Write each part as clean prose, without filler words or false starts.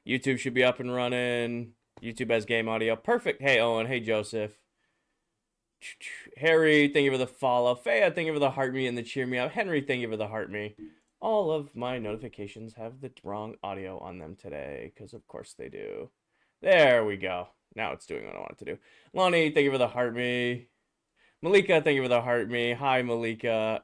YouTube should be up and running. YouTube has game audio. Perfect. Hey, Owen. Hey, Joseph. Harry, thank you for the follow. Faya, thank you for the heart me and the cheer me up. Henry, thank you for the heart me. All of my notifications have the wrong audio on them today, because of course they do. There we go. Now it's doing what I want it to do. Lonnie, thank you for the heart me. Malika, thank you for the heart me. Hi, Malika.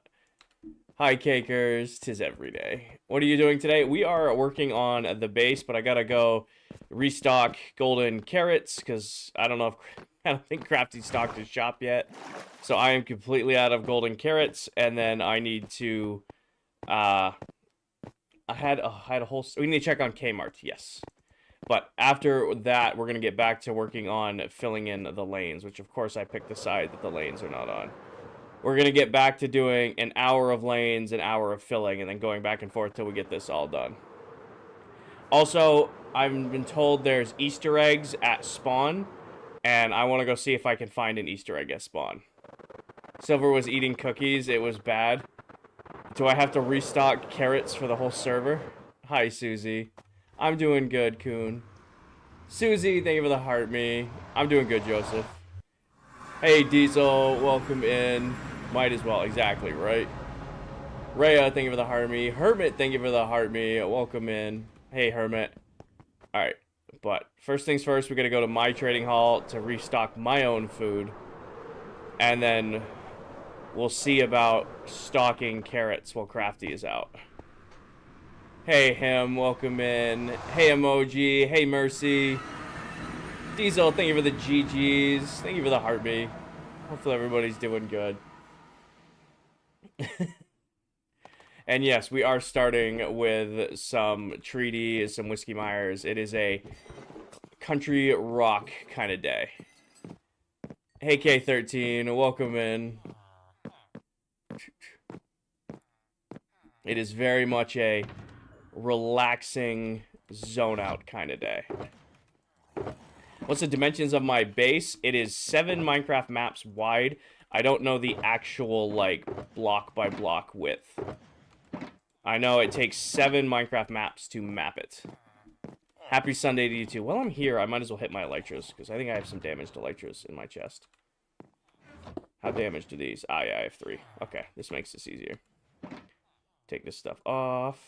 Hi, Cakers. 'Tis every day. What are you doing today? We are working on the base, but I gotta go restock golden carrots, because I don't think Crafty stocked his shop yet. So I am completely out of golden carrots, and then I need to, I had a whole, we need to check on Kmart, yes. But after that, we're going to get back to working on filling in the lanes, which of course I picked the side that the lanes are not on. We're going to get back to doing an hour of lanes, an hour of filling, and then going back and forth till we get this all done. Also, I've been told there's Easter eggs at spawn, and I want to go see if I can find an Easter egg at spawn. Silver was eating cookies. It was bad. Do I have to restock carrots for the whole server? Hi, Susie. I'm doing good, Coon. Susie, thank you for the heart me. I'm doing good, Joseph. Hey, Diesel, welcome in. Might as well, exactly, right? Rhea, thank you for the heart me. Hermit, thank you for the heart me. Welcome in. Hey, Hermit. Alright, but first things first, we gotta go to my trading hall to restock my own food. And then we'll see about stocking carrots while Crafty is out. Hey, Him, welcome in. Hey, Emoji. Hey, Mercy. Diesel, thank you for the GGs. Thank you for the heartbeat. Hopefully everybody's doing good. And yes, we are starting with some Treaty, some Whiskey Myers. It is a country rock kind of day. Hey, K13, welcome in. It is very much a relaxing zone out kind of day. What's the dimensions of my base? It is 7 Minecraft maps wide. I don't know the actual, like, block by block width. I know it takes 7 Minecraft maps to map it. Happy Sunday to you too. While I'm here, I might as well hit my elytras, because I think I have some damaged elytras in my chest. How damaged are these? Ah, yeah, I have 3. Okay, this makes this easier. Take this stuff off.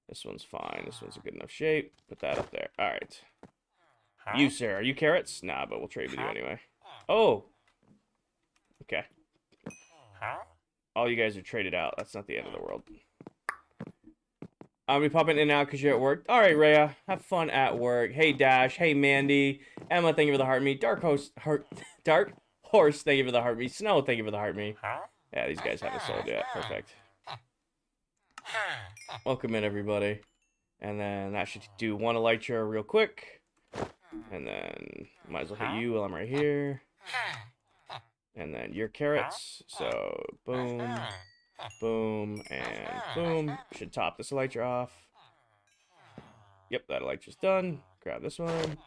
This one's fine. This one's a good enough shape. Put that up there. Alright. You, sir. Are you carrots? Nah, but we'll trade with you anyway. Oh! Okay. All you guys are traded out. That's not the end of the world. I'll be popping in and out because you're at work. Alright, Rhea. Have fun at work. Hey, Dash. Hey, Mandy. Emma, thank you for the heart me. Dark Horse, thank you for the heart me. Snow, thank you for the heart me. Yeah, these guys haven't sold yet. Perfect. Welcome in, everybody. And then that should do 1 elytra real quick. And then might as well hit you while I'm right here. And then your carrots. So boom, boom, and boom. Should top this elytra off. Yep, that elytra's done. Grab this one.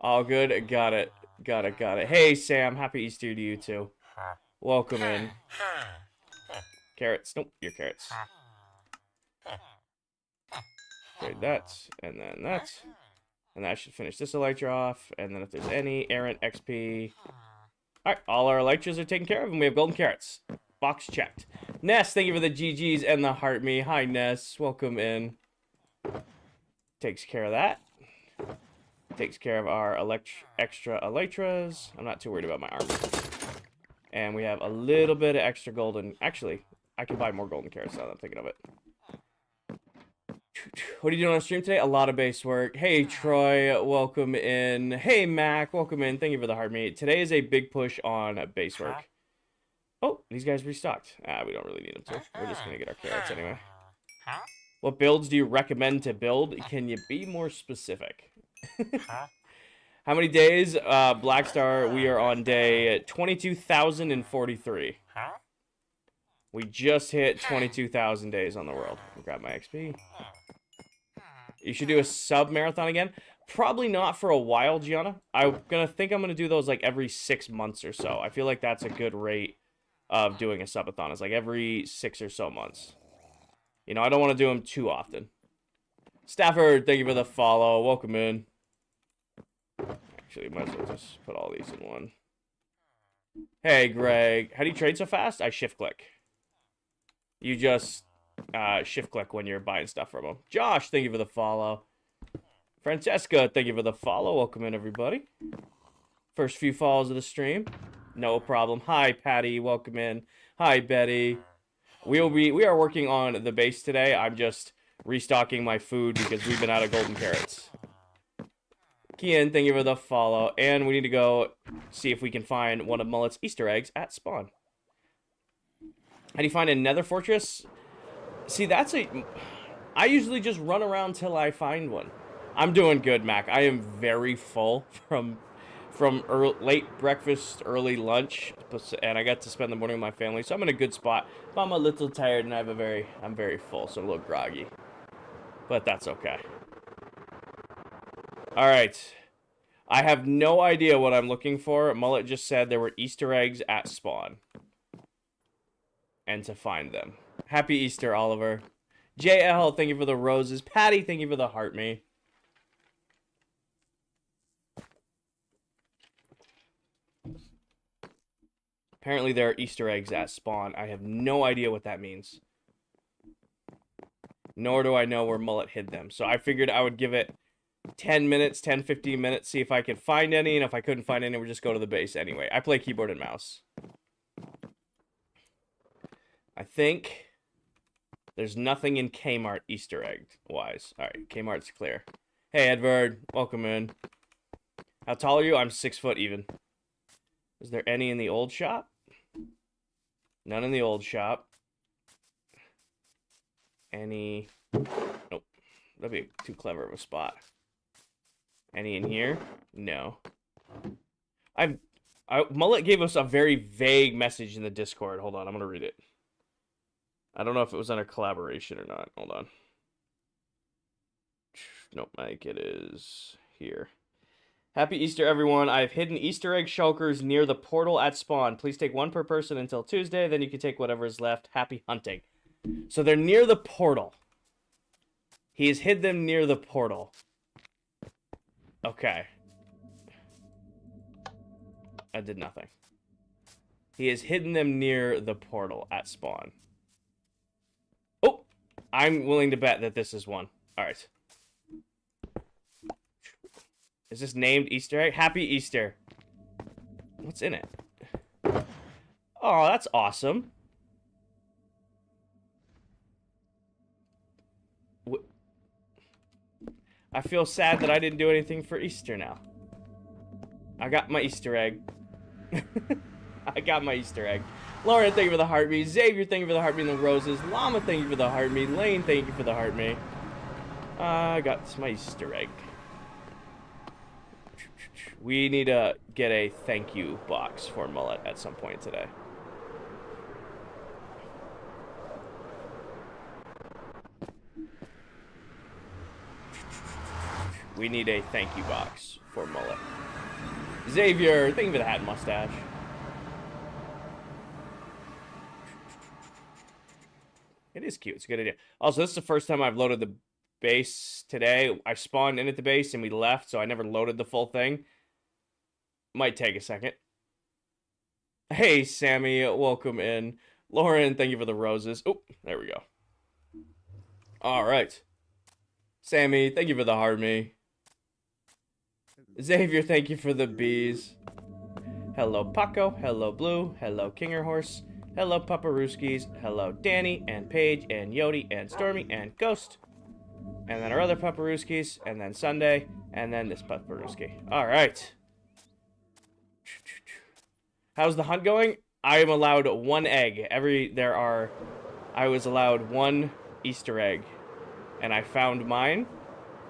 All good. Got it. Got it. Got it. Hey, Sam. Happy Easter to you too. Welcome in. Carrots. Nope, your carrots. Trade that, and then that. And that should finish this elytra off. And then if there's any errant XP. Alright, all our elytras are taken care of, and we have golden carrots. Box checked. Ness, thank you for the GGs and the heart me. Hi, Ness. Welcome in. Takes care of that. Takes care of our extra elytras. I'm not too worried about my armor. And we have a little bit of extra golden. Actually, I can buy more golden carrots now that I'm thinking of it. What are you doing on stream today? A lot of base work. Hey, Troy, welcome in. Hey, Mac, welcome in. Thank you for the heart mate. Today is a big push on base work. Oh, these guys restocked. Ah, we don't really need them to. We're just going to get our carrots anyway. What builds do you recommend to build? Can you be more specific? How many days? Blackstar, we are on day 22,043. We just hit 22,000 days on the world. I'll grab my XP. You should do a sub-marathon again. Probably not for a while, Gianna. I'm going to do those like every 6 months or so. I feel like that's a good rate of doing a subathon. It's like every 6 or so months. You know, I don't want to do them too often. Stafford, thank you for the follow. Welcome in. Actually, might as well just put all these in one. Hey, Greg. How do you trade so fast? I shift click. You just shift click when you're buying stuff from them. Josh, thank you for the follow. Francesca, thank you for the follow. Welcome in, everybody. First few follows of the stream. No problem. Hi, Patty. Welcome in. Hi, Betty. We are working on the base today. I'm just restocking my food because we've been out of golden carrots. Kian, thank you for the follow. And we need to go see if we can find one of Mullet's Easter eggs at spawn. How do you find a nether fortress? See, I usually just run around till I find one. I'm doing good, Mac. I am very full from late breakfast, early lunch, and I got to spend the morning with my family, so I'm in a good spot. But I'm a little tired, and I'm very full, so I'm a little groggy. But that's okay. All right. I have no idea what I'm looking for. Mullet just said there were Easter eggs at spawn. And to find them. Happy Easter, Oliver. JL, thank you for the roses. Patty, thank you for the heart me. Apparently there are Easter eggs at spawn. I have no idea what that means. Nor do I know where Mullet hid them. So I figured I would give it 10 minutes, 10, 15 minutes, see if I could find any. And if I couldn't find any, we'd just go to the base anyway. I play keyboard and mouse. I think there's nothing in Kmart Easter egg-wise. All right, Kmart's clear. Hey, Edward. Welcome in. How tall are you? I'm 6 foot even. Is there any in the old shop? None in the old shop. Any? Nope. That'd be too clever of a spot. Any in here? No. Mullet gave us a very vague message in the Discord. Hold on, I'm gonna read it. I don't know if it was under collaboration or not. Hold on. Nope, Mike, it is here. Happy Easter, everyone. I've hidden Easter egg shulkers near the portal at spawn. Please take one per person until Tuesday, then you can take whatever is left. Happy hunting. So they're near the portal. He has hid them near the portal. Okay. I did nothing. He has hidden them near the portal at spawn. Oh! I'm willing to bet that this is one. Alright. Is this named Easter egg? Happy Easter. What's in it? Oh, that's awesome. I feel sad that I didn't do anything for Easter now. I got my Easter egg. I got my Easter egg. Lauren, thank you for the heart me. Xavier, thank you for the heart me and the roses. Llama, thank you for the heart me. Lane, thank you for the heart me. I got my Easter egg. We need to get a thank you box for Mullet at some point today. We need a thank you box for Mullet. Xavier, thank you for the hat and mustache. It is cute. It's a good idea. Also, this is the first time I've loaded the base today. I spawned in at the base and we left, so I never loaded the full thing. Might take a second. Hey, Sammy, welcome in. Lauren, thank you for the roses. Oh, there we go. All right. Sammy, thank you for the heart me. Xavier, thank you for the bees. Hello, Paco. Hello, Blue. Hello, Kinger Horse. Hello, Paparuskis. Hello, Danny and Paige and Yodi and Stormy and Ghost. And then our other Paparuskis. And then Sunday. And then this Paparuski. All right. How's the hunt going? I am allowed one egg. I was allowed one Easter egg. And I found mine.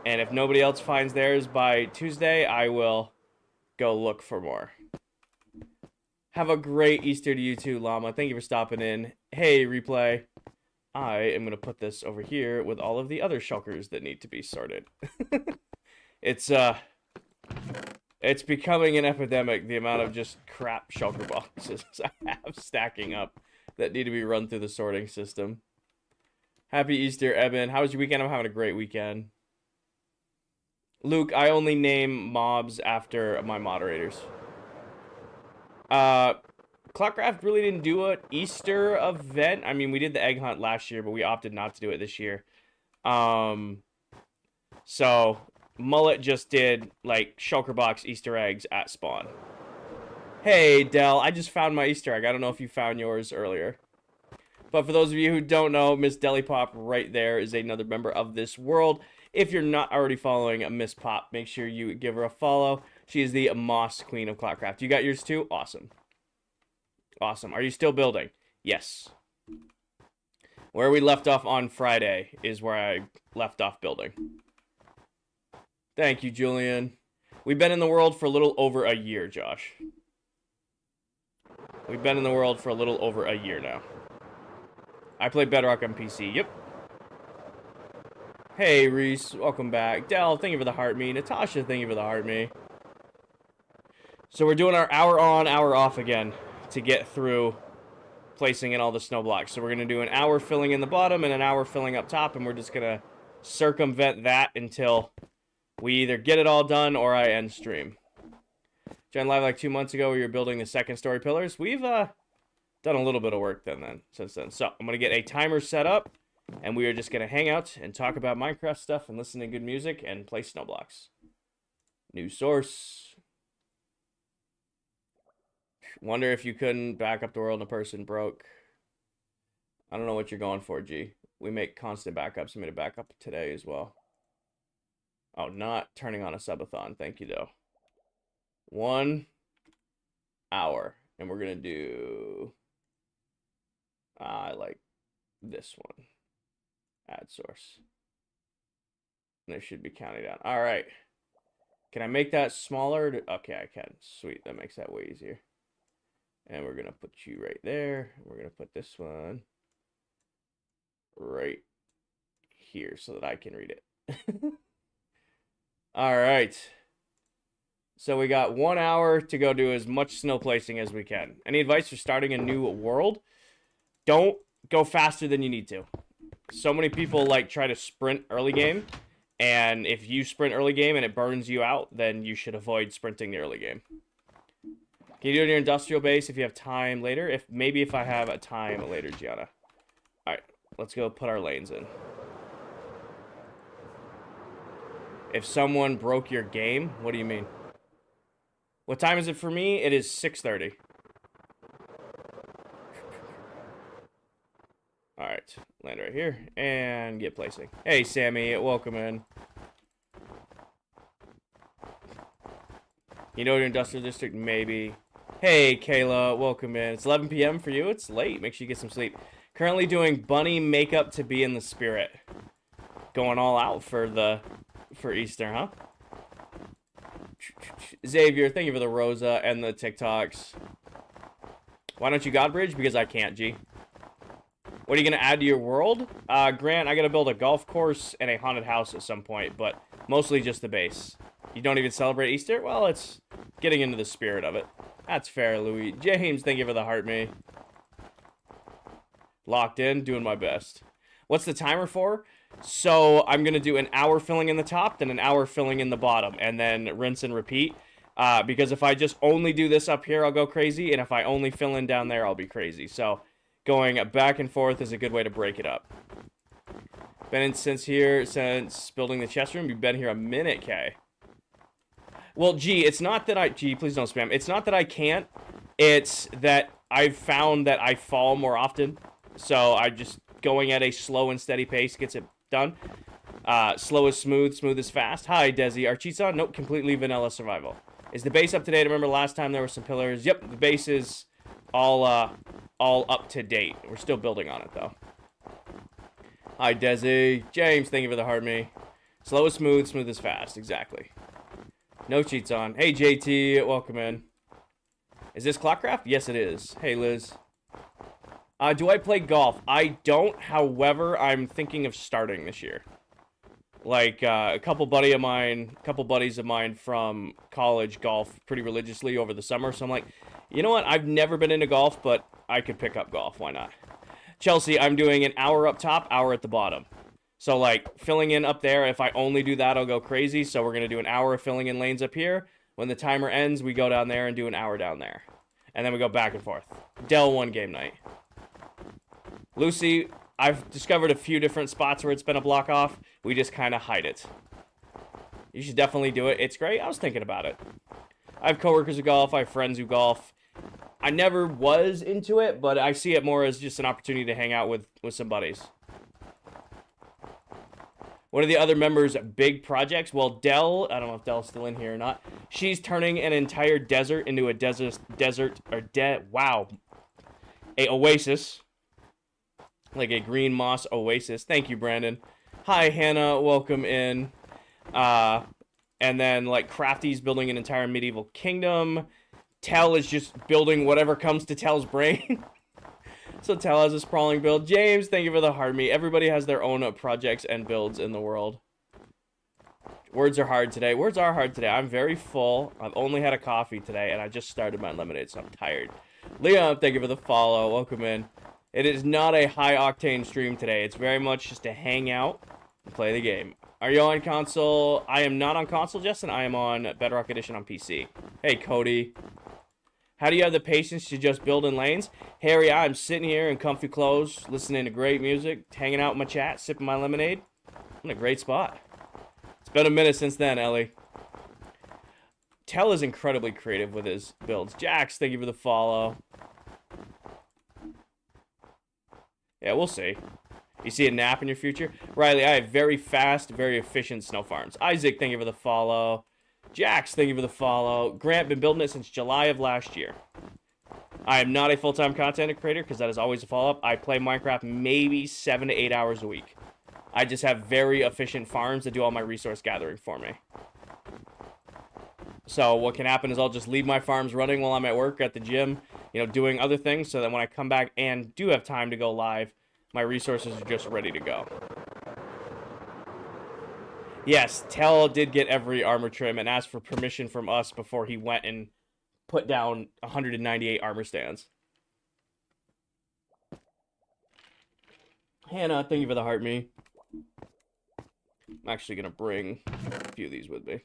And if nobody else finds theirs by Tuesday, I will go look for more. Have a great Easter to you too, Llama. Thank you for stopping in. Hey, Replay. I am going to put this over here with all of the other shulkers that need to be sorted. It's becoming an epidemic, the amount of just crap shulker boxes I have stacking up that need to be run through the sorting system. Happy Easter, Eben. How was your weekend? I'm having a great weekend. Luke, I only name mobs after my moderators. ClockCraft really didn't do an Easter event. I mean, we did the egg hunt last year, but we opted not to do it this year. So Mullet just did like shulker box Easter eggs at spawn. Hey Dell, I just found my Easter egg. I don't know if you found yours earlier. But for those of you who don't know, Miss Deli Pop right there is another member of this world. If you're not already following Miss Pop, make sure you give her a follow. She is the Moss Queen of ClockCraft. You got yours too? Awesome. Awesome. Are you still building? Yes. Where we left off on Friday is where I left off building. Thank you, Julian. We've been in the world for a little over a year, Josh. We've been in the world for a little over a year now. I play Bedrock on PC. Yep. Hey, Reese. Welcome back. Dell, thank you for the heart me. Natasha, thank you for the heart me. So we're doing our hour on, hour off again to get through placing in all the snow blocks. So we're going to do an hour filling in the bottom and an hour filling up top, and we're just going to circumvent that until we either get it all done or I end stream. Joined live like 2 months ago where you're building the second story pillars. We've done a little bit of work since then. So I'm going to get a timer set up, and we are just going to hang out and talk about Minecraft stuff and listen to good music and play snow blocks. New source. Wonder if you couldn't back up the world and a person broke. I don't know what you're going for, G. We make constant backups. I made a backup today as well. Oh, not turning on a subathon. Thank you, though. 1 hour. And we're going to do... I like this one. Add source. And it should be counting down. All right. Can I make that smaller? Okay, I can. Sweet. That makes that way easier. And we're going to put you right there. We're going to put this one right here so that I can read it. All right. So we got 1 hour to go do as much snow placing as we can. Any advice for starting a new world? Don't go faster than you need to. So many people like try to sprint early game. And if you sprint early game and it burns you out, then you should avoid sprinting the early game. Can you do it in your industrial base if you have time later? Maybe if I have a time later, Gianna. Alright, let's go put our lanes in. If someone broke your game, what do you mean? What time is it for me? It is 6:30. Alright, land right here and get placing. Hey, Sammy, welcome in. You know your industrial district? Maybe. Hey, Kayla, welcome in. It's 11 p.m. for you. It's late. Make sure you get some sleep. Currently doing bunny makeup to be in the spirit. Going all out for Easter, huh? Xavier, thank you for the Rosa and the TikToks. Why don't you God Bridge? Because I can't, G. What are you going to add to your world? Grant, I got to build a golf course and a haunted house at some point, but mostly just the base. You don't even celebrate Easter? Well, it's getting into the spirit of it. That's fair, Louis. James, thank you for the heart me. Locked in, doing my best. What's the timer for? So I'm going to do an hour filling in the top, then an hour filling in the bottom, and then rinse and repeat. Because if I just only do this up here, I'll go crazy, and if I only fill in down there, I'll be crazy. So going back and forth is a good way to break it up. Been in since building the chest room. You've been here a minute, Kay. Well, G, it's not that G, please don't spam. It's not that I can't. It's that I've found that I fall more often. So I'm just going at a slow and steady pace gets it done. Slow is smooth, smooth is fast. Hi, Desi. Are cheats on? Nope, completely vanilla survival. Is the base up to date? I remember last time there were some pillars. Yep, the base is all up to date. We're still building on it, though. Hi, Desi. James, thank you for the heart me. Slow is smooth, smooth is fast. Exactly. No cheats on. Hey, JT, welcome in. Is this ClockCraft? Yes, it is. Hey, Liz. Do I play golf? I don't, however, I'm thinking of starting this year. Like, a couple buddies of mine from college golf pretty religiously over the summer, so I'm like, you know what, I've never been into golf, but I could pick up golf, why not? Chelsea, I'm doing an hour up top, hour at the bottom. So, like, filling in up there, if I only do that, I'll go crazy. So we're going to do an hour of filling in lanes up here. When the timer ends, we go down there and do an hour down there. And then we go back and forth. Dell 1 game night. Lucy, I've discovered a few different spots where it's been a block off. We just kind of hide it. You should definitely do it. It's great. I was thinking about it. I have coworkers who golf. I have friends who golf. I never was into it, but I see it more as just an opportunity to hang out with some buddies. What are the other members' big projects? Well, Dell, I don't know if Dell's still in here or not. She's turning an entire desert into a a oasis. Like a green moss oasis. Thank you, Brandon. Hi, Hannah. Welcome in. And then, like, Crafty's building an entire medieval kingdom. Tell is just building whatever comes to Tell's brain. So Tell has a sprawling build. James, thank you for the hard me. Everybody has their own projects and builds in the world. Words are hard today. Words are hard today. I'm very full. I've only had a coffee today, and I just started my lemonade, so I'm tired. Leon, thank you for the follow. Welcome in. It is not a high-octane stream today. It's very much just to hang out and play the game. Are you on console? I am not on console, Justin. I am on Bedrock Edition on PC. Hey, Cody. How do you have the patience to just build in lanes? Harry, I'm sitting here in comfy clothes, listening to great music, hanging out in my chat, sipping my lemonade. I'm in a great spot. It's been a minute since then, Ellie. Tell is incredibly creative with his builds. Jax, thank you for the follow. Yeah, we'll see. You see a nap in your future? Riley, I have very fast, very efficient snow farms. Isaac, thank you for the follow. Jax, thank you for the follow. Grant, been building it since July of last year. I am not a full-time content creator because that is always a follow-up. I play Minecraft maybe 7 to 8 hours a week. I just have very efficient farms that do all my resource gathering for me. So what can happen is I'll just leave my farms running while I'm at work, at the gym, you know, doing other things, so that when I come back and do have time to go live, my resources are just ready to go. Yes, Tell did get every armor trim and asked for permission from us before he went and put down 198 armor stands. Hannah, thank you for the heart me. I'm actually going to bring a few of these with me,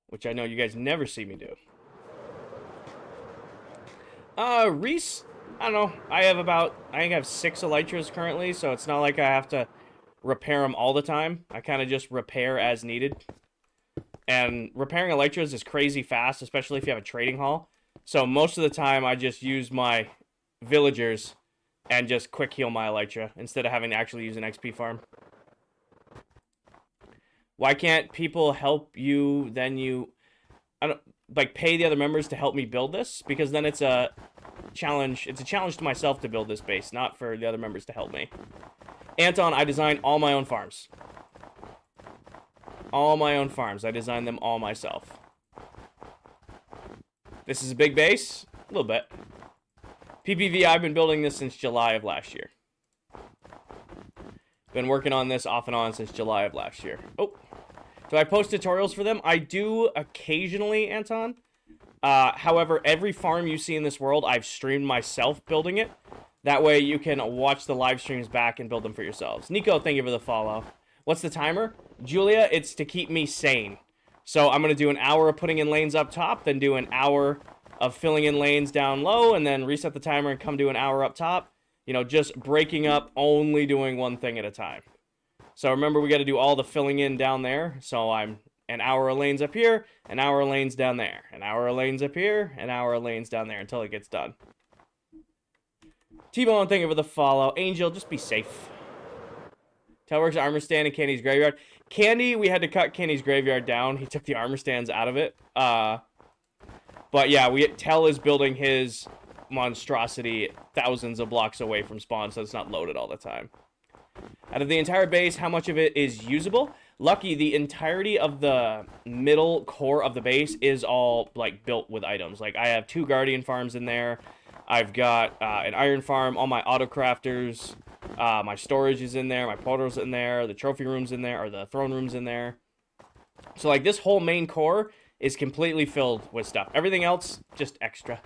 which I know you guys never see me do. Reese, I don't know. I think I have 6 elytras currently, so it's not like I have to repair them all the time. I kind of just repair as needed. And repairing elytras is crazy fast, especially if you have a trading hall. So most of the time, I just use my villagers and just quick heal my elytra instead of having to actually use an XP farm. Why can't people help you, then you... I don't... like, pay the other members to help me build this? Because then it's a challenge. It's a challenge to myself to build this base, not for the other members to help me. Anton, I design all my own farms. All my own farms. I design them all myself. This is a big base? A little bit. PPV, I've been building this since July of last year. Been working on this off and on since July of last year. Oh. Do I post tutorials for them? I do occasionally, Anton. However, every farm you see in this world, I've streamed myself building it. That way you can watch the live streams back and build them for yourselves. Nico, thank you for the follow. What's the timer? Julia, it's to keep me sane. So I'm going to do an hour of putting in lanes up top, then do an hour of filling in lanes down low, and then reset the timer and come to an hour up top. You know, just breaking up, only doing one thing at a time. So remember, we got to do all the filling in down there. So I'm an hour of lanes up here, an hour of lanes down there, an hour of lanes up here, an hour of lanes down there until it gets done. T-Bone, thank you for the follow. Angel, just be safe. Telworks armor stand in Candy's graveyard. Candy, we had to cut Candy's graveyard down. He took the armor stands out of it. But yeah, Tell is building his monstrosity thousands of blocks away from spawn, so it's not loaded all the time. Out of the entire base, how much of it is usable? Lucky, the entirety of the middle core of the base is all like built with items. Like I have 2 guardian farms in there. I've got an iron farm, all my auto crafters, my storage is in there, my portal's in there, the trophy room's in there, or the throne room's in there. So like this whole main core is completely filled with stuff. Everything else, just extra.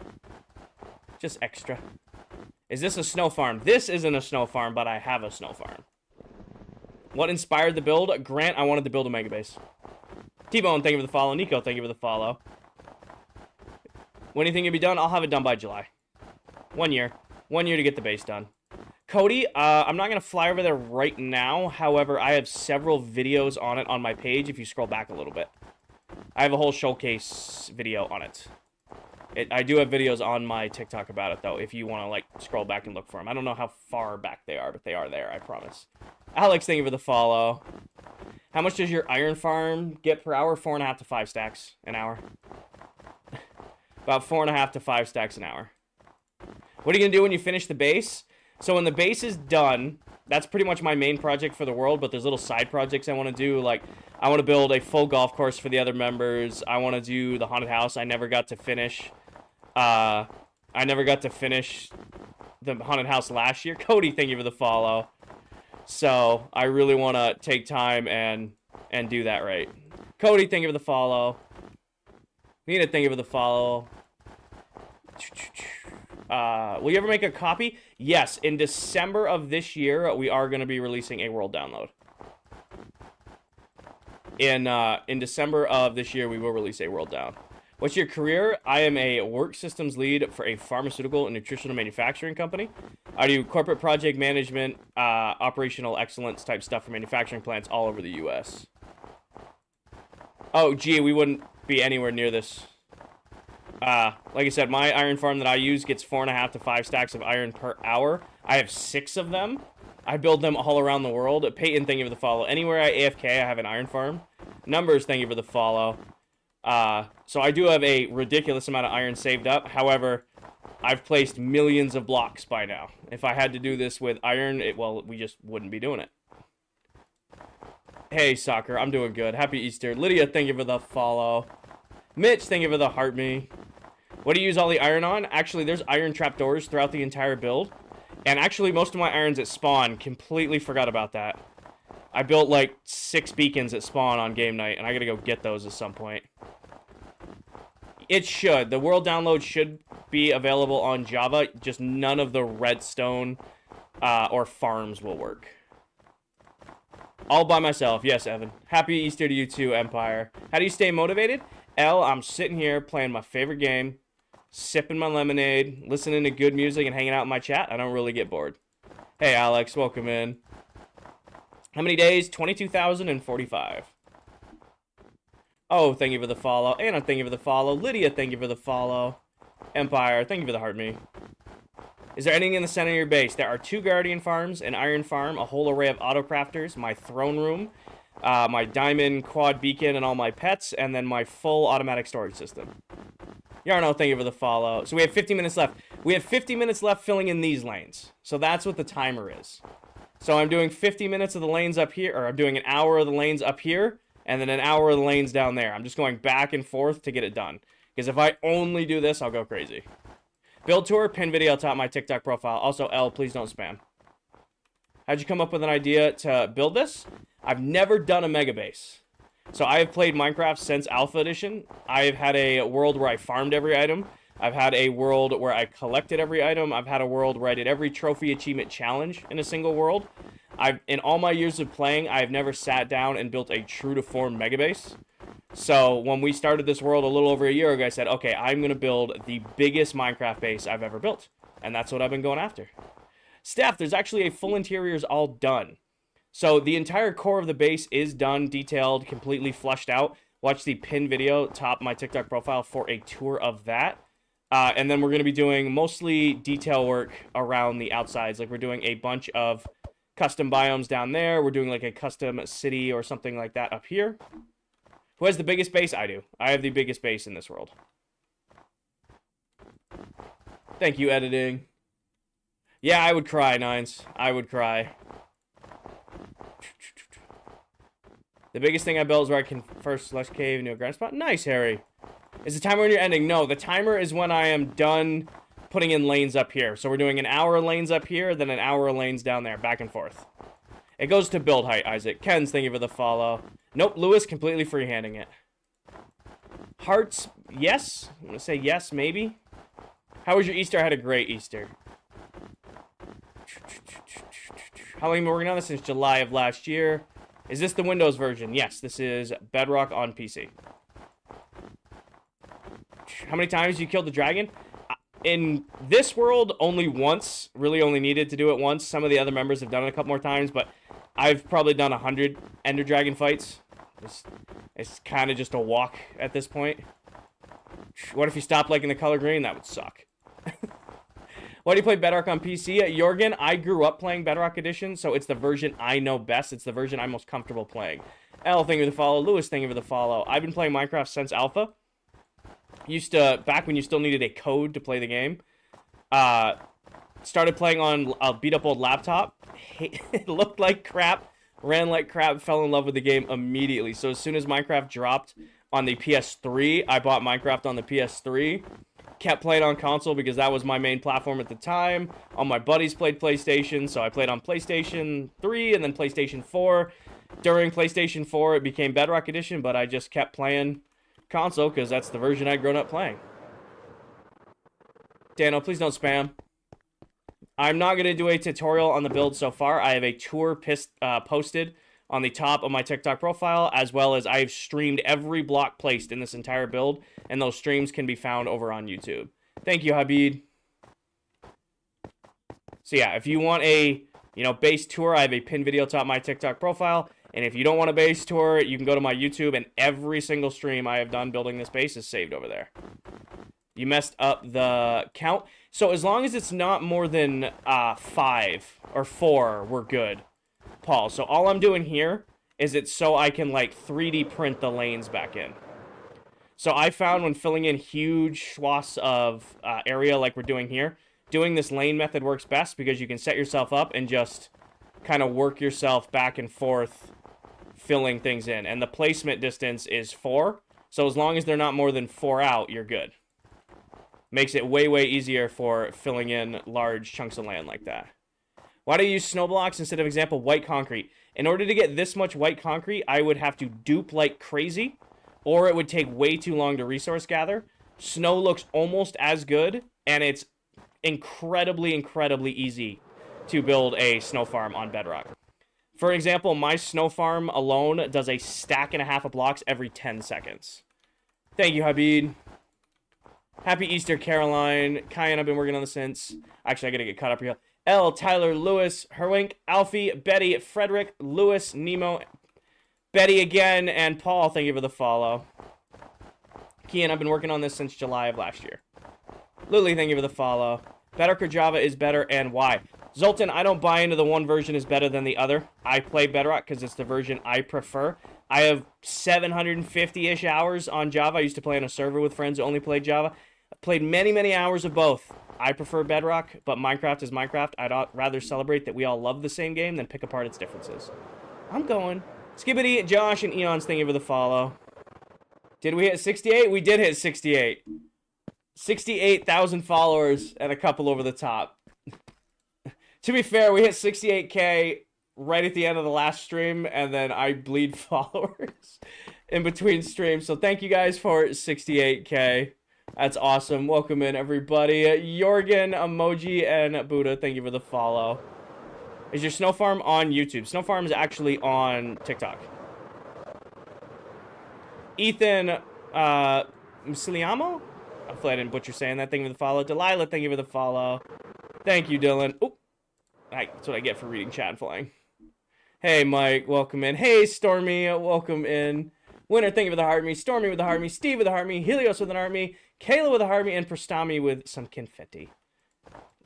Just extra. Is this a snow farm? This isn't a snow farm, but I have a snow farm. What inspired the build? Grant, I wanted to build a mega base. T-Bone, thank you for the follow. Nico, thank you for the follow. When do you think it'll be done? I'll have it done by July. 1 year. 1 year to get the base done. Cody, I'm not going to fly over there right now. However, I have several videos on it on my page if you scroll back a little bit. I have a whole showcase video on it. I do have videos on my TikTok about it, though, if you want to, like, scroll back and look for them. I don't know how far back they are, but they are there, I promise. Alex, thank you for the follow. How much does your iron farm get per hour? 4.5 to 5 stacks an hour. About 4.5 to 5 stacks an hour. What are you going to do when you finish the base? So when the base is done, that's pretty much my main project for the world, but there's little side projects I want to do. Like, I want to build a full golf course for the other members. I want to do the haunted house. I never got to finish. I never got to finish the haunted house last year. Cody, thank you for the follow. So I really want to take time and do that right. Cody, thank you for the follow. Nina, thank you for the follow. Will you ever make a copy? Yes, in December of this year, we are going to be releasing a world download. In December of this year, we will release a world down. What's your career? I am a work systems lead for a pharmaceutical and nutritional manufacturing company. I do corporate project management, operational excellence type stuff for manufacturing plants all over the U.S. Oh, gee, we wouldn't be anywhere near this. Like I said, my iron farm that I use gets 4.5 to 5 stacks of iron per hour. I have 6 of them. I build them all around the world. Peyton, thank you for the follow. Anywhere I AFK, I have an iron farm. Numbers, thank you for the follow. So I do have a ridiculous amount of iron saved up. However, I've placed millions of blocks by now. If I had to do this with iron, well, we just wouldn't be doing it. Hey, Soccer, I'm doing good. Happy Easter. Lydia, thank you for the follow. Mitch, thank you for the heart me. What do you use all the iron on? Actually, there's iron trapdoors throughout the entire build. And actually, most of my irons at spawn, completely forgot about that. I built like 6 beacons at spawn on game night, and I gotta go get those at some point. It should. The world download should be available on Java, just none of the redstone or farms will work. All by myself. Yes, Evan. Happy Easter to you too, Empire. How do you stay motivated? L, I'm sitting here playing my favorite game, sipping my lemonade, listening to good music, and hanging out in my chat. I don't really get bored. Hey, Alex. Welcome in. How many days? 22,045. Oh, thank you for the follow. Anna, thank you for the follow. Lydia, thank you for the follow. Empire, thank you for the heart me. Is there anything in the center of your base? There are 2 guardian farms, an iron farm, a whole array of auto crafters, my throne room, my diamond quad beacon and all my pets, and then my full automatic storage system. Yarno, thank you for the follow. So we have 50 minutes left. We have 50 minutes left filling in these lanes. So that's what the timer is. So I'm doing 50 minutes of the lanes up here, or I'm doing an hour of the lanes up here, and then an hour of the lanes down there. I'm just going back and forth to get it done. Because if I only do this, I'll go crazy. Build tour, pin video top of my TikTok profile. Also, L, please don't spam. How'd you come up with an idea to build this? I've never done a mega base. So I have played Minecraft since Alpha Edition. I've had a world where I farmed every item. I've had a world where I collected every item. I've had a world where I did every trophy achievement challenge in a single world. In all my years of playing, I've never sat down and built a true to form mega base. So when we started this world a little over a year ago, I said, okay, I'm going to build the biggest Minecraft base I've ever built. And that's what I've been going after. Steph, there's actually a full interiors all done. So the entire core of the base is done, detailed, completely flushed out. Watch the pin video top my TikTok profile for a tour of that. And then we're going to be doing mostly detail work around the outsides. Like we're doing a bunch of custom biomes down there. We're doing like a custom city or something like that up here. Who has the biggest base? I do. I have the biggest base in this world. Thank you, editing. Yeah, I would cry, Nines. I would cry. The biggest thing I built is where I can first select cave into a grind spot. Nice, Harry. Is the timer when you're ending? No, the timer is when I am done putting in lanes up here. So we're doing an hour of lanes up here, then an hour of lanes down there, back and forth. It goes to build height, Isaac. Ken's, thank you for the follow. Nope, Lewis, completely freehanding it. Hearts, yes. I'm going to say yes, maybe. How was your Easter? I had a great Easter. How long have you been working on this? Since July of last year. Is this the Windows version? Yes, this is Bedrock on PC. How many times you killed the dragon? In this world, only once. Really only needed to do it once. Some of the other members have done it a couple more times, but I've probably done 100 Ender Dragon fights. It's kind of just a walk at this point. What if you stopped liking the color green? That would suck. Why do you play Bedrock on PC? Jorgen, I grew up playing Bedrock Edition, so it's the version I know best. It's the version I'm most comfortable playing. L, thank you for the follow. Lewis, thank you for the follow. I've been playing Minecraft since Alpha. Back when you still needed a code to play the game. Started playing on a beat-up old laptop. It looked like crap, ran like crap, fell in love with the game immediately. So as soon as Minecraft dropped on the PS3, I bought Minecraft on the PS3. Kept playing on console because that was my main platform at the time. All my buddies played PlayStation, so I played on PlayStation 3 and then PlayStation 4. During PlayStation 4, it became Bedrock Edition, but I just kept playing console because that's the version I'd grown up playing. Dano, please don't spam. I'm not going to do a tutorial on the build so far. I have a tour posted on the top of my TikTok profile, as well as I've streamed every block placed in this entire build, and those streams can be found over on YouTube. Thank you, Habib. So yeah, if you want a, base tour, I have a pinned video top of my TikTok profile, and if you don't want a base tour, you can go to my YouTube, and every single stream I have done building this base is saved over there. You messed up the count. So as long as it's not more than 5 or 4, we're good, Paul. So all I'm doing here is it's so I can, 3D print the lanes back in. So I found when filling in huge swaths of area like we're doing here, doing this lane method works best because you can set yourself up and just kind of work yourself back and forth filling things in. And the placement distance is 4. So as long as they're not more than 4 out, you're good. Makes it way, way easier for filling in large chunks of land like that. Why do you use snow blocks instead of, example, white concrete? In order to get this much white concrete, I would have to dupe like crazy, or it would take way too long to resource gather. Snow looks almost as good, and it's incredibly, incredibly easy to build a snow farm on Bedrock. For example, my snow farm alone does a stack and a half of blocks every 10 seconds. Thank you, Habib. Happy Easter, Caroline. Kyan, I've been working on this since. Actually, I gotta get caught up here. L, Tyler, Lewis, Herwink, Alfie, Betty, Frederick, Lewis, Nemo, Betty again, and Paul, thank you for the follow. Kian, I've been working on this since July of last year. Lily, thank you for the follow. Bedrock or Java is better, and why? Zoltan, I don't buy into the one version is better than the other. I play Bedrock because it's the version I prefer. I have 750-ish hours on Java. I used to play on a server with friends who only played Java. I've played many, many hours of both. I prefer Bedrock, but Minecraft is Minecraft. I'd rather celebrate that we all love the same game than pick apart its differences. I'm going. Skibbity, Josh, and Eons, thank you for the follow. Did we hit 68? We did hit 68. 68,000 followers and a couple over the top. To be fair, we hit 68K right at the end of the last stream, and then I bleed followers in between streams. So thank you guys for 68K. That's awesome. Welcome in, everybody. Jorgen, Emoji, and Buddha, thank you for the follow. Is your snow farm on YouTube? Snow farm is actually on TikTok. Ethan Musiliamo? Hopefully I didn't butcher saying that. Thank you for the follow. Delilah, thank you for the follow. Thank you, Dylan. Oh, that's what I get for reading chat and flying. Hey, Mike, welcome in. Hey, Stormy, welcome in. Winner, thank you for the heart me. Stormy with the heart me. Steve with the heart me. Helios with an heart me. Kayla with a heart me. And Prastami with some confetti.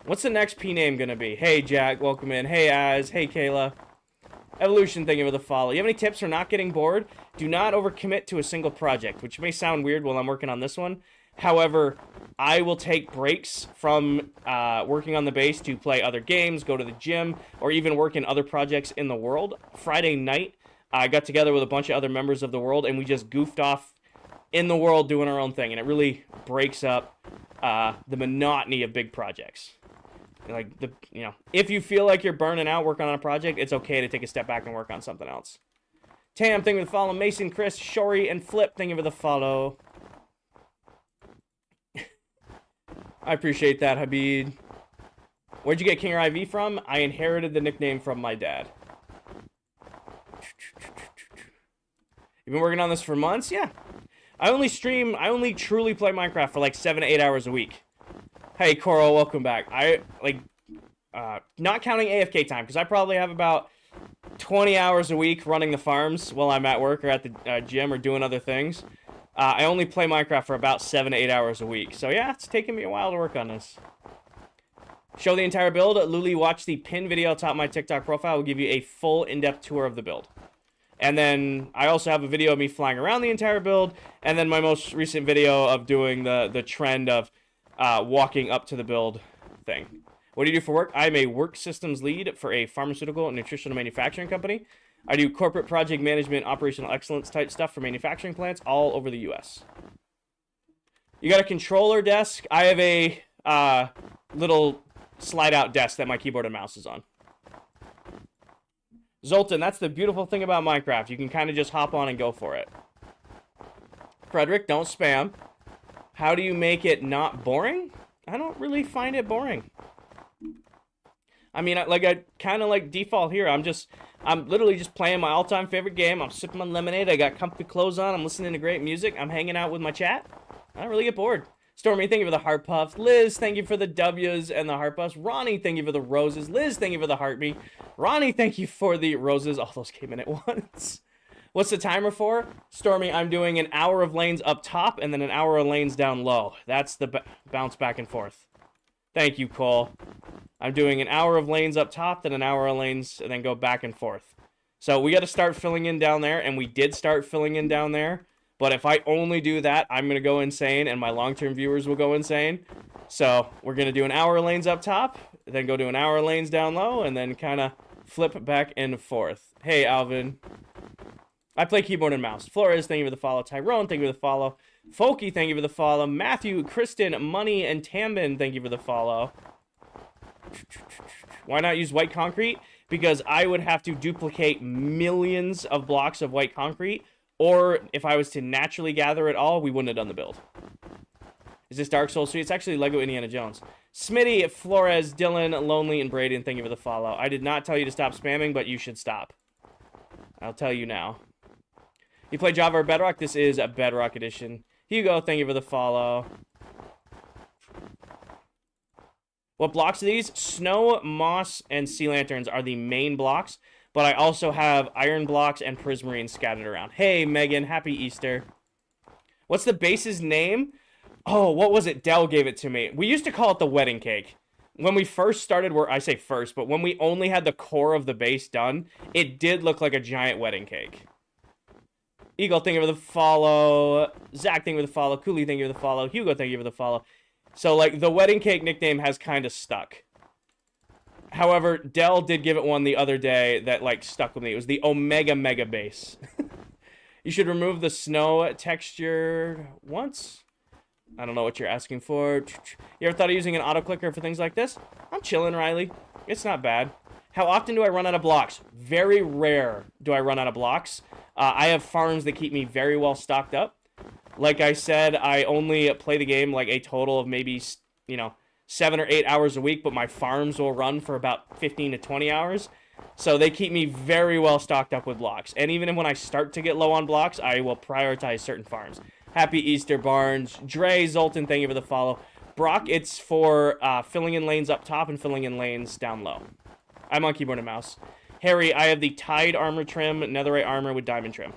What's the next P name gonna be? Hey, Jack, welcome in. Hey, Az. Hey, Kayla. Evolution, thank you for the follow. You have any tips for not getting bored? Do not overcommit to a single project, which may sound weird while I'm working on this one. However, I will take breaks from working on the base to play other games, go to the gym, or even work in other projects in the world. Friday night, I got together with a bunch of other members of the world, and we just goofed off in the world doing our own thing, and it really breaks up the monotony of big projects. Like, if you feel like you're burning out working on a project, it's okay to take a step back and work on something else. Tam, thank you for the follow. Mason, Chris, Shori, and Flip, thank you for the follow. I appreciate that, Habib. Where'd you get King or IV from? I inherited the nickname from my dad. You've been working on this for months? Yeah. I only truly play Minecraft for like 7 to 8 hours a week. Hey, Coral, welcome back. Not counting AFK time, because I probably have about 20 hours a week running the farms while I'm at work or at the gym or doing other things. I only play Minecraft for about 7 to 8 hours a week. So yeah, it's taking me a while to work on this. Show the entire build. Luli, watch the pin video atop my TikTok profile. Will give you a full in-depth tour of the build. And then I also have a video of me flying around the entire build. And then my most recent video of doing the trend of walking up to the build thing. What do you do for work? I'm a work systems lead for a pharmaceutical and nutritional manufacturing company. I do corporate project management, operational excellence type stuff for manufacturing plants all over the U.S. You got a controller desk? I have a little slide-out desk that my keyboard and mouse is on. Zoltan, that's the beautiful thing about Minecraft. You can kind of just hop on and go for it. Frederick, don't spam. How do you make it not boring? I don't really find it boring. I mean, I kind of like default here. I'm literally just playing my all-time favorite game. I'm sipping my lemonade. I got comfy clothes on. I'm listening to great music. I'm hanging out with my chat. I don't really get bored. Stormy, thank you for the heart puffs. Liz, thank you for the W's and the heart puffs. Ronnie, thank you for the roses. Liz, thank you for the heart me. Ronnie, thank you for the roses. All those came in at once. What's the timer for? Stormy, I'm doing an hour of lanes up top and then an hour of lanes down low. That's the bounce back and forth. Thank you, Cole. I'm doing an hour of lanes up top, then an hour of lanes, and then go back and forth. So we got to start filling in down there, and we did start filling in down there. But if I only do that, I'm going to go insane, and my long-term viewers will go insane. So we're going to do an hour of lanes up top, then go to an hour of lanes down low, and then kind of flip back and forth. Hey, Alvin. I play keyboard and mouse. Flores, thank you for the follow. Tyrone, thank you for the follow. Folky, thank you for the follow. Matthew, Kristen, Money, and Tambin, thank you for the follow. Why not use white concrete? Because I would have to duplicate millions of blocks of white concrete, or if I was to naturally gather it all, we wouldn't have done the build. Is this Dark Souls 3? It's actually Lego Indiana Jones. Smitty, Flores, Dylan, Lonely, and Braden, thank you for the follow. I did not tell you to stop spamming, but you should stop. I'll tell you now. You play Java or Bedrock? This is a Bedrock edition. Hugo, thank you for the follow. What blocks are these? Snow, moss, and sea lanterns are the main blocks, but I also have iron blocks and prismarine scattered around. Hey, Megan, happy Easter. What's the base's name? Oh, what was it? Dell gave it to me. We used to call it the wedding cake. When we first started, I say first, but when we only had the core of the base done, it did look like a giant wedding cake. Eagle, thank you for the follow. Zach, thank you for the follow. Cooley, thank you for the follow. Hugo, thank you for the follow. So, like, the wedding cake nickname has kind of stuck. However, Dell did give it one the other day that, like, stuck with me. It was the Omega Mega Base. You should remove the snow texture once. I don't know what you're asking for. You ever thought of using an auto clicker for things like this? I'm chilling, Riley. It's not bad. How often do I run out of blocks? Very rare do I run out of blocks. I have farms that keep me very well stocked up. Like I said, I only play the game like a total of maybe, 7 or 8 hours a week, but my farms will run for about 15 to 20 hours. So they keep me very well stocked up with blocks. And even when I start to get low on blocks, I will prioritize certain farms. Happy Easter, Barnes. Dre, Zoltan, thank you for the follow. Brock, it's for filling in lanes up top and filling in lanes down low. I'm on keyboard and mouse. Harry, I have the Tide armor trim, netherite armor with diamond trim.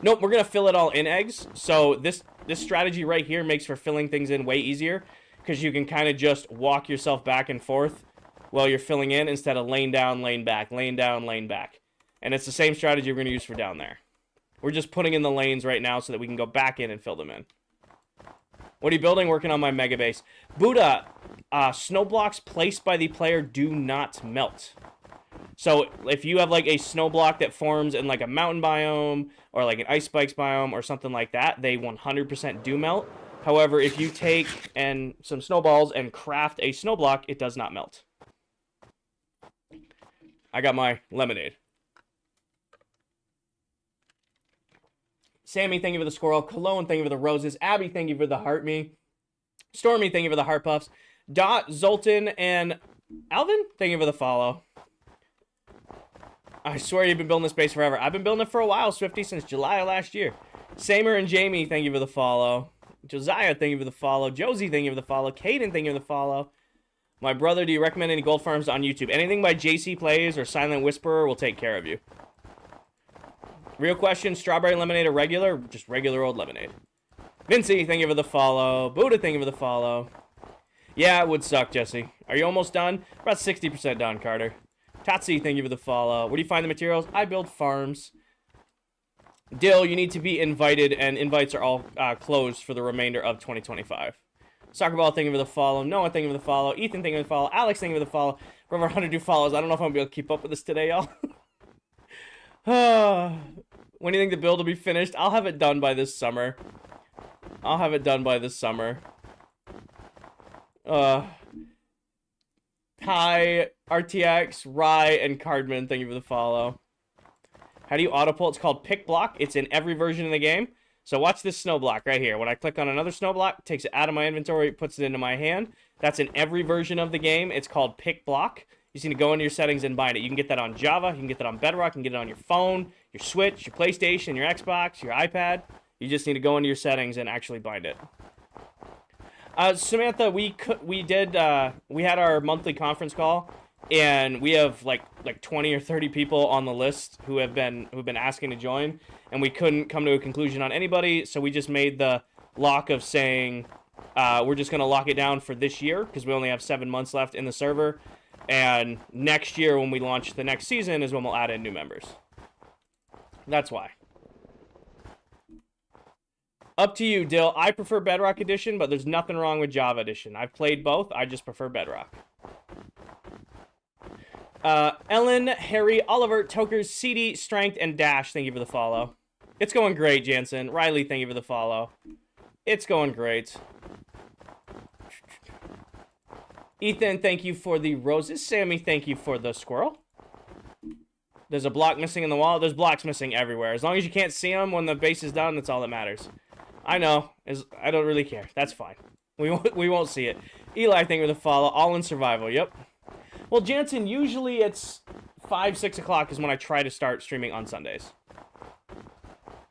Nope, we're going to fill it all in eggs. So this strategy right here makes for filling things in way easier, because you can kind of just walk yourself back and forth while you're filling in instead of lane down, lane back, lane down, lane back. And it's the same strategy we're going to use for down there. We're just putting in the lanes right now so that we can go back in and fill them in. What are you building? Working on my mega base. Buddha, snow blocks placed by the player do not melt. So if you have like a snow block that forms in like a mountain biome or like an ice spikes biome or something like that, they 100% do melt. However, if you take some snowballs and craft a snow block, it does not melt. I got my lemonade. Sammy, thank you for the squirrel. Cologne, thank you for the roses. Abby, thank you for the heart me. Stormy, thank you for the heart puffs. Dot, Zoltan, and Alvin, thank you for the follow. I swear you've been building this base forever. I've been building it for a while, Swifty, since July of last year. Samer and Jamie, thank you for the follow. Josiah, thank you for the follow. Josie, thank you for the follow. Caden, thank you for the follow. My brother, do you recommend any gold farms on YouTube? Anything by JC Plays or Silent Whisperer will take care of you. Real question, strawberry lemonade or regular? Just regular old lemonade. Vincy, thank you for the follow. Buddha, thank you for the follow. Yeah, it would suck, Jesse. Are you almost done? About 60% done, Carter. Tatsi, thank you for the follow. Where do you find the materials? I build farms. Dill, you need to be invited, and invites are all closed for the remainder of 2025. Soccer Ball, thank you for the follow. Noah, thank you for the follow. Ethan, thank you for the follow. Alex, thank you for the follow. For over 100 new follows. I don't know if I'm going to be able to keep up with this today, y'all. When do you think the build will be finished? I'll have it done by this summer. I'll have it done by this summer. Hi, RTX, Rye, and Cardman, thank you for the follow. How do you auto pull? It's called pick block. It's in every version of the game. So watch this snow block right here. When I click on another snow block, it takes it out of my inventory, puts it into my hand. That's in every version of the game. It's called pick block. You just need to go into your settings and bind it. You can get that on Java. You can get that on Bedrock. You can get it on your phone, your Switch, your PlayStation, your Xbox, your iPad. You just need to go into your settings and actually bind it. Samantha, we had our monthly conference call, and we have like 20 or 30 people on the list who've been asking to join, and we couldn't come to a conclusion on anybody, so we just made the lock of saying we're just gonna lock it down for this year because we only have 7 months left in the server, and next year when we launch the next season is when we'll add in new members. That's why. Up to you, Dill. I prefer Bedrock Edition, but there's nothing wrong with Java Edition. I've played both. I just prefer Bedrock. Ellen, Harry, Oliver, Tokers, CD, Strength, and Dash, thank you for the follow. It's going great, Jansen. Riley, thank you for the follow. It's going great. Ethan, thank you for the roses. Sammy, thank you for the squirrel. There's a block missing in the wall. There's blocks missing everywhere. As long as you can't see them when the base is done, that's all that matters. I know. I don't really care. That's fine. We won't see it. Eli, thank you for the follow. All in survival. Yep. Well, Jansen, usually it's 5, 6 o'clock is when I try to start streaming on Sundays.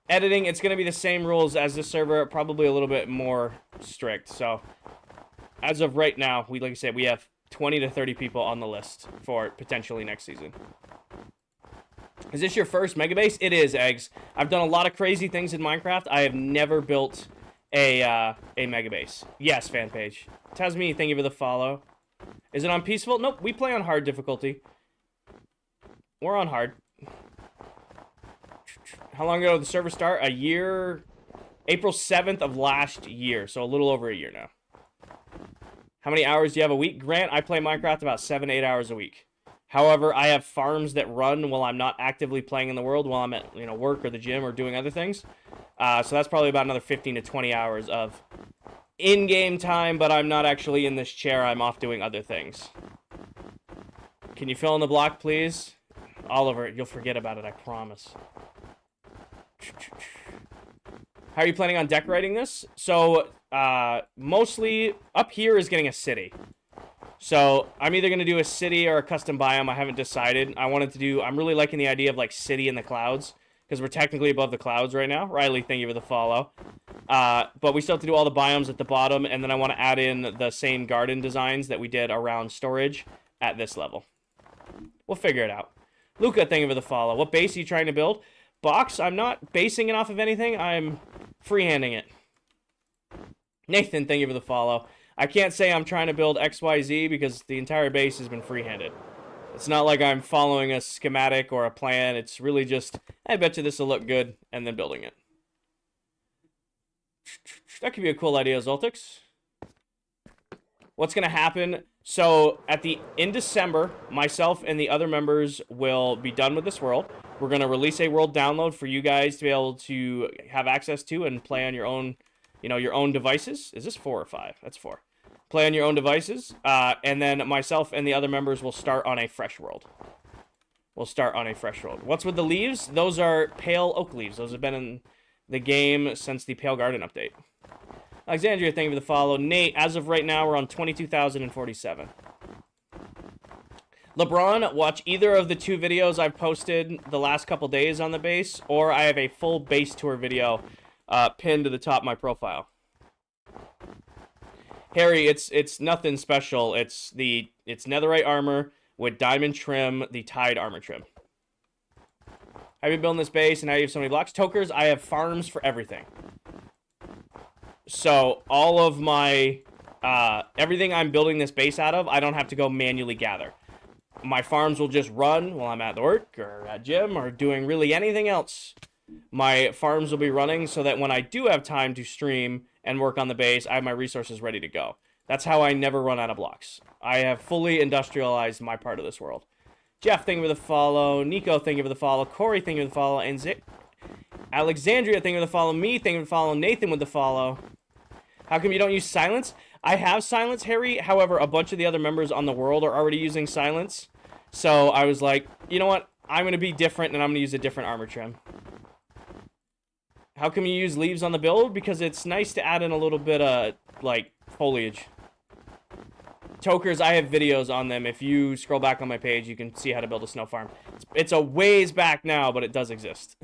Editing, it's going to be the same rules as this server, probably a little bit more strict. So, as of right now, like I said, we have 20 to 30 people on the list for potentially next season. Is this your first mega base? It is, Eggs. I've done a lot of crazy things in Minecraft. I have never built a mega base. Yes, fan page. Tasmi, thank you for the follow. Is it on peaceful? Nope, we play on hard difficulty. We're on hard. How long ago did the server start? A year. April 7th of last year, so a little over a year now. How many hours do you have a week? Grant, I play Minecraft about 7 to 8 hours a week. However, I have farms that run while I'm not actively playing in the world, while I'm at work or the gym or doing other things. So that's probably about another 15 to 20 hours of in-game time, but I'm not actually in this chair. I'm off doing other things. Can you fill in the block, please? Oliver, you'll forget about it, I promise. How are you planning on decorating this? So, mostly up here is getting a city. So, I'm either going to do a city or a custom biome. I haven't decided. I'm really liking the idea of, like, city in the clouds. Because we're technically above the clouds right now. Riley, thank you for the follow. But we still have to do all the biomes at the bottom. And then I want to add in the same garden designs that we did around storage at this level. We'll figure it out. Luca, thank you for the follow. What base are you trying to build? Box, I'm not basing it off of anything. I'm freehanding it. Nathan, thank you for the follow. I can't say I'm trying to build XYZ because the entire base has been freehanded. It's not like I'm following a schematic or a plan. It's really just, I bet you this will look good, and then building it. That could be a cool idea, Zoltix. What's going to happen? So, in December, myself and the other members will be done with this world. We're going to release a world download for you guys to be able to have access to and play on your own, your own devices. Is this 4 or 5? That's 4. Play on your own devices, and then myself and the other members will start on a fresh world. What's with the leaves? Those are pale oak leaves. Those have been in the game since the Pale Garden update. Alexandria, thank you for the follow. Nate, as of right now, we're on 22,047. LeBron, watch either of the 2 videos I've posted the last couple days on the base, or I have a full base tour video pinned to the top of my profile. Harry, it's nothing special. It's netherite armor with diamond trim, the Tide armor trim. I've been building this base, and now you have so many blocks. Tokers, I have farms for everything. So all of my everything I'm building this base out of, I don't have to go manually gather. My farms will just run while I'm at work or at gym or doing really anything else. My farms will be running so that when I do have time to stream and work on the base, I have my resources ready to go. That's how I never run out of blocks. I have fully industrialized my part of this world. Jeff, thank you for the follow. Nico, thank you for the follow. Corey, thank you for the follow. And Alexandria, thank you for the follow. Me, thank you for the follow. Nathan with the follow. How come you don't use silence? I have silence, Harry. However, a bunch of the other members on the world are already using silence. So I was like, you know what? I'm going to be different, and I'm going to use a different armor trim. How come you use leaves on the build? Because it's nice to add in a little bit of, like, foliage. Tokers, I have videos on them. If you scroll back on my page, you can see how to build a snow farm. It's a ways back now, but it does exist.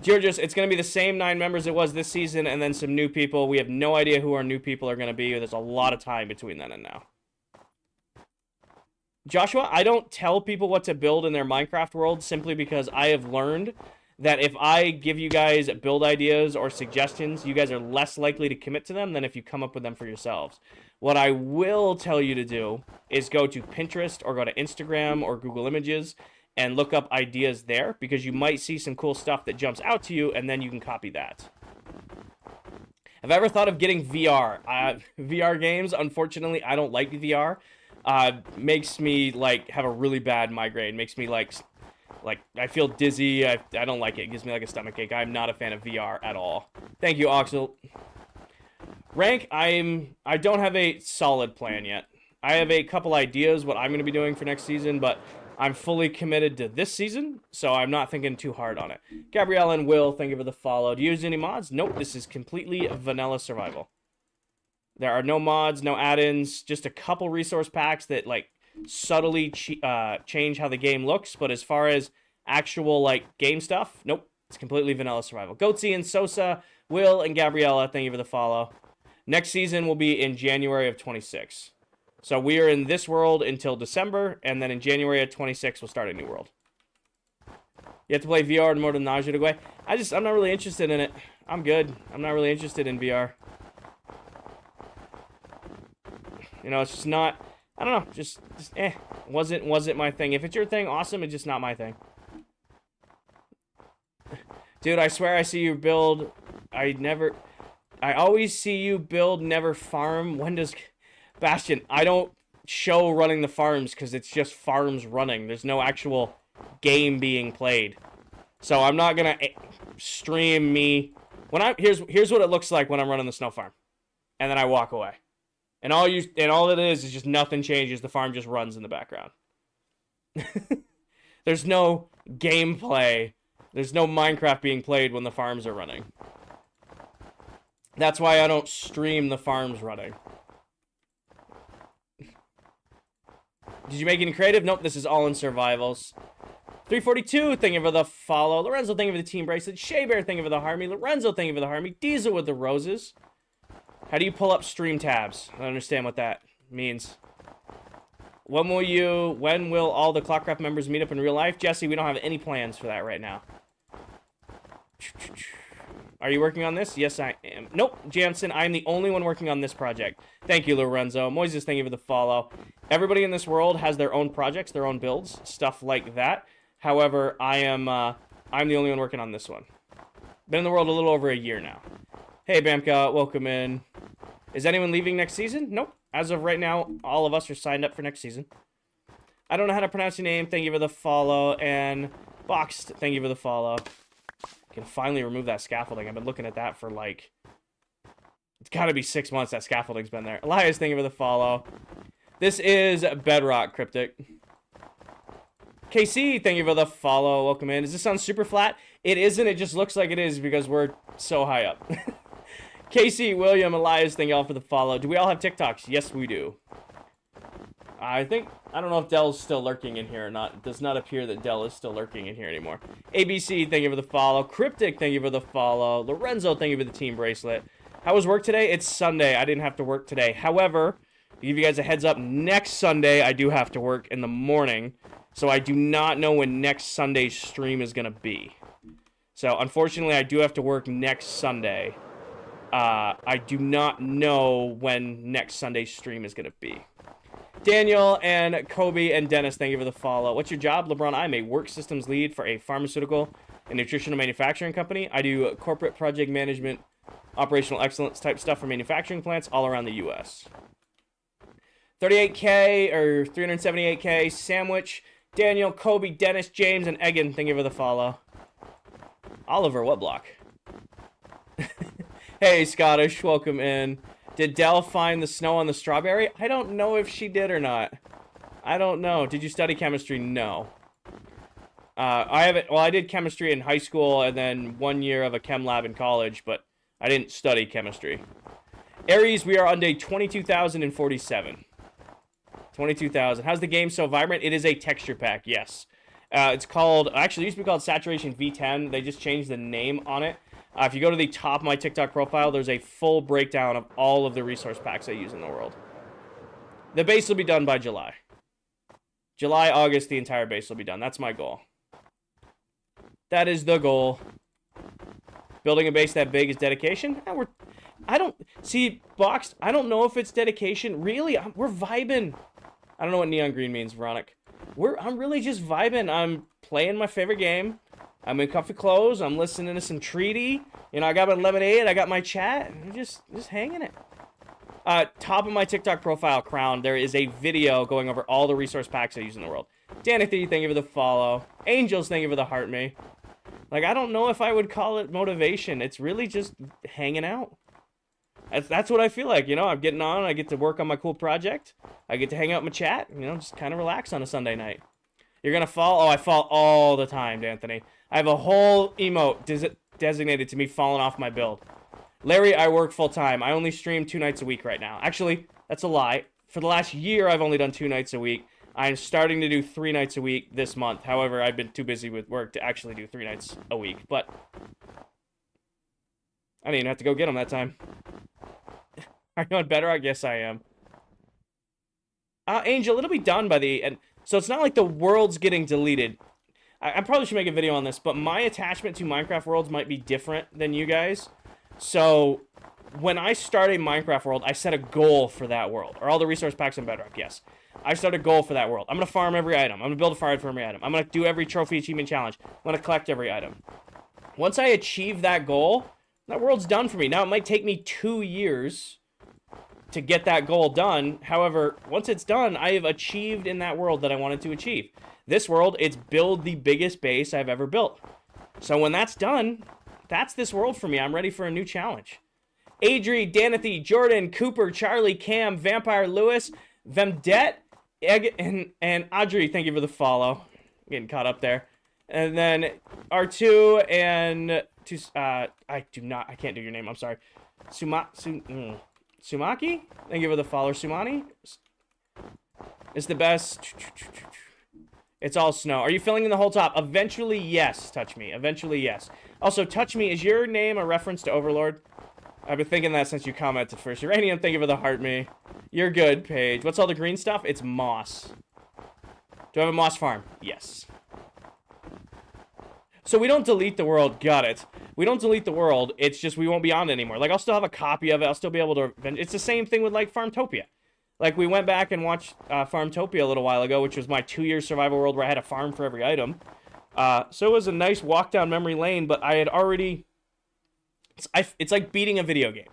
Georgios, it's going to be the same 9 members it was this season, and then some new people. We have no idea who our new people are going to be. There's a lot of time between then and now. Joshua, I don't tell people what to build in their Minecraft world simply because I have learned that if I give you guys build ideas or suggestions, you guys are less likely to commit to them than if you come up with them for yourselves. What I will tell you to do is go to Pinterest or go to Instagram or Google Images and look up ideas there, because you might see some cool stuff that jumps out to you, and then you can copy that. Have I ever thought of getting VR? VR games, unfortunately, I don't like VR. Makes me, like, have a really bad migraine. Makes me, like I feel dizzy. I don't like it. It gives me, like, a stomachache. I'm not a fan of VR at all. Thank you, Oxel. Rank, I don't have a solid plan yet. I have a couple ideas what I'm going to be doing for next season, but I'm fully committed to this season, so I'm not thinking too hard on it. Gabrielle and Will, thank you for the follow. Do you use any mods? Nope, this is completely vanilla survival. There are no mods, no add-ins, just a couple resource packs that, like, subtly change how the game looks, but as far as actual, like, game stuff, nope, it's completely vanilla survival. Goatsy and Sosa, Will, and Gabriella, thank you for the follow. Next season will be in January of 26. So we are in this world until December, and then in January of 26, we'll start a new world. You have to play VR in order to nausea to go away. I'm not really interested in it. I'm good. I'm not really interested in VR. You know, it's just not, I don't know, just wasn't my thing. If it's your thing, awesome, it's just not my thing. Dude, I swear I see you build, I always see you build, never farm. When does... Bastion, I don't show running the farms because it's just farms running. There's no actual game being played. So I'm not gonna stream me when here's what it looks like when I'm running the snow farm. And then I walk away. And all it is just nothing changes. The farm just runs in the background. There's no gameplay. There's no Minecraft being played when the farms are running. That's why I don't stream the farms running. Did you make any creative? Nope, this is all in survivals. 342, thank you for the follow. Lorenzo, thank you for the team bracelet. Shea Bear, thank you for the Harmy. Lorenzo, thank you for the Harmy. Diesel with the roses. How do you pull up stream tabs? I don't understand what that means. When will all the ClockCraft members meet up in real life? Jesse, we don't have any plans for that right now. Are you working on this? Yes, I am. Nope, Jansen, I'm the only one working on this project. Thank you, Lorenzo. Moises, thank you for the follow. Everybody in this world has their own projects, their own builds, stuff like that. However, I'm the only one working on this one. Been in the world a little over a year now. Hey, Bamka, welcome in. Is anyone leaving next season? Nope. As of right now, all of us are signed up for next season. I don't know how to pronounce your name. Thank you for the follow. And Boxed, thank you for the follow. Can finally remove that scaffolding. I've been looking at that for, like, it's got to be 6 months that scaffolding's been there. Elias, thank you for the follow. This is Bedrock Cryptic. KC, thank you for the follow. Welcome in. Does this sound super flat? It isn't. It just looks like it is because we're so high up. KC, William, Elias, thank y'all for the follow. Do we all have TikToks? Yes, we do. I don't know if Dell's still lurking in here or not. It does not appear that Dell is still lurking in here anymore. ABC, thank you for the follow. Cryptic, thank you for the follow. Lorenzo, thank you for the team bracelet. How was work today? It's Sunday. I didn't have to work today. However, to give you guys a heads up, next Sunday I do have to work in the morning. So I do not know when next Sunday's stream is going to be. So unfortunately, I do have to work next Sunday. I do not know when next Sunday's stream is going to be. Daniel and Kobe and Dennis, thank you for the follow. What's your job? LeBron, I'm a work systems lead for a pharmaceutical and nutritional manufacturing company. I do corporate project management, operational excellence type stuff for manufacturing plants all around the U.S. 38K or 378K, Sandwich, Daniel, Kobe, Dennis, James, and Egan, thank you for the follow. Oliver, what block? Hey, Scottish, welcome in. Did Dell find the snow on the strawberry? I don't know if she did or not. I don't know. Did you study chemistry? No. I haven't. Well, I did chemistry in high school and then 1 year of a chem lab in college, but I didn't study chemistry. Aries, we are on day 22,047. 22,000. How's the game so vibrant? It is a texture pack, yes. It's called, actually, it used to be called Saturation V10. They just changed the name on it. If you go to the top of my TikTok profile, there's a full breakdown of all of the resource packs I use in the world. The base will be done by July. July, August, the entire base will be done. That's my goal. That is the goal. Building a base that big is dedication. I don't see boxed. I don't know if it's dedication. Really, we're vibing. I don't know what neon green means, Veronica. I'm really just vibing. I'm playing my favorite game. I'm in comfy clothes. I'm listening to some treaty. You know, I got my lemonade. I got my chat. I'm just hanging it. Top of my TikTok profile, Crown, there is a video going over all the resource packs I use in the world. Danathy, thank you for the follow. Angels, thank you for the heart me. Like, I don't know if I would call it motivation. It's really just hanging out. That's what I feel like, you know. I'm getting on. I get to work on my cool project. I get to hang out in my chat. You know, just kind of relax on a Sunday night. You're going to fall? Oh, I fall all the time, D'Anthony. I have a whole emote designated to me falling off my build. Larry, I work full-time. I only stream 2 nights a week right now. Actually, that's a lie. For the last year, I've only done 2 nights a week. I'm starting to do 3 nights a week this month. However, I've been too busy with work to actually do 3 nights a week. But I didn't even have to go get them that time. Are you on Bedrock? Yes, I am. Angel, it'll be done by the end. So it's not like the world's getting deleted. I probably should make a video on this, but my attachment to Minecraft worlds might be different than you guys. So when I start a Minecraft world, I set a goal for that world. Or all the resource packs in Bedrock, yes. I start a goal for that world. I'm going to farm every item. I'm going to build a fire for every item. I'm going to do every trophy achievement challenge. I'm going to collect every item. Once I achieve that goal, that world's done for me. Now, it might take me 2 years to get that goal done. However, once it's done, I have achieved in that world that I wanted to achieve. This world, it's build the biggest base I've ever built. So when that's done, that's this world for me. I'm ready for a new challenge. Adri, Danathy, Jordan, Cooper, Charlie, Cam, Vampire, Lewis, Vemdet, and Audrey, thank you for the follow. Getting caught up there. And then R2 and I can't do your name, I'm sorry. Sumaki? Thank you for the follow. Sumani? It's the best. It's all snow. Are you filling in the whole top? Eventually, yes, Touch Me. Eventually, yes. Also, Touch Me, is your name a reference to Overlord? I've been thinking that since you commented first. Uranium, thank you for the heart me. You're good, Paige. What's all the green stuff? It's moss. Do I have a moss farm? Yes. So we don't delete the world. Got it. We don't delete the world. It's just we won't be on it anymore. Like, I'll still have a copy of it. I'll still be able to... It's the same thing with, like, Farmtopia. Like, we went back and watched Farmtopia a little while ago, which was my 2-year survival world where I had a farm for every item. So it was a nice walk down memory lane, but I had already... It's like beating a video game.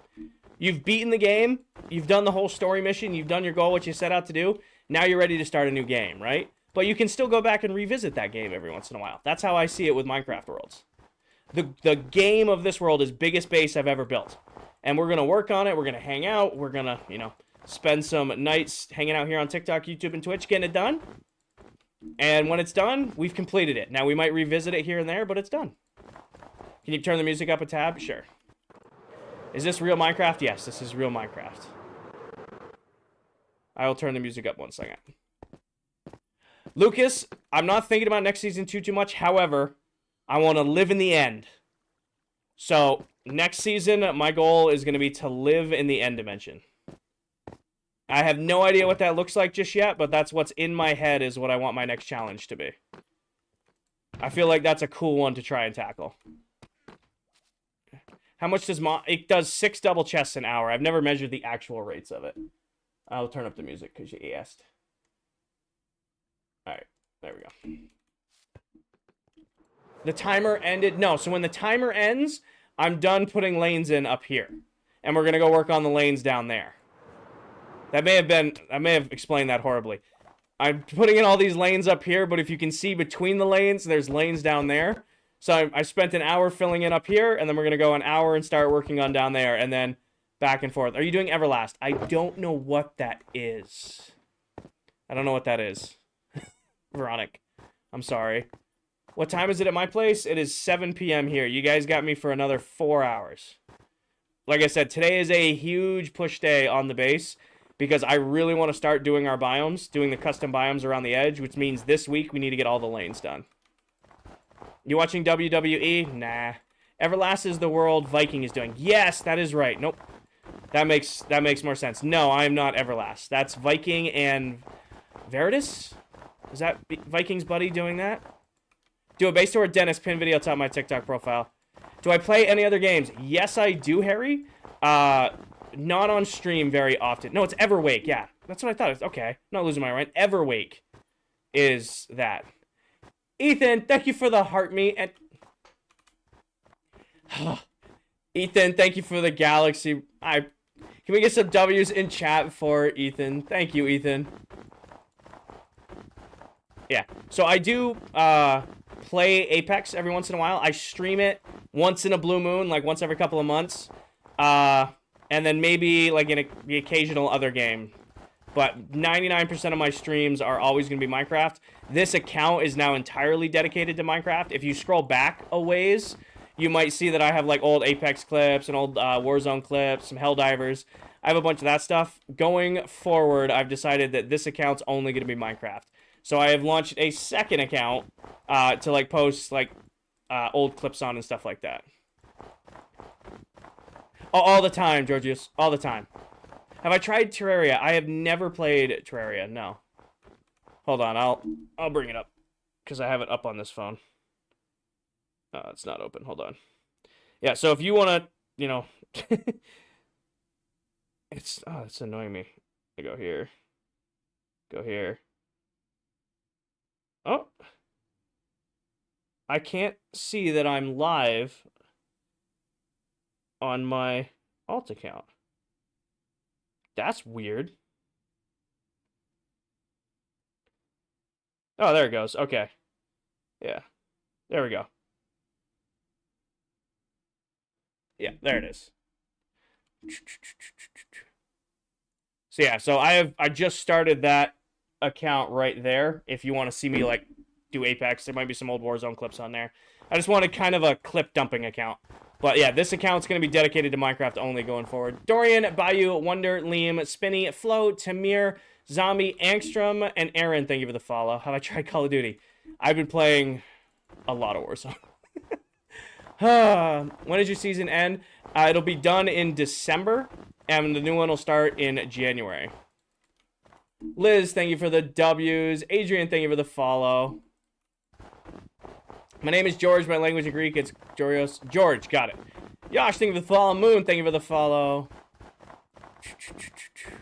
You've beaten the game, you've done the whole story mission, you've done your goal, what you set out to do, now you're ready to start a new game, right? But you can still go back and revisit that game every once in a while. That's how I see it with Minecraft worlds. The game of this world is biggest base I've ever built. And we're going to work on it, we're going to hang out, we're going to, you know, spend some nights hanging out here on TikTok, YouTube, and Twitch getting it done. And when it's done, we've completed it. Now, we might revisit it here and there, but it's done. Can you turn the music up a tab? Sure. Is this real Minecraft? Yes, this is real Minecraft. I will turn the music up 1 second. Lucas, I'm not thinking about next season too much. However, I want to live in the end. So, next season, my goal is going to be to live in the end dimension. I have no idea what that looks like just yet, but that's what's in my head is what I want my next challenge to be. I feel like that's a cool one to try and tackle. How much does it does 6 double chests an hour. I've never measured the actual rates of it. I'll turn up the music because you asked. All right, there we go. The timer ended. No, so when the timer ends, I'm done putting lanes in up here. And we're going to go work on the lanes down there. I may have explained that horribly. I'm putting in all these lanes up here, but if you can see between the lanes, there's lanes down there. So I spent an hour filling in up here, and then we're going to go an hour and start working on down there, and then back and forth. Are you doing Everlast? I don't know what that is. I don't know what that is. Veronica, I'm sorry. What time is it at my place? It is 7 p.m. here. You guys got me for another 4 hours. Like I said, today is a huge push day on the base because I really want to start doing our biomes, doing the custom biomes around the edge, which means this week we need to get all the lanes done. You watching WWE? Nah. Everlast is the world Viking is doing. Yes, that is right. Nope. That makes more sense. No, I am not Everlast. That's Viking and Veritas? Is that Viking's buddy doing that? Do a base tour Dennis pin video top my TikTok profile. Do I play any other games? Yes, I do, Harry. Not on stream very often. No, it's Everwake. Yeah, that's what I thought. Okay, I'm not losing my mind. Everwake is that. Ethan, thank you for the heart me and Ethan, thank you for the galaxy. Can we get some W's in chat for Ethan? Thank you, Ethan. Yeah, so I do play Apex every once in a while. I stream it once in a blue moon, like once every couple of months. And then maybe like in the occasional other game. But 99% of my streams are always going to be Minecraft. This account is now entirely dedicated to Minecraft. If you scroll back a ways, you might see that I have like old Apex clips and old Warzone clips, some Helldivers. I have a bunch of that stuff. Going forward, I've decided that this account's only going to be Minecraft. So I have launched a second account to like post like old clips on and stuff like that. All the time, Georgius. All the time. Have I tried Terraria? I have never played Terraria. No. Hold on. I'll bring it up because I have it up on this phone. It's not open. Hold on. Yeah. So if you want to, you know, it's annoying me. I go here. Go here. Oh. I can't see that I'm live on my alt account. That's weird. Oh, there it goes. Okay. Yeah. There we go. Yeah, there it is. So yeah, so I just started that account right there. If you want to see me like do Apex, there might be some old Warzone clips on there. I just wanted kind of a clip dumping account. But yeah, this account's going to be dedicated to Minecraft only going forward. Dorian, Bayou, Wonder, Liam, Spinny, Flo, Tamir, Zombie, Angstrom, and Aaron, thank you for the follow. Have I tried Call of Duty? I've been playing a lot of Warzone. When does your season end? It'll be done in December, and the new one will start in January. Liz, thank you for the W's. Adrian, thank you for the follow. My name is George. My language in Greek, it's Jorios. George, got it. Yosh, thank you for the follow. Moon, thank you for the follow.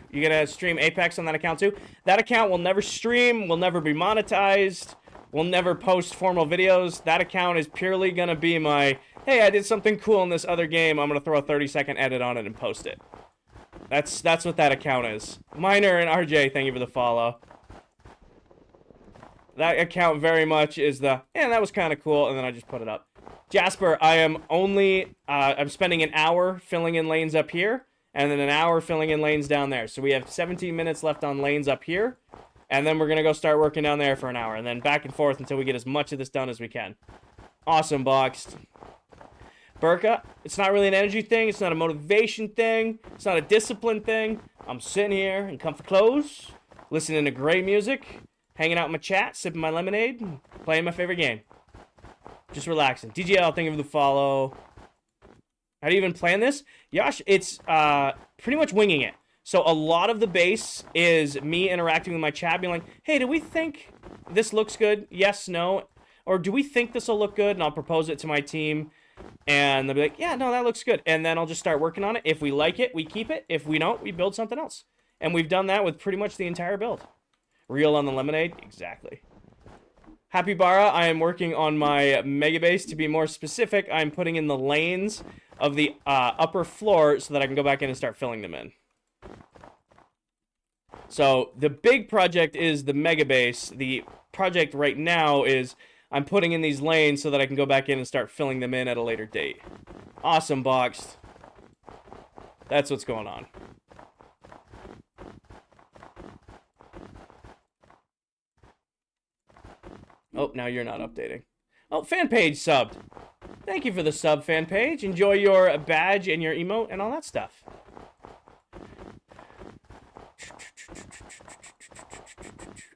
You gonna stream Apex on that account too? That account will never stream, will never be monetized, will never post formal videos. That account is purely gonna be my, hey, I did something cool in this other game. I'm gonna throw a 30-second edit on it and post it. That's what that account is. Miner and RJ, thank you for the follow. That account very much is the, that was kind of cool, and then I just put it up. Jasper, I am only, I'm spending an hour filling in lanes up here, and then an hour filling in lanes down there. So we have 17 minutes left on lanes up here. And then we're going to go start working down there for an hour. And then back and forth until we get as much of this done as we can. Awesome, Boxed. Burka, it's not really an energy thing. It's not a motivation thing. It's not a discipline thing. I'm sitting here in comfy clothes, listening to great music, hanging out in my chat, sipping my lemonade, playing my favorite game. Just relaxing. DGL, thank you for the follow. How do you even plan this? Yash, it's pretty much winging it. So a lot of the base is me interacting with my chat, being like, hey, do we think this looks good? Yes, no. Or do we think this will look good? And I'll propose it to my team. And they'll be like, yeah, no, that looks good. And then I'll just start working on it. If we like it, we keep it. If we don't, we build something else. And we've done that with pretty much the entire build. Real on the lemonade? Exactly. Happy Bara, I am working on my mega base. To be more specific, I'm putting in the lanes of the upper floor so that I can go back in and start filling them in. So the big project is the mega base. The project right now is I'm putting in these lanes so that I can go back in and start filling them in at a later date. Awesome, Boxed. That's what's going on. Oh, now you're not updating. Oh, fan page subbed. Thank you for the sub, fan page. Enjoy your badge and your emote and all that stuff.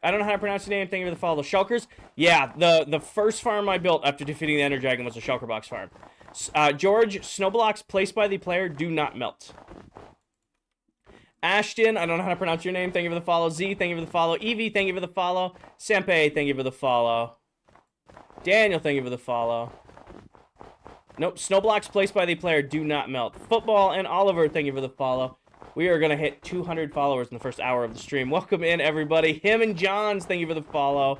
I don't know how to pronounce your name. Thank you for the follow. Shulkers? Yeah, the first farm I built after defeating the Ender Dragon was a Shulker Box farm. George, snow blocks placed by the player do not melt. Ashton, I don't know how to pronounce your name. Thank you for the follow. Z, thank you for the follow. Evie, thank you for the follow. Senpei, thank you for the follow. Daniel, thank you for the follow. Nope, snow blocks placed by the player do not melt. Football and Oliver, thank you for the follow. We are going to hit 200 followers in the first hour of the stream. Welcome in, everybody. Him and Johns, thank you for the follow.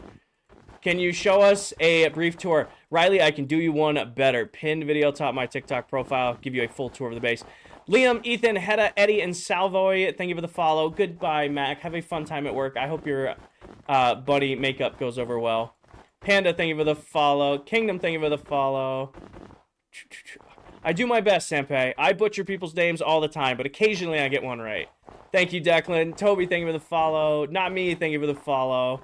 Can you show us a brief tour? Riley, I can do you one better. Pinned video top my TikTok profile. Give you a full tour of the base. Liam, Ethan, Hedda, Eddie, and Salvoy, thank you for the follow. Goodbye, Mac. Have a fun time at work. I hope your buddy makeup goes over well. Panda, thank you for the follow. Kingdom, thank you for the follow. I do my best, Senpai. I butcher people's names all the time, but occasionally I get one right. Thank you, Declan. Toby, thank you for the follow. Not me, thank you for the follow.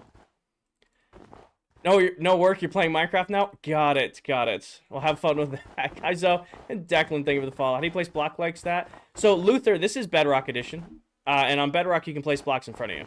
No work, you're playing Minecraft now? Got it, got it. Well, have fun with that. Kaizo and Declan, thank you for the follow. How do you place block like that? So, Luther, this is Bedrock Edition. And on Bedrock, you can place blocks in front of you.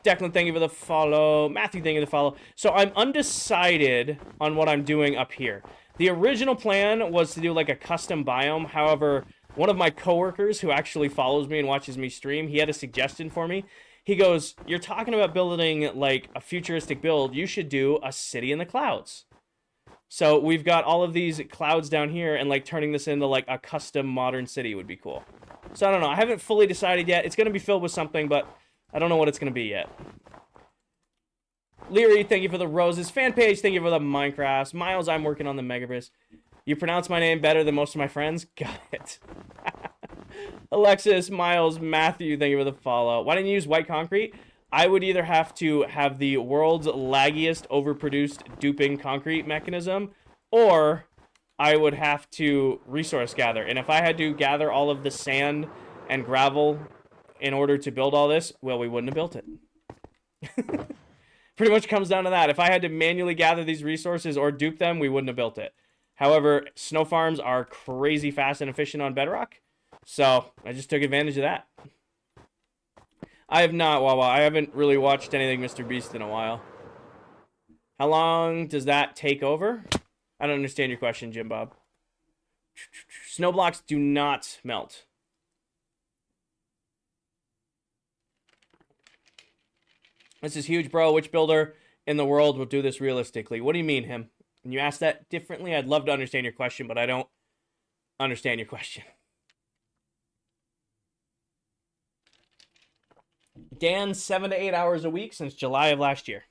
Declan, thank you for the follow. Matthew, thank you for the follow. So, I'm undecided on what I'm doing up here. The original plan was to do like a custom biome. However, one of my coworkers who actually follows me and watches me stream, he had a suggestion for me. He goes, you're talking about building like a futuristic build. You should do a city in the clouds. So we've got all of these clouds down here, and like turning this into like a custom modern city would be cool. So I don't know. I haven't fully decided yet. It's going to be filled with something, but I don't know what it's going to be yet. Leary, thank you for the roses. Fan page, thank you for the Minecrafts. Miles, I'm working on the Megaverse. You pronounce my name better than most of my friends? Got it. Alexis, Miles, Matthew, thank you for the follow. Why didn't you use white concrete? I would either have to have the world's laggiest overproduced duping concrete mechanism, or I would have to resource gather. And if I had to gather all of the sand and gravel in order to build all this, well, we wouldn't have built it. Pretty much comes down to that. If I had to manually gather these resources or dupe them, we wouldn't have built it. However, snow farms are crazy fast and efficient on Bedrock, so I just took advantage of that. I have not, Wawa. I haven't really watched anything Mr. Beast in a while. How long does that take over? I don't understand your question, Jim Bob. Snow blocks do not melt. This is huge, bro. Which builder in the world will do this realistically? What do you mean, him? When you ask that differently, I'd love to understand your question, but I don't understand your question. Dan, 7 to 8 hours a week since July of last year.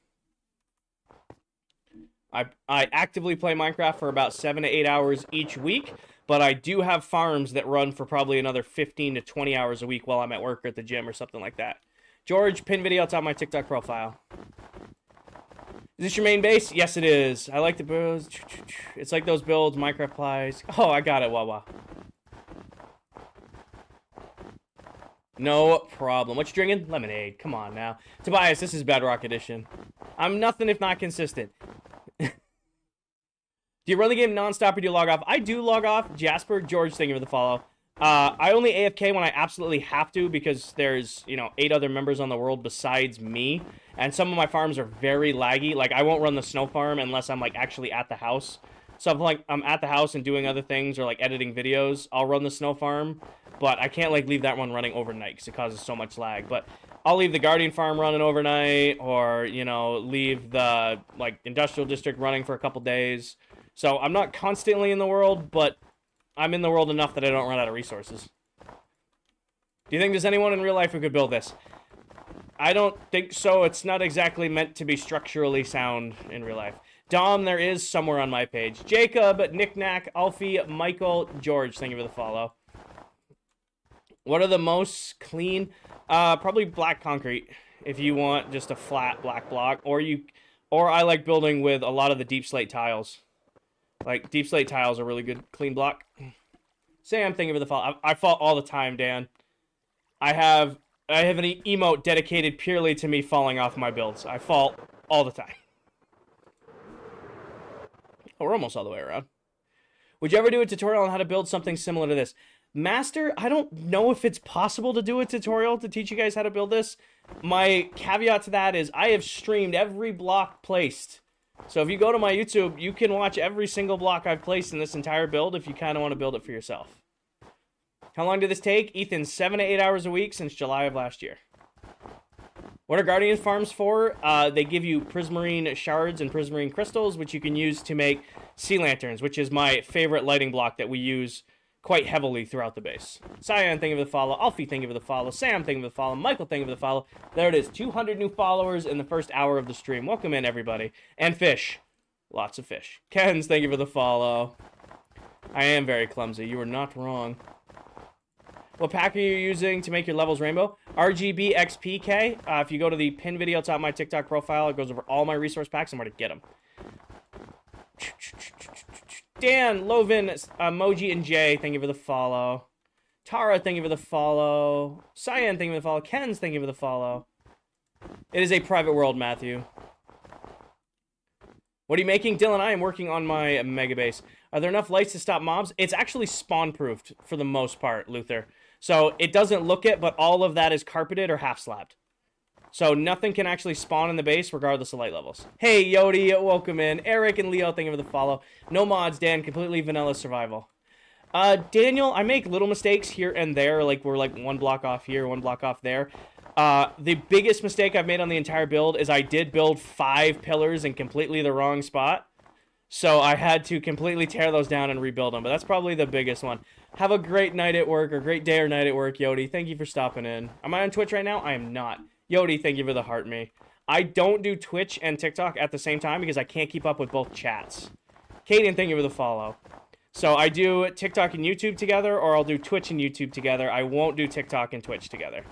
I actively play Minecraft for about 7 to 8 hours each week, but I do have farms that run for probably another 15 to 20 hours a week while I'm at work or at the gym or something like that. George, pin video, it's on my TikTok profile. Is this your main base? Yes, it is. I like the builds. It's like those builds Minecraft applies. Oh, I got it, Wawa. No problem. What you drinking? Lemonade. Come on now. Tobias, this is Bedrock Edition. I'm nothing if not consistent. Do you run the game nonstop or do you log off? I do log off. Jasper, George, thank you for the follow. I only AFK when I absolutely have to because there's, 8 other members on the world besides me. And some of my farms are very laggy. Like, I won't run the snow farm unless I'm, like, actually at the house. So if, like, I'm at the house and doing other things or, like, editing videos, I'll run the snow farm. But I can't, like, leave that one running overnight because it causes so much lag. But I'll leave the Guardian farm running overnight or, leave the, like, Industrial District running for a couple days. So I'm not constantly in the world, but I'm in the world enough that I don't run out of resources. Do you think there's anyone in real life who could build this? I don't think so. It's not exactly meant to be structurally sound in real life. Dom, there is somewhere on my page. Jacob, Knickknack, Alfie, Michael, George, thank you for the follow. What are the most clean? Probably black concrete. If you want just a flat black block, or I like building with a lot of the deep slate tiles. Like deep slate tiles are really good clean block. Sam, thank you for the follow. I fall all the time, Dan. I have an emote dedicated purely to me falling off my builds. I fall all the time. Oh, we're almost all the way around. Would you ever do a tutorial on how to build something similar to this? Master, I don't know if it's possible to do a tutorial to teach you guys how to build this. My caveat to that is I have streamed every block placed. So if you go to my YouTube, you can watch every single block I've placed in this entire build if you kind of want to build it for yourself. How long did this take? Ethan, 7 to 8 hours a week since July of last year. What are Guardian farms for? They give you prismarine shards and prismarine crystals, which you can use to make sea lanterns, which is my favorite lighting block that we use quite heavily throughout the base. Cyan, thank you for the follow. Alfie, thank you for the follow. Sam, thank you for the follow. Michael, thank you for the follow. There it is. 200 new followers in the first hour of the stream. Welcome in, everybody. And fish. Lots of fish. Kens, thank you for the follow. I am very clumsy. You are not wrong. What pack are you using to make your levels rainbow? RGB XPK. If you go to the pin video top of my TikTok profile, it goes over all my resource packs and where to get them. Dan, Lovin, Emoji, and Jay, thank you for the follow. Tara, thank you for the follow. Cyan, thank you for the follow. Kens, thank you for the follow. It is a private world, Matthew. What are you making? Dylan, I am working on my mega base. Are there enough lights to stop mobs? It's actually spawn-proofed for the most part, Luther. So it doesn't look it, but all of that is carpeted or half-slabbed. So nothing can actually spawn in the base regardless of light levels. Hey, Yodi, welcome in. Eric and Leo, thank you for the follow. No mods, Dan, completely vanilla survival. Daniel, I make little mistakes here and there, like we're like one block off here, one block off there. The biggest mistake I've made on the entire build is I did build 5 pillars in completely the wrong spot. So I had to completely tear those down and rebuild them, but that's probably the biggest one. Have a great night at work, or great day or night at work, Yodi. Thank you for stopping in. Am I on Twitch right now? I am not. Yodi, thank you for the heart me. I don't do Twitch and TikTok at the same time because I can't keep up with both chats. Kaden, thank you for the follow. So I do TikTok and YouTube together, or I'll do Twitch and YouTube together. I won't do TikTok and Twitch together.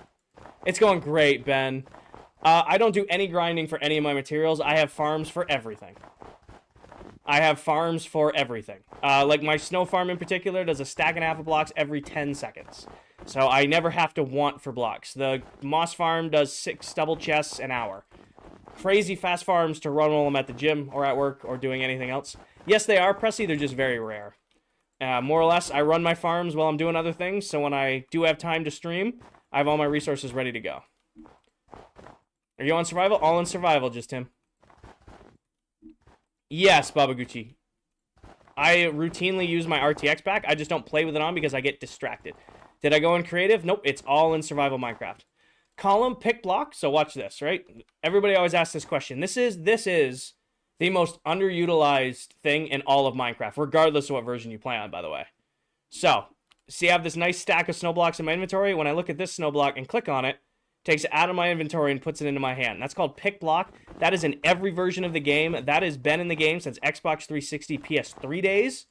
It's going great, Ben. I don't do any grinding for any of my materials. I have farms for everything. I have farms for everything. Like my snow farm in particular does a stack and a half of blocks every 10 seconds. So I never have to want for blocks. The moss farm does 6 double chests an hour. Crazy fast farms to run while I'm at the gym or at work or doing anything else. Yes, they are, Pressy. They're just very rare. More or less, I run my farms while I'm doing other things. So when I do have time to stream, I have all my resources ready to go. Are you on survival? All in survival, just him. Yes, Babaguchi. I routinely use my RTX pack. I just don't play with it on because I get distracted. Did I go in creative? Nope, it's all in survival Minecraft. Column, pick block. So watch this, right? Everybody always asks this question. This is the most underutilized thing in all of Minecraft, regardless of what version you play on, by the way. So, see, I have this nice stack of snow blocks in my inventory. When I look at this snow block and click on it, takes it out of my inventory and puts it into my hand. That's called pick block. That is in every version of the game. That has been in the game since Xbox 360 PS3 days.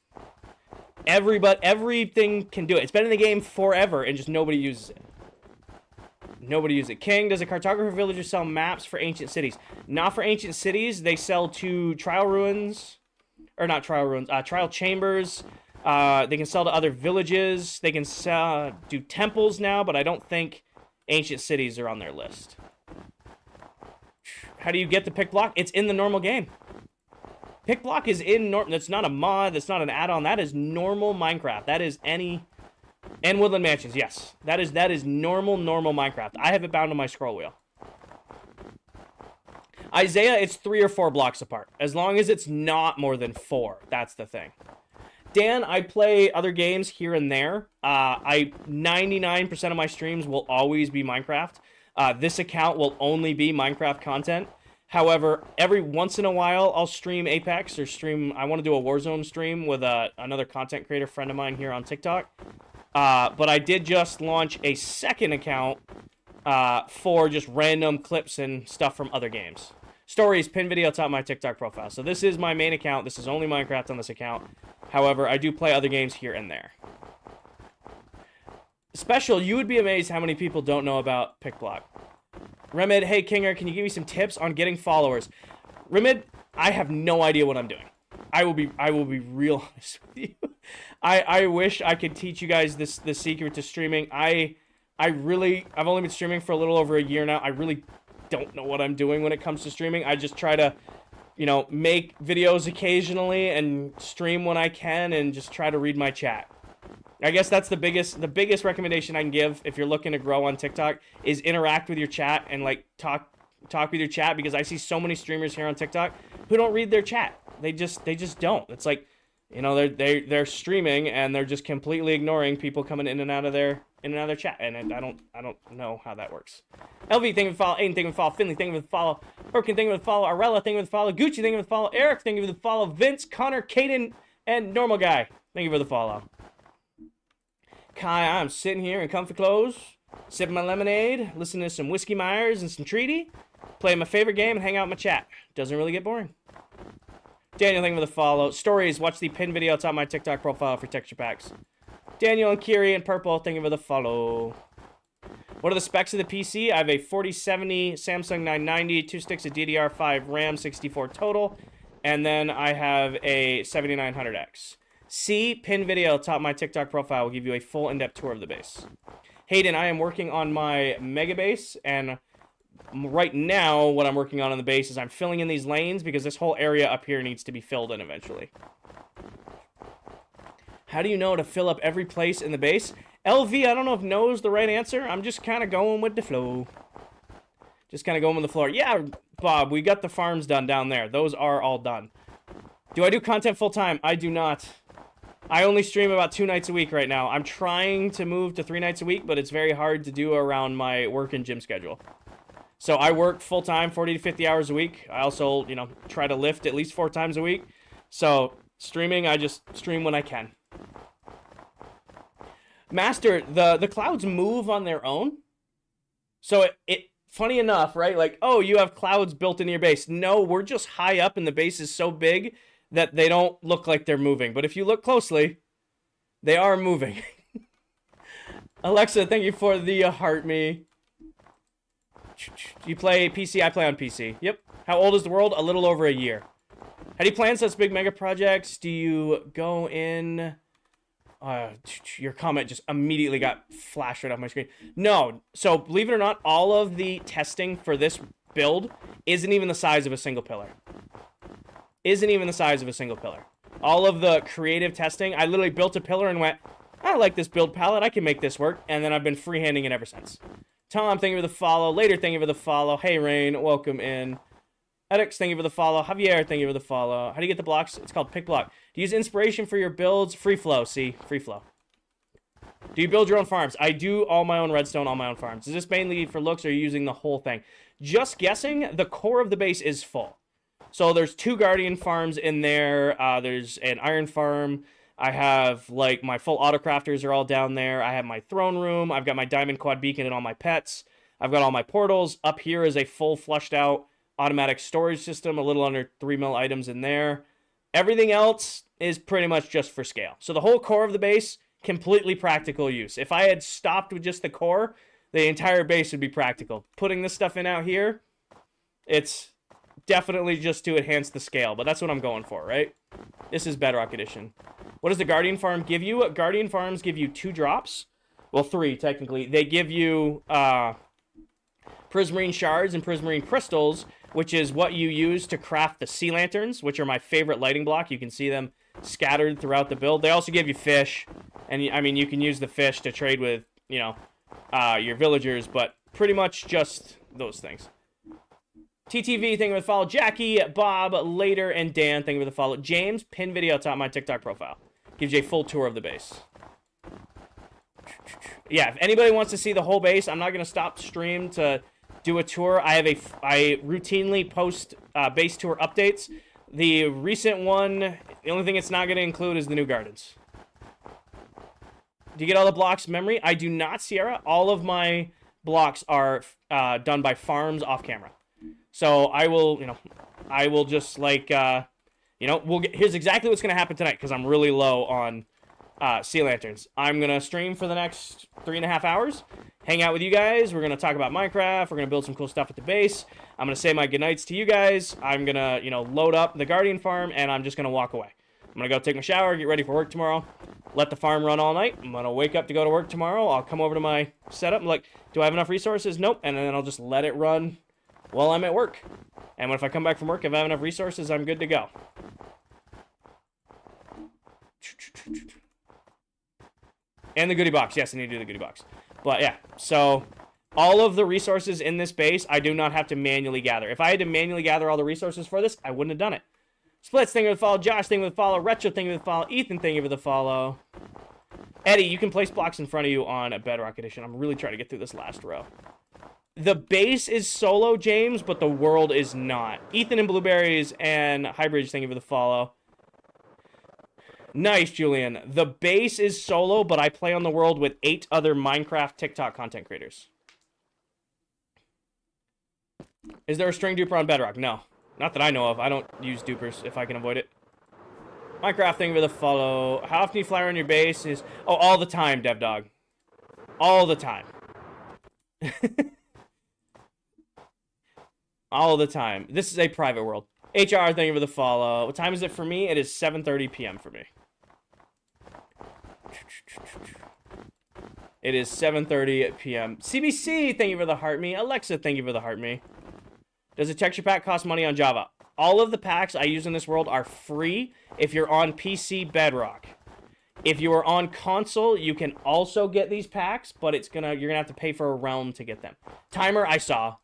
Everything can do it. It's been in the game forever and just nobody uses it. Nobody uses it. King, does a cartographer villager sell maps for ancient cities? Not for ancient cities. They sell to trial ruins. Or not trial ruins. Trial chambers. They can sell to other villages. They can sell, do temples now, but I don't think ancient cities are on their list. How do you get the pick block? It's in the normal game. Pick block is in that's not a mod, that's not an add-on. That is normal Minecraft. That is and Woodland Mansions, yes. That is normal Minecraft. I have it bound on my scroll wheel. Isaiah, it's 3 or 4 blocks apart. As long as it's not more than 4. That's the thing. Dan, I play other games here and there. 99% of my streams will always be Minecraft. This account will only be Minecraft content. However, every once in a while, I'll stream Apex or I want to do a Warzone stream with another content creator friend of mine here on TikTok. But I did just launch a second account for just random clips and stuff from other games. Stories, pin video, top of my TikTok profile. So this is my main account. This is only Minecraft on this account. However, I do play other games here and there. Special, you would be amazed how many people don't know about pick block. Remid, hey Kinger, can you give me some tips on getting followers? Remid, I have no idea what I'm doing. I will be real honest with you. I wish I could teach you guys the secret to streaming. I've only been streaming for a little over a year now. I really don't know what I'm doing when it comes to streaming. I just try to, make videos occasionally and stream when I can and just try to read my chat. I guess that's the biggest recommendation I can give if you're looking to grow on TikTok is interact with your chat and talk with your chat, because I see so many streamers here on TikTok who don't read their chat. They just don't. It's like, they're streaming and they're just completely ignoring people coming in and out of their chat, and I don't know how that works. LV, thank you for the follow. Aiden, thank you for the follow. Finley, thank you for the follow. Perkin, thank you for the follow. Arella, thank you for the follow. Gucci, thank you for the follow. Eric, thank you for the follow. Vince, Connor, Caden, and Normal Guy, thank you for the follow. Kai, I'm sitting here in comfy clothes, sipping my lemonade, listening to some Whiskey Myers and some Treaty, playing my favorite game and hang out in my chat. Doesn't really get boring. Daniel, thank you for the follow. Stories, watch the pin video. It's on my TikTok profile for texture packs. Daniel and Kiri and Purple, thank you for the follow. What are the specs of the PC? I have a 4070 Samsung 990, 2 sticks of DDR5 RAM, 64 total, and then I have a 7900X. See pin video top of my TikTok profile will give you a full in-depth tour of the base. Hayden, I am working on my mega base, and right now what I'm working on the base is I'm filling in these lanes because this whole area up here needs to be filled in eventually. How do you know to fill up every place in the base? LV, I don't know if no is the right answer. I'm just kind of going with the flow. Just kind of going with the flow. Yeah, Bob, we got the farms done down there. Those are all done. Do I do content full-time? I do not. I only stream about 2 nights a week right now. I'm trying to move to 3 nights a week, but it's very hard to do around my work and gym schedule. So I work full-time, 40 to 50 hours a week. I also, try to lift at least 4 times a week. So streaming, I just stream when I can. Master, the clouds move on their own. So it funny enough, right? Like, oh, you have clouds built into your base. No, we're just high up and the base is so big that they don't look like they're moving. But if you look closely, they are moving. Alexa, thank you for the heart me. You play PC? I play on PC. Yep. How old is the world? A little over a year. How do you plan such big mega projects? Do you go in... your comment just immediately got flashed right off my screen. No. So, believe it or not, all of the testing for this build isn't even the size of a single pillar. Isn't even the size of a single pillar. All of the creative testing, I literally built a pillar and went, I like this build palette, I can make this work, and then I've been freehanding it ever since. Tom, thank you for the follow. Later, thank you for the follow. Hey, Rain, welcome in. Edix, thank you for the follow. Javier, thank you for the follow. How do you get the blocks? It's called Pick Block. Do you use inspiration for your builds? Free flow, see? Free flow. Do you build your own farms? I do all my own redstone, all my own farms. Is this mainly for looks, or are you using the whole thing? Just guessing, the core of the base is full. So there's 2 guardian farms in there. There's an iron farm. I have, my full autocrafters are all down there. I have my throne room. I've got my diamond quad beacon and all my pets. I've got all my portals. Up here is a full flushed out automatic storage system, a little under 3 mil items in there. Everything else is pretty much just for scale. So the whole core of the base, completely practical use. If I had stopped with just the core, the entire base would be practical. Putting this stuff in out here, it's definitely just to enhance the scale, but that's what I'm going for, right? This is Bedrock Edition. What does the Guardian Farm give you? Guardian Farms give you 2 drops. Well, 3, technically. They give you, prismarine shards and prismarine crystals, which is what you use to craft the sea lanterns, which are my favorite lighting block. You can see them scattered throughout the build. They also give you fish, and I mean, you can use the fish to trade with, you know, your villagers, but pretty much just those things. TTV, thank you for the follow. Jackie, Bob, Later, and Dan, thank you for the follow. James, pin video top my TikTok profile. Gives you a full tour of the base. Yeah, if anybody wants to see the whole base, I'm not going to stop stream to do a tour. I routinely post base tour updates. The recent one, the only thing it's not going to include is the new gardens. Do you get all the blocks memory? I do not, Sierra. All of my blocks are done by farms off camera. So I will, you know, I will just like, you know, here's exactly what's going to happen tonight because I'm really low on sea lanterns. I'm going to stream for the next 3.5 hours, hang out with you guys. We're going to talk about Minecraft. We're going to build some cool stuff at the base. I'm going to say my goodnights to you guys. I'm going to, you know, load up the Guardian farm, and I'm just going to walk away. I'm going to go take my shower, get ready for work tomorrow, let the farm run all night. I'm going to wake up to go to work tomorrow. I'll come over to my setup. I'm like, do I have enough resources? Nope. And then I'll just let it run while I'm at work. And if I come back from work, if I have enough resources, I'm good to go. And the goodie box. Yes, I need to do the goodie box. But yeah, so all of the resources in this base, I do not have to manually gather. If I had to manually gather all the resources for this, I wouldn't have done it. Splits, thank you for the follow. Josh, thank you for the follow. Retro, thank you for the follow. Ethan, thank you for the follow. Eddie, you can place blocks in front of you on a Bedrock Edition. I'm really trying to get through this last row. The base is solo, James, but the world is not. Ethan and Blueberries and Highbridge, thank you for the follow. Nice, Julian. The base is solo, but I play on the world with 8 other Minecraft TikTok content creators. Is there a string duper on Bedrock? No. Not that I know of. I don't use dupers if I can avoid it. Minecraft, thank you for the follow. How often do you fly around your base? Oh, all the time, DevDog. All the time. All the time. This is a private world. HR, thank you for the follow. What time is it for me? It is 7:30 p.m. for me. It is 7:30 p.m. CBC, thank you for the heart me. Alexa, thank you for the heart me. Does a texture pack cost money on Java? All of the packs I use in this world are free if you're on PC Bedrock. If you are on console, you can also get these packs, but you're gonna have to pay for a realm to get them. Timer, I saw.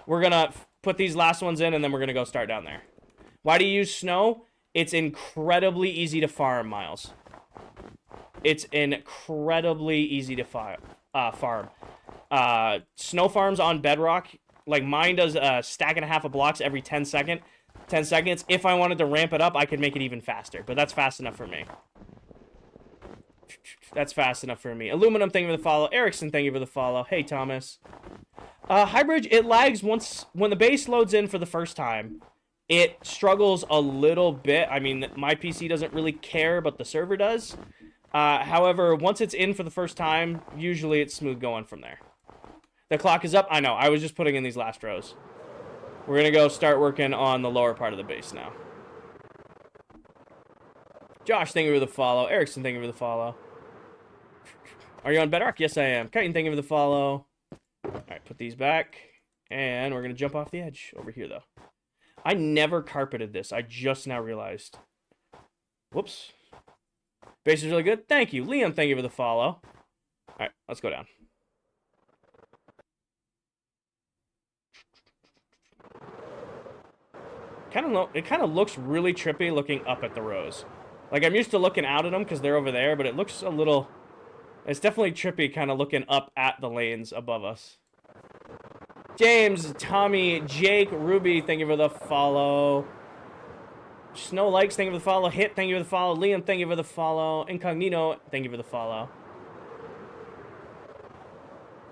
We're gonna put these last ones in, and then we're gonna go start down there. Why do you use snow? It's incredibly easy to farm, Miles. It's incredibly easy to farm. Snow farms on Bedrock, like mine does a stack and a half of blocks every 10 seconds. If I wanted to ramp it up, I could make it even faster, but that's fast enough for me. That's fast enough for me. Aluminum, thank you for the follow. Erickson, thank you for the follow. Hey, Thomas. Highbridge, it lags when the base loads in for the first time. It struggles a little bit. I mean, my PC doesn't really care, but the server does. However, once it's in for the first time, usually it's smooth going from there. The clock is up. I know. I was just putting in these last rows. We're going to go start working on the lower part of the base now. Josh, thank you for the follow. Erickson, thank you for the follow. Are you on Bedrock? Yes, I am. Kitan, thank you for the follow. All right, put these back. And we're going to jump off the edge over here, though. I never carpeted this. I just now realized. Whoops. Base is really good. Thank you. Liam, thank you for the follow. All right, let's go down. It kind of looks really trippy looking up at the rows. Like, I'm used to looking out at them because they're over there, but it looks a little... It's definitely trippy kind of looking up at the lanes above us. James, Tommy, Jake, Ruby, thank you for the follow. Snow Likes, thank you for the follow. Hit, thank you for the follow. Liam, thank you for the follow. Incognito, thank you for the follow.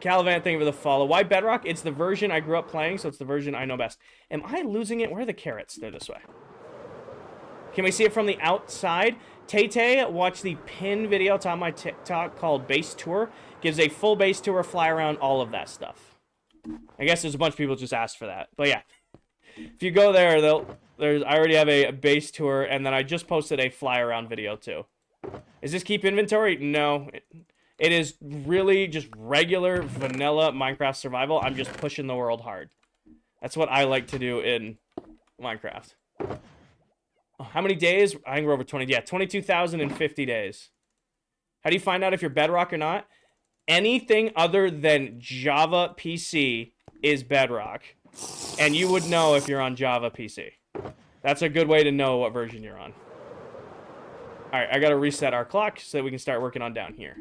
Calivan, thank you for the follow. Why Bedrock? It's the version I grew up playing, so it's the version I know best. Am I losing it? Where are the carrots? They're this way. Can we see it from the outside? Tay-Tay, watch the pin video. It's on my TikTok called Base Tour. Gives a full base tour, fly around, all of that stuff. I guess there's a bunch of people just asked for that. But yeah. If you go there, I already have a base tour, and then I just posted a fly around video too. Is this keep inventory? No. It is really just regular vanilla Minecraft survival. I'm just pushing the world hard. That's what I like to do in Minecraft. How many days? I think we're over 20. Yeah, 22,050 days. How do you find out if you're Bedrock or not? Anything other than Java PC is Bedrock. And you would know if you're on Java PC. That's a good way to know what version you're on. Alright, I gotta reset our clock so that we can start working on down here.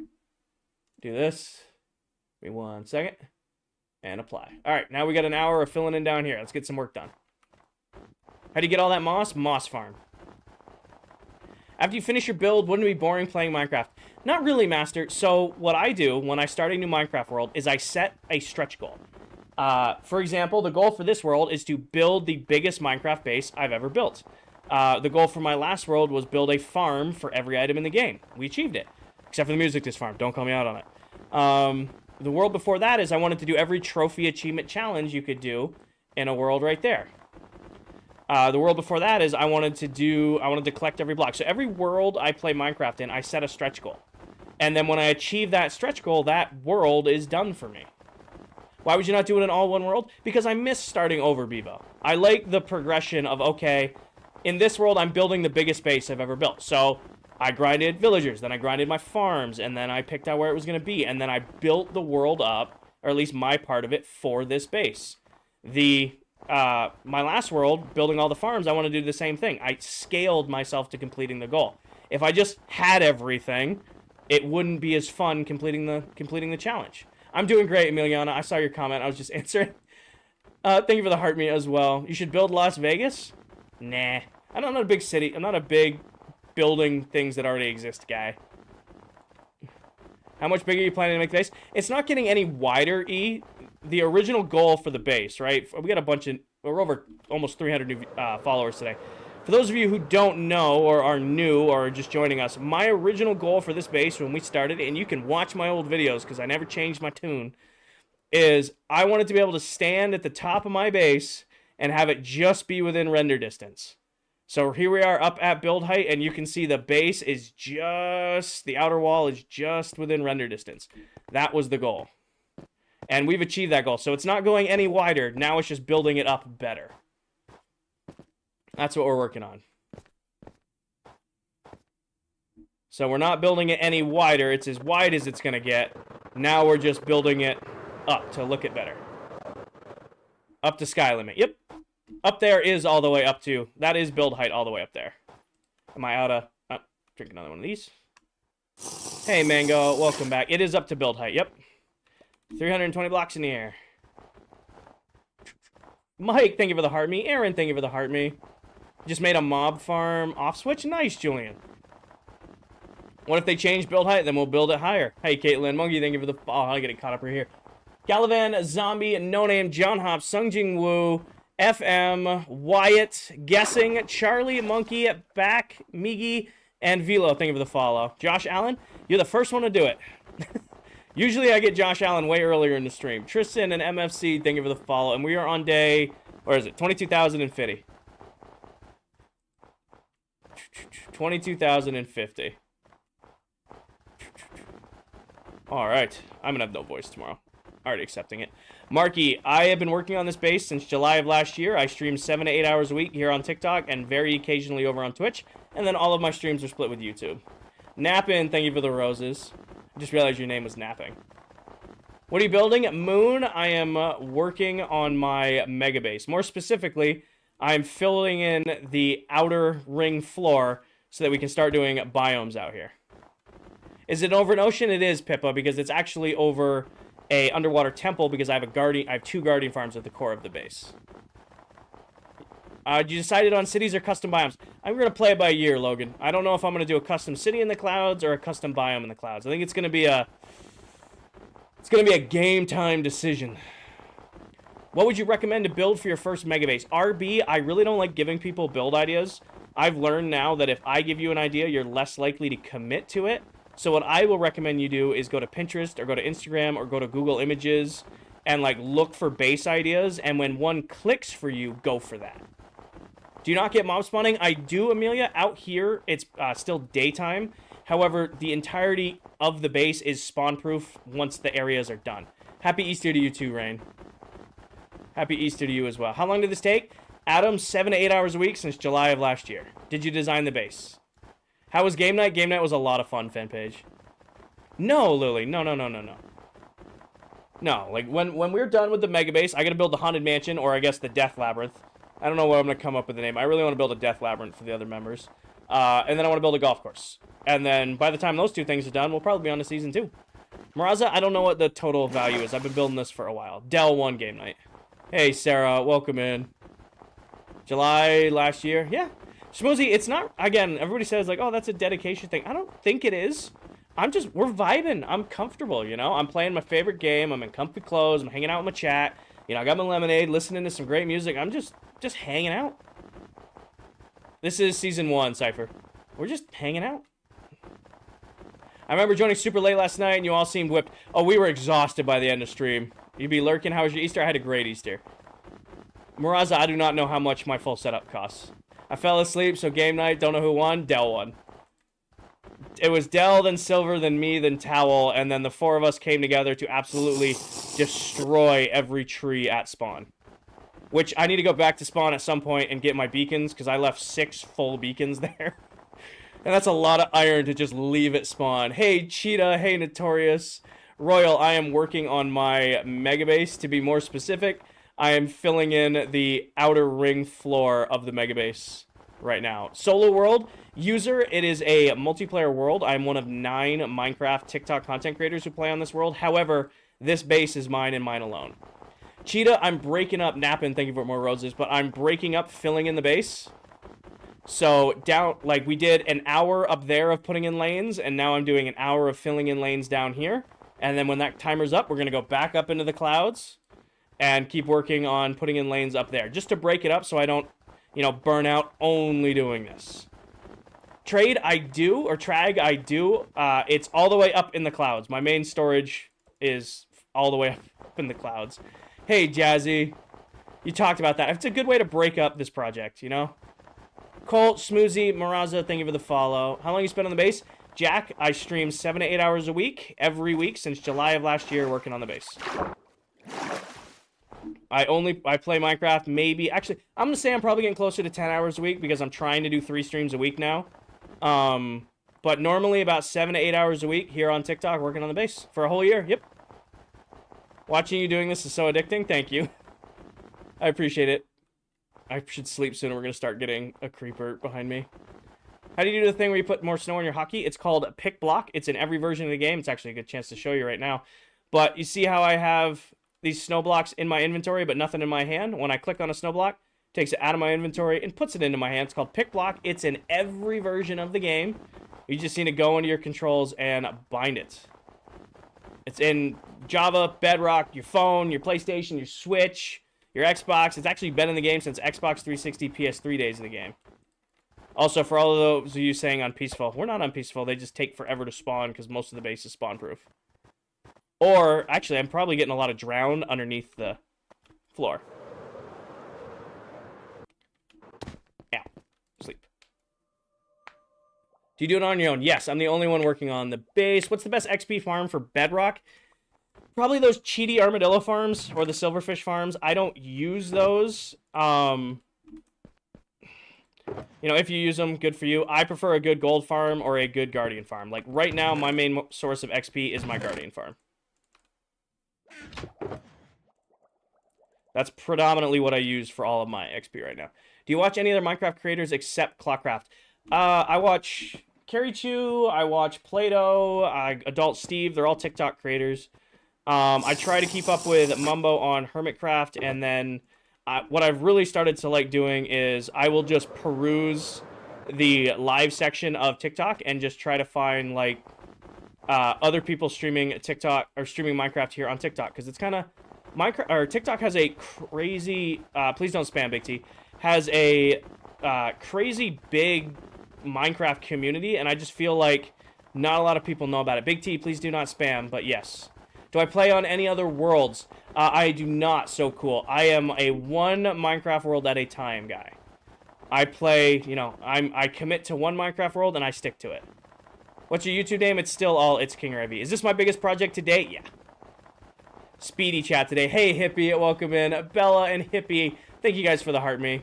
Do this. Give me 1 second. And apply. Alright, now we got an hour of filling in down here. Let's get some work done. How do you get all that moss? Moss farm. After you finish your build, wouldn't it be boring playing Minecraft? Not really, Master. So what I do when I start a new Minecraft world is I set a stretch goal. For example, the goal for this world is to build the biggest Minecraft base I've ever built. The goal for my last world was build a farm for every item in the game. We achieved it. Except for the music disc farm. Don't call me out on it. The world before that is I wanted to do every trophy achievement challenge you could do in a world right there. The world before that is I wanted to collect every block. So every world I play Minecraft in, I set a stretch goal. And then when I achieve that stretch goal, that world is done for me. Why would you not do it in all one world? Because I miss starting over, Bevo. I like the progression of, okay, in this world, I'm building the biggest base I've ever built. So I grinded villagers, then I grinded my farms, and then I picked out where it was going to be. And then I built the world up, or at least my part of it, for this base. My last world, building all the farms, I want to do the same thing. I scaled myself to completing the goal. If I just had everything, it wouldn't be as fun completing the challenge. I'm doing great, Emiliana. I saw your comment. I was just answering. Thank you for the heart meat as well. You should build Las Vegas? Nah. I'm not a big city. I'm not a big building things that already exist guy. How much bigger are you planning to make the base? It's not getting any wider, E. The original goal for the base, right? We got we're over almost 300 new followers today. For those of you who don't know or are new or are just joining us, my original goal for this base when we started, and you can watch my old videos because I never changed my tune, is I wanted to be able to stand at the top of my base and have it just be within render distance. So here we are up at build height, and you can see the base is just, the outer wall is just within render distance. That was the goal. And we've achieved that goal. So it's not going any wider. Now it's just building it up better. That's what we're working on. So we're not building it any wider. It's as wide as it's going to get. Now we're just building it up to look it better. Up to sky limit. Yep. Up there is all the way up to... That is build height all the way up there. Am I out of... Oh, drink another one of these. Hey, Mango. Welcome back. It is up to build height. Yep. 320 blocks in the air. Mike, thank you for the heart me. Aaron, thank you for the heart me. Just made a mob farm off switch. Nice, Julian. What if they change build height? Then we'll build it higher. Hey, Caitlin. Monkey, thank you for the... Oh, I get it caught up right here. Galavan, Zombie, No Name, John Hop, Sungjing Wu, FM, Wyatt, Guessing, Charlie, Monkey, Back, Migi, and Velo. Thank you for the follow. Josh Allen, you're the first one to do it. Usually I get Josh Allen way earlier in the stream. Tristan and MFC, thank you for the follow. And we are on day, where is it? 22,050. 22,050. All right. I'm going to have no voice tomorrow. Already accepting it. Marky, I have been working on this base since July of last year. I stream 7 to 8 hours a week here on TikTok and very occasionally over on Twitch. And then all of my streams are split with YouTube. Nappin, thank you for the roses. I just realized your name was Napping. What are you building? Moon, I am working on my mega base. More specifically, I'm filling in the outer ring floor so that we can start doing biomes out here. Is it over an ocean? It is, Pippa, because it's actually over a underwater temple because I have 2 guardian farms at the core of the base. You decided on cities or custom biomes? I'm going to play it by ear, Logan. I don't know if I'm going to do a custom city in the clouds or a custom biome in the clouds. I think it's going to be a game time decision. What would you recommend to build for your first mega base? RB, I really don't like giving people build ideas. I've learned now that if I give you an idea, you're less likely to commit to it. So what I will recommend you do is go to Pinterest or go to Instagram or go to Google Images and like look for base ideas. And when one clicks for you, go for that. Do you not get mob spawning? I do, Amelia. Out here, it's still daytime. However, the entirety of the base is spawn-proof once the areas are done. Happy Easter to you too, Rain. Happy Easter to you as well. How long did this take? Adam, 7 to 8 hours a week since July of last year. Did you design the base? How was game night? Game night was a lot of fun, fan page. No, Lily. No. No, like, when we're done with the mega base, I gotta build the Haunted Mansion, or I guess the Death Labyrinth. I don't know what I'm gonna come up with the name. I really want to build a Death Labyrinth for the other members. And then I want to build a golf course. And then by the time those two things are done, we'll probably be on to Season 2. Maraza, I don't know what the total value is. I've been building this for a while. Dell won game night. Hey, Sarah, welcome in. July last year. Yeah. Schmoozy, it's not, again, everybody says, like, oh, that's a dedication thing. I don't think it is. We're vibing. I'm comfortable, you know? I'm playing my favorite game. I'm in comfy clothes. I'm hanging out with my chat. You know, I got my lemonade, listening to some great music. I'm just hanging out. This is Season 1, Cypher. We're just hanging out. I remember joining super late last night, and you all seemed whipped. Oh, we were exhausted by the end of stream. You'd be lurking. How was your Easter? I had a great Easter. Muraza, I do not know how much my full setup costs. I fell asleep, so game night, don't know who won. Dell won. It was Dell, then Silver, then me, then Towel, and then the four of us came together to absolutely destroy every tree at spawn. Which, I need to go back to spawn at some point and get my beacons, because I left 6 full beacons there. And that's a lot of iron to just leave at spawn. Hey, Cheetah. Hey, Notorious. Royal, I am working on my mega base. To be more specific, I am filling in the outer ring floor of the mega base right now. Solo World user, it is a multiplayer world. I'm one of 9 Minecraft TikTok content creators who play on this world. However, this base is mine and mine alone. Cheetah, I'm breaking up, Nappin, thank you for more roses, but I'm breaking up filling in the base. So, down, like, we did an hour up there of putting in lanes, and now I'm doing an hour of filling in lanes down here. And then when that timer's up, we're going to go back up into the clouds and keep working on putting in lanes up there, just to break it up so I don't, you know, burn out only doing this. Trade, I do, or Trag, I do. It's all the way up in the clouds. My main storage is all the way up in the clouds. Hey, Jazzy, you talked about that. It's a good way to break up this project, you know? Colt, Smoozy, Maraza, thank you for the follow. How long you spent on the base? Jack, I stream 7 to 8 hours a week, every week since July of last year, working on the base. I play Minecraft maybe, actually, I'm going to say I'm probably getting closer to 10 hours a week because I'm trying to do 3 streams a week now. But normally about 7 to 8 hours a week here on TikTok working on the base for a whole year. Yep. Watching you doing this is so addicting. Thank you. I appreciate it. I should sleep soon. We're going to start getting a creeper behind me. How do you do the thing where you put more snow on your hockey? It's called Pick Block. It's in every version of the game. It's actually a good chance to show you right now. But you see how I have these snow blocks in my inventory but nothing in my hand? When I click on a snow block, it takes it out of my inventory and puts it into my hand. It's called Pick Block. It's in every version of the game. You just need to go into your controls and bind it. It's in Java, Bedrock, your phone, your PlayStation, your Switch, your Xbox. It's actually been in the game since Xbox 360, PS3 days of the game. Also, for all of those of you saying on Peaceful, we're not on Peaceful. They just take forever to spawn because most of the base is spawn-proof. Or, actually, I'm probably getting a lot of drowned underneath the floor. Ow. Sleep. Do you do it on your own? Yes, I'm the only one working on the base. What's the best XP farm for Bedrock? Probably those cheaty armadillo farms or the silverfish farms. I don't use those. You know, if you use them, good for you. I prefer a good gold farm or a good guardian farm. Like, right now, my main source of XP is my guardian farm. That's predominantly what I use for all of my XP right now. Do you watch any other Minecraft creators except ClockCraft? I watch Carrie Chew, I watch Plato, Adult Steve. They're all TikTok creators. I try to keep up with Mumbo on Hermitcraft, and then what I've really started to like doing is I will just peruse the live section of TikTok and just try to find like other people streaming TikTok or streaming Minecraft here on TikTok, because it's kind of Minecraft or TikTok has a crazy please don't spam Big T, has a crazy big Minecraft community, and I just feel like not a lot of people know about it. Big T, please do not spam, but yes. Do I play on any other worlds? I do not. So cool. I am a one Minecraft world at a time guy. I play, you know, I commit to one Minecraft world and I stick to it. What's your YouTube name? It's still all It's King Revy. Is this my biggest project to date? Yeah. Speedy chat today. Hey, Hippie, welcome in. Bella and Hippie, thank you guys for the heart me.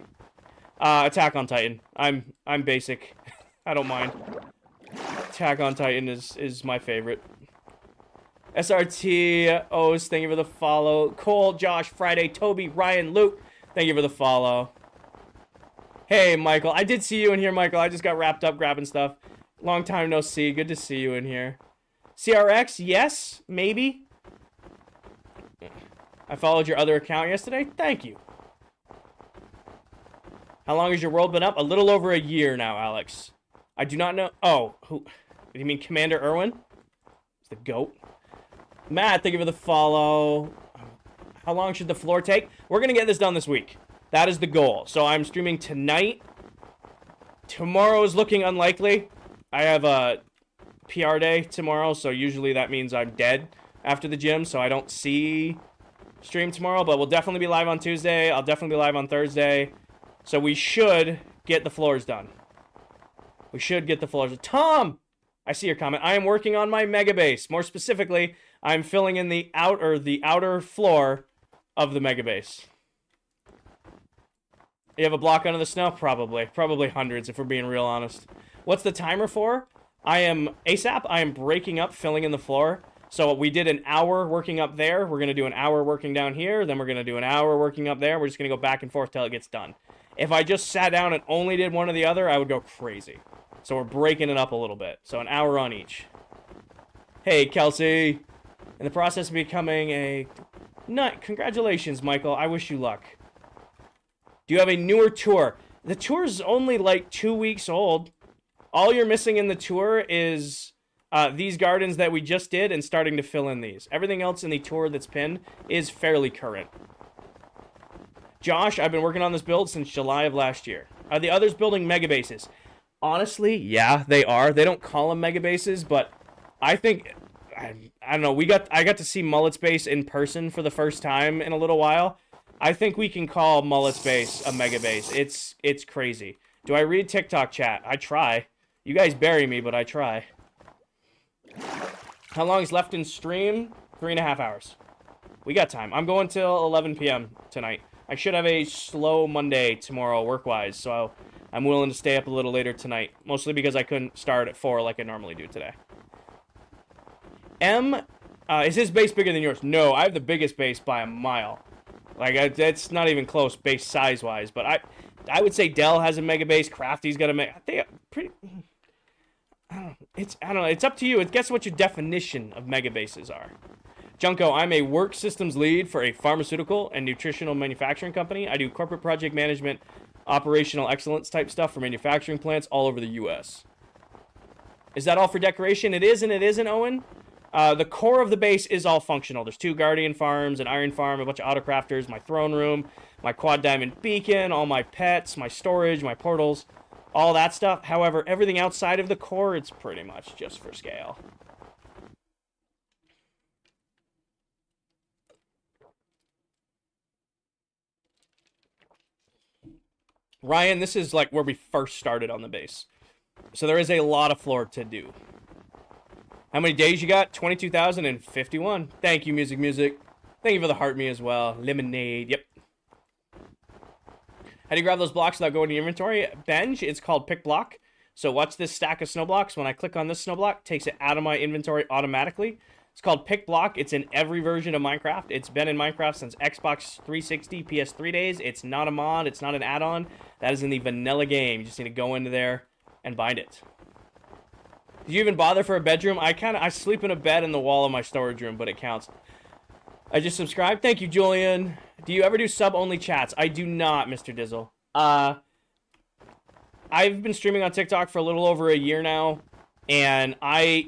Attack on Titan. I'm basic. I don't mind. Attack on Titan is my favorite. SRT, O's, thank you for the follow. Cole, Josh, Friday, Toby, Ryan, Luke, thank you for the follow. Hey, Michael. I did see you in here, Michael. I just got wrapped up grabbing stuff. Long time no see. Good to see you in here. CRX, yes, maybe. I followed your other account yesterday. Thank you. How long has your world been up? A little over a year now, Alex. I do not know. Oh, who? Do you mean Commander Irwin? It's the GOAT. Matt, thank you for the follow. How long should the floor take? We're going to get this done this week. That is the goal. So I'm streaming tonight. Tomorrow is looking unlikely. I have a PR day tomorrow, so usually that means I'm dead after the gym, so I don't see stream tomorrow, but we'll definitely be live on Tuesday. I'll definitely be live on Thursday. So we should get the floors done. We should get the floors. Tom! I see your comment. I am working on my mega base. More specifically, I'm filling in the outer floor of the mega base. You have a block under the snow? Probably. Probably hundreds, if we're being real honest. What's the timer for? I am breaking up, filling in the floor. So we did an hour working up there. We're going to do an hour working down here. Then we're going to do an hour working up there. We're just going to go back and forth till it gets done. If I just sat down and only did one or the other, I would go crazy. So we're breaking it up a little bit. So an hour on each. Hey, Kelsey. In the process of becoming a nut. Congratulations, Michael. I wish you luck. Do you have a newer tour? The tour's only like 2 weeks old. All you're missing in the tour is these gardens that we just did and starting to fill in these. Everything else in the tour that's pinned is fairly current. Josh, I've been working on this build since July of last year. Are the others building mega bases? Honestly, yeah, they are. They don't call them mega bases, but I think, I don't know, I got to see Mullet's base in person for the first time in a little while. I think we can call Mullet's base a mega base. It's crazy. Do I read TikTok chat? I try. You guys bury me, but I try. How long is left in stream? 3.5 hours. We got time. I'm going till 11 p.m. tonight. I should have a slow Monday tomorrow work-wise, so I'm willing to stay up a little later tonight. Mostly because I couldn't start at 4 like I normally do today. Is his base bigger than yours? No, I have the biggest base by a mile. Like, that's not even close base size-wise, but I would say Dell has a mega base. Crafty's got a mega... They are pretty... I don't know. It's up to you. Guess what your definition of mega bases are. Junko, I'm a work systems lead for a pharmaceutical and nutritional manufacturing company. I do corporate project management, operational excellence type stuff for manufacturing plants all over the U.S. Is that all for decoration? It is and it isn't, Owen. The core of the base is all functional. There's 2 Guardian farms, an Iron farm, a bunch of autocrafters, my throne room, my quad diamond beacon, all my pets, my storage, my portals, all that stuff. However, everything outside of the core, it's pretty much just for scale. Ryan, this is like where we first started on the base. So there is a lot of floor to do. How many days you got? 22,051. Thank you, Music. Thank you for the heart me as well. Lemonade. Yep. How do you grab those blocks without going to your inventory? Benj, it's called pick block. So watch this stack of snow blocks. When I click on this snow block, it takes it out of my inventory automatically. It's called pick block. It's in every version of Minecraft. It's been in Minecraft since Xbox 360, PS3 days. It's not a mod. It's not an add-on. That is in the vanilla game. You just need to go into there and bind it. Did you even bother for a bedroom? I sleep in a bed in the wall of my storage room, but it counts. I just subscribed. Thank you, Julian. Do you ever do sub-only chats? I do not, Mr. Dizzle. I've been streaming on TikTok for a little over a year now, and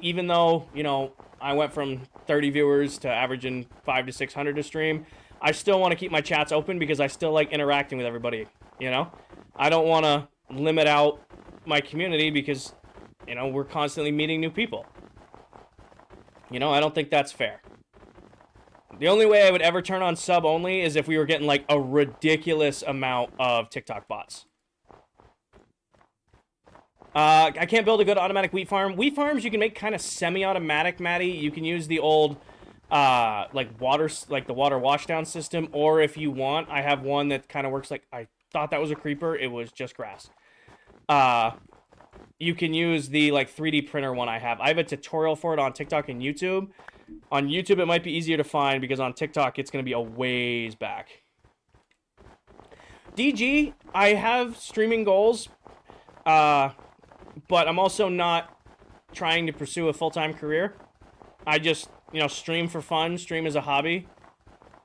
even though, you know, I went from 30 viewers to averaging 500 to 600 a stream, I still want to keep my chats open because I still like interacting with everybody, you know? I don't want to limit out my community because, you know, we're constantly meeting new people. You know, I don't think that's fair. The only way I would ever turn on sub only is if we were getting like a ridiculous amount of TikTok bots. I can't build a good automatic wheat farm. Wheat farms you can make kind of semi-automatic, Maddie. You can use the old, like the water washdown system, or if you want, I have one that kind of works like, I thought that was a creeper. It was just grass. You can use the like 3D printer one I have. I have a tutorial for it on TikTok and YouTube. On YouTube, it might be easier to find because on TikTok, it's going to be a ways back. DG, I have streaming goals, but I'm also not trying to pursue a full-time career. I just, stream for fun, stream as a hobby.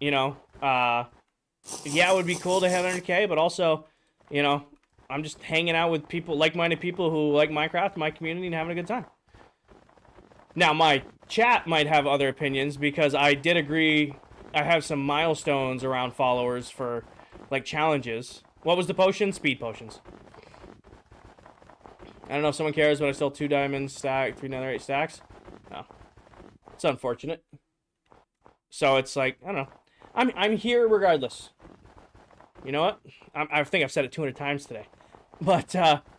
Yeah, it would be cool to have 100K, but also, I'm just hanging out with people, like-minded people who like Minecraft, my community, and having a good time. Now, my chat might have other opinions because I did agree I have some milestones around followers for, like, challenges. What was the potion? Speed potions. I don't know if someone cares, but I still 2 diamonds stack, 3 netherite stacks. No. It's unfortunate. So it's like, I don't know. I'm here regardless. You know what? I think I've said it 200 times today. But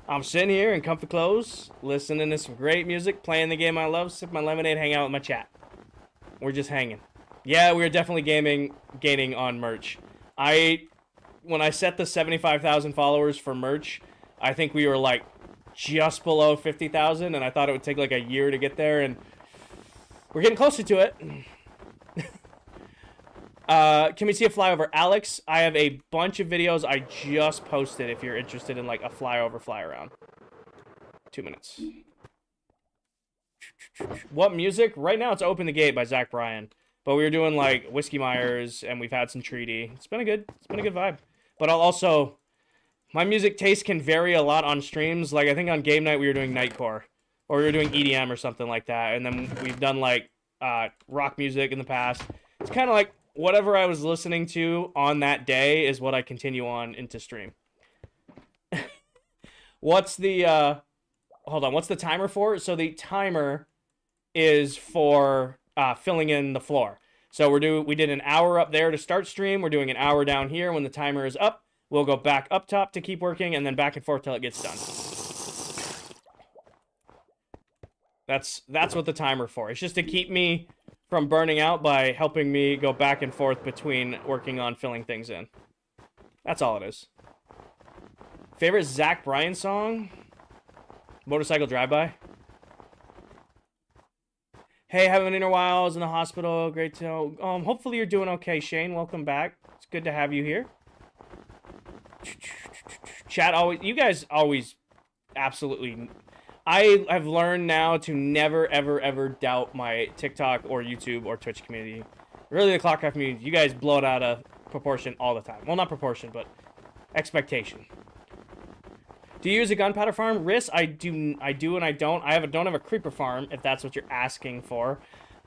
I'm sitting here in comfy clothes, listening to some great music, playing the game I love, sipping my lemonade, hanging out with my chat. We're just hanging. Yeah, we are definitely gaining on merch. When I set the 75,000 followers for merch, I think we were like just below 50,000, and I thought it would take like a year to get there, and we're getting closer to it. Can we see a flyover? Alex, I have a bunch of videos I just posted if you're interested in like a flyover fly around. 2 minutes. What music? Right now it's Open the Gate by Zach Bryan. But we were doing like Whiskey Myers and we've had some Treaty. It's been a good vibe. But I'll also, my music taste can vary a lot on streams. Like I think on game night we were doing Nightcore. Or we were doing EDM or something like that. And then we've done like rock music in the past. It's kind of like whatever I was listening to on that day is what I continue on into stream. What's the, hold on, what's the timer for? So the timer is for filling in the floor. So we did an hour up there to start stream. We're doing an hour down here. When the timer is up, we'll go back up top to keep working and then back and forth till it gets done. That's what the timer for. It's just to keep me from burning out by helping me go back and forth between working on filling things in. That's all it is. Favorite Zach Bryan song? Motorcycle Drive-By. Hey, haven't been in a while. I was in the hospital. Great to know. Hopefully you're doing okay, Shane. Welcome back. It's good to have you here. Chat you guys always absolutely... I have learned now to never, ever, ever doubt my TikTok or YouTube or Twitch community. Really, the ClockCraft community. You guys blow it out of proportion all the time. Well, not proportion, but expectation. Do you use a gunpowder farm? Riss, I do and I don't. I don't have a creeper farm, if that's what you're asking for.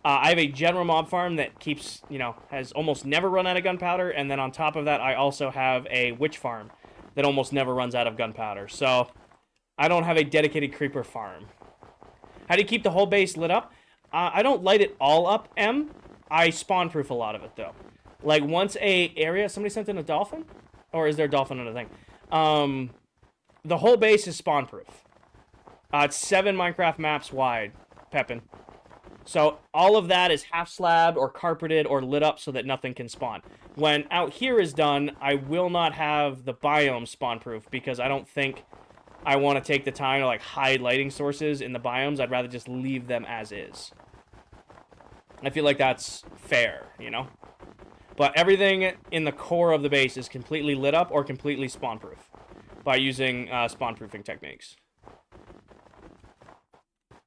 I have a general mob farm that keeps, has almost never run out of gunpowder. And then on top of that, I also have a witch farm that almost never runs out of gunpowder. So I don't have a dedicated creeper farm. How do you keep the whole base lit up? I don't light it all up, M. I spawn proof a lot of it, though. Like, once a area... Somebody sent in a dolphin? Or is there a dolphin on the thing? The whole base is spawn proof. It's 7 Minecraft maps wide, Pepin. So all of that is half slabbed or carpeted or lit up so that nothing can spawn. When out here is done, I will not have the biome spawn proof because I don't think I want to take the time to like hide lighting sources in the biomes. I'd rather just leave them as is. I feel like that's fair, But everything in the core of the base is completely lit up or completely spawn proof by using spawn proofing techniques.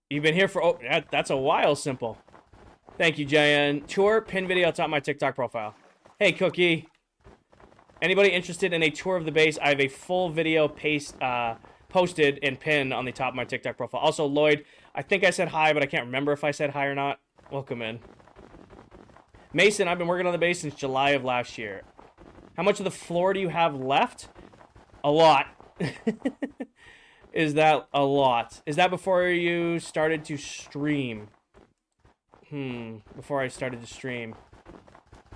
You've been here for... that's a while, Simple. Thank you, JN. Tour, pin video atop my TikTok profile. Hey, Cookie. Anybody interested in a tour of the base? I have a full video posted and pinned on the top of my TikTok profile. Also, Lloyd, I think I said hi, but I can't remember if I said hi or not. Welcome in. Mason, I've been working on the base since July of last year. How much of the floor do you have left? A lot. Is that a lot? Is that before you started to stream? Before I started to stream.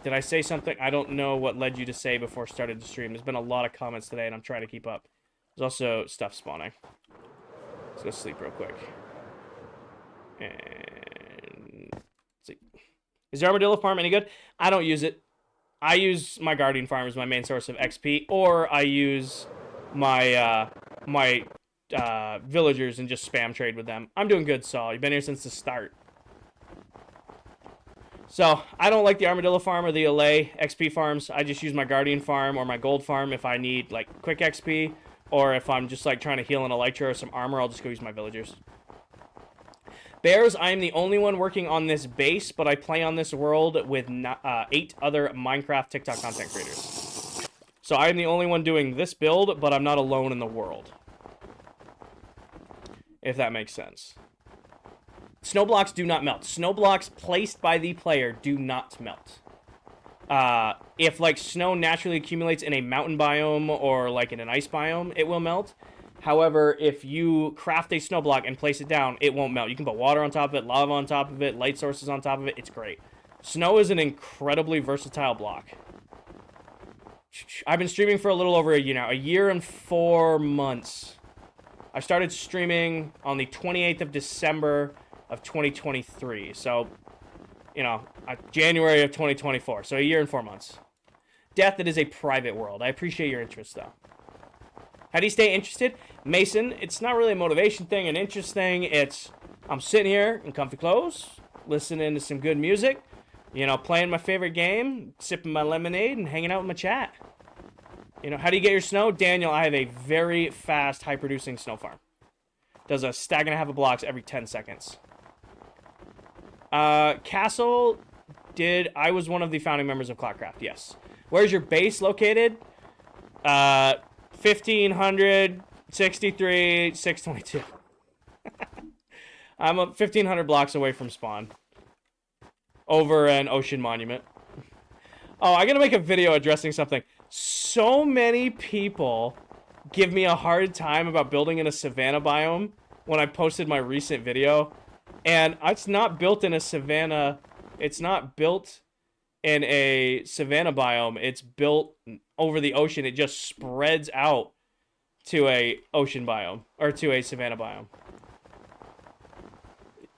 Did I say something? I don't know what led you to say before I started to stream. There's been a lot of comments today, and I'm trying to keep up. There's also stuff spawning. Let's go sleep real quick. And let's see. Is the armadillo farm any good? I don't use it. I use my guardian farm as my main source of XP, or I use my villagers and just spam trade with them. I'm doing good, Saul. You've been here since the start. So I don't like the armadillo farm or the LA XP farms. I just use my guardian farm or my gold farm if I need like quick XP, or if I'm just like trying to heal an elytra or some armor, I'll just go use my villagers. Bears, I am the only one working on this base, but I play on this world with 8 other Minecraft TikTok content creators. So I am the only one doing this build, but I'm not alone in the world. If that makes sense. Snow blocks do not melt. Snow blocks placed by the player do not melt. If like snow naturally accumulates in a mountain biome or like in an ice biome, it will melt. However, if you craft a snow block and place it down, it won't melt. You can put water on top of it, lava on top of it, light sources on top of it. It's great. Snow is an incredibly versatile block. I've been streaming for a little over a year now. 1 year and 4 months. I started streaming on the 28th of December of 2023. So, you know, January of 2024. So 1 year and 4 months. Death, it is a private world. I appreciate your interest, though. How do you stay interested? Mason, it's not really a motivation thing, an interest thing. It's, I'm sitting here in comfy clothes, listening to some good music, you know, playing my favorite game, sipping my lemonade, and hanging out with my chat. You know, how do you get your snow? Daniel, I have a very fast, high-producing snow farm. Does a 1.5 stack of blocks every 10 seconds. Castle did... I was one of the founding members of ClockCraft, yes. Where's your base located? 1563, 622. I'm 1,500 blocks away from spawn. Over an ocean monument. Oh, I gotta make a video addressing something. So many people give me a hard time about building in a savanna biome when I posted my recent video. And it's not built in a savanna. It's not built in a savanna biome. It's built over the ocean. It just spreads out to a ocean biome or to a savanna biome.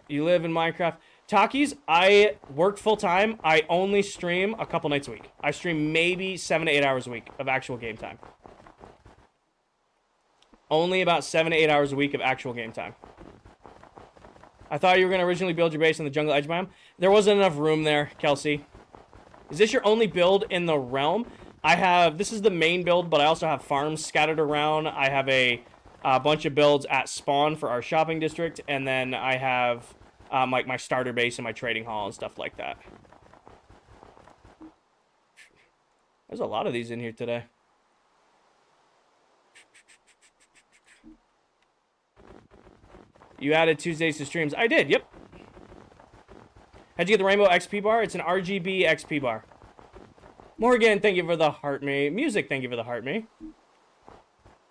You live in Minecraft. Takis, I work full time. I only stream a couple nights a week. I stream maybe 7 to 8 hours a week of actual game time. Only about 7 to 8 hours a week of actual game time. I thought you were going to originally build your base in the jungle edge biome. There wasn't enough room there, Kelsey. Is this your only build in the realm? I have, this is the main build, but I also have farms scattered around. I have a bunch of builds at spawn for our shopping district, and then I have like my starter base and my trading hall and stuff like that. There's a lot of these in here today. You added Tuesdays to streams. I did, yep. How'd you get the Rainbow XP bar? It's an RGB XP bar. Morgan, thank you for the heart me. Music, thank you for the heart me.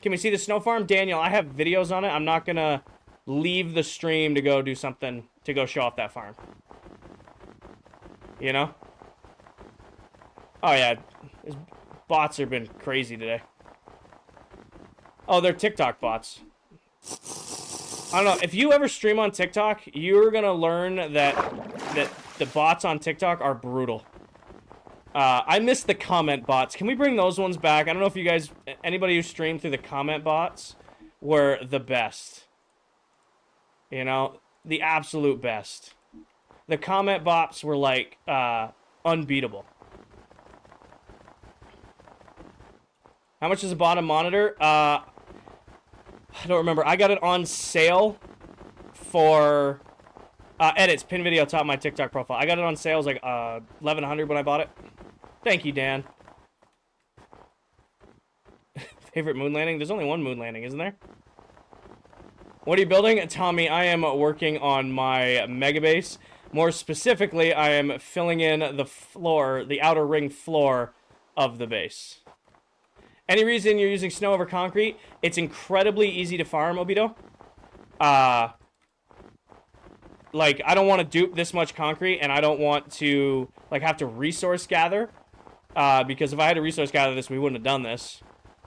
Can we see the snow farm? Daniel, I have videos on it. I'm not going to leave the stream to go do something, to go show off that farm. You know? Oh, yeah. These bots have been crazy today. Oh, they're TikTok bots. I don't know. If you ever stream on TikTok, you're going to learn that the bots on TikTok are brutal. I miss the comment bots. Can we bring those ones back? I don't know if you guys, anybody who streamed through the comment bots were the best. You know, the absolute best. The comment bots were like unbeatable. How much is a bottom monitor? I don't remember. I got it on sale for edits, pin video, top of my TikTok profile. I got it on sale. It was like $1,100 when I bought it. Thank you, Dan. Favorite moon landing? There's only one moon landing, isn't there? What are you building? Tommy, I am working on my mega base. More specifically, I am filling in the floor, the outer ring floor of the base. Any reason you're using snow over concrete? It's incredibly easy to farm, Obito. Like, I don't want to dupe this much concrete, and I don't want to, like, have to resource gather. Because if I had to resource gather this, we wouldn't have done this.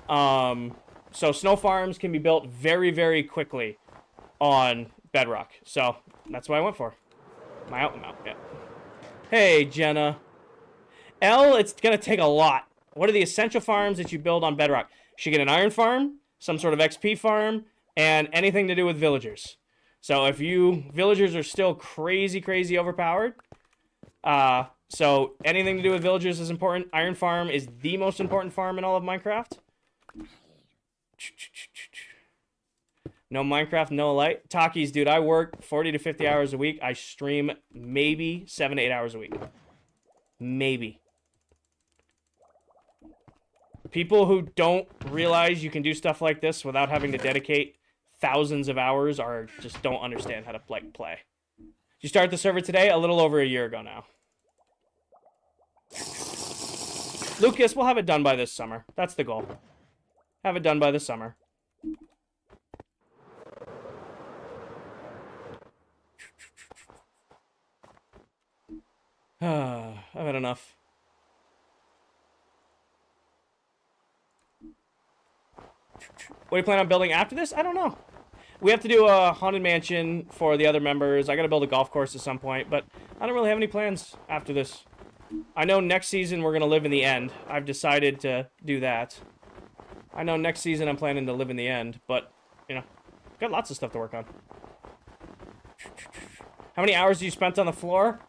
So snow farms can be built very, very quickly. on Bedrock. So that's what I went for. My out, yeah. Hey, Jenna. L, it's going to take a lot. What are the essential farms that you build on Bedrock? You should get an iron farm, some sort of XP farm, and anything to do with villagers. So if villagers are still crazy, crazy overpowered, so anything to do with villagers is important. Iron farm is the most important farm in all of Minecraft. No Minecraft, no light. Takis, dude, I work 40 to 50 hours a week. I stream maybe 7 to 8 hours a week. Maybe. People who don't realize you can do stuff like this without having to dedicate thousands of hours are just don't understand how to play. You start the server today, a little over a year ago now. Lucas, we'll have it done by this summer. That's the goal. Have it done by the summer. I've had enough. What do you plan on building after this? I don't know. We have to do a haunted mansion for the other members. I gotta build a golf course at some point, but I don't really have any plans after this. I know next season we're gonna live in the end. I've decided to do that. I know next season I'm planning to live in the end, but, you know, got lots of stuff to work on. How many hours do you spent on the floor?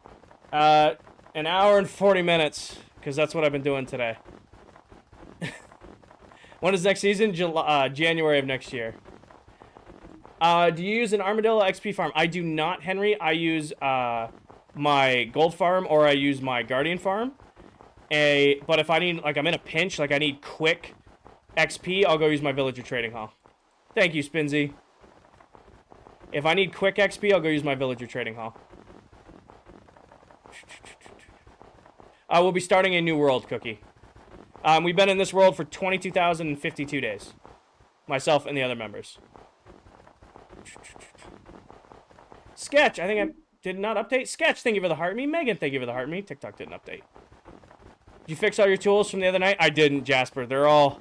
1 hour and 40 minutes, because that's what I've been doing today. When is next season? January of next year. Do you use an Armadillo XP farm? I do not, Henry. I use my gold farm or I use my guardian farm. But if I need, like, I'm in a pinch, like I need quick XP, I'll go use my villager trading hall. Thank you, Spinzy. If I need quick XP, I'll go use my villager trading hall. We'll be starting a new world, Cookie. We've been in this world for 22,052 days. Myself and the other members. Sketch, I think I did not update. Sketch, thank you for the heart me. Megan, thank you for the heart me. TikTok didn't update. Did you fix all your tools from the other night? I didn't, Jasper. They're all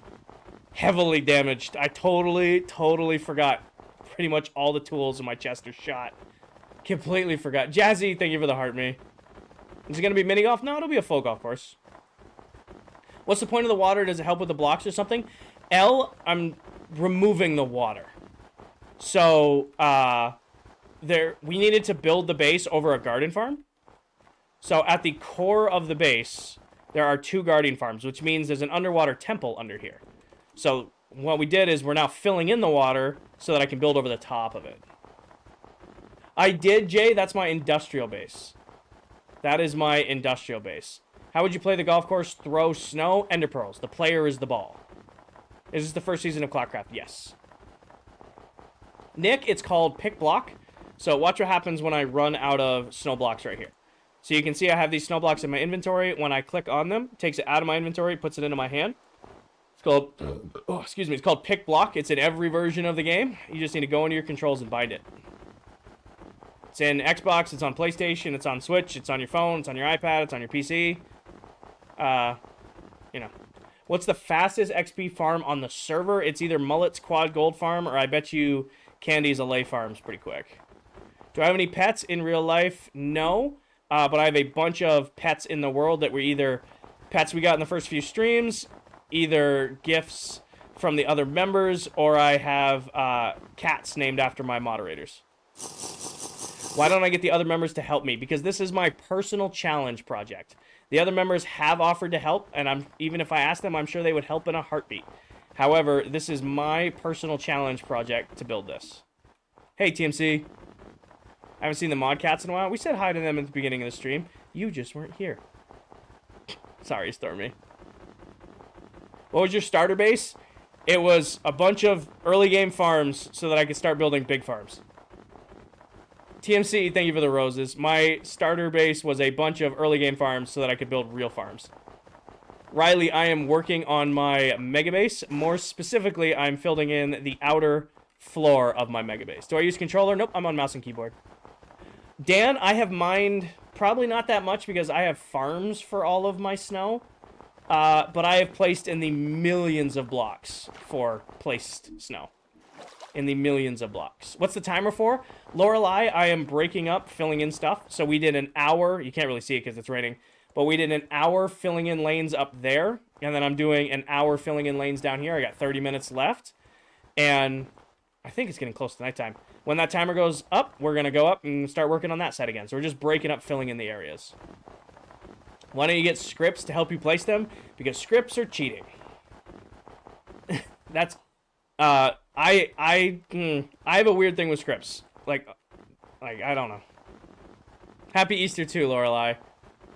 heavily damaged. I totally forgot. Pretty much all the tools in my chest are shot. Completely forgot. Jazzy, thank you for the heart me. Is it going to be mini golf? No, it'll be a full golf course. What's the point of the water? Does it help with the blocks or something? L, I'm removing the water. So, we needed to build the base over a garden farm. So, at the core of the base, there are 2 guardian farms, which means there's an underwater temple under here. So, what we did is we're now filling in the water so that I can build over the top of it. I did, Jay. That's my industrial base. That is my industrial base. How would you play the golf course? Throw snow, ender pearls. The player is the ball. Is this the first season of ClockCraft? Yes. Nick, it's called Pick Block. So watch what happens when I run out of snow blocks right here. So you can see I have these snow blocks in my inventory. When I click on them, it takes it out of my inventory, puts it into my hand. It's called, it's called Pick Block. It's in every version of the game. You just need to go into your controls and bind it. It's in Xbox, it's on PlayStation, it's on Switch, it's on your phone, it's on your iPad, it's on your PC. You know. What's the fastest XP farm on the server? It's either Mullet's Quad Gold Farm, or I bet you Candy's Allay Farm's pretty quick. Do I have any pets in real life? No. But I have a bunch of pets in the world that were either pets we got in the first few streams, either gifts from the other members, or I have cats named after my moderators. Why don't I get the other members to help me? Because this is my personal challenge project. The other members have offered to help, and even if I asked them, I'm sure they would help in a heartbeat. However, this is my personal challenge project to build this. Hey, TMC. I haven't seen the mod cats in a while. We said hi to them at the beginning of the stream. You just weren't here. Sorry, Stormy. What was your starter base? It was a bunch of early game farms so that I could start building big farms. TMC, thank you for the roses. My starter base was a bunch of early game farms so that I could build real farms. Riley, I am working on my mega base. More specifically, I'm filling in the outer floor of my mega base. Do I use controller? Nope, I'm on mouse and keyboard. Dan, I have mined probably not that much because I have farms for all of my snow. But I have placed in the millions of blocks for placed snow. in the millions of blocks. What's the timer for? Lorelei, I am breaking up, filling in stuff. So we did an hour. You can't really see it because it's raining. But we did an hour filling in lanes up there. And then I'm doing an hour filling in lanes down here. I got 30 minutes left. And I think it's getting close to nighttime. When that timer goes up, we're going to go up and start working on that side again. So we're just breaking up, filling in the areas. Why don't you get scripts to help you place them? Because scripts are cheating. That's... I have a weird thing with scripts. Like, I don't know. Happy Easter too, Lorelei.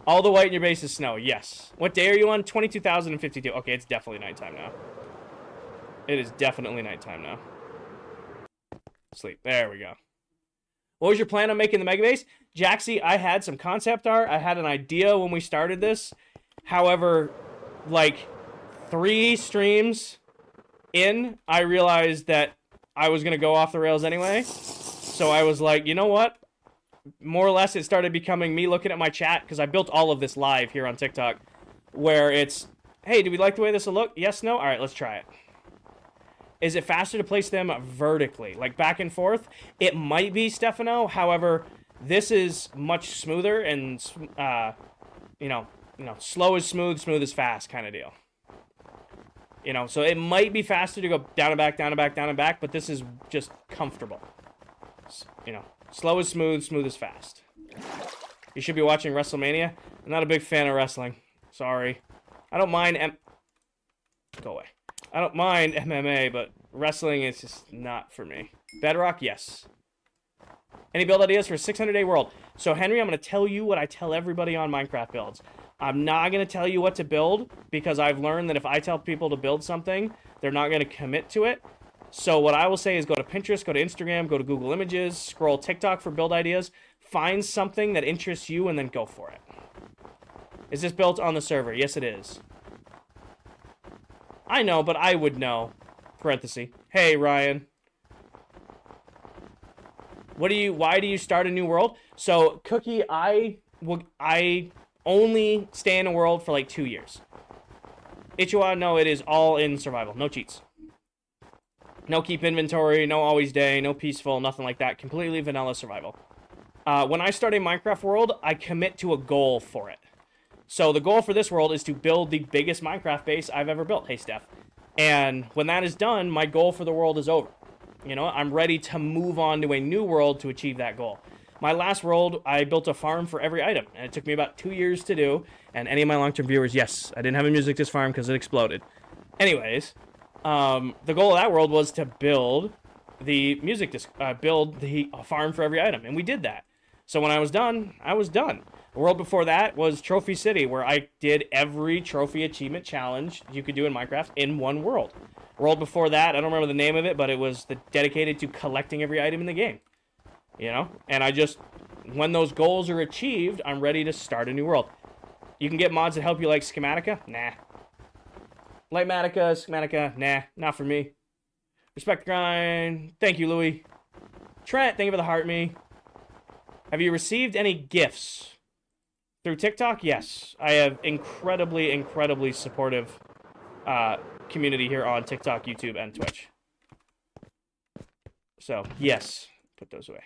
All the white in your base is snow. Yes. What day are you on? 22,052. Okay, it's definitely nighttime now. It is definitely nighttime now. Sleep. There we go. What was your plan on making the mega base? Jaxie, I had some concept art. I had an idea when we started this. However, like 3 streams in, I realized that I was going to go off the rails anyway. So I was like, you know what? More or less, it started becoming me looking at my chat, because I built all of this live here on TikTok, where it's, hey, do we like the way this will look? Yes, no? All right, let's try it. Is it faster to place them vertically, like back and forth? It might be, Stefano. However, this is much smoother and, you know, slow is smooth, smooth is fast kind of deal. You know, so it might be faster to go down and back, down and back, down and back, but this is just comfortable. You know, slow is smooth, smooth is fast. You should be watching WrestleMania. I'm not a big fan of wrestling. Sorry. I don't mind Go away. I don't mind MMA, but wrestling is just not for me. Bedrock, yes. Any build ideas for a 600-day world? So, Henry, I'm going to tell you what I tell everybody on Minecraft builds. I'm not going to tell you what to build, because I've learned that if I tell people to build something, they're not going to commit to it. So what I will say is go to Pinterest, go to Instagram, go to Google Images, scroll TikTok for build ideas, find something that interests you, and then go for it. Is this built on the server? Yes, it is. I know, but I would know. Parenthesis. Hey, Ryan. Why do you start a new world? So, Cookie, I only stay in a world for like 2 years. Ichiwa, no, it is all in survival. No cheats. No keep inventory, no always day, no peaceful, nothing like that. Completely vanilla survival. When I start a Minecraft world, I commit to a goal for it. So the goal for this world is to build the biggest Minecraft base I've ever built. Hey, Steph. And when that is done, my goal for the world is over. You know, I'm ready to move on to a new world to achieve that goal. My last world, I built a farm for every item, and it took me about 2 years to do. And any of my long-term viewers, yes, I didn't have a music disc farm because it exploded. Anyways, the goal of that world was to build the music disc, build the farm for every item, and we did that. So when I was done, I was done. The world before that was Trophy City, where I did every trophy achievement challenge you could do in Minecraft in one world. World before that, I don't remember the name of it, but it was dedicated to collecting every item in the game. You know? And I just, when those goals are achieved, I'm ready to start a new world. You can get mods that help you like Schematica? Nah. Lightmatica, Schematica, nah, not for me. Respect the grind. Thank you, Louie. Trent, thank you for the heart me. Have you received any gifts? Through TikTok? Yes. I have incredibly supportive community here on TikTok, YouTube, and Twitch. So, yes. Put those away.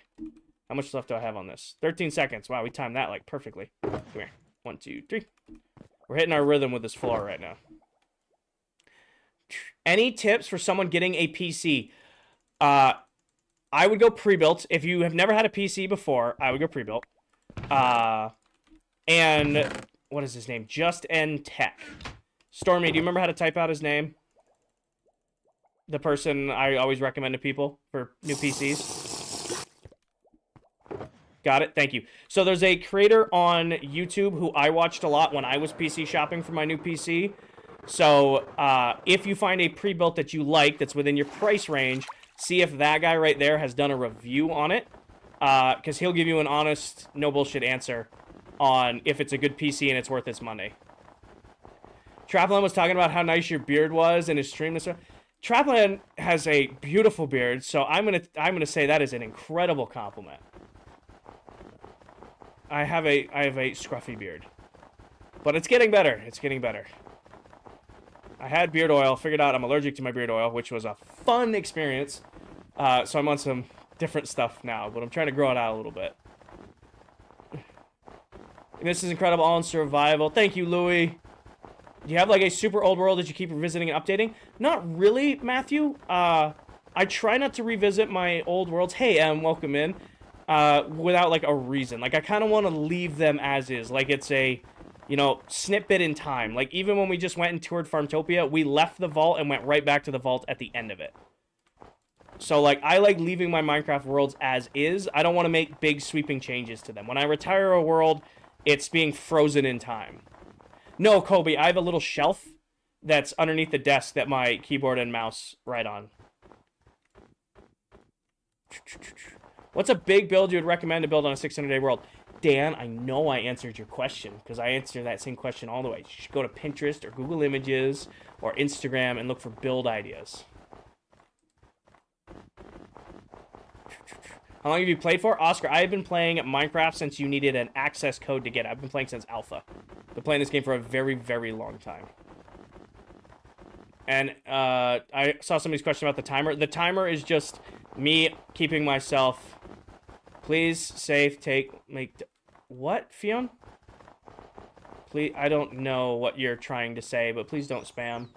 How much left do I have on this? 13 seconds. Wow, we timed that like perfectly. Come here. 1, 2, 3. We're hitting our rhythm with this floor right now. Any tips for someone getting a PC? I would go pre-built. If you have never had a PC before, I would go pre-built. And what is his name? Just N Tech. Stormy, do you remember how to type out his name? The person I always recommend to people for new PCs. Got it. Thank you. So there's a creator on YouTube who I watched a lot when I was PC shopping for my new PC. So if you find a pre-built that you like that's within your price range, see if that guy right there has done a review on it. Because he'll give you an honest, no bullshit answer on if it's a good PC and it's worth its money. Trapland was talking about how nice your beard was in his stream this morning. Trapland has a beautiful beard, so I'm gonna say that is an incredible compliment. I have a scruffy beard, but it's getting better. It's getting better. I had beard oil, figured out I'm allergic to my beard oil, which was a fun experience. So I'm on some different stuff now, but I'm trying to grow it out a little bit. This is incredible, all in survival. Thank you, Louie. Do you have like a super old world that you keep revisiting and updating? Not really, Matthew. I try not to revisit my old worlds. Hey, welcome in. Without like a reason. Like I kind of want to leave them as is. Like it's a, you know, snippet in time. Like even when we just went and toured Farmtopia, we left the vault and went right back to the vault at the end of it. So like I like leaving my Minecraft worlds as is. I don't want to make big sweeping changes to them. When I retire a world, it's being frozen in time. No, Kobe, I have a little shelf that's underneath the desk that my keyboard and mouse ride on. What's a big build you would recommend to build on a 600-day world? Dan, I know I answered your question because I answered that same question all the way. You should go to Pinterest or Google Images or Instagram and look for build ideas. How long have you played for? Oscar, I've been playing Minecraft since you needed an access code to get it. I've been playing since alpha. Been playing this game for a very, very long time. And I saw somebody's question about the timer. The timer is just me keeping myself... Please, safe, make... What, Fionn? Please, I don't know what you're trying to say, but please don't spam.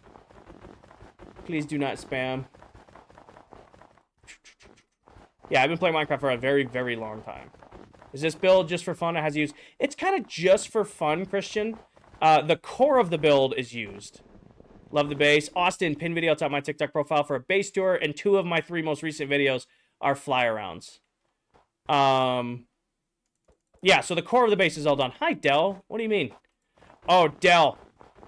Please do not spam. Yeah, I've been playing Minecraft for a very, very long time. Is this build just for fun? It has used... It's kind of just for fun, Christian. The core of the build is used. Love the base. Austin, pin video top my TikTok profile for a base tour, and 2 of my 3 most recent videos are fly-arounds. Yeah, so the core of the base is all done. Hi, Dell. What do you mean? Oh, Dell.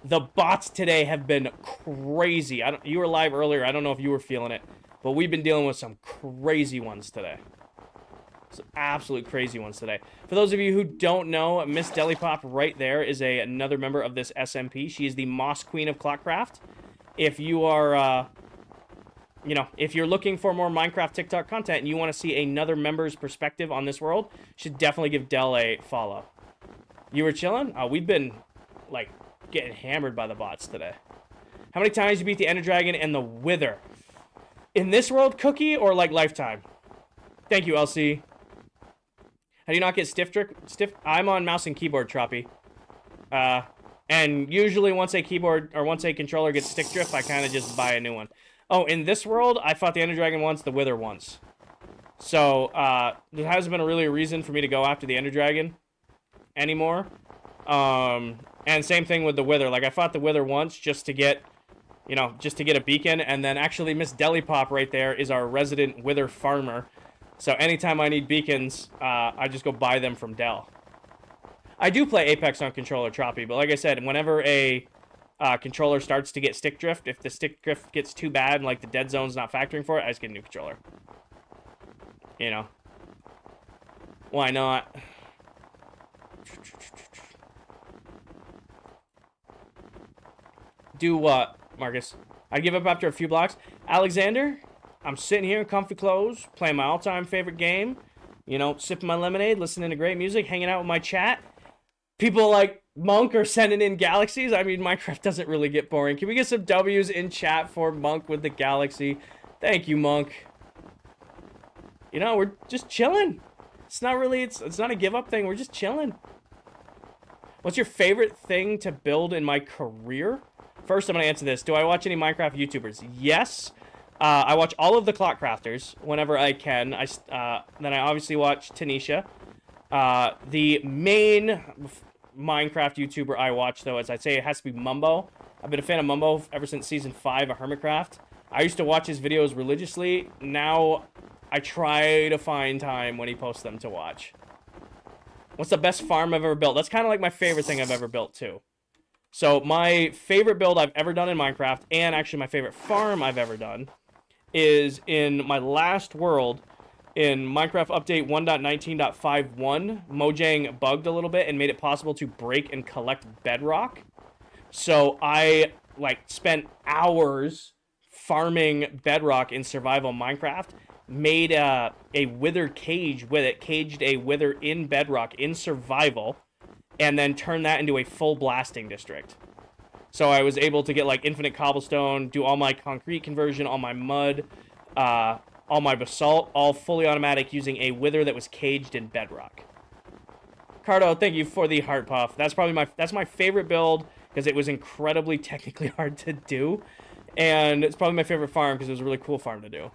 The bots today have been crazy. You were live earlier. I don't know if you were feeling it. But we've been dealing with some crazy ones today. Some absolute crazy ones today. For those of you who don't know, Miss Delipop right there is another member of this SMP. She is the Moss Queen of ClockCraft. If you are, you know, if you're looking for more Minecraft TikTok content and you want to see another member's perspective on this world, you should definitely give Del a follow. You were chilling? We've been, like, getting hammered by the bots today. How many times you beat the Ender Dragon and the Wither? In this world, Cookie, or like Lifetime? Thank you, LC. How do you not get stiff? I'm on mouse and keyboard, Troppy. And usually once a keyboard or once a controller gets stick drift, I kind of just buy a new one. Oh, in this world, I fought the Ender Dragon once, the Wither once. So there hasn't been really a reason for me to go after the Ender Dragon anymore. And same thing with the Wither. Like I fought the Wither once just to get, you know, just to get a beacon, and then actually Miss Delipop right there is our resident Wither farmer. So anytime I need beacons, I just go buy them from Dell. I do play Apex on controller, Troppy, but like I said, whenever a controller starts to get stick drift, if the stick drift gets too bad and like the dead zone's not factoring for it, I just get a new controller. You know. Why not? Do what, Marcus? I give up after a few blocks. Alexander, I'm sitting here in comfy clothes, playing my all-time favorite game. You know, sipping my lemonade, listening to great music, hanging out with my chat. People like Monk are sending in galaxies. I mean, Minecraft doesn't really get boring. Can we get some W's in chat for Monk with the galaxy? Thank you, Monk. You know, we're just chilling. It's not really, it's not a give-up thing. We're just chilling. What's your favorite thing to build in my career? First, I'm going to answer this. Do I watch any Minecraft YouTubers? Yes. I watch all of the ClockCrafters whenever I can. Then I obviously watch Tanisha. The main Minecraft YouTuber I watch, though, is I'd say it has to be Mumbo. I've been a fan of Mumbo ever since Season 5 of Hermitcraft. I used to watch his videos religiously. Now, I try to find time when he posts them to watch. What's the best farm I've ever built? That's kind of like my favorite thing I've ever built, too. So, my favorite build I've ever done in Minecraft, and actually my favorite farm I've ever done, is in my last world. In Minecraft Update 1.19.51, Mojang bugged a little bit and made it possible to break and collect bedrock. So I, spent hours farming bedrock in survival Minecraft, made a wither cage with it, caged a wither in bedrock in survival, and then turned that into a full blasting district. So I was able to get, infinite cobblestone, do all my concrete conversion, all my mud, all my basalt, all fully automatic using a wither that was caged in bedrock. Cardo, thank you for the heart puff. That's probably my favorite build because it was incredibly technically hard to do. And it's probably my favorite farm because it was a really cool farm to do.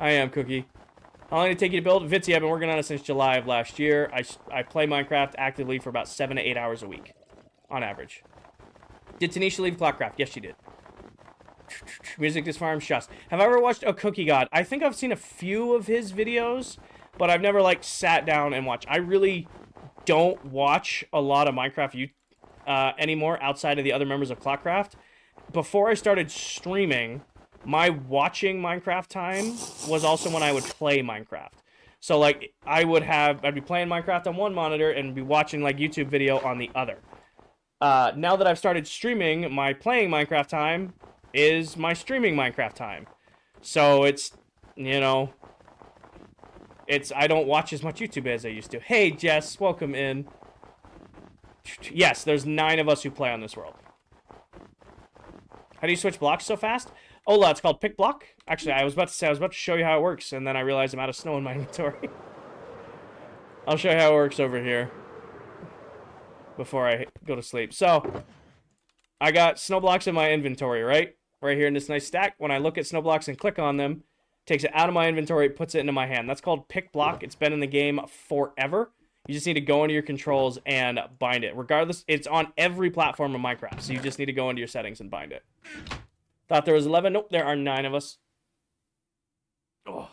I am, Cookie. How long did it take you to build? Vitsy, I've been working on it since July of last year. I play Minecraft actively for about 7 to 8 hours a week, on average. Did Tanisha leave ClockCraft? Yes, she did. Music this farm, shucks. Have I ever watched a Cookie God? I think I've seen a few of his videos, but I've never, like, sat down and watched. I really don't watch a lot of Minecraft anymore outside of the other members of ClockCraft. Before I started streaming, my watching Minecraft time was also when I would play Minecraft. So, like, I'd be playing Minecraft on one monitor and be watching, like, YouTube video on the other. Now that I've started streaming, my playing Minecraft time is my streaming Minecraft time. So it's, you know, I don't watch as much YouTube as I used to. Hey, Jess, welcome in. Yes, there's 9 of us who play on this world. How do you switch blocks so fast? Ola, it's called pick block. Actually, I was about to show you how it works, and then I realized I'm out of snow in my inventory. I'll show you how it works over here before I go to sleep. So, I got snow blocks in my inventory, right? Right here in this nice stack. When I look at snow blocks and click on them, it takes it out of my inventory, puts it into my hand. That's called pick block. It's been in the game forever. You just need to go into your controls and bind it. Regardless, it's on every platform of Minecraft, so you just need to go into your settings and bind it. Thought there was 11. Nope, there are 9 of us. Oh.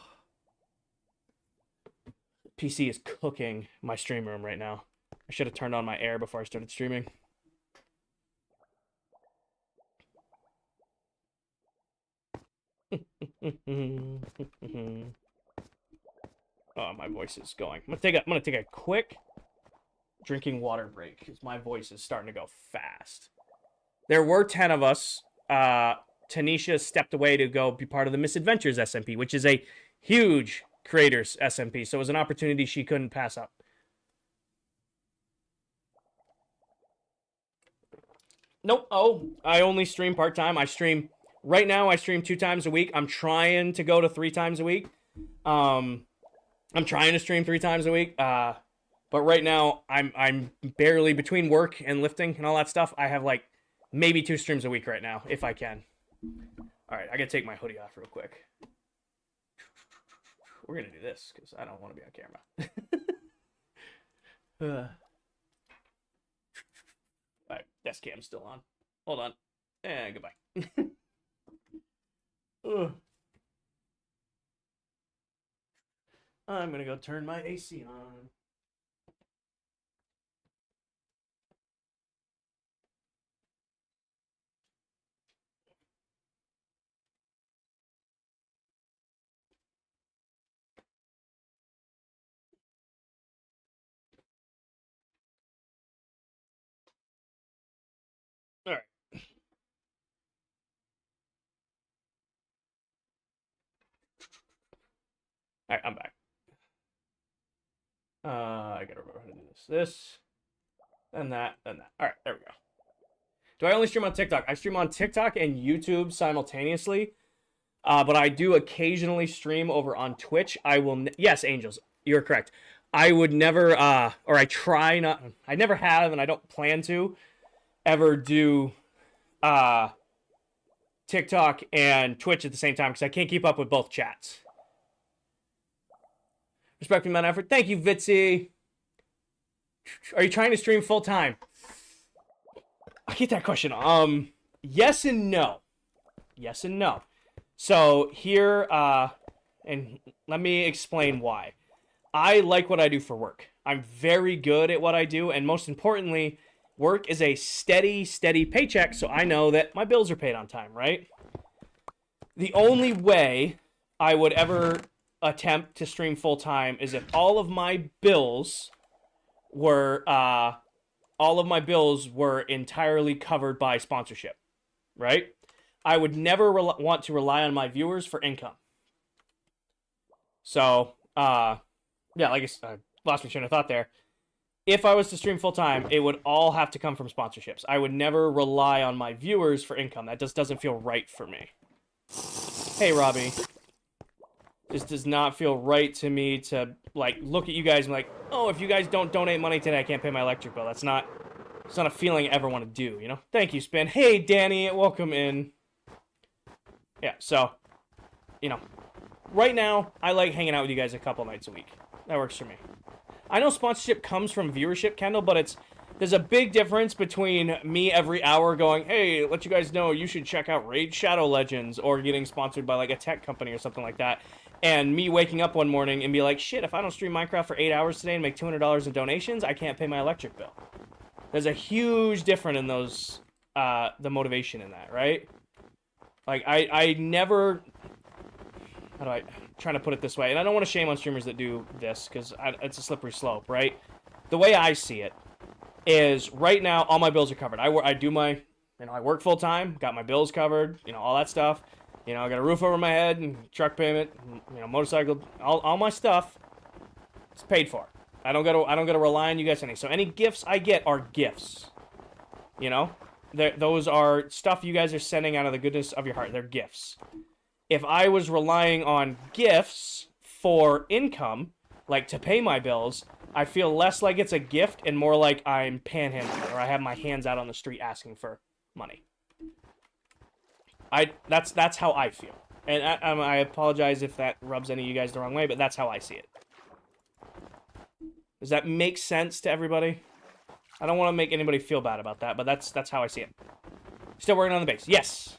PC is cooking my stream room right now. I should have turned on my air before I started streaming. Oh, my voice is going. I'm gonna take a quick drinking water break because my voice is starting to go fast. There were 10 of us. Tanisha stepped away to go be part of the Misadventures SMP, which is a huge creators SMP, so it was an opportunity she couldn't pass up. Nope. Oh, I only stream part-time. Right now I stream 2 times a week. I'm trying to go to 3 times a week. I'm trying to stream 3 times a week. But right now I'm barely, between work and lifting and all that stuff, I have like maybe 2 streams a week right now, if I can. All right, I gotta take my hoodie off real quick. We're gonna do this because I don't want to be on camera. All right, desk cam's still on. Hold on. And goodbye. I'm gonna go turn my AC on. All right. All right, I'm back. I gotta remember how to do this. This, and that, and that. All right, there we go. Do I only stream on TikTok? I stream on TikTok and YouTube simultaneously, but I do occasionally stream over on Twitch. I will. Yes, Angels, you're correct. I would never, or I try not. I never have, and I don't plan to ever do TikTok and Twitch at the same time because I can't keep up with both chats. Respecting my effort. Thank you, Vitsy. Are you trying to stream full time? I get that question. Yes and no. Yes and no. So here, and let me explain why. I like what I do for work. I'm very good at what I do, and most importantly, work is a steady paycheck, so I know that my bills are paid on time, right? The only way I would ever attempt to stream full time is if all of my bills were entirely covered by sponsorship, right? I would never want to rely on my viewers for income. So, yeah, like I lost my train of thought there. If I was to stream full time, it would all have to come from sponsorships. I would never rely on my viewers for income. That just doesn't feel right for me. Hey, Robbie. This does not feel right to me to, like, look at you guys and be like, oh, if you guys don't donate money today, I can't pay my electric bill. It's not a feeling I ever want to do, you know? Thank you, Spin. Hey, Danny, welcome in. Yeah, so, you know, right now, I like hanging out with you guys a couple nights a week. That works for me. I know sponsorship comes from viewership, Kendall, but there's a big difference between me every hour going, hey, let you guys know you should check out Raid Shadow Legends, or getting sponsored by, like, a tech company or something like that, and me waking up one morning and be like, shit, if I don't stream Minecraft for 8 hours today and make $200 in donations, I can't pay my electric bill. There's a huge difference in those, the motivation in that, right? Like, I never, I'm trying to put it this way, and I don't want to shame on streamers that do this, because it's a slippery slope, right? The way I see it is, right now, all my bills are covered. I do my, you know, I work full time, got my bills covered, you know, all that stuff. You know, I got a roof over my head, and truck payment, you know, motorcycle, all my stuff, it's paid for. I don't gotta rely on you guys any. So any gifts I get are gifts. You know? Those are stuff you guys are sending out of the goodness of your heart. They're gifts. If I was relying on gifts for income, like to pay my bills, I feel less like it's a gift and more like I'm panhandling, or I have my hands out on the street asking for money. That's how I feel. And I apologize if that rubs any of you guys the wrong way, but that's how I see it. Does that make sense to everybody? I don't want to make anybody feel bad about that, but that's how I see it. Still working on the base. Yes.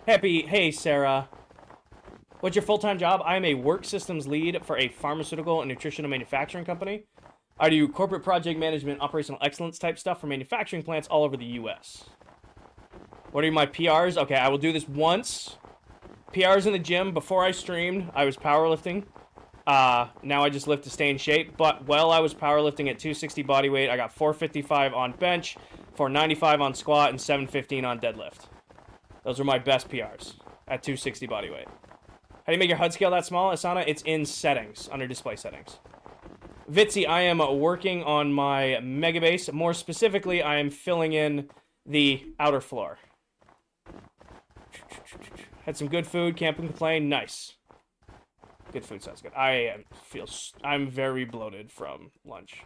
Hey, Sarah. What's your full-time job? I'm a work systems lead for a pharmaceutical and nutritional manufacturing company. I do corporate project management, operational excellence type stuff for manufacturing plants all over the U.S. What are my PRs? Okay, I will do this once. PRs in the gym. Before I streamed, I was powerlifting. Now I just lift to stay in shape. But while I was powerlifting at 260 body weight, I got 455 on bench, 495 on squat, and 715 on deadlift. Those were my best PRs at 260 body weight. How do you make your HUD scale that small, Asana? It's in settings, under display settings. Vitzy, I am working on my mega base. More specifically, I am filling in the outer floor. Had some good food, can't complain. Nice. Good food sounds good. I'm very bloated from lunch.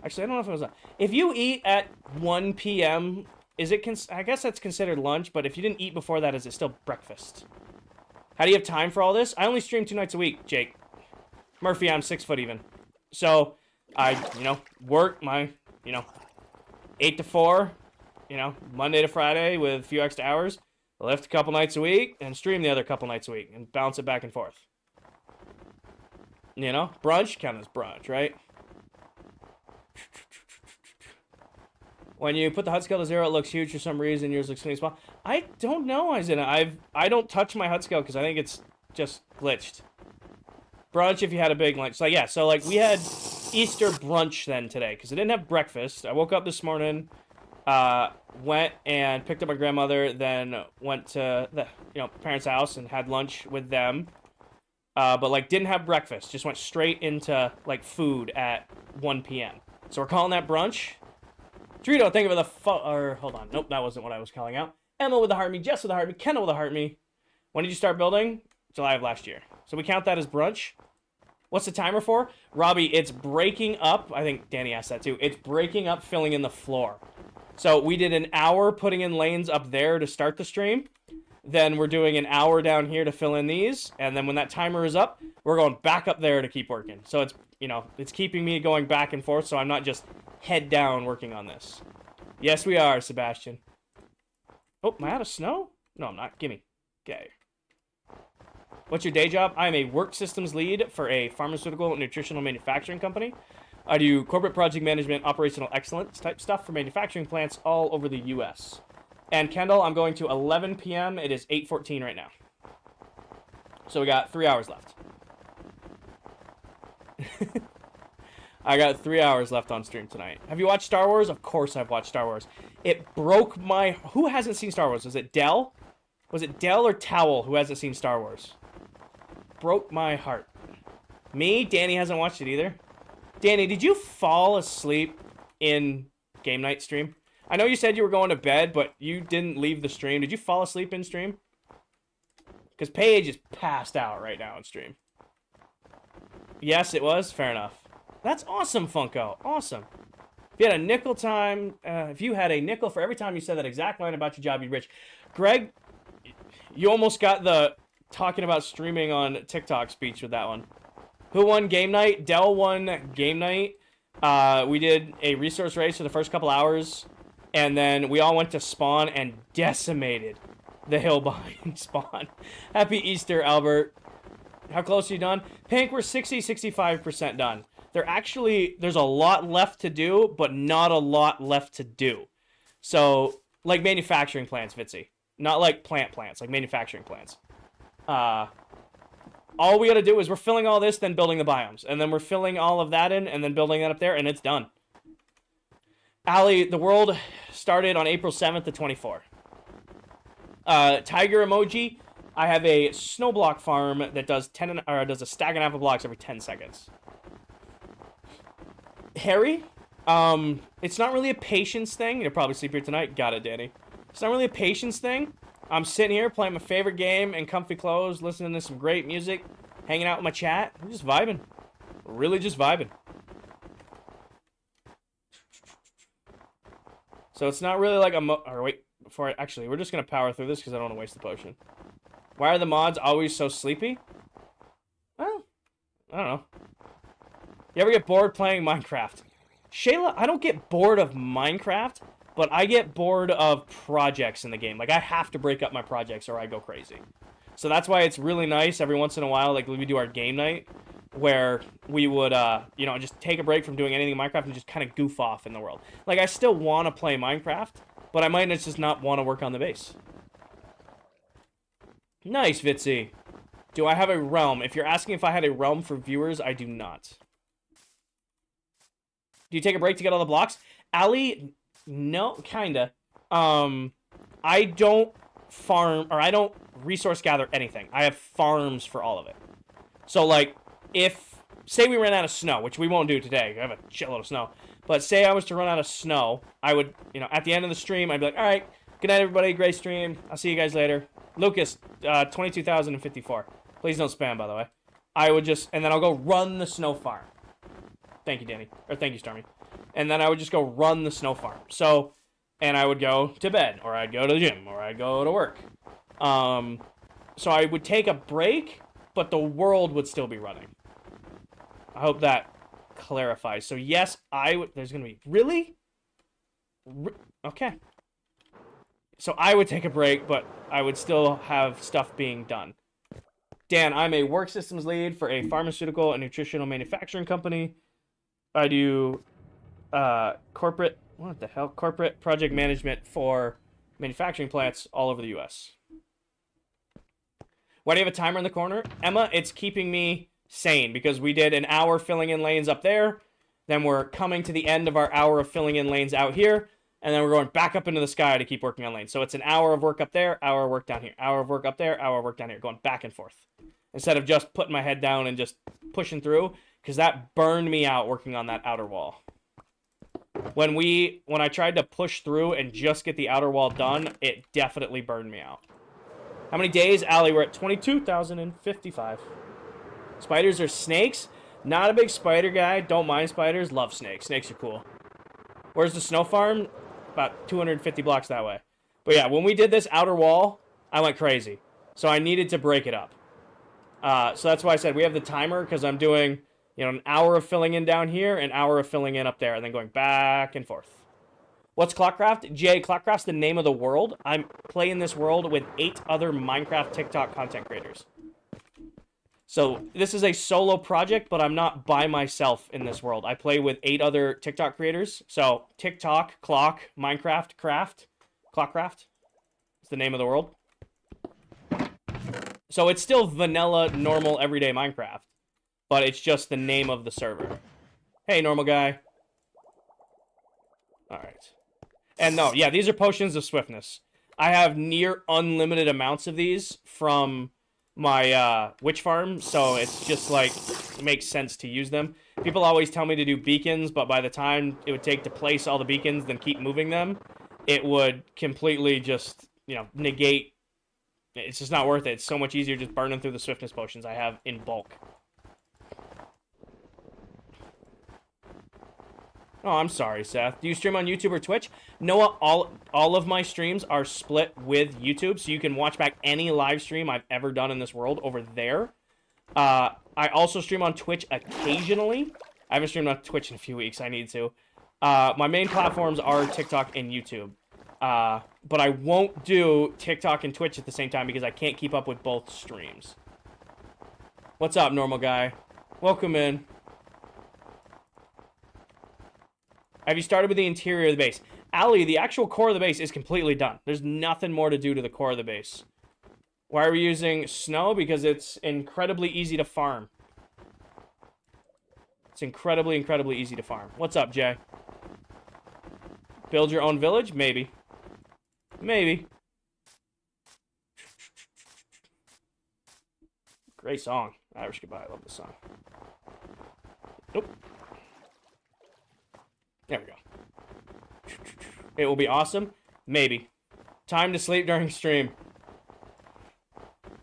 Actually, I don't know if it was if you eat at 1 p.m., is it I guess that's considered lunch, but if you didn't eat before that, is it still breakfast? How do you have time for all this? I only stream 2 nights a week, Jake. Murphy, I'm 6 foot even. So, I, you know, work my, you know, 8 to 4, you know, Monday to Friday with a few extra hours. Lift a couple nights a week and stream the other couple nights a week and bounce it back and forth. You know, brunch, count as brunch, right? When you put the HUD scale to 0, it looks huge for some reason. Yours looks really small. I don't know, Isaiah. I don't touch my HUD scale because I think it's just glitched. Brunch if you had a big lunch. So yeah, so like we had Easter brunch then today because I didn't have breakfast. I woke up this morning, went and picked up my grandmother, then went to the parents' house and had lunch with them. But like didn't have breakfast. Just went straight into like food at 1 p.m. So we're calling that brunch. Dorito, thank you for the or hold on. Nope, that wasn't what I was calling out. Emma with the heart me, Jess with the heart me, Kendall with the heart me. When did you start building? July of last year. So we count that as brunch. What's the timer for? Robbie, it's breaking up. I think Danny asked that too. It's breaking up, filling in the floor. So we did an hour putting in lanes up there to start the stream. Then we're doing an hour down here to fill in these. And then when that timer is up, we're going back up there to keep working. So it's, it's keeping me going back and forth. So I'm not just head down working on this. Yes, we are, Sebastian. Oh, am I out of snow? No, I'm not. Gimme. Okay. What's your day job? I'm a work systems lead for a pharmaceutical and nutritional manufacturing company. I do corporate project management, operational excellence type stuff for manufacturing plants all over the U.S. And Kendall, I'm going to 11 p.m. It is 8:14 right now. So we got 3 hours left. I got 3 hours left on stream tonight. Have you watched Star Wars? Of course I've watched Star Wars. It broke my... Who hasn't seen Star Wars? Was it Dell? Was it Dell or Towel who hasn't seen Star Wars? Broke my heart. Me? Danny hasn't watched it either. Danny, did you fall asleep in game night stream? I know you said you were going to bed, but you didn't leave the stream. Did you fall asleep in stream? Because Paige is passed out right now on stream. Yes, it was. Fair enough. That's awesome, Funko. Awesome. If you had a nickel if you had a nickel for every time you said that exact line about your job, you'd be rich. Greg, you almost got the talking about streaming on TikTok speech with that one. Who won game night? Dell won game night. We did a resource race for the first couple hours, and then we all went to spawn and decimated the hill behind spawn. Happy Easter, Albert. How close are you done? Pink, we're 65% done. There's a lot left to do, but not a lot left to do. So, like manufacturing plants, Fitzy. Not like plants, like manufacturing plants. All we gotta do is we're filling all this, then building the biomes. And then we're filling all of that in, and then building that up there, and it's done. Allie, the world started on April 7th to 24. Tiger emoji, I have a snow block farm that does does a stack and a half of blocks every 10 seconds. Harry, it's not really a patience thing. You'll probably sleep here tonight. Got it, Danny. It's not really a patience thing. I'm sitting here playing my favorite game in comfy clothes, listening to some great music, hanging out with my chat. I'm just vibing. Really just vibing. So it's not really like we're just going to power through this because I don't want to waste the potion. Why are the mods always so sleepy? Well, I don't know. You ever get bored playing Minecraft? Shayla, I don't get bored of Minecraft, but I get bored of projects in the game. Like, I have to break up my projects or I go crazy. So that's why it's really nice every once in a while, like, we do our game night, where we would, just take a break from doing anything in Minecraft and just kind of goof off in the world. Like, I still want to play Minecraft, but I might just not want to work on the base. Nice, Vitsy. Do I have a realm? If you're asking if I had a realm for viewers, I do not. Do you take a break to get all the blocks? Ali, no, kinda. I don't farm, or I don't resource gather anything. I have farms for all of it. So, like, say we ran out of snow, which we won't do today. I have a shitload of snow. But say I was to run out of snow, I would, at the end of the stream, I'd be like, all right, good night, everybody. Great stream. I'll see you guys later. Lucas, 22,054. Please don't spam, by the way. I would and then I'll go run the snow farm. Thank you, Danny. Or thank you, Stormy. And then I would just go run the snow farm. So, and I would go to bed, or I'd go to the gym, or I'd go to work. So I would take a break, but the world would still be running. I hope that clarifies. So yes, there's going to be, really? Okay. So I would take a break, but I would still have stuff being done. Dan, I'm a work systems lead for a pharmaceutical and nutritional manufacturing company. I do corporate project management for manufacturing plants all over the U.S. Why do you have a timer in the corner? Emma, it's keeping me sane because we did an hour filling in lanes up there. Then we're coming to the end of our hour of filling in lanes out here. And then we're going back up into the sky to keep working on lanes. So it's an hour of work up there, hour of work down here, hour of work up there, hour of work down here, going back and forth. Instead of just putting my head down and just pushing through, because that burned me out working on that outer wall. When I tried to push through and just get the outer wall done, it definitely burned me out. How many days, Allie? We're at 22,055. Spiders are snakes? Not a big spider guy. Don't mind spiders. Love snakes. Snakes are cool. Where's the snow farm? About 250 blocks that way. But yeah, when we did this outer wall, I went crazy. So I needed to break it up. So that's why I said we have the timer, because I'm doing, an hour of filling in down here, an hour of filling in up there, and then going back and forth. What's ClockCraft? Jay, ClockCraft's the name of the world. I'm playing this world with 8 other Minecraft TikTok content creators. So this is a solo project, but I'm not by myself in this world. I play with 8 other TikTok creators. So TikTok, Clock, Minecraft, Craft, ClockCraft. It's the name of the world. So it's still vanilla, normal, everyday Minecraft, but it's just the name of the server. Hey, normal guy. All right. And no, yeah, these are potions of swiftness. I have near unlimited amounts of these from my witch farm, so it's just like, it makes sense to use them. People always tell me to do beacons, but by the time it would take to place all the beacons, then keep moving them, it would completely just, negate It's just not worth it. It's so much easier just burning through the swiftness potions I have in bulk. Oh, I'm sorry, Seth. Do you stream on YouTube or Twitch? Noah, all of my streams are split with YouTube, so you can watch back any live stream I've ever done in this world over there. I also stream on Twitch occasionally. I haven't streamed on Twitch in a few weeks. I need to. My main platforms are TikTok and YouTube. But I won't do TikTok and Twitch at the same time because I can't keep up with both streams. What's up, normal guy? Welcome in. Have you started with the interior of the base? Ali, the actual core of the base is completely done. There's nothing more to do to the core of the base. Why are we using snow? Because it's incredibly easy to farm. It's incredibly, incredibly easy to farm. What's up, Jay? Build your own village? Maybe. Maybe. Great song. Irish Goodbye. I love this song. Nope. There we go. It will be awesome. Maybe. Time to sleep during stream.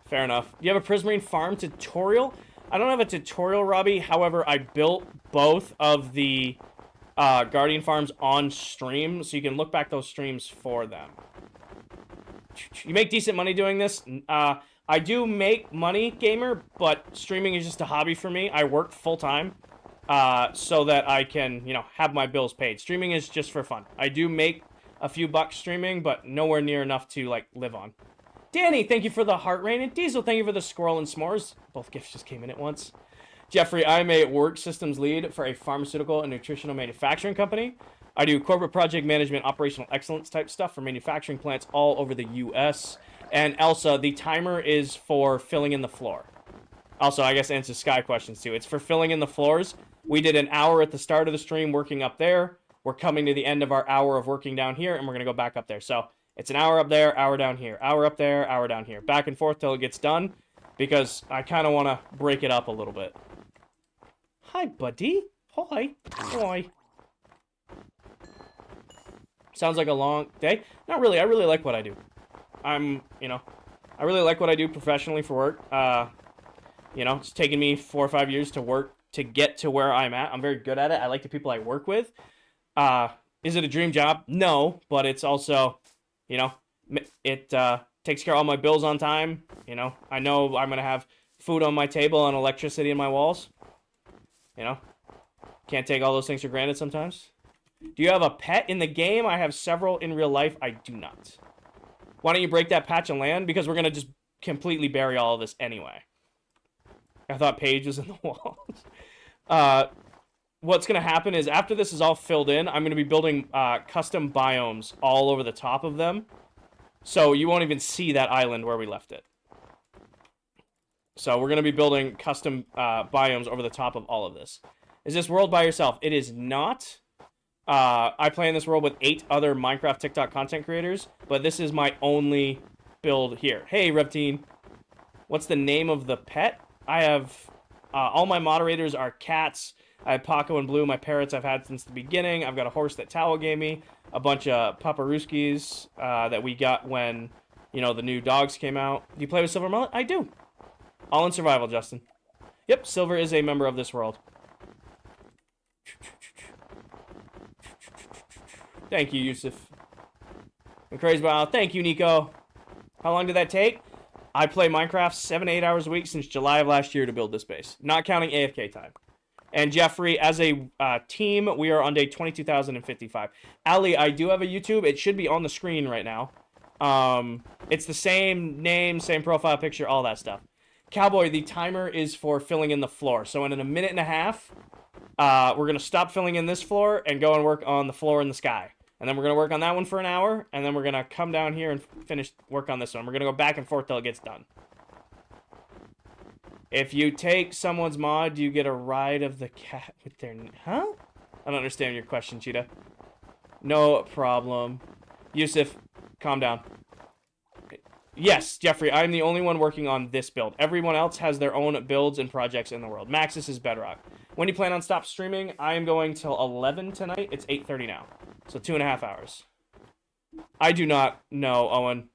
Fair enough. Do you have a Prismarine farm tutorial? I don't have a tutorial, Robbie. However, I built both of the Guardian farms on stream, so you can look back those streams for them. You make decent money doing this? I do make money, gamer, but streaming is just a hobby for me. I work full-time so that I can, you know, have my bills paid. Streaming is just for fun. I do make a few bucks streaming, but nowhere near enough to, like, live on. Danny, thank you for the heart rain. And Diesel, thank you for the squirrel and s'mores. Both gifts just came in at once. Jeffrey, I'm a work systems lead for a pharmaceutical and nutritional manufacturing company. I do corporate project management, operational excellence type stuff for manufacturing plants all over the U.S. And Elsa, the timer is for filling in the floor. Also, I guess answers Sky questions too. It's for filling in the floors. We did an hour at the start of the stream working up there. We're coming to the end of our hour of working down here, and we're going to go back up there. So it's an hour up there, hour down here, hour up there, hour down here. Back and forth till it gets done, because I kind of want to break it up a little bit. Hi, buddy. Hi. Hi. Sounds like a long day. Not really. I really like what I do. I really like what I do professionally for work. It's taken me 4 or 5 years to work to get to where I'm at. I'm very good at it. I like the people I work with. Is it a dream job? No, but it's also, it takes care of all my bills on time. I know I'm going to have food on my table and electricity in my walls. Can't take all those things for granted sometimes. Do you have a pet in the game? I have several in real life. I do not. Why don't you break that patch of land? Because we're going to just completely bury all of this anyway. I thought Paige was in the walls. What's going to happen is after this is all filled in, I'm going to be building custom biomes all over the top of them. So you won't even see that island where we left it. So we're going to be building custom biomes over the top of all of this. Is this world by yourself? It is not. I play in this world with 8 other Minecraft TikTok content creators, but this is my only build here. Hey, Reptine. What's the name of the pet? I have... all my moderators are cats. I have Paco and Blue, my parrots I've had since the beginning. I've got a horse that Towel gave me. A bunch of Paparuskis that we got when, the new dogs came out. Do you play with Silver Mullet? I do. All in survival, Justin. Yep, Silver is a member of this world. Thank you, Yusuf. I'm crazy about. Thank you, Nico. How long did that take? I play Minecraft 7 to 8 hours a week since July of last year to build this base, not counting AFK time. And Jeffrey, as a team, we are on day 22,055. Ali, I do have a YouTube. It should be on the screen right now. It's the same name, same profile picture, all that stuff. Cowboy, the timer is for filling in the floor. So in a minute and a half, we're going to stop filling in this floor and go and work on the floor in the sky. And then we're going to work on that one for an hour, and then we're going to come down here and finish work on this one. We're going to go back and forth till it gets done. If you take someone's mod, do you get a ride of the cat with their... Huh? I don't understand your question, Cheetah. No problem. Yusuf, calm down. Yes, Jeffrey, I'm the only one working on this build. Everyone else has their own builds and projects in the world. Maxis is Bedrock. When do you plan on stop streaming? I am going till 11 tonight. It's 8:30 now. So 2.5 hours. I do not know, Owen.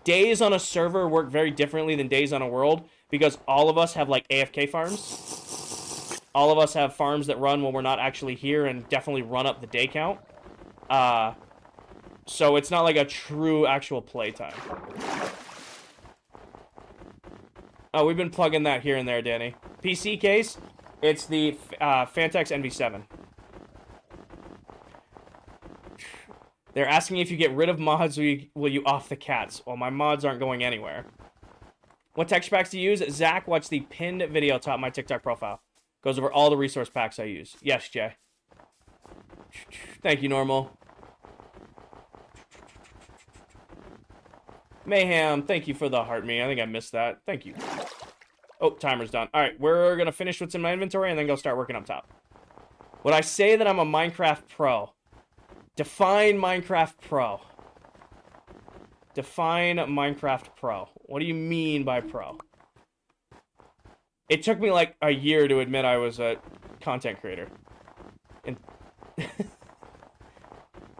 days on a server work very differently than days on a world because all of us have, like, AFK farms. All of us have farms that run when we're not actually here and definitely run up the day count. So it's not like a true actual playtime. Oh, we've been plugging that here and there, Danny. PC case, it's the Fantex NV7. They're asking if you get rid of mods, will you off the cats? Well, my mods aren't going anywhere. What texture packs do you use? Zach, watch the pinned video top my TikTok profile. Goes over all the resource packs I use. Yes, Jay. Thank you, Normal. Mayhem, thank you for the heart me. I think I missed that. Thank you. Oh, timer's done. All right, we're going to finish what's in my inventory and then go start working up top. Would I say that I'm a Minecraft pro? Define Minecraft pro. Define Minecraft pro. What do you mean by pro? It took me like a year to admit I was a content creator. And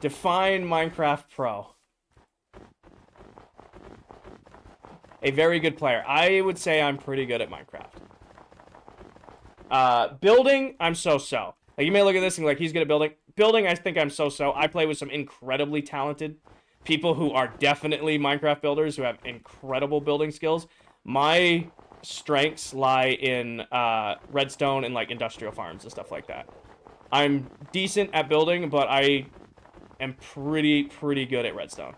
define Minecraft pro. A very good player. I would say I'm pretty good at Minecraft. Building, I'm so-so. Like, you may look at this and like, he's good at building. Building, I think I'm so-so. I play with some incredibly talented people who are definitely Minecraft builders who have incredible building skills. My strengths lie in redstone and like industrial farms and stuff like that. I'm decent at building, but I am pretty good at redstone.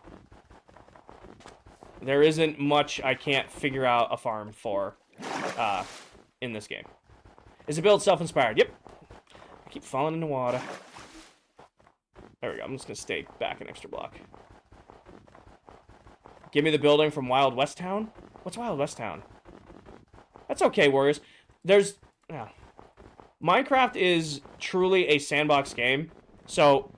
There isn't much I can't figure out a farm for in this game. Is the build self-inspired? Yep. I keep falling into water. There we go. I'm just going to stay back an extra block. Give me the building from Wild West Town? What's Wild West Town? That's okay, Warriors. There's... Yeah. Minecraft is truly a sandbox game. So,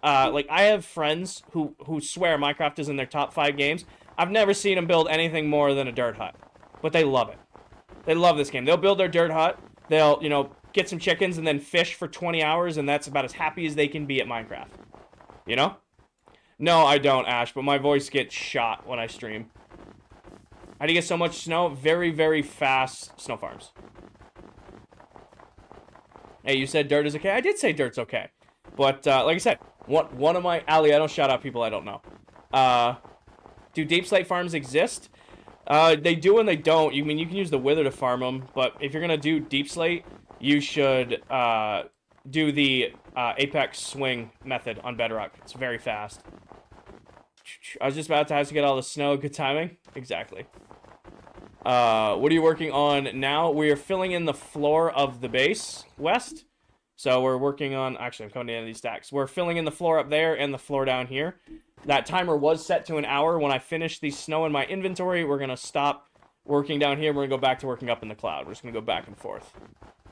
like, I have friends who swear Minecraft is in their top 5 games. I've never seen them build anything more than a dirt hut. But they love it. They love this game. They'll build their dirt hut. They'll, you know, get some chickens and then fish for 20 hours, and that's about as happy as they can be at Minecraft. You know? No, I don't, Ash, but my voice gets shot when I stream. How do you get so much snow? Very, very fast snow farms. Hey, you said dirt is okay? I did say dirt's okay. But, like I said, one of my... Ali, I don't shout out people I don't know. Do deep slate farms exist? They do and they don't. You can use the wither to farm them, but if you're gonna do deep slate, you should do the apex swing method on bedrock. It's very fast. I was just about to have to get all the snow. Good timing. Exactly. What are you working on now? We are filling in the floor of the base west. So we're working on... Actually, I'm coming to the end of these stacks. We're filling in the floor up there and the floor down here. That timer was set to an hour. When I finish the snow in my inventory, we're going to stop working down here. We're going to go back to working up in the cloud. We're just going to go back and forth.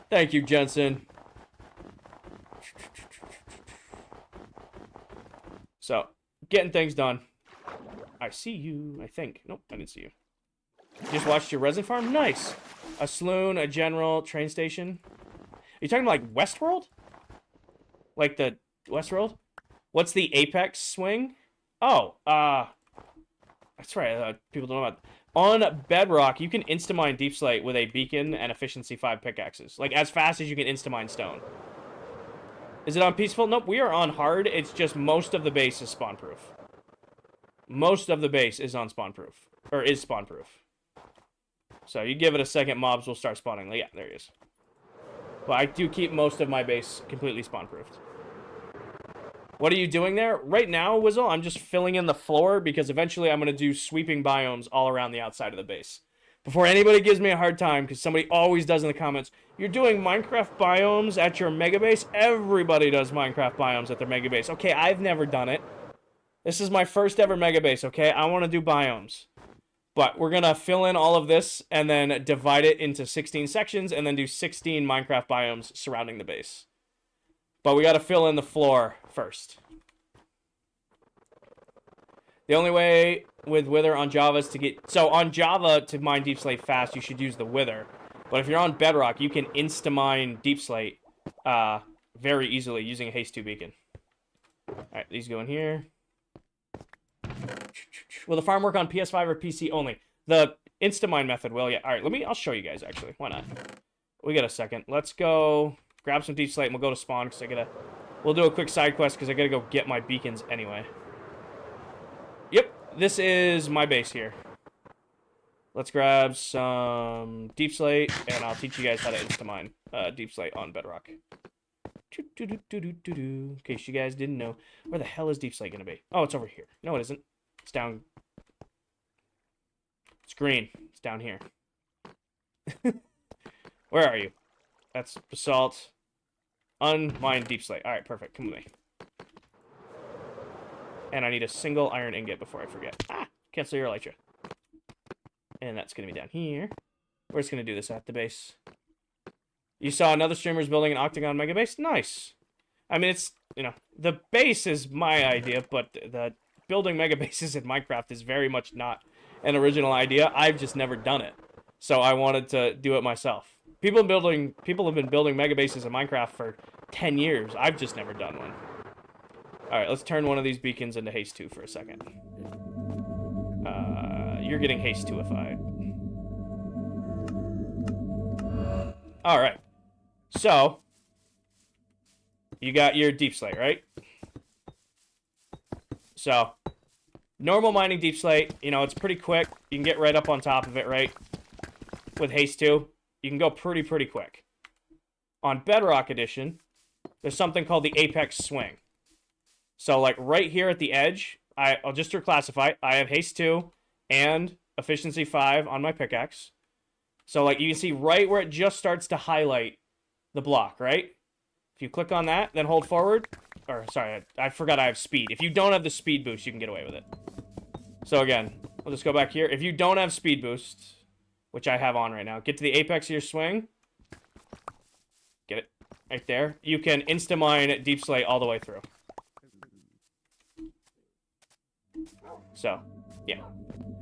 Thank you, Jensen. So, getting things done. I see you, I think. Nope, I didn't see you. Just watched your resin farm? Nice. A saloon, a general, train station. Are you talking about, like, Westworld? Like the Westworld? What's the apex swing? Oh, that's right. People don't know about. On Bedrock, you can insta-mine deep slate with a beacon and efficiency 5 pickaxes. Like, as fast as you can insta-mine stone. Is it on peaceful? Nope, we are on hard. It's just most of the base is spawn-proof. Most of the base is on spawn-proof. Or is spawn-proof. So, you give it a second, mobs will start spawning. Yeah, there he is. But I do keep most of my base completely spawn-proofed. What are you doing there? Right now, Wizzle, I'm just filling in the floor because eventually I'm going to do sweeping biomes all around the outside of the base. Before anybody gives me a hard time, because somebody always does in the comments, you're doing Minecraft biomes at your mega base? Everybody does Minecraft biomes at their mega base. Okay, I've never done it. This is my first ever mega base, okay? I want to do biomes. But we're going to fill in all of this and then divide it into 16 sections and then do 16 Minecraft biomes surrounding the base. But we got to fill in the floor first. The only way with Wither on Java is to get... So on Java, to mine Deep Slate fast, you should use the Wither. But if you're on Bedrock, you can insta-mine Deep Slate very easily using a Haste 2 beacon. Alright, these go in here. Will the farm work on PS5 or PC only? The Instamine method will, yeah. All right, I'll show you guys, actually. Why not? We got a second. Let's go grab some deep slate, and we'll go to spawn, because we'll do a quick side quest, because I gotta go get my beacons anyway. Yep, this is my base here. Let's grab some deep slate, and I'll teach you guys how to Instamine deep slate on Bedrock. In case you guys didn't know. Where the hell is deep slate gonna be? Oh, it's over here. No, it isn't. It's down. It's green. It's down here. Where are you? That's basalt. Unmined deep slate. Alright, perfect. Come with me. And I need a single iron ingot before I forget. Ah! Cancel your elytra. And that's gonna be down here. We're just gonna do this at the base. You saw another streamer's building an octagon mega base? Nice. I mean, it's, you know, the base is my idea, but the building mega bases in Minecraft is very much not an original idea. I've just never done it. So I wanted to do it myself. People have been building mega bases in Minecraft for 10 years. I've just never done one. Alright, let's turn one of these beacons into haste 2 for a second. You're getting haste 2-ified. Alright. So, you got your deep slate, right? So, normal mining deep slate, you know, it's pretty quick. You can get right up on top of it, right? With haste 2, you can go pretty quick. On Bedrock Edition, there's something called the Apex Swing. So, like, right here at the edge, I'll just reclassify. I have haste 2 and efficiency 5 on my pickaxe. So, like, you can see right where it just starts to highlight the block, right? If you click on that, then hold forward. Or, sorry, I forgot I have speed. If you don't have the speed boost, you can get away with it. So, again, I'll just go back here. If you don't have speed boost, which I have on right now, get to the apex of your swing. Get it right there. You can insta-mine deep slate all the way through. So, yeah.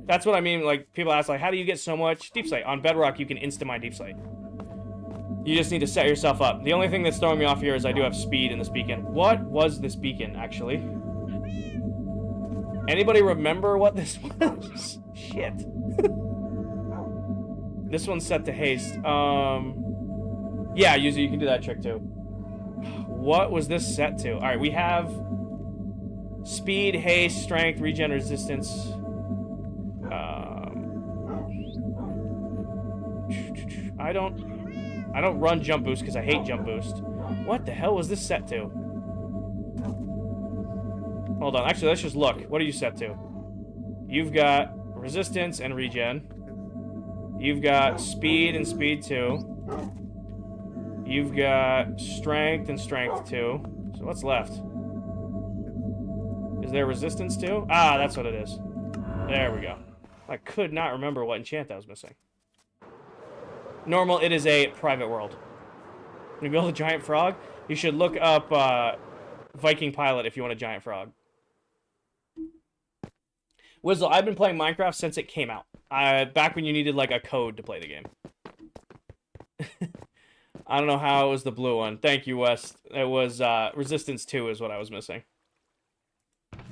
That's what I mean. Like, people ask, like, how do you get so much deep slate? On Bedrock, you can insta-mine deep slate. You just need to set yourself up. The only thing that's throwing me off here is I do have speed in this beacon. What was this beacon, actually? Anybody remember what this was? Shit. This one's set to haste. Yeah, usually you can do that trick, too. What was this set to? Alright, we have speed, haste, strength, regen, resistance. I don't run jump boost because I hate jump boost. What the hell was this set to? Hold on. Actually, let's just look. What are you set to? You've got resistance and regen. You've got speed and speed 2. You've got strength and strength 2. So what's left? Is there resistance 2? Ah, that's what it is. There we go. I could not remember what enchant I was missing. Normal, it is a private world. When you build a giant frog, you should look up Viking Pilot if you want a giant frog. Wizzle, I've been playing Minecraft since it came out. Back when you needed, like, a code to play the game. I don't know how it was the blue one. Thank you, West. It was Resistance 2 is what I was missing.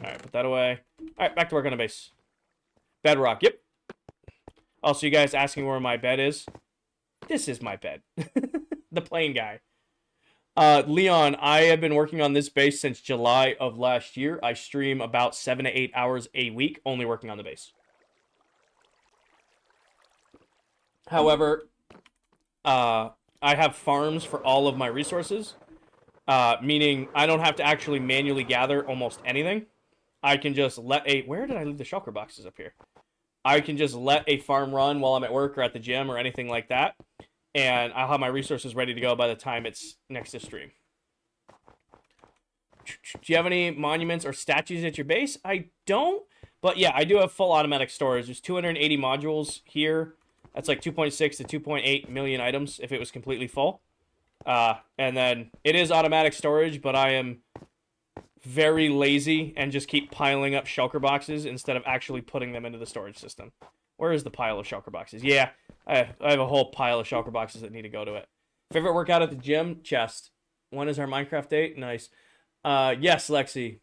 Alright, put that away. Alright, back to work on the base. Bedrock, yep. Also, you guys asking where my bed is? This is my bed. The plain guy. Leon, I have been working on this base since July of last year. I stream about 7 to 8 hours a week, only working on the base. However, I have farms for all of my resources, meaning I don't have to actually manually gather almost anything. I can just let a... Where did I leave the shulker boxes up here? I can just let a farm run while I'm at work or at the gym or anything like that. And I'll have my resources ready to go by the time it's next to stream. Do you have any monuments or statues at your base? I don't. But yeah, I do have full automatic storage. There's 280 modules here. That's like 2.6 to 2.8 million items if it was completely full. And then it is automatic storage, but I am very lazy and just keep piling up shulker boxes instead of actually putting them into the storage system. Where is the pile of shulker boxes? Yeah, I have a whole pile of shulker boxes that need to go to it. Favorite workout at the gym? Chest. When is our Minecraft date? Nice. Yes, Lexi.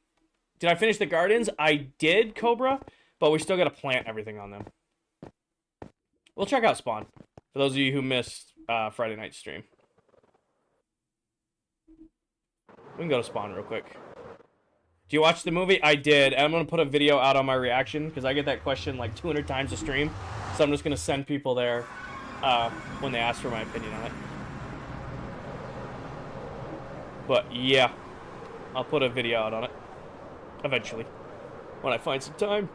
Did I finish the gardens? I did, Cobra. but we still got to plant everything on them. We'll check out Spawn, for those of you who missed Friday night stream. We can go to Spawn real quick. Do you watch the movie? I did, and I'm going to put a video out on my reaction, because I get that question like 200 times a stream, so I'm just going to send people there when they ask for my opinion on it. But yeah, I'll put a video out on it, eventually, when I find some time.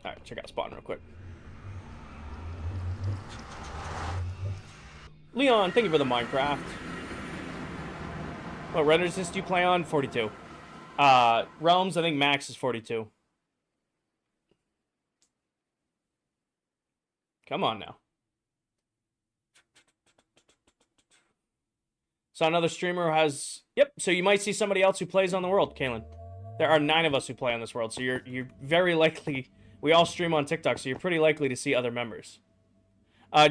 Alright, check out Spawn real quick. Leon, thank you for the Minecraft. What render distance do you play on? 42. Realms, I think max is 42. Come on now. So another streamer who has... Yep, so you might see somebody else who plays on the world, Kaylin. There are 9 of us who play on this world, so you're very likely... We all stream on TikTok, so you're pretty likely to see other members.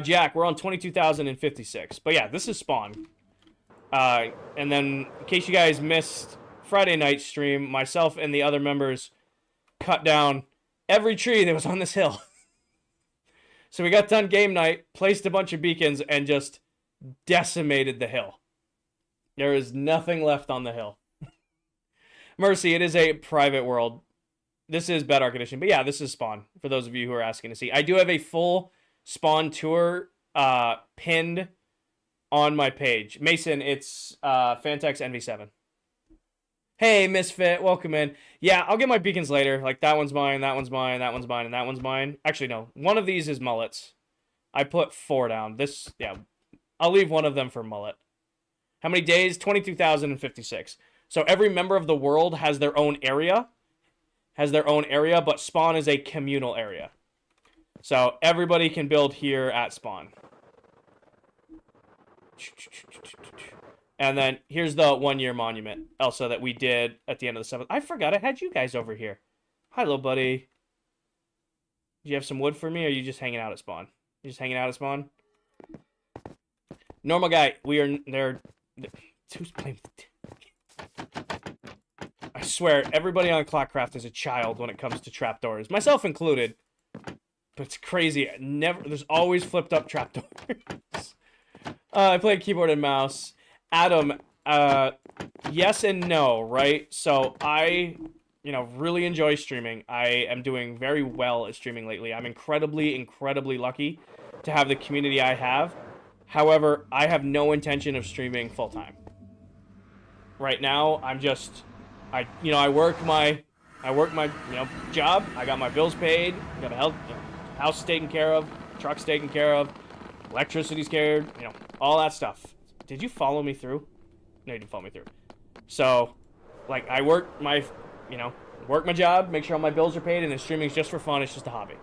Jack, we're on 22,056. But yeah, this is Spawn. And then, in case you guys missed Friday night stream, myself and the other members cut down every tree that was on this hill. So we got done game night, placed a bunch of beacons, and just decimated the hill. There is nothing left on the hill. Mercy, it is a private world. This is Bed Arc Edition. But yeah, this is Spawn, for those of you who are asking to see. I do have a full Spawn tour pinned on my page. Mason, it's Fantex NV7. Hey, Misfit, welcome in. Yeah, I'll get my beacons later. Like, that one's mine, that one's mine, that one's mine, and that one's mine. Actually, no. One of these is mullets. I put 4 down. This, yeah. I'll leave one of them for mullet. How many days? 22,056. So every member of the world has their own area. But Spawn is a communal area. So everybody can build here at Spawn. And then here's the 1-year monument, Elsa, that we did at the end of the 7th. I forgot I had you guys over here. Hi, little buddy. Do you have some wood for me, or are you just hanging out at Spawn? You just hanging out at Spawn? Normal guy, we are there. Who's playing? I swear, everybody on ClockCraft is a child when it comes to trapdoors, myself included. But it's crazy. There's always flipped up trapdoors. I play keyboard and mouse. Adam, yes and no, right? So I, really enjoy streaming. I am doing very well at streaming lately. I'm incredibly, incredibly lucky to have the community I have. However, I have no intention of streaming full time. Right now, I'm just, I work my job. I got my bills paid. Got a house taken care of, trucks taken care of, electricity's cared, all that stuff. Did you follow me through? No, you didn't follow me through. So, like, I work my job, make sure all my bills are paid, and then streaming is just for fun. It's just a hobby.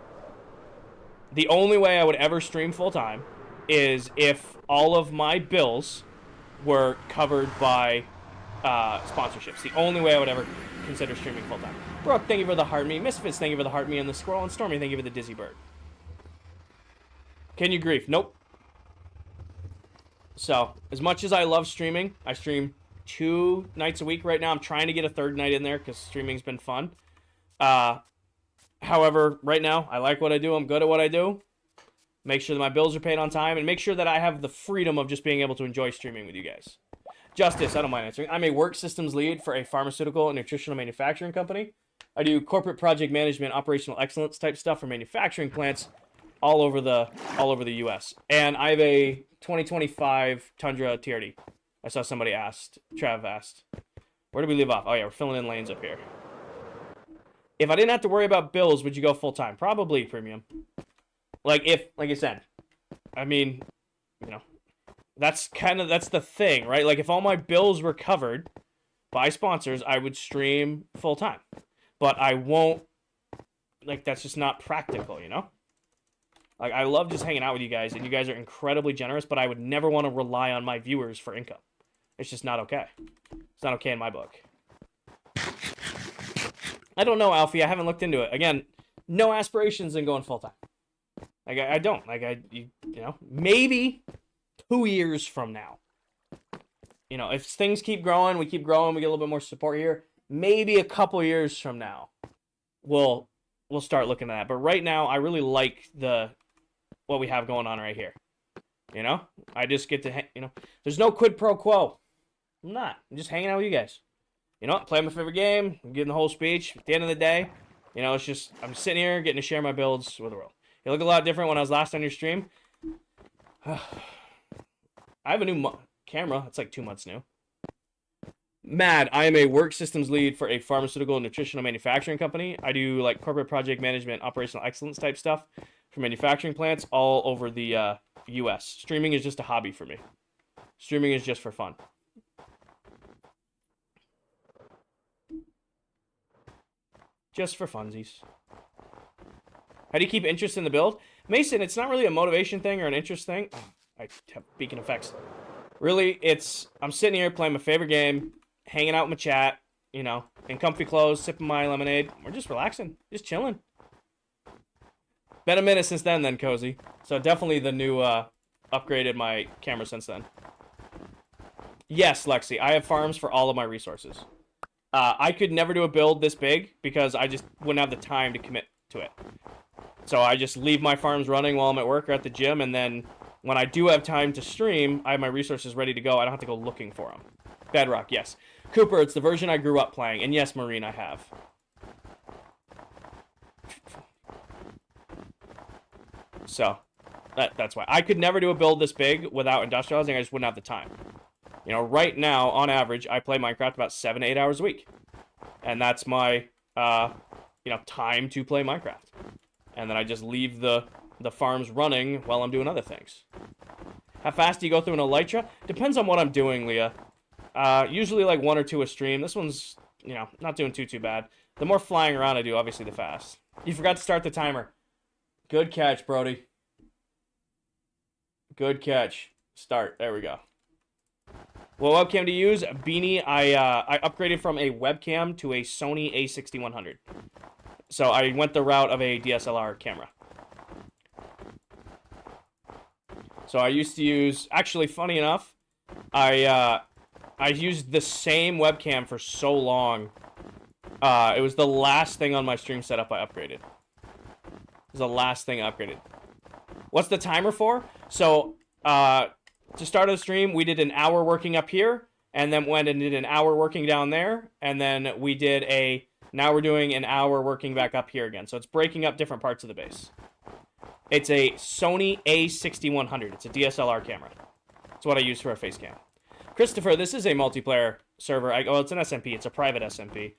The only way I would ever stream full time is if all of my bills were covered by sponsorships. The only way I would ever consider streaming full time. Brooke, thank you for the heart me. Misfits, thank you for the heart me and the squirrel. And Stormy, thank you for the dizzy bird. Can you grief? Nope. So, as much as I love streaming, I stream 2 nights a week right now. I'm trying to get a 3rd night in there because streaming's been fun. However, right now, I like what I do. I'm good at what I do. Make sure that my bills are paid on time, and make sure that I have the freedom of just being able to enjoy streaming with you guys. Justice, I don't mind answering. I'm a work systems lead for a pharmaceutical and nutritional manufacturing company. I do corporate project management, operational excellence type stuff for manufacturing plants all over the U.S. And I have a 2025 Tundra TRD. I saw somebody asked. Trav asked. Where did we leave off? Oh yeah, we're filling in lanes up here. If I didn't have to worry about bills, would you go full time? Probably premium. Like I said, I mean, that's the thing, right? Like if all my bills were covered by sponsors, I would stream full time. But I won't. Like that's just not practical, Like, I love just hanging out with you guys, and you guys are incredibly generous, but I would never want to rely on my viewers for income. It's just not okay. It's not okay in my book. I don't know, Alfie. I haven't looked into it. Again, no aspirations in going full-time. Like, I don't. Like, maybe 2 years from now. If things keep growing, we get a little bit more support here. Maybe a couple years from now, we'll start looking at that. But right now, I really like what we have going on right here. You know, I just get to there's no quid pro quo. I'm not. I'm just hanging out with you guys. You know, playing my favorite game. I'm giving the whole speech. At the end of the day, you know, it's just I'm sitting here getting to share my builds with the world. You look a lot different when I was last on your stream. I have a new camera. It's like 2 months new. Mad, I am a work systems lead for a pharmaceutical and nutritional manufacturing company. I do like corporate project management, operational excellence type stuff for manufacturing plants all over the US. Streaming is just a hobby for me. Streaming is just for fun. Just for funsies. How do you keep interest in the build? Mason, it's not really a motivation thing or an interest thing. Oh, I have beacon effects. Really, I'm sitting here playing my favorite game, hanging out in my chat, you know, in comfy clothes, sipping my lemonade. We're just relaxing, just chilling. Been a minute since then, Cozy. So definitely the new, upgraded my camera since then. Yes, Lexi, I have farms for all of my resources. I could never do a build this big because I just wouldn't have the time to commit to it. So I just leave my farms running while I'm at work or at the gym, and then when I do have time to stream, I have my resources ready to go. I don't have to go looking for them. Bedrock, yes. Cooper, it's the version I grew up playing. And yes, Marine, I have. So, that's why. I could never do a build this big without industrializing. I just wouldn't have the time. You know, right now, on average, I play Minecraft about 7 to 8 hours a week. And that's my, time to play Minecraft. And then I just leave the farms running while I'm doing other things. How fast do you go through an Elytra? Depends on what I'm doing, Leah. Usually like 1 or 2 a stream. This one's, not doing too bad. The more flying around I do, obviously, the fast. You forgot to start the timer. Good catch, Brody. Good catch. Start. There we go. What webcam to use? Beanie, I upgraded from a webcam to a Sony a6100. So I went the route of a DSLR camera. So I used to use, actually funny enough, I used the same webcam for so long. It was the last thing on my stream setup I upgraded. It was the last thing I upgraded. What's the timer for? So, to start the stream, we did an hour working up here, and then went and did an hour working down there, and then we did now we're doing an hour working back up here again. So it's breaking up different parts of the base. It's a Sony a6100. It's a DSLR camera. It's what I use for a face cam. Christopher, this is a multiplayer server. Well, it's an SMP. It's a private SMP.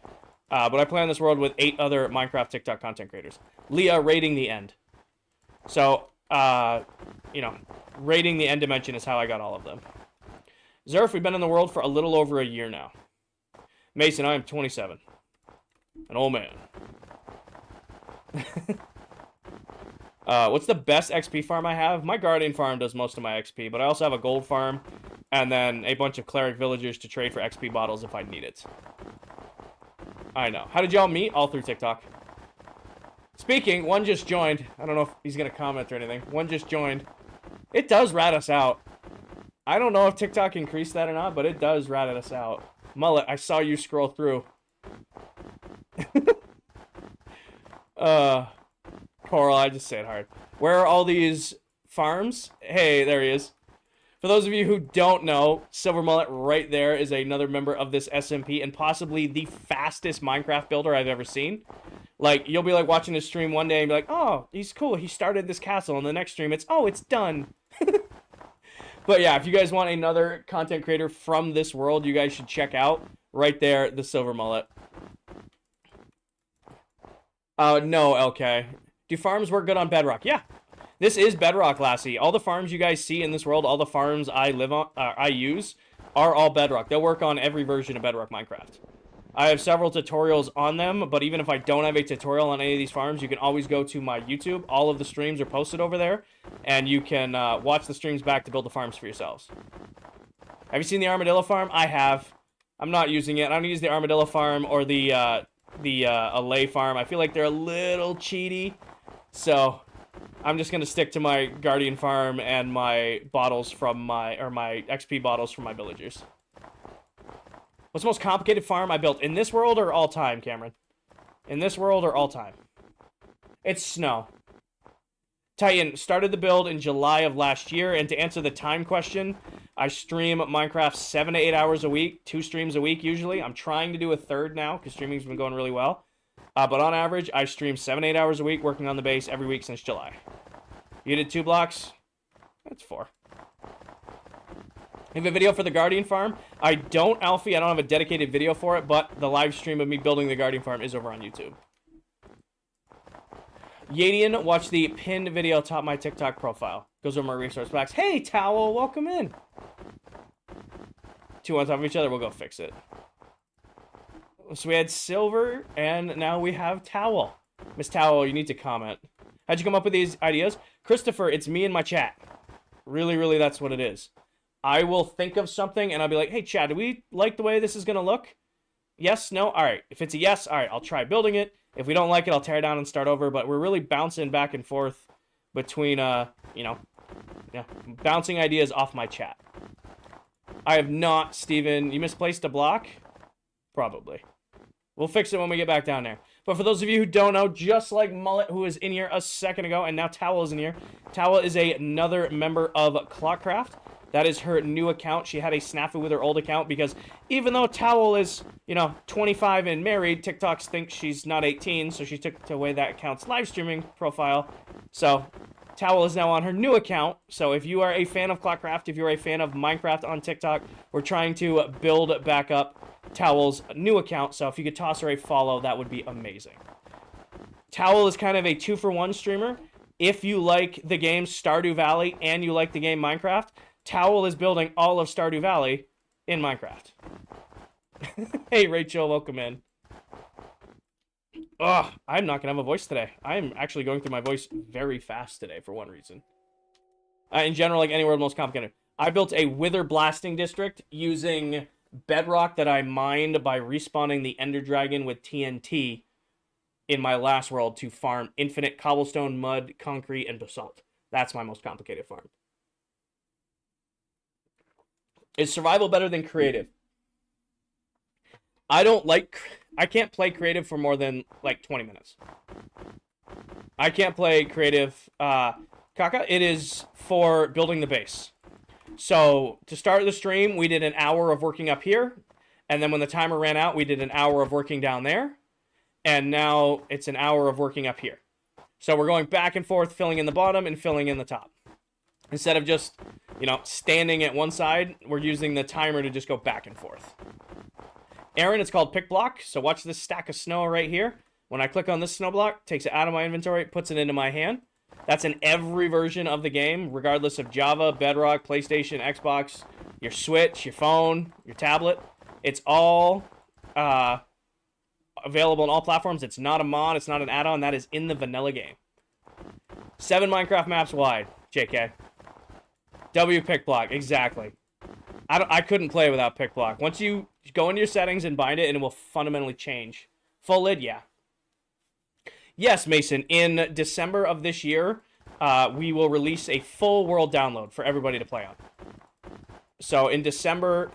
But I play on this world with 8 other Minecraft TikTok content creators. Leah, rating the end. So, rating the end dimension is how I got all of them. Zerf, we've been in the world for a little over a year now. Mason, I am 27. An old man. What's the best XP farm I have? My Guardian farm does most of my XP, but I also have a gold farm and then a bunch of cleric villagers to trade for XP bottles if I need it. I know. How did y'all meet? All through TikTok. Speaking, one just joined. I don't know if he's going to comment or anything. One just joined. It does rat us out. I don't know if TikTok increased that or not, but it does rat us out. Mullet, I saw you scroll through. Coral, I just say it hard. Where are all these farms? Hey, there he is. For those of you who don't know, Silver Mullet right there is another member of this SMP and possibly the fastest Minecraft builder I've ever seen. Like, you'll be like watching his stream one day and be like, oh, he's cool. He started this castle. And the next stream, it's done. But yeah, if you guys want another content creator from this world, you guys should check out right there, the Silver Mullet. No, LK. Do farms work good on Bedrock? Yeah. This is Bedrock, Lassie. All the farms you guys see in this world, all the farms I live on, I use, are all Bedrock. They'll work on every version of Bedrock Minecraft. I have several tutorials on them, but even if I don't have a tutorial on any of these farms, you can always go to my YouTube. All of the streams are posted over there, and you can watch the streams back to build the farms for yourselves. Have you seen the Armadillo farm? I have. I'm not using it. I don't use the Armadillo farm or the Allay farm. I feel like they're a little cheaty, so I'm just gonna stick to my Guardian farm and my bottles from my XP bottles from my villagers. What's the most complicated farm I built in this world or all time, Cameron? In this world or all time? It's snow. Titan started the build in July of last year, and to answer the time question, I stream Minecraft 7 to 8 hours a week, 2 streams a week usually. I'm trying to do a third now because streaming's been going really well. But on average, I stream 7 to 8 hours a week working on the base every week since July. You did 2 blocks? That's 4. You have a video for the Guardian Farm? I don't, Alfie. I don't have a dedicated video for it, but the live stream of me building the Guardian Farm is over on YouTube. Yadian, watch the pinned video atop my TikTok profile. Goes over my resource packs. Hey, Towel, welcome in. 2 on top of each other. We'll go fix it. So we had Silver, and now we have Towel. Miss Towel, you need to comment. How'd you come up with these ideas? Christopher, it's me in my chat. Really, really, that's what it is. I will think of something, and I'll be like, hey, Chad, do we like the way this is going to look? Yes? No? All right. If it's a yes, all right, I'll try building it. If we don't like it, I'll tear it down and start over. But we're really bouncing back and forth between, bouncing ideas off my chat. I have not, Steven. You misplaced a block? Probably. We'll fix it when we get back down there. But for those of you who don't know, just like Mullet, who was in here a second ago, and now Towel is in here, Towel is another member of ClockCraft. That is her new account. She had a snafu with her old account because even though Towel is, 25 and married, TikToks think she's not 18, so she took away that account's live streaming profile. So Towel is now on her new account. So if you are a fan of ClockCraft, if you're a fan of Minecraft on TikTok, we're trying to build back up Towel's new account. So if you could toss her a follow, that would be amazing. Towel is kind of a 2-for-1 streamer. If you like the game Stardew Valley and you like the game Minecraft, Towel is building all of Stardew Valley in Minecraft. Hey, Rachel, welcome in. Ugh, I'm not going to have a voice today. I'm actually going through my voice very fast today for one reason. In general, like anywhere most complicated. I built a Wither Blasting District using bedrock that I mined by respawning the Ender Dragon with TNT in my last world to farm infinite cobblestone, mud, concrete, and basalt. That's my most complicated farm. Is survival better than creative? I can't play creative for more than like 20 minutes. I can't play creative, Kaka. It is for building the base. So to start the stream, we did an hour of working up here. And then when the timer ran out, we did an hour of working down there. And now it's an hour of working up here. So we're going back and forth, filling in the bottom and filling in the top. Instead of just, standing at one side, we're using the timer to just go back and forth. Aaron, it's called Pick Block. So watch this stack of snow right here. When I click on this snow block, it takes it out of my inventory, puts it into my hand. That's in every version of the game, regardless of Java, Bedrock, PlayStation, Xbox, your Switch, your phone, your tablet. It's all available on all platforms. It's not a mod. It's not an add-on. That is in the vanilla game. 7 Minecraft maps wide. JK. W Pick Block. Exactly. I couldn't play without Pick Block. Once you go into your settings and bind it, and it will fundamentally change. Full lid, yeah. Yes, Mason. In December of this year, we will release a full world download for everybody to play on. So in December,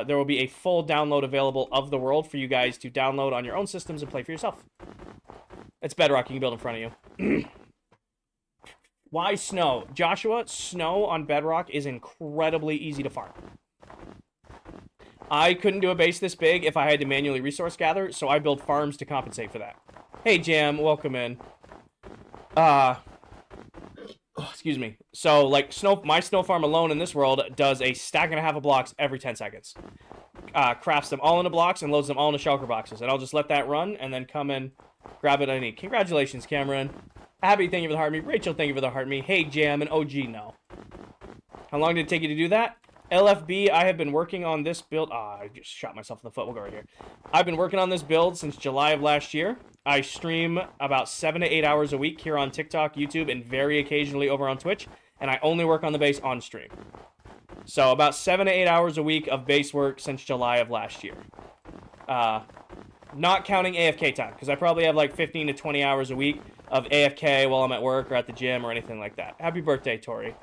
there will be a full download available of the world for you guys to download on your own systems and play for yourself. It's Bedrock. You can build in front of you. Why snow? Joshua, snow on Bedrock is incredibly easy to farm. I couldn't do a base this big if I had to manually resource gather, so I build farms to compensate for that. Hey, Jam, welcome in. Excuse me. So, like, my snow farm alone in this world does a stack and a half of blocks every 10 seconds. Crafts them all into blocks and loads them all into shulker boxes. And I'll just let that run and then come and grab it I need. Congratulations, Cameron. Abby, thank you for the heart me. Rachel, thank you for the heart me. Hey, Jam, and OG, no. How long did it take you to do that? LFB, I have been working on this build. I just shot myself in the foot. We'll go right here. I've been working on this build since July of last year. I stream about 7 to 8 hours a week here on TikTok, YouTube, and very occasionally over on Twitch. And I only work on the base on stream. So about 7 to 8 hours a week of base work since July of last year. Not counting AFK time, because I probably have like 15 to 20 hours a week of AFK while I'm at work or at the gym or anything like that. Happy birthday, Tori.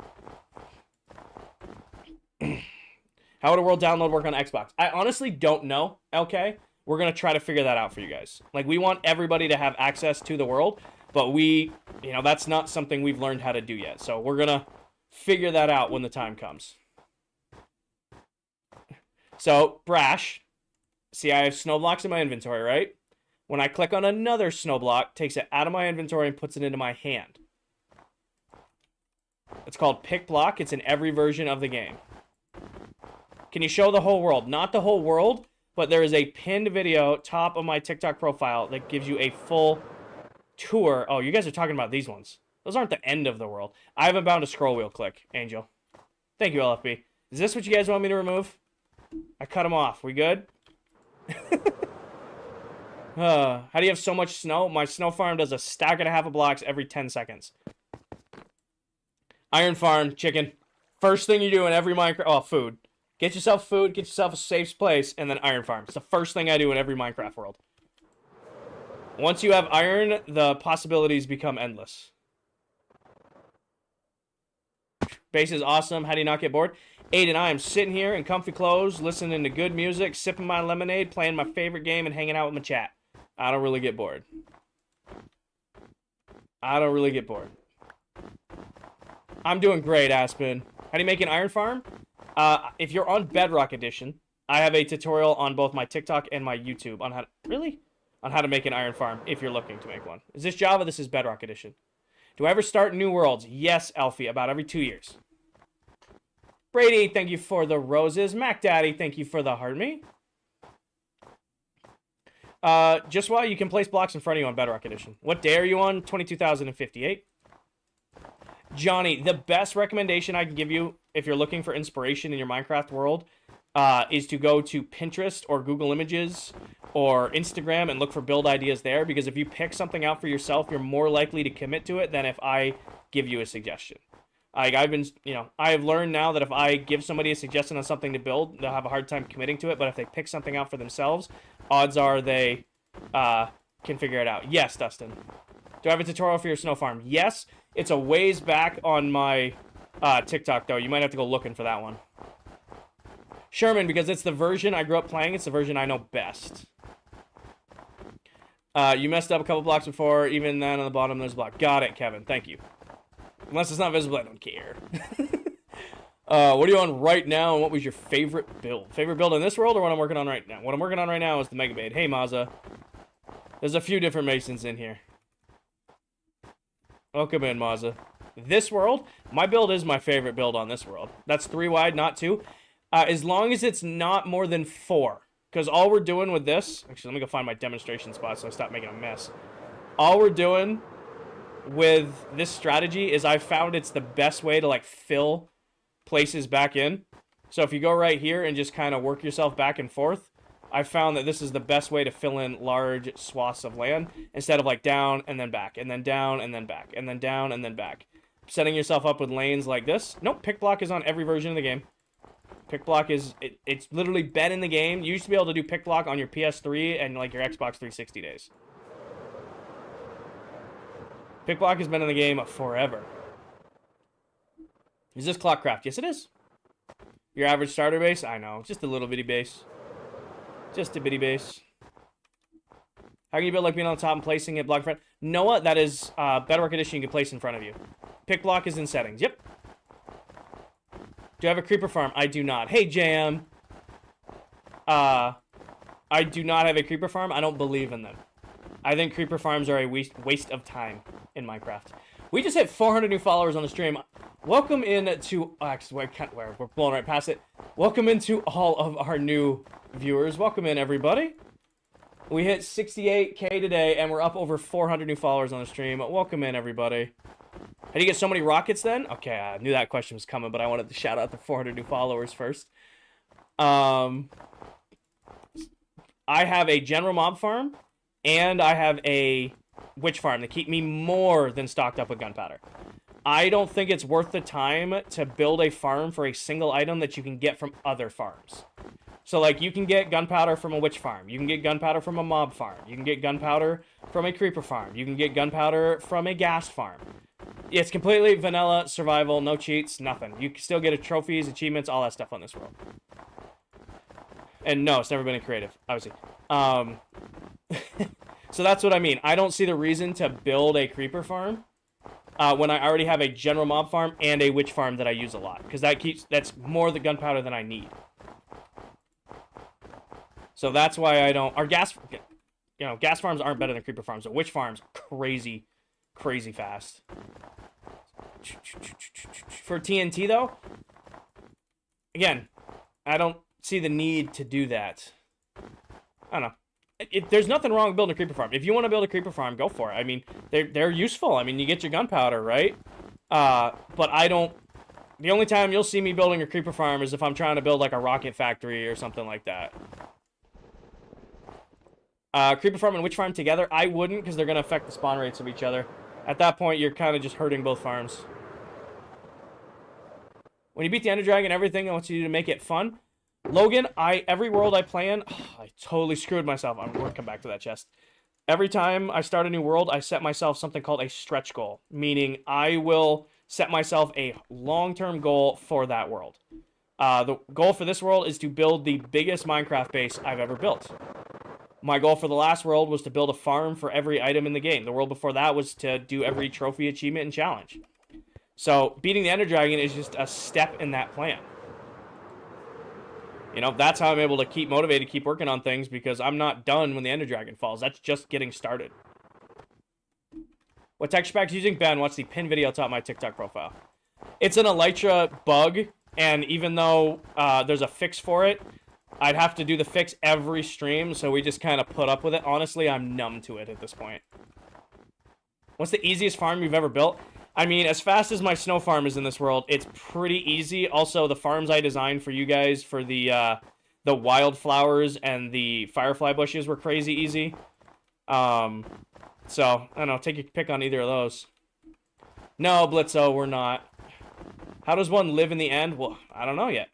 How would a world download work on Xbox? I honestly don't know, LK. we're going to try to figure that out for you guys. Like, we want everybody to have access to the world, but that's not something we've learned how to do yet. So we're going to figure that out when the time comes. So, Brash, see, I have snow blocks in my inventory, right? When I click on another snow block, takes it out of my inventory and puts it into my hand. It's called Pick Block. It's in every version of the game. Can you show the whole world? Not the whole world, but there is a pinned video top of my TikTok profile that gives you a full tour. Oh, you guys are talking about these ones. Those aren't the end of the world. I haven't bound a scroll wheel click, Angel. Thank you, LFB. Is this what you guys want me to remove? I cut them off. We good? How do you have so much snow? My snow farm does a stack and a half of blocks every 10 seconds. Iron farm, chicken. First thing you do in every Minecraft... Oh, food. Get yourself food, get yourself a safe place, and then iron farm. It's the first thing I do in every Minecraft world. Once you have iron, the possibilities become endless. Base is awesome. How do you not get bored? Aiden, I am sitting here in comfy clothes, listening to good music, sipping my lemonade, playing my favorite game, and hanging out with my chat. I don't really get bored. I don't really get bored. I'm doing great, Aspen. How do you make an iron farm? If you're on Bedrock Edition, I have a tutorial on both my TikTok and my YouTube on how to... Really? On how to make an iron farm, if you're looking to make one. Is this Java? This is Bedrock Edition. Do I ever start new worlds? Yes, Alfie, about every 2 years. Brady, thank you for the roses. Mac Daddy, thank you for the heart me. Just while you can place blocks in front of you on Bedrock Edition. What day are you on? 22,058. Johnny, the best recommendation I can give you if you're looking for inspiration in your Minecraft world is to go to Pinterest or Google Images or Instagram and look for build ideas there, because if you pick something out for yourself, you're more likely to commit to it than if I give you a suggestion. Like, I have learned now that if I give somebody a suggestion on something to build, they'll have a hard time committing to it, but if they pick something out for themselves, odds are they can figure it out. Yes, Dustin. Do I have a tutorial for your snow farm? Yes. It's a ways back on my TikTok, though. You might have to go looking for that one. Sherman, because it's the version I grew up playing, it's the version I know best. You messed up a couple blocks before, even then on the bottom there's a block. Got it, Kevin. Thank you. Unless it's not visible, I don't care. What are you on right now, and what was your favorite build? Favorite build in this world, or what I'm working on right now? What I'm working on right now is the Mega Bait. Hey, Mazza. There's a few different Masons in here. Welcome in, Mazza. This world, my build is my favorite build on this world. That's 3 wide, not 2. As long as it's not more than 4. Because all we're doing with this... Actually, let me go find my demonstration spot so I stop making a mess. All we're doing with this strategy is I've found it's the best way to, like, fill places back in. So if you go right here and just kind of work yourself back and forth, I found that this is the best way to fill in large swaths of land instead of, like, down and then back, and then down and then back, and then down and then back. Setting yourself up with lanes like this. Nope, pick block is on every version of the game. Pick block is, it's literally been in the game. You used to be able to do pick block on your PS3 and, like, your Xbox 360 days. Pick block has been in the game forever. Is this ClockCraft? Yes, it is. Your average starter base? I know. Just a little bitty base. Just a bitty base. How can you build like being on top and placing it block in front? Noah, that is Bedrock Edition you can place in front of you. Pick block is in settings. Yep. Do you have a creeper farm? I do not. Hey, JM. I do not have a creeper farm. I don't believe in them. I think creeper farms are a waste of time in Minecraft. We just hit 400 new followers on the stream. Welcome into... actually, we're blowing right past it. Welcome into all of our new viewers. Welcome in, everybody. We hit 68K today, and we're up over 400 new followers on the stream. Welcome in, everybody. How do you get so many rockets, then? Okay, I knew that question was coming, but I wanted to shout out the 400 new followers first. I have a general mob farm, and I have a witch farm that keep me more than stocked up with gunpowder. I don't think it's worth the time to build a farm for a single item that you can get from other farms. So, like, you can get gunpowder from a witch farm. You can get gunpowder from a mob farm. You can get gunpowder from a creeper farm. You can get gunpowder from a gas farm. It's completely vanilla, survival, no cheats, nothing. You can still get trophies, achievements, all that stuff on this world. And no, it's never been in creative, obviously. So that's what I mean. I don't see the reason to build a creeper farm when I already have a general mob farm and a witch farm that I use a lot, because that's more the gunpowder than I need. So that's why I don't. Our gas farms aren't better than creeper farms. But witch farms, crazy fast. For TNT though, again, I don't see the need to do that. I don't know. There's nothing wrong with building a creeper farm. If you want to build a creeper farm, go for it. I mean, they're useful. I mean, you get your gunpowder, right? But I don't. The only time you'll see me building a creeper farm is if I'm trying to build like a rocket factory or something like that. Creeper farm and witch farm together, I wouldn't, because they're going to affect the spawn rates of each other. At that point, you're kind of just hurting both farms. When you beat the Ender Dragon, everything I want you to make it fun. Logan, every world I play in, I totally screwed myself. I'm going to come back to that chest. Every time I start a new world, I set myself something called a stretch goal, meaning I will set myself a long-term goal for that world. The goal for this world is to build the biggest Minecraft base I've ever built. My goal for the last world was to build a farm for every item in the game. The world before that was to do every trophy, achievement, and challenge. So, beating the Ender Dragon is just a step in that plan. You know, that's how I'm able to keep motivated, keep working on things, because I'm not done when the Ender Dragon falls. That's just getting started. What texture pack are you using? Ben, watch the pin video top of my TikTok profile. It's an Elytra bug, and even though there's a fix for it, I'd have to do the fix every stream, so we just kind of put up with it. Honestly, I'm numb to it at this point. What's the easiest farm you've ever built? I mean, as fast as my snow farm is in this world, it's pretty easy. Also, the farms I designed for you guys for the wildflowers and the firefly bushes were crazy easy. So, I don't know, take your pick on either of those. No, Blitzo, we're not. How does one live in the end? Well, I don't know yet.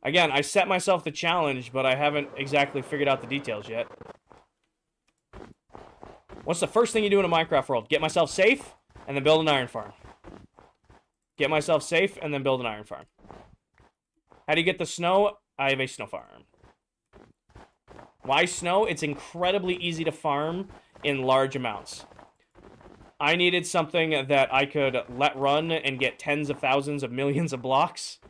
Again, I set myself the challenge, but I haven't exactly figured out the details yet. What's the first thing you do in a Minecraft world? Get myself safe, and then build an iron farm. Get myself safe, and then build an iron farm. How do you get the snow? I have a snow farm. Why snow? It's incredibly easy to farm in large amounts. I needed something that I could let run and get tens of thousands of millions of blocks.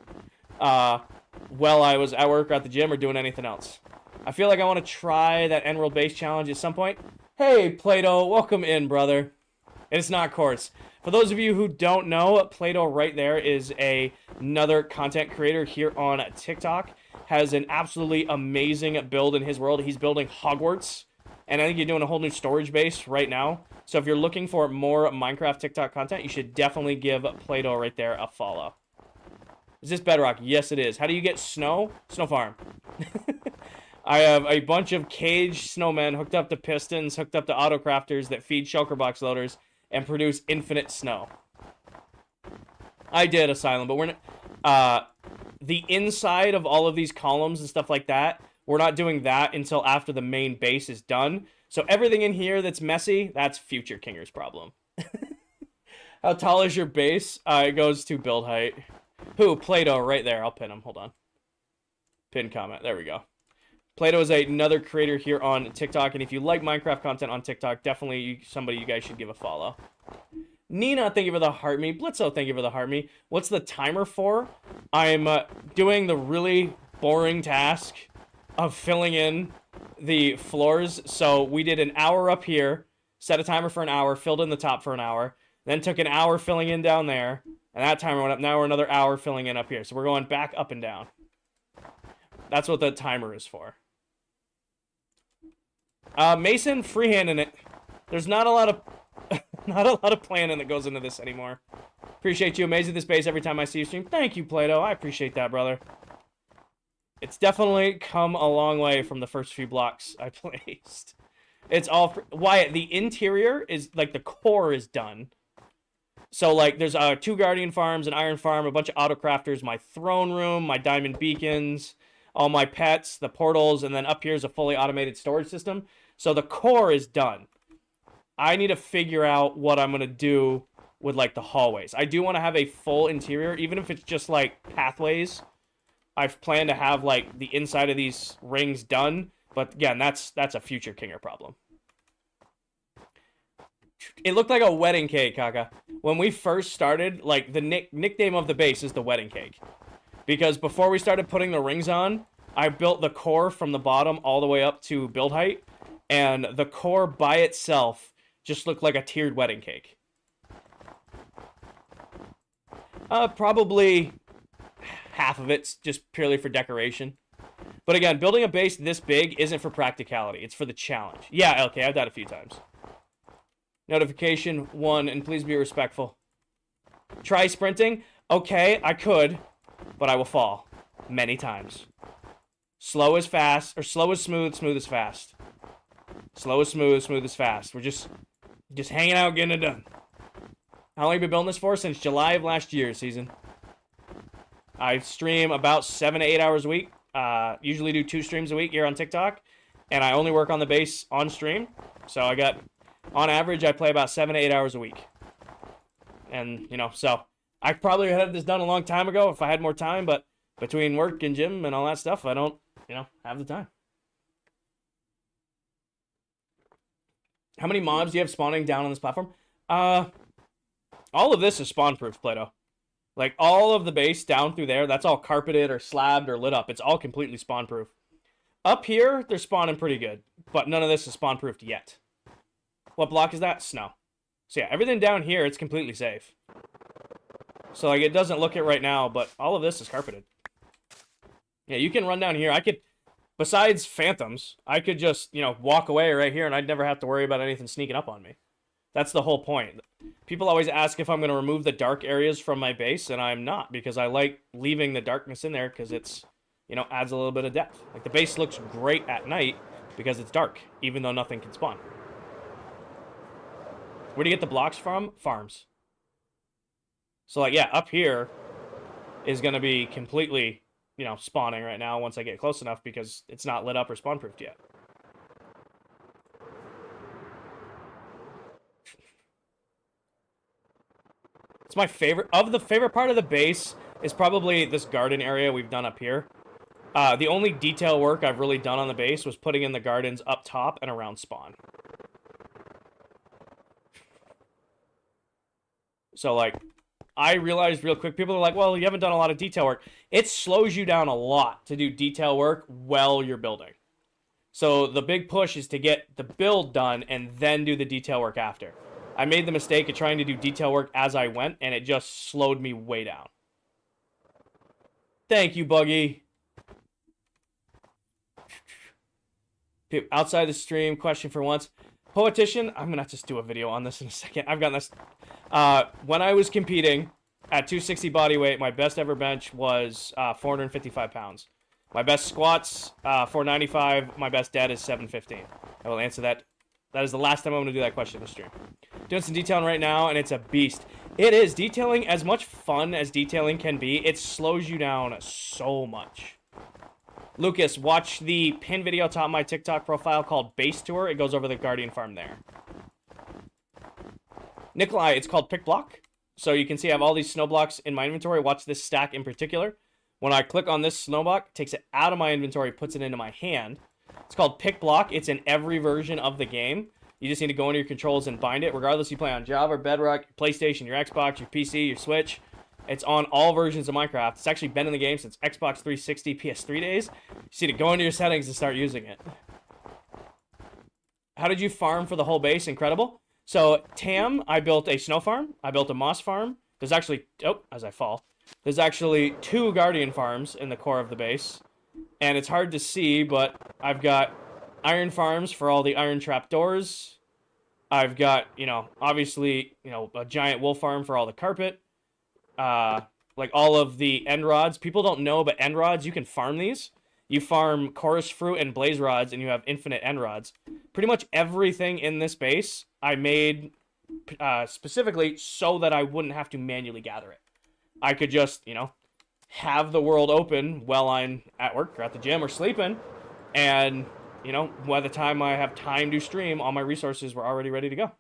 While I was at work or at the gym or doing anything else. I feel like I want to try that End World Base Challenge at some point. Hey, Plato, welcome in, brother. It's not Quartz. For those of you who don't know, Plato right there is another content creator here on TikTok. Has an absolutely amazing build in his world. He's building Hogwarts, and I think you're doing a whole new storage base right now. So if you're looking for more Minecraft TikTok content, you should definitely give Plato right there a follow. Is this Bedrock? Yes, it is. How do you get snow? Snow farm. I have a bunch of caged snowmen hooked up to pistons, hooked up to autocrafters that feed shulker box loaders and produce infinite snow. I did Asylum, but we're not... the inside of all of these columns and stuff like that, we're not doing that until after the main base is done. So everything in here that's messy, that's future Kinger's problem. How tall is your base? It goes to build height. Who? Plato, right there. I'll pin him. Hold on. Pin comment. There we go. Plato is another creator here on TikTok, and if you like Minecraft content on TikTok, definitely somebody you guys should give a follow. Nina, thank you for the heart me. Blitzo, thank you for the heart me. What's the timer for? I'm doing the really boring task of filling in the floors. So we did an hour up here, set a timer for an hour, filled in the top for an hour, then took an hour filling in down there. And that timer went up. Now we're another hour filling in up here. So we're going back up and down. That's what the timer is for. Mason, freehanding it. There's not a lot of planning that goes into this anymore. Appreciate you. Amazing this base every time I see you stream. Thank you, Plato. I appreciate that, brother. It's definitely come a long way from the first few blocks I placed. It's all... Wyatt, the interior is... Like, the core is done. So, like, there's 2 Guardian farms, an Iron farm, a bunch of autocrafters, my throne room, my diamond beacons, all my pets, the portals, and then up here is a fully automated storage system. So the core is done. I need to figure out what I'm going to do with, like, the hallways. I do want to have a full interior, even if it's just, like, pathways. I've planned to have like the inside of these rings done, but again, that's a future Kinger problem. It looked like a wedding cake, Kaka. When we first started, like the nickname of the base is the wedding cake, because before we started putting the rings on, I built the core from the bottom all the way up to build height, and the core by itself just looked like a tiered wedding cake. Probably half of it's just purely for decoration. But again, building a base this big isn't for practicality. It's for the challenge. Yeah, okay, I've died a few times. Notification 1, and please be respectful. Try sprinting. Okay, I could, but I will fall many times. Slow is fast, or slow is smooth, smooth is fast. Slow is smooth, smooth is fast. We're just hanging out, getting it done. How long have you been building this for? Since July of last year, season. I stream about 7 to 8 hours a week. Usually do 2 streams a week here on TikTok. And I only work on the base on stream. So I got, on average, I play about 7 to 8 hours a week. And, you know, so I probably had this done a long time ago if I had more time. But between work and gym and all that stuff, I don't, you know, have the time. How many mobs do you have spawning down on this platform? All of this is spawn-proof, Play-Doh. Like, all of the base down through there, that's all carpeted or slabbed or lit up. It's all completely spawn-proof. Up here, they're spawning pretty good, but none of this is spawn-proofed yet. What block is that? Snow. So yeah, everything down here, it's completely safe. So, like, it doesn't look it right now, but all of this is carpeted. Yeah, you can run down here. I could, besides phantoms, I could just, you know, walk away right here and I'd never have to worry about anything sneaking up on me. That's the whole point. People always ask if I'm going to remove the dark areas from my base, and I'm not, because I like leaving the darkness in there because it's, you know, adds a little bit of depth. Like, the base looks great at night because it's dark, even though nothing can spawn. Where do you get the blocks from? Farms. So, like, yeah, up here is going to be completely, you know, spawning right now once I get close enough because it's not lit up or spawn-proofed yet. It's my favorite. Of the favorite part of the base is probably this garden area we've done up here. The only detail work I've really done on the base was putting in the gardens up top and around spawn. So, like, I realized real quick, people are like, well, you haven't done a lot of detail work. It slows you down a lot to do detail work while you're building. So the big push is to get the build done and then do the detail work after. I made the mistake of trying to do detail work as I went, and it just slowed me way down. Thank you, Buggy. Outside the stream, question for once. Poetician, I'm going to just do a video on this in a second. I've gotten this. When I was competing at 260 body weight, my best ever bench was 455 pounds. My best squats, 495. My best dead is 715. I will answer that. That is the last time I'm going to do that question in the stream. Doing some detailing right now, and it's a beast. It is. Detailing, as much fun as detailing can be, it slows you down so much. Lucas, watch the pin video top of my TikTok profile called Base Tour. It goes over the Guardian Farm there. Nikolai, it's called Pick Block. So you can see I have all these snow blocks in my inventory. Watch this stack in particular. When I click on this snow block, it takes it out of my inventory, puts it into my hand. It's called Pick Block. It's in every version of the game. You just need to go into your controls and bind it. Regardless if you play on Java, Bedrock, PlayStation, your Xbox, your PC, your Switch. It's on all versions of Minecraft. It's actually been in the game since Xbox 360, PS3 days. You just need to go into your settings and start using it. How did you farm for the whole base? Incredible. So, Tam, I built a snow farm. I built a moss farm. There's actually, oh, as I fall. There's actually 2 guardian farms in the core of the base. And it's hard to see, but I've got iron farms for all the iron trapdoors. I've got, you know, obviously, you know, a giant wool farm for all the carpet. Like all of the end rods. People don't know, but end rods, you can farm these. You farm chorus fruit and blaze rods, and you have infinite end rods. Pretty much everything in this base I made specifically so that I wouldn't have to manually gather it. I could just, you know, have the world open while I'm at work or at the gym or sleeping, and, you know, by the time I have time to stream, all my resources were already ready to go.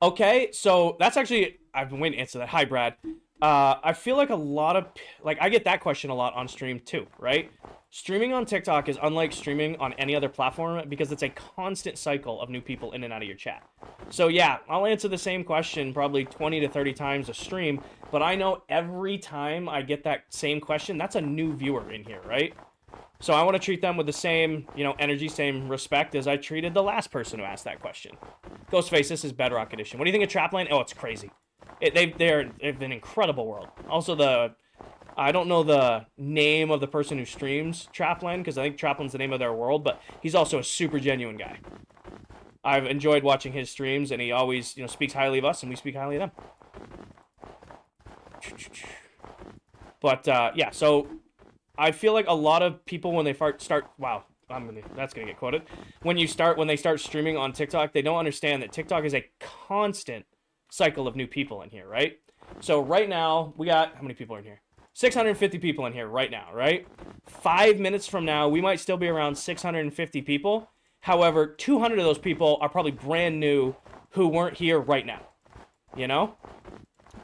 Okay, so that's actually, I've been waiting to answer that. Hi, Brad. I feel like a lot of, like, I get that question a lot on stream too, right? Streaming on TikTok is unlike streaming on any other platform because it's a constant cycle of new people in and out of your chat. So yeah, I'll answer the same question probably 20 to 30 times a stream, but I know every time I get that same question, that's a new viewer in here, right? So I want to treat them with the same, energy, same respect as I treated the last person who asked that question. Ghostface, this is Bedrock Edition. What do you think of Trapland? Oh, it's crazy. They've an incredible world. Also, I don't know the name of the person who streams Trapland, because I think Trapland's the name of their world, but he's also a super genuine guy. I've enjoyed watching his streams, and he always, speaks highly of us, and we speak highly of them. But, yeah, so I feel like a lot of people, when they start, wow, that's gonna get quoted. When they start streaming on TikTok, they don't understand that TikTok is a constant cycle of new people in here, right? So right now, we got, how many people are in here? 650 people in here right now, right? 5 minutes from now, we might still be around 650 people. However, 200 of those people are probably brand new who weren't here right now,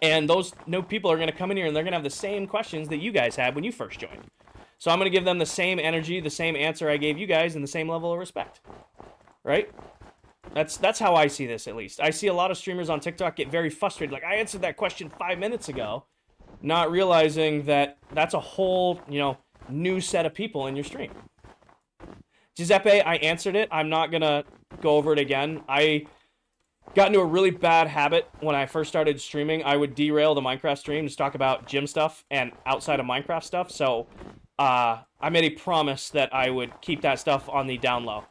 And those new people are going to come in here and they're going to have the same questions that you guys had when you first joined. So I'm going to give them the same energy, the same answer I gave you guys, and the same level of respect, right? That's how I see this, at least. I see a lot of streamers on TikTok get very frustrated. Like, I answered that question 5 minutes ago, not realizing that that's a whole, new set of people in your stream. Giuseppe, I answered it. I'm not going to go over it again. I got into a really bad habit when I first started streaming. I would derail the Minecraft stream to talk about gym stuff and outside of Minecraft stuff. So I made a promise that I would keep that stuff on the down low,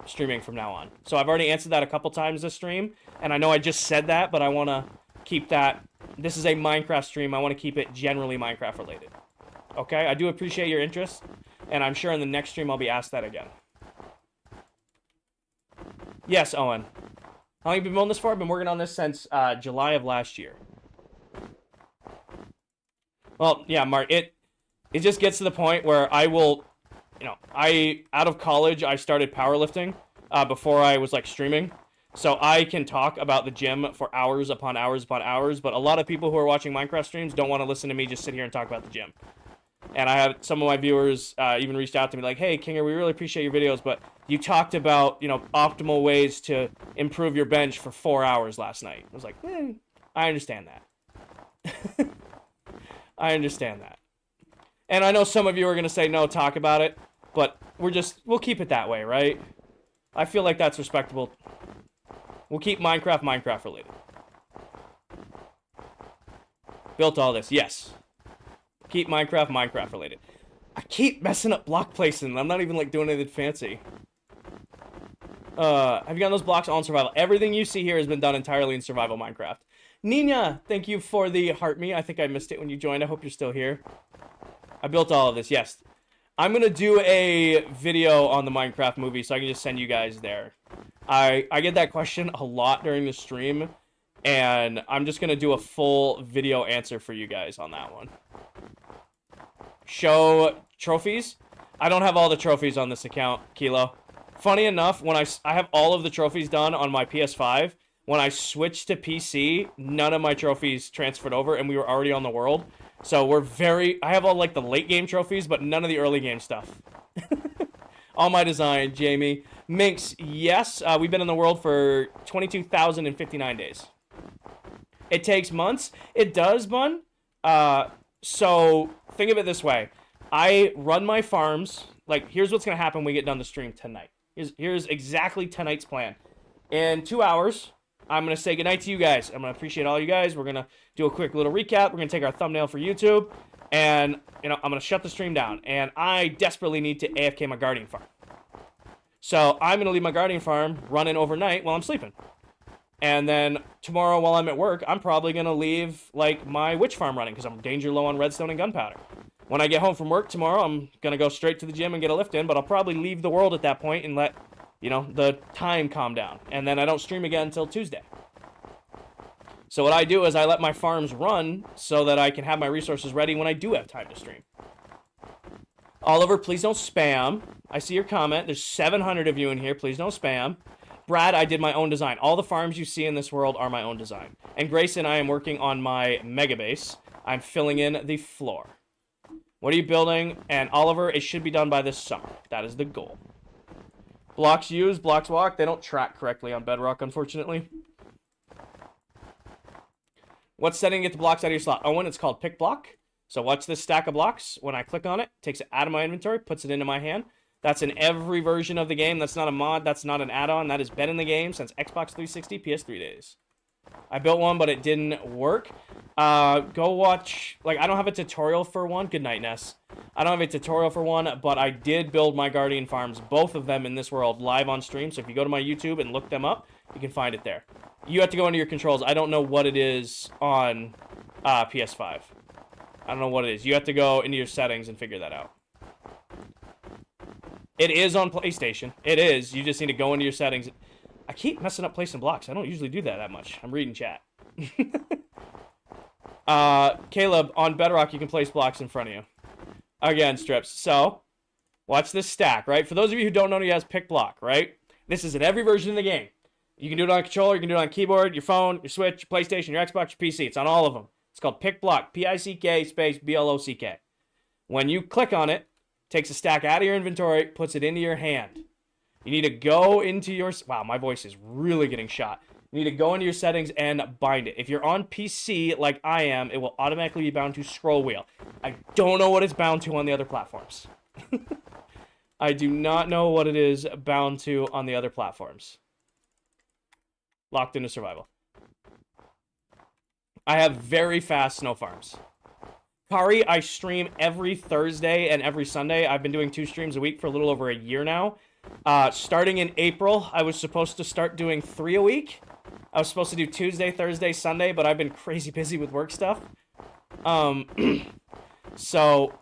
streaming from now on. So I've already answered that a couple times this stream, and I know I just said that, but I want to keep that. This is a Minecraft stream. I want to keep it generally Minecraft related. Okay? I do appreciate your interest, and I'm sure in the next stream I'll be asked that again. Yes, Owen. How long have you been building this for? I've been working on this since July of last year. Well, yeah, Mark, it just gets to the point where I will, out of college, I started powerlifting before I was, streaming. So I can talk about the gym for hours upon hours upon hours, but a lot of people who are watching Minecraft streams don't want to listen to me just sit here and talk about the gym. And I have some of my viewers even reached out to me like, hey, Kinger, we really appreciate your videos, but you talked about, optimal ways to improve your bench for 4 hours last night. I was like, I understand that. I understand that. And I know some of you are going to say, no, talk about it, but we'll keep it that way, right? I feel like that's respectable. We'll keep Minecraft related. Built all this, yes. Keep Minecraft related. I keep messing up block placing. I'm not even doing anything fancy. Have you gotten those blocks on survival? Everything you see here has been done entirely in survival Minecraft. Nina, thank you for the heart me. I think I missed it when you joined. I hope you're still here. I built all of this, yes. I'm gonna do a video on the Minecraft movie, so I can just send you guys there. I get that question a lot during the stream, and I'm just gonna do a full video answer for you guys on that one. Show trophies. I don't have all the trophies on this account, Kilo. Funny enough, when I have all of the trophies done on my PS5, when I switched to PC, none of my trophies transferred over, and we were already on the world. So I have all the late game trophies, but none of the early game stuff. All my design, Jamie. Minx, yes, we've been in the world for 22,059 days. It takes months. It does, Bun. So think of it this way. I run my farms. Here's what's going to happen when we get done the stream tonight. Here's exactly tonight's plan. In 2 hours, I'm going to say goodnight to you guys. I'm going to appreciate all you guys. We're going to do a quick little recap. We're going to take our thumbnail for YouTube. And, I'm going to shut the stream down. And I desperately need to AFK my guardian farm. So I'm going to leave my guardian farm running overnight while I'm sleeping. And then tomorrow while I'm at work, I'm probably going to leave, my witch farm running because I'm danger low on redstone and gunpowder. When I get home from work tomorrow, I'm going to go straight to the gym and get a lift in, but I'll probably leave the world at that point and let, the time calm down. And then I don't stream again until Tuesday. So what I do is I let my farms run so that I can have my resources ready when I do have time to stream. Oliver, please don't spam. I see your comment. There's 700 of you in here. Please don't spam. Brad, I did my own design. All the farms you see in this world are my own design. And Grayson, I am working on my mega base. I'm filling in the floor. What are you building? And Oliver, it should be done by this summer. That is the goal. Blocks used, blocks walked. They don't track correctly on Bedrock, unfortunately. What setting to get the blocks out of your slot? Oh, and it's called pick block. So watch this stack of blocks. When I click on it, it takes it out of my inventory, puts it into my hand. That's in every version of the game. That's not a mod. That's not an add-on. That has been in the game since Xbox 360, PS3 days. I built one, but it didn't work. Go watch... Like, I don't have a tutorial for one. Good night, Ness. I don't have a tutorial for one, but I did build my Guardian farms, both of them in this world, live on stream. So if you go to my YouTube and look them up, you can find it there. You have to go into your controls. I don't know what it is on PS5. I don't know what it is. You have to go into your settings and figure that out. It is on PlayStation. It is. You just need to go into your settings. I keep messing up placing blocks. I don't usually do that much. I'm reading chat. Caleb, on Bedrock, you can place blocks in front of you. Again, strips. So, watch this stack, right? For those of you who don't know, he has pick block, right? This is in every version of the game. You can do it on a controller, you can do it on keyboard, your phone, your Switch, your PlayStation, your Xbox, your PC. It's on all of them. It's called pick block. P-I-C-K space B-L-O-C-K. When you click on it, takes a stack out of your inventory, puts it into your hand. You need to go into your... Wow, my voice is really getting shot. You need to go into your settings and bind it. If you're on PC like I am, it will automatically be bound to scroll wheel. I don't know what it's bound to on the other platforms. I do not know what it is bound to on the other platforms. Locked into survival. I have very fast snow farms. Kari, I stream every Thursday and every Sunday. I've been doing 2 streams a week for a little over a year now. Starting in April, I was supposed to start doing 3 a week. I was supposed to do Tuesday, Thursday, Sunday, but I've been crazy busy with work stuff. So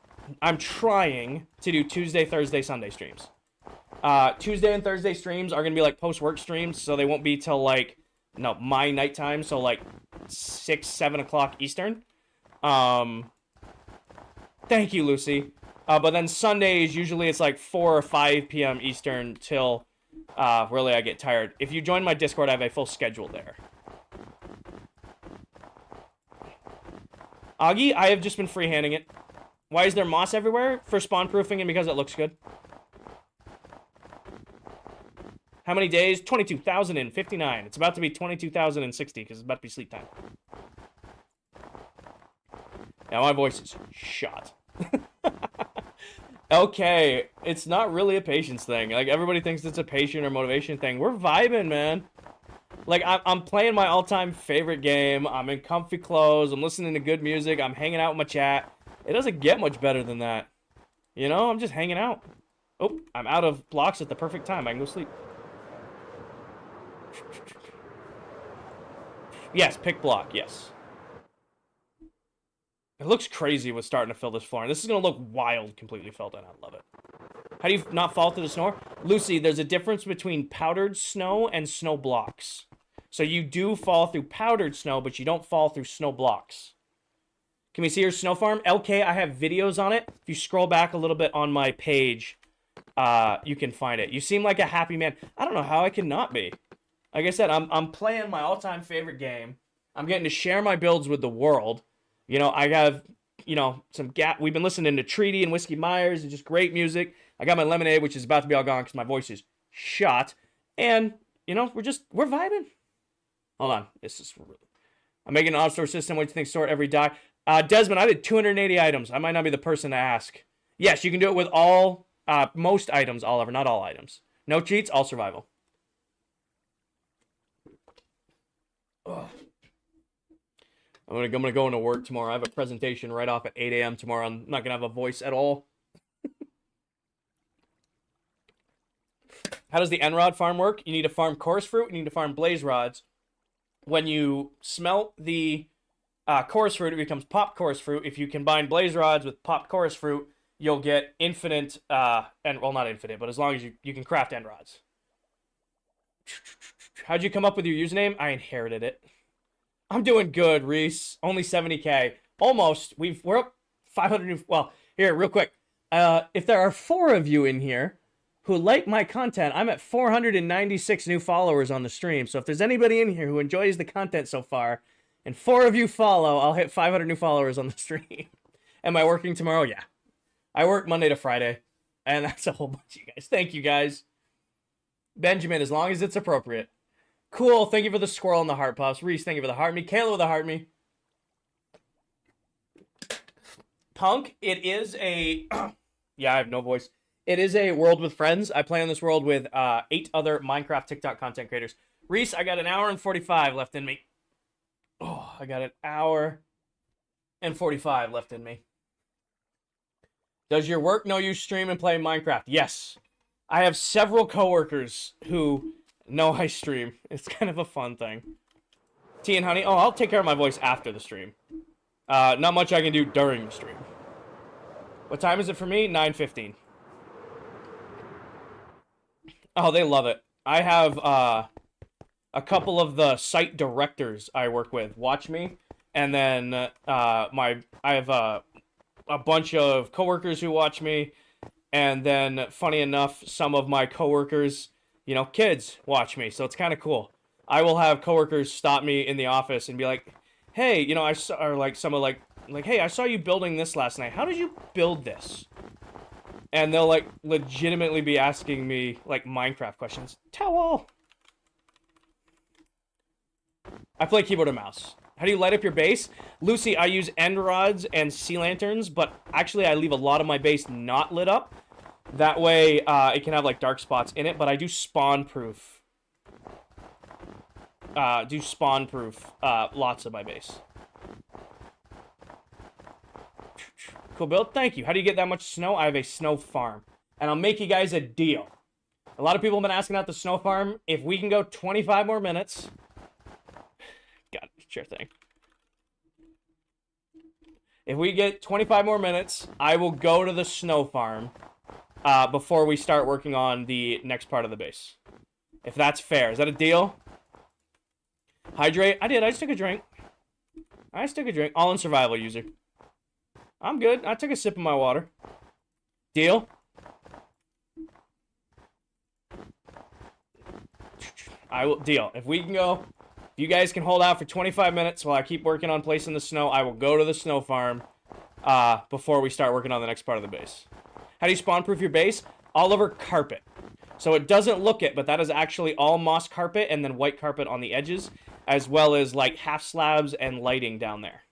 I'm trying to do Tuesday, Thursday, Sunday streams. Tuesday and Thursday streams are going to be like post-work streams, so they won't be till like, no, my nighttime, so like 6, 7 o'clock Eastern. Thank you, Lucy. But then Sundays, usually it's like 4 or 5 p.m. Eastern till really I get tired. If you join my Discord, I have a full schedule there. Augie, I have just been freehanding it. Why is there moss everywhere? For spawn proofing and because it looks good. How many days? 22,059. It's about to be 22,060 because it's about to be sleep time. Now my voice is shot. Okay, it's not really a patience thing. Like, everybody thinks it's a patient or motivation thing. We're vibing, man. Like, I'm playing my all-time favorite game. I'm in comfy clothes. I'm listening to good music. I'm hanging out with my chat. It doesn't get much better than that. You know, I'm just hanging out. Oh, I'm out of blocks at the perfect time. I can go sleep. Yes, pick block, yes. It looks crazy with starting to fill this floor. And this is going to look wild completely filled in. I love it. How do you not fall through the snow? Lucy, there's a difference between powdered snow and snow blocks. So you do fall through powdered snow, but you don't fall through snow blocks. Can we see your snow farm? LK, I have videos on it. If you scroll back a little bit on my page, you can find it. You seem like a happy man. I don't know how I can not be. Like I said, I'm playing my all-time favorite game. I'm getting to share my builds with the world. You know, I have, you know, some gap. We've been listening to Treaty and Whiskey Myers and just great music. I got my lemonade, which is about to be all gone because my voice is shot. And, you know, we're vibing. Hold on. This is really... I'm making an auto-store system. What do you think? Sort every die. Desmond, I did 280 items. I might not be the person to ask. Yes, you can do it with all, most items, Oliver, not all items. No cheats, all survival. Ugh. I'm gonna go into work tomorrow. I have a presentation right off at 8 a.m. tomorrow. I'm not gonna have a voice at all. How does the N-Rod farm work? You need to farm chorus fruit. You need to farm blaze rods. When you smelt the chorus fruit, it becomes pop chorus fruit. If you combine blaze rods with pop chorus fruit, you'll get infinite, and well, not infinite, but as long as you can craft N-Rods. How'd you come up with your username? I inherited it. I'm doing good, Reese. Only 70K. Almost. We're up 500 new... Well, here, real quick. If there are 4 of you in here who like my content, I'm at 496 new followers on the stream. So if there's anybody in here who enjoys the content so far and 4 of you follow, I'll hit 500 new followers on the stream. Am I working tomorrow? Yeah. I work Monday to Friday, and that's a whole bunch of you guys. Thank you, guys. Benjamin, as long as it's appropriate. Cool, thank you for the squirrel and the heart puffs. Reese, thank you for the heart me. Kayla with the heart me. Punk, it is a... yeah, I have no voice. It is a world with friends. I play on this world with 8 other Minecraft TikTok content creators. Reese, I got an hour and 45 left in me. Oh, I got an hour and 45 left in me. Does your work know you stream and play Minecraft? Yes. I have several coworkers who know I stream. It's kind of a fun thing. Tea and honey. Oh, I'll take care of my voice after the stream. Not much I can do during the stream. What time is it for me? 9:15. Oh, they love it. I have a couple of the site directors I work with watch me, and then I have a bunch of coworkers who watch me, and then funny enough, some of my coworkers, you know, kids watch me, so it's kind of cool. I will have coworkers stop me in the office and be like, "Hey, you know, I saw," or like someone like, "Hey, I saw you building this last night. How did you build this?" And they'll like legitimately be asking me like Minecraft questions. Towel. I play keyboard and mouse. How do you light up your base? Lucy, I use end rods and sea lanterns, but actually I leave a lot of my base not lit up. That way it can have like dark spots in it, but I do spawn proof. Lots of my base. Cool build. Thank you. How do you get that much snow? I have a snow farm. And I'll make you guys a deal. A lot of people have been asking about the snow farm. If we can go 25 more minutes... God, sure thing. If we get 25 more minutes, I will go to the snow farm before we start working on the next part of the base. If that's fair. Is that a deal? Hydrate? I did. I just took a drink. All in survival user. I'm good. I took a sip of my water. Deal? I will deal. If we can go, if you guys can hold out for 25 minutes while I keep working on placing the snow, I will go to the snow farm before we start working on the next part of the base. How do you spawn proof your base? All over carpet. So it doesn't look it, but that is actually all moss carpet and then white carpet on the edges, as well as like half slabs and lighting down there.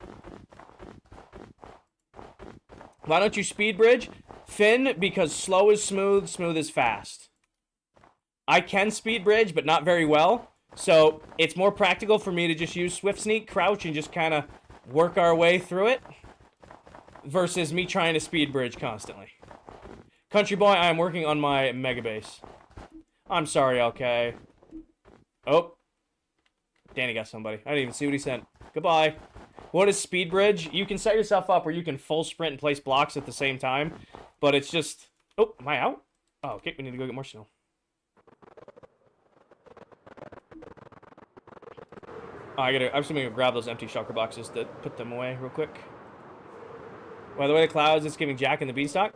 Why don't you speed bridge? Finn, because slow is smooth, smooth is fast. I can speed bridge, but not very well. So it's more practical for me to just use swift sneak, crouch, and just kind of work our way through it. Versus me trying to speed bridge constantly. Country boy, I am working on my mega base. I'm sorry, okay. Oh. Danny got somebody. I didn't even see what he sent. Goodbye. What is speed bridge? You can set yourself up where you can full sprint and place blocks at the same time. But it's just... Oh, am I out? Oh, okay. We need to go get more snow. Oh, I'm just gonna go grab those empty shulker boxes to put them away real quick. By the way, the clouds, it's giving Jack and the Beanstalk.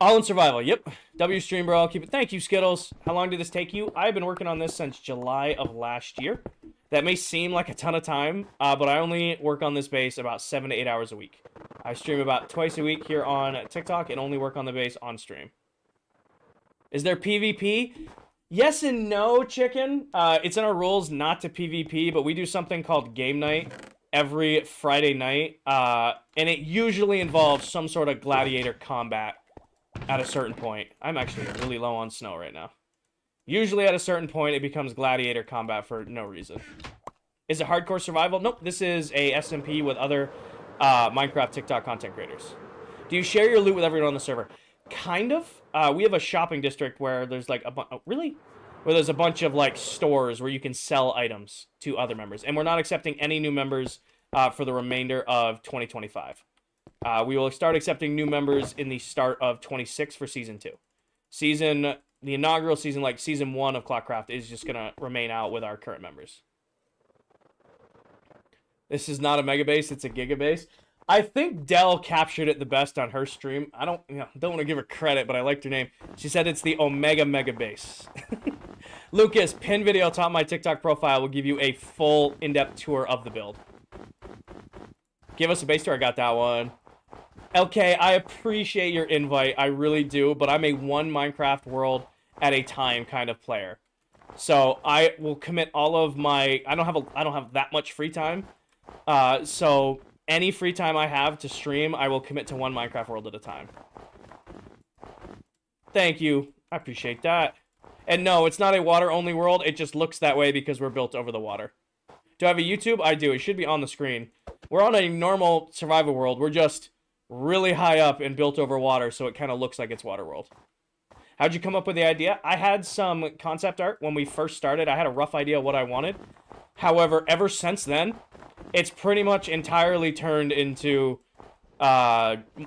All in survival, yep. W stream, bro. I'll keep it. Thank you, Skittles. How long did this take you? I've been working on this since July of last year. That may seem like a ton of time, but I only work on this base about 7 to 8 hours a week. I stream about twice a week here on TikTok and only work on the base on stream. Is there PvP? Yes and no, chicken. It's in our rules not to PvP, but we do something called game night every Friday night, and it usually involves some sort of gladiator combat at a certain point. I'm actually really low on snow right now. Usually at a certain point, it becomes gladiator combat for no reason. Is it hardcore survival? Nope, this is a SMP with other Minecraft TikTok content creators. Do you share your loot with everyone on the server? Kind of. We have a shopping district where there's like a bunch... Oh, really? Where there's a bunch of like stores where you can sell items to other members. And we're not accepting any new members for the remainder of 2025. We will start accepting new members in the start of 26 for Season 2. The inaugural season, like Season 1 of ClockCraft, is just going to remain out with our current members. This is not a mega base, it's a giga base. I think Dell captured it the best on her stream. I don't want to give her credit, but I liked her name. She said it's the Omega Mega Base. Lucas, pin video top of my TikTok profile will give you a full in-depth tour of the build. Give us a base tour. I got that one. LK, I appreciate your invite. I really do, but I'm a one Minecraft world at a time kind of player. So I will commit all of my... I don't have that much free time. So any free time I have to stream, I will commit to one Minecraft world at a time. Thank you. I appreciate that. And no, it's not a water-only world. It just looks that way because we're built over the water. Do I have a YouTube? I do. It should be on the screen. We're on a normal survival world. We're just really high up and built over water, so it kind of looks like it's water world. How'd you come up with the idea? I had some concept art when we first started. I had a rough idea of what I wanted. However, ever since then, it's pretty much entirely turned into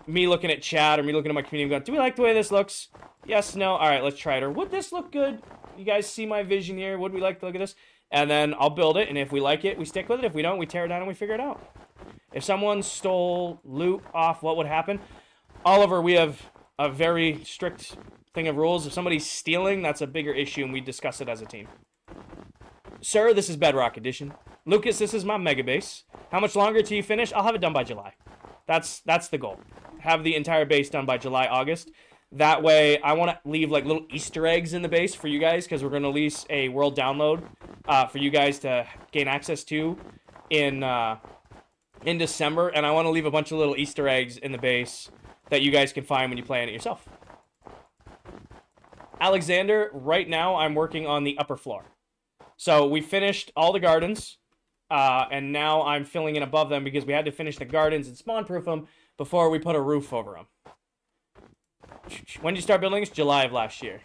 me looking at chat or me looking at my community going, do we like the way this looks? Yes, no, all right, let's try it. Or would this look good? You guys see my vision here? Would we like to look at this? And then I'll build it, and if we like it, we stick with it. If we don't, we tear it down and we figure it out. If someone stole loot off, what would happen? Oliver, we have a very strict thing of rules. If somebody's stealing, that's a bigger issue, and we discuss it as a team. Sir, this is Bedrock Edition. Lucas, this is my mega base. How much longer till you finish? I'll have it done by July. That's the goal. Have the entire base done by July, August. That way, I want to leave like little Easter eggs in the base for you guys, because we're going to release a world download for you guys to gain access to in December, and I want to leave a bunch of little Easter eggs in the base that you guys can find when you play on it yourself. Alexander, right now I'm working on the upper floor. So we finished all the gardens, and now I'm filling in above them because we had to finish the gardens and spawn-proof them before we put a roof over them. When did you start building this? July of last year.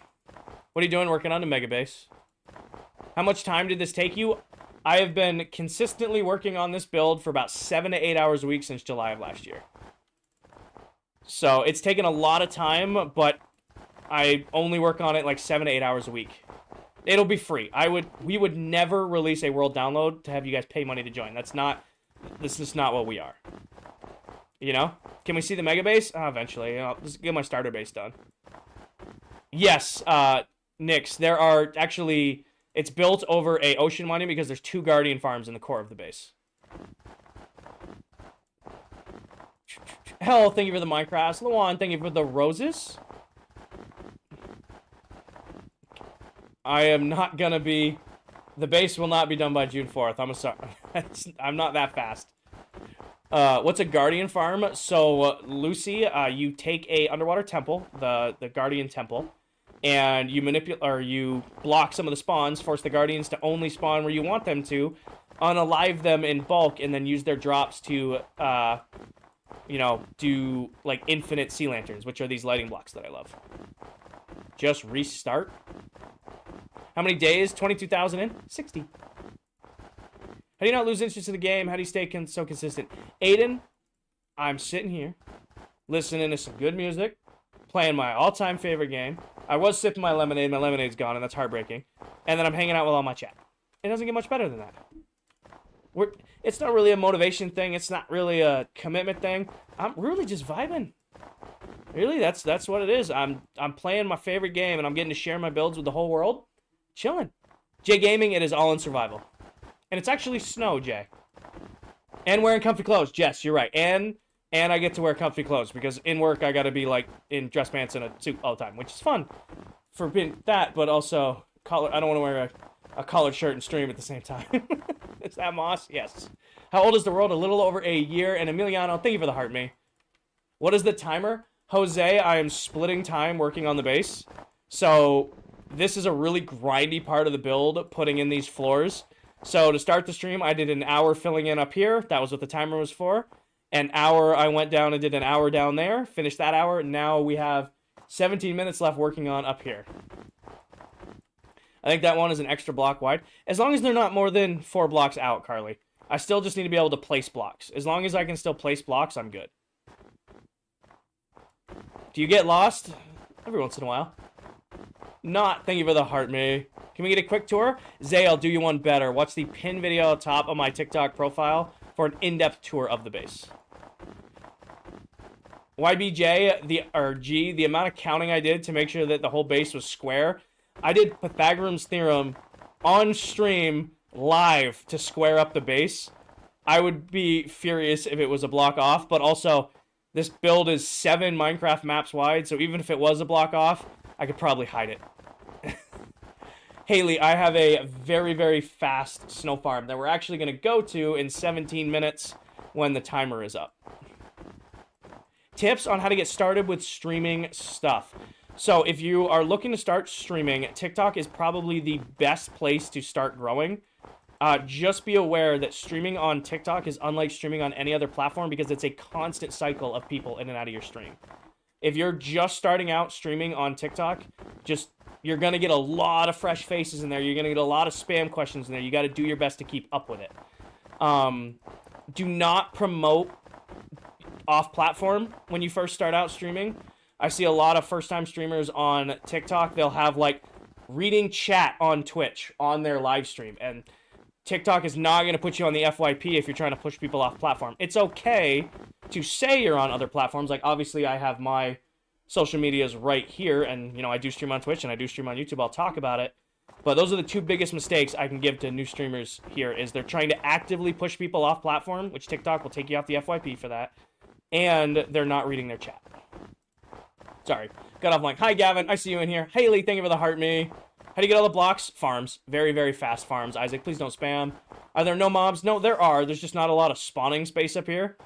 What are you doing working on the mega base? How much time did this take you? I have been consistently working on this build for about 7 to 8 hours a week since July of last year. So it's taken a lot of time, but I only work on it like 7 to 8 hours a week. It'll be free. We would never release a world download to have you guys pay money to join. This is not what we are. You know? Can we see the mega base? Eventually. I'll just get my starter base done. Yes, Nix, there are actually... It's built over a ocean monument because there's 2 guardian farms in the core of the base. Hell, thank you for the Minecraft. Luan, thank you for the roses. I am not gonna be... The base will not be done by June 4th. I'm sorry. I'm not that fast. What's a guardian farm? So, Lucy, you take a underwater temple, the guardian temple, and you manipulate, or you block some of the spawns, force the guardians to only spawn where you want them to, unalive them in bulk, and then use their drops to, you know, do, like, infinite sea lanterns, which are these lighting blocks that I love. Just restart. How many days? 22,000 in? 60. How do you not lose interest in the game? How do you stay so consistent? Aiden, I'm sitting here, listening to some good music, playing my all-time favorite game. I was sipping my lemonade. My lemonade's gone, and that's heartbreaking. And then I'm hanging out with all my chat. It doesn't get much better than that. It's not really a motivation thing. It's not really a commitment thing. I'm really just vibing. Really, that's what it is. I'm playing my favorite game, and I'm getting to share my builds with the whole world. Chilling. Jay Gaming, it is all in survival. And it's actually snow, Jay. And wearing comfy clothes. Jess, you're right. And I get to wear comfy clothes because in work I gotta be like in dress pants and a suit all the time, which is fun for being that, but also I don't want to wear a collared shirt and stream at the same time. Is that Moss? Yes. How old is the world? A little over a year. And Emiliano, thank you for the heart, me. What is the timer? Jose, I am splitting time working on the base. So this is a really grindy part of the build, putting in these floors. So to start the stream, I did an hour filling in up here. That was what the timer was for. An hour, I went down and did an hour down there. Finished that hour. Now we have 17 minutes left working on up here. I think that one is an extra block wide. As long as they're not more than 4 blocks out, Carly. I still just need to be able to place blocks. As long as I can still place blocks, I'm good. Do you get lost? Every once in a while. Not. Thank you for the heart, me. Can we get a quick tour? Zay, I'll do you one better. Watch the pin video at the top of my TikTok profile for an in-depth tour of the base. YBJ, the amount of counting I did to make sure that the whole base was square. I did Pythagorean's theorem on stream live to square up the base. I would be furious if it was a block off, but also this build is 7 Minecraft maps wide, so even if it was a block off, I could probably hide it. Haley, I have a very, very fast snow farm that we're actually going to go to in 17 minutes when the timer is up. Tips on how to get started with streaming stuff. So if you are looking to start streaming, TikTok is probably the best place to start growing. Just be aware that streaming on TikTok is unlike streaming on any other platform because it's a constant cycle of people in and out of your stream. If you're just starting out streaming on TikTok, you're going to get a lot of fresh faces in there. You're going to get a lot of spam questions in there. You got to do your best to keep up with it. Do not promote off-platform when you first start out streaming. I see a lot of first-time streamers on TikTok. They'll have, like, reading chat on Twitch on their live stream. And TikTok is not going to put you on the FYP if you're trying to push people off-platform. It's okay to say you're on other platforms. Like, obviously, I have my social medias right here, and, you know, I do stream on Twitch and I do stream on YouTube. I'll talk about it. But those are the 2 biggest mistakes I can give to new streamers here, is they're trying to actively push people off platform, which TikTok will take you off the FYP for that, and they're not reading their chat. Sorry. Got off like, hi, Gavin. I see you in here. Haley, thank you for the heart me. How do you get all the blocks? Farms. Very, very fast farms. Isaac, please don't spam. Are there no mobs? No, there are. There's just not a lot of spawning space up here.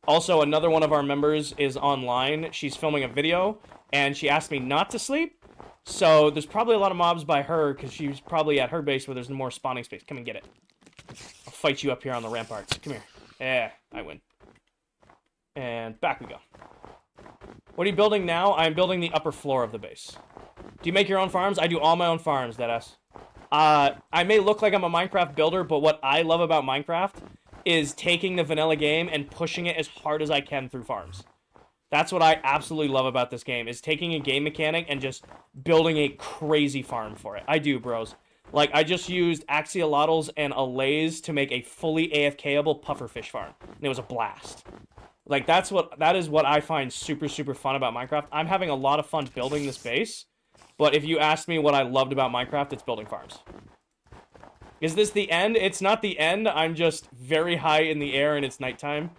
Also, another one of our members is online. She's filming a video, and she asked me not to sleep. So there's probably a lot of mobs by her, because she's probably at her base where there's more spawning space. Come and get it. I'll fight you up here on the ramparts. Come here. Yeah, I win. And back we go. What are you building now? I'm building the upper floor of the base. Do you make your own farms? I do all my own farms, deadass. I may look like I'm a Minecraft builder, but what I love about Minecraft is taking the vanilla game and pushing it as hard as I can through farms. That's what I absolutely love about this game, is taking a game mechanic and just building a crazy farm for it. I do, bros. Like, I just used axolotls and allays to make a fully AFKable pufferfish farm, and it was a blast. Like, that is what I find super, super fun about Minecraft. I'm having a lot of fun building this base, but if you ask me what I loved about Minecraft, it's building farms. Is this the end? It's not the end. I'm just very high in the air and it's nighttime.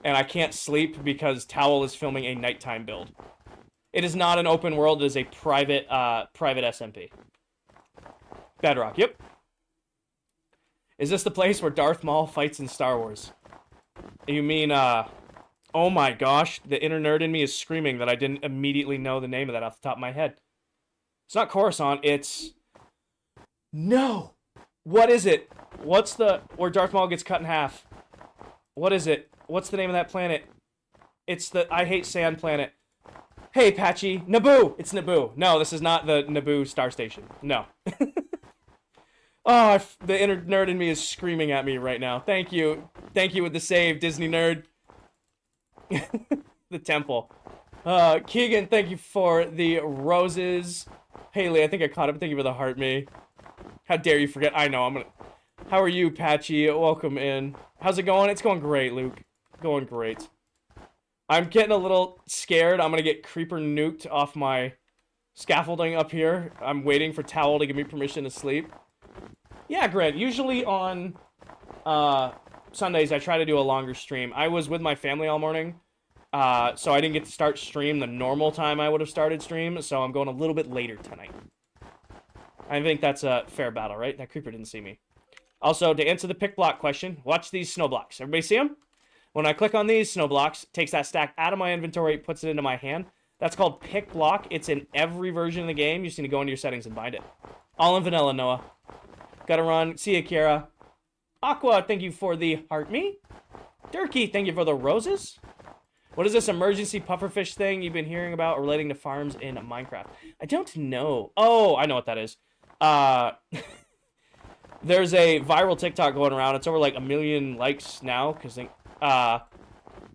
And I can't sleep because Towel is filming a nighttime build. It is not an open world. It is a private SMP. Bedrock, yep. Is this the place where Darth Maul fights in Star Wars? You mean, oh my gosh, the inner nerd in me is screaming that I didn't immediately know the name of that off the top of my head. It's not Coruscant, it's... No! What is it? What's the... where Darth Maul gets cut in half? What is it? What's the name of that planet? It's the I Hate Sand planet. Hey, Patchy. Naboo! It's Naboo. No, this is not the Naboo Star Station. No. Oh, the inner nerd in me is screaming at me right now. Thank you. Thank you with the save, Disney nerd. The temple. Keegan, thank you for the roses. Haley, I think I caught up. Thank you for the heart me. How dare you forget? I know, I'm gonna... How are you, Patchy? Welcome in. How's it going? It's going great, Luke. Going great. I'm getting a little scared. I'm gonna get creeper nuked off my scaffolding up here. I'm waiting for Towel to give me permission to sleep. Yeah, Grant. Usually on Sundays, I try to do a longer stream. I was with my family all morning, so I didn't get to start stream the normal time I would have started stream, so I'm going a little bit later tonight. I think that's a fair battle, right? That creeper didn't see me. Also, to answer the pick block question, watch these snow blocks. Everybody see them? When I click on these snow blocks, it takes that stack out of my inventory, puts it into my hand. That's called pick block. It's in every version of the game. You just need to go into your settings and bind it. All in vanilla, Noah. Gotta run. See ya, Kira. Aqua, thank you for the heart me. Durkee, thank you for the roses. What is this emergency pufferfish thing you've been hearing about relating to farms in Minecraft? I don't know. Oh, I know what that is. There's a viral TikTok going around. It's over like 1 million likes now because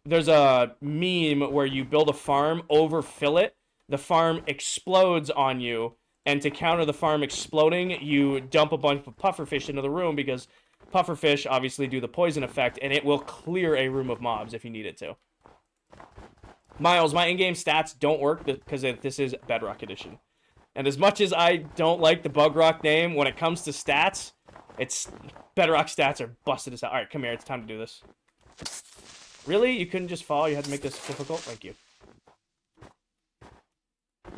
there's a meme where you build a farm, overfill it, the farm explodes on you, and to counter the farm exploding, you dump a bunch of pufferfish into the room because pufferfish obviously do the poison effect, and it will clear a room of mobs if you need it to. Miles, my in-game stats don't work because this is Bedrock Edition. And as much as I don't like the Bug Rock name, when it comes to stats, It's Bedrock stats are busted as hell. All right, come here. It's time to do this. Really? You couldn't just fall? You had to make this difficult? Thank you.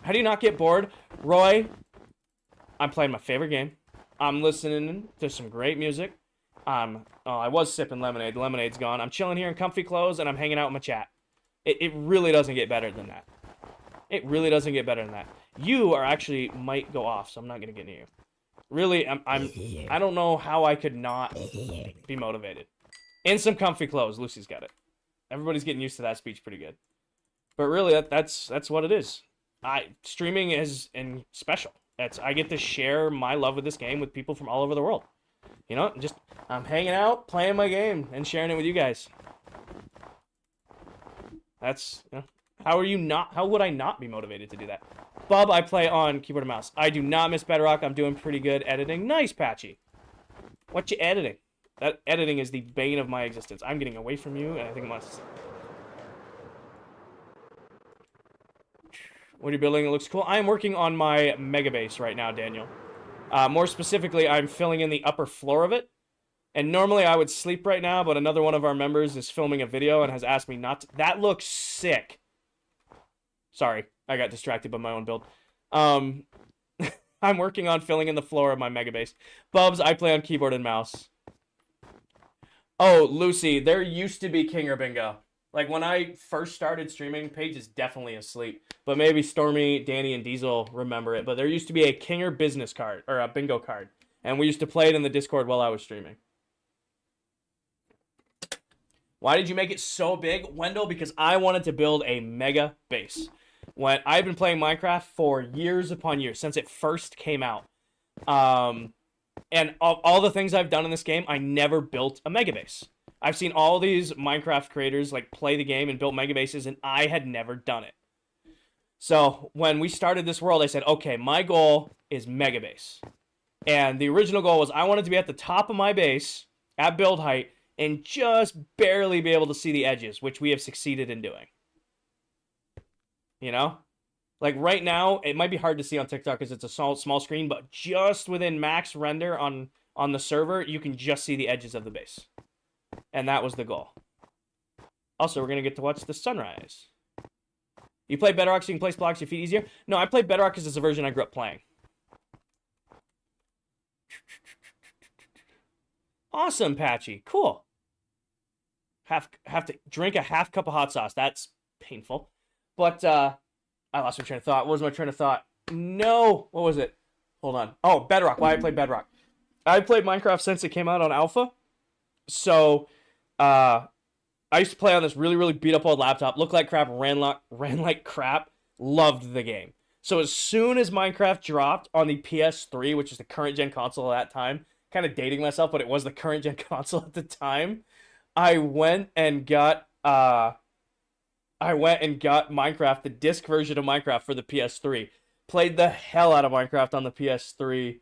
How do you not get bored? Roy, I'm playing my favorite game. I'm listening to some great music. Oh, I was sipping lemonade. The lemonade's gone. I'm chilling here in comfy clothes, and I'm hanging out with my chat. It really doesn't get better than that. It really doesn't get better than that. You are actually might go off, so I'm not gonna get near you. Really, I don't know how I could not be motivated. In some comfy clothes. Lucy's got it. Everybody's getting used to that speech pretty good. But really, that's what it is. Streaming is special. I get to share my love with this game with people from all over the world. You know, I'm hanging out, playing my game, and sharing it with you guys. That's, you know, how would I not be motivated to do that? Bub, I play on keyboard and mouse. I do not miss Bedrock. I'm doing pretty good editing. Nice, Patchy. What you editing? That editing is the bane of my existence. I'm getting away from you, and I think I must. What are you building? It looks cool. I am working on my mega base right now, Daniel. More specifically, I'm filling in the upper floor of it. And normally I would sleep right now, but another one of our members is filming a video and has asked me not to. That looks sick. Sorry, I got distracted by my own build. I'm working on filling in the floor of my mega base. Bubs, I play on keyboard and mouse. Oh, Lucy, there used to be King or Bingo. Like, when I first started streaming, Paige is definitely asleep. But maybe Stormy, Danny, and Diesel remember it. But there used to be a King or business card, or a bingo card. And we used to play it in the Discord while I was streaming. Why did you make it so big? Wendell, because I wanted to build a mega base. When I've been playing Minecraft for years upon years, since it first came out. And all the things I've done in this game, I never built a mega base. I've seen all these Minecraft creators like play the game and build mega bases, and I had never done it. So when we started this world, I said, okay, my goal is mega base. And the original goal was I wanted to be at the top of my base at build height and just barely be able to see the edges, which we have succeeded in doing. You know? Like right now, it might be hard to see on TikTok because it's a small screen, but just within max render on the server, you can just see the edges of the base. And that was the goal. Also, we're going to get to watch the sunrise. You play Bedrock so you can place blocks your feet easier? No, I play Bedrock because it's a version I grew up playing. Awesome, Patchy. Cool. Have to drink a half cup of hot sauce. That's painful. But, I lost my train of thought. What was my train of thought? No! What was it? Hold on. Oh, Bedrock. Why I played Bedrock. I played Minecraft since it came out on Alpha. So, I used to play on this really, really beat-up old laptop. Looked like crap, ran like crap. Loved the game. So as soon as Minecraft dropped on the PS3, which is the current-gen console at that time, kind of dating myself, but it was the current-gen console at the time, I went and got Minecraft, the disc version of Minecraft for the PS3. Played the hell out of Minecraft on the PS3.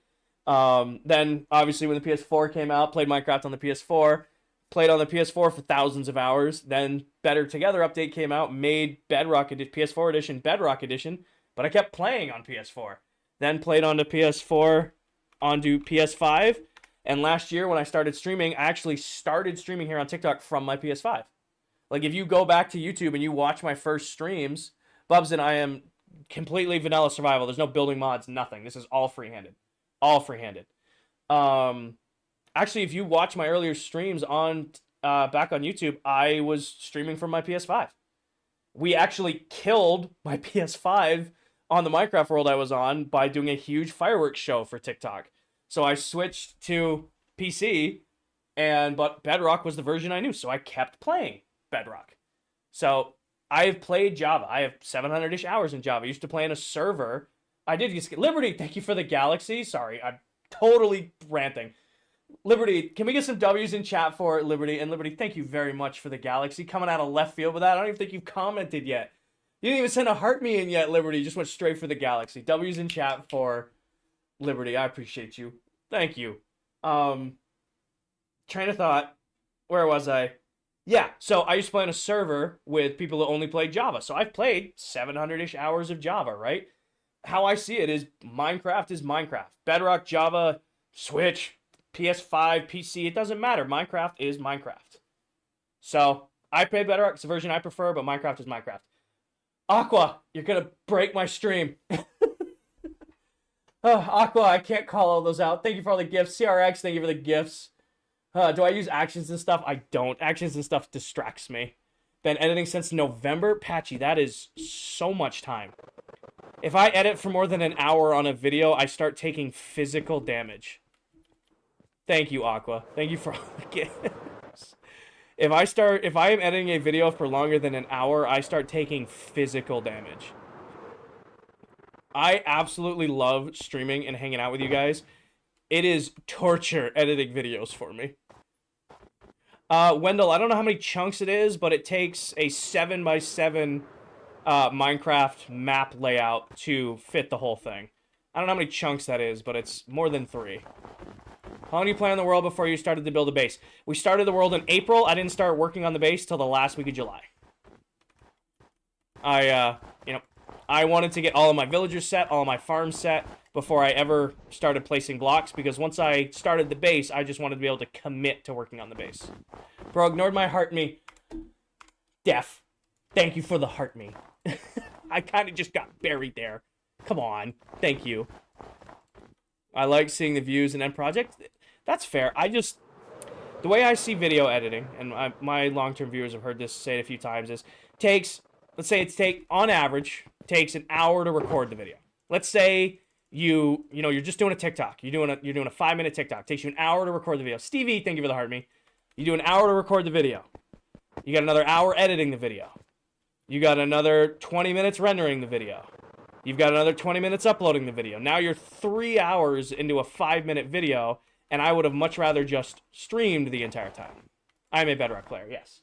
Then, obviously, when the PS4 came out, played Minecraft on the PS4. Played on the PS4 for thousands of hours. Then, Better Together update came out, made Bedrock PS4 edition Bedrock edition. But I kept playing on PS4. Then played on the PS4 onto PS5. And last year, when I started streaming, I actually started streaming here on TikTok from my PS5. Like, if you go back to YouTube and you watch my first streams, Bubs and I am completely vanilla survival. There's no building mods, nothing. This is all freehanded. All freehanded. Actually, if you watch my earlier streams on back on YouTube, I was streaming from my PS5. We actually killed my PS5 on the Minecraft world I was on by doing a huge fireworks show for TikTok. So I switched to PC, but Bedrock was the version I knew, so I kept playing Bedrock. So I've played Java. I have 700-ish hours in Java. I used to play in a server. I did just get Liberty. Thank you for the Galaxy. Sorry, I'm totally ranting. Liberty, can we get some W's in chat for Liberty? And Liberty, thank you very much for the Galaxy. Coming out of left field with that. I don't even think you've commented yet. You didn't even send a heart me in yet, Liberty. You just went straight for the Galaxy. W's in chat for Liberty. I appreciate you. Thank you. Train of thought. Where was I? Yeah, so I used to play on a server with people that only played Java. So I've played 700-ish hours of Java, right? How I see it is Minecraft is Minecraft. Bedrock, Java, Switch, PS5, PC, it doesn't matter. Minecraft is Minecraft. So, I play better. It's the version I prefer, but Minecraft is Minecraft. Aqua, you're going to break my stream. Aqua, I can't call all those out. Thank you for all the gifts. CRX, thank you for the gifts. Do I use actions and stuff? I don't. Actions and stuff distracts me. Been editing since November? Patchy, that is so much time. If I edit for more than an hour on a video, I start taking physical damage. Thank you, Aqua. Thank you for all the gifts. If I am editing a video for longer than an hour, I start taking physical damage. I absolutely love streaming and hanging out with you guys. It is torture editing videos for me. Wendell, I don't know how many chunks it is, but it takes a 7x7 Minecraft map layout to fit the whole thing. I don't know how many chunks that is, but it's more than 3. How long did you play on the world before you started to build a base? We started the world in April. I didn't start working on the base till the last week of July. I wanted to get all of my villagers set, all of my farms set, before I ever started placing blocks, because once I started the base, I just wanted to be able to commit to working on the base. Bro, ignored my heart me. Def, thank you for the heart me. I kind of just got buried there. Come on, thank you. I like seeing the views and end project. That's fair. The way I see video editing, and my long-term viewers have heard this say it a few times, is let's say on average, takes an hour to record the video. Let's say you're just doing a TikTok. You're doing a 5-minute TikTok. It takes you an hour to record the video. Stevie, thank you for the heart me. You do an hour to record the video. You got another hour editing the video. You got another 20 minutes rendering the video. You've got another 20 minutes uploading the video. Now you're 3 hours into a 5-minute video, and I would have much rather just streamed the entire time. I'm a Bedrock player, yes.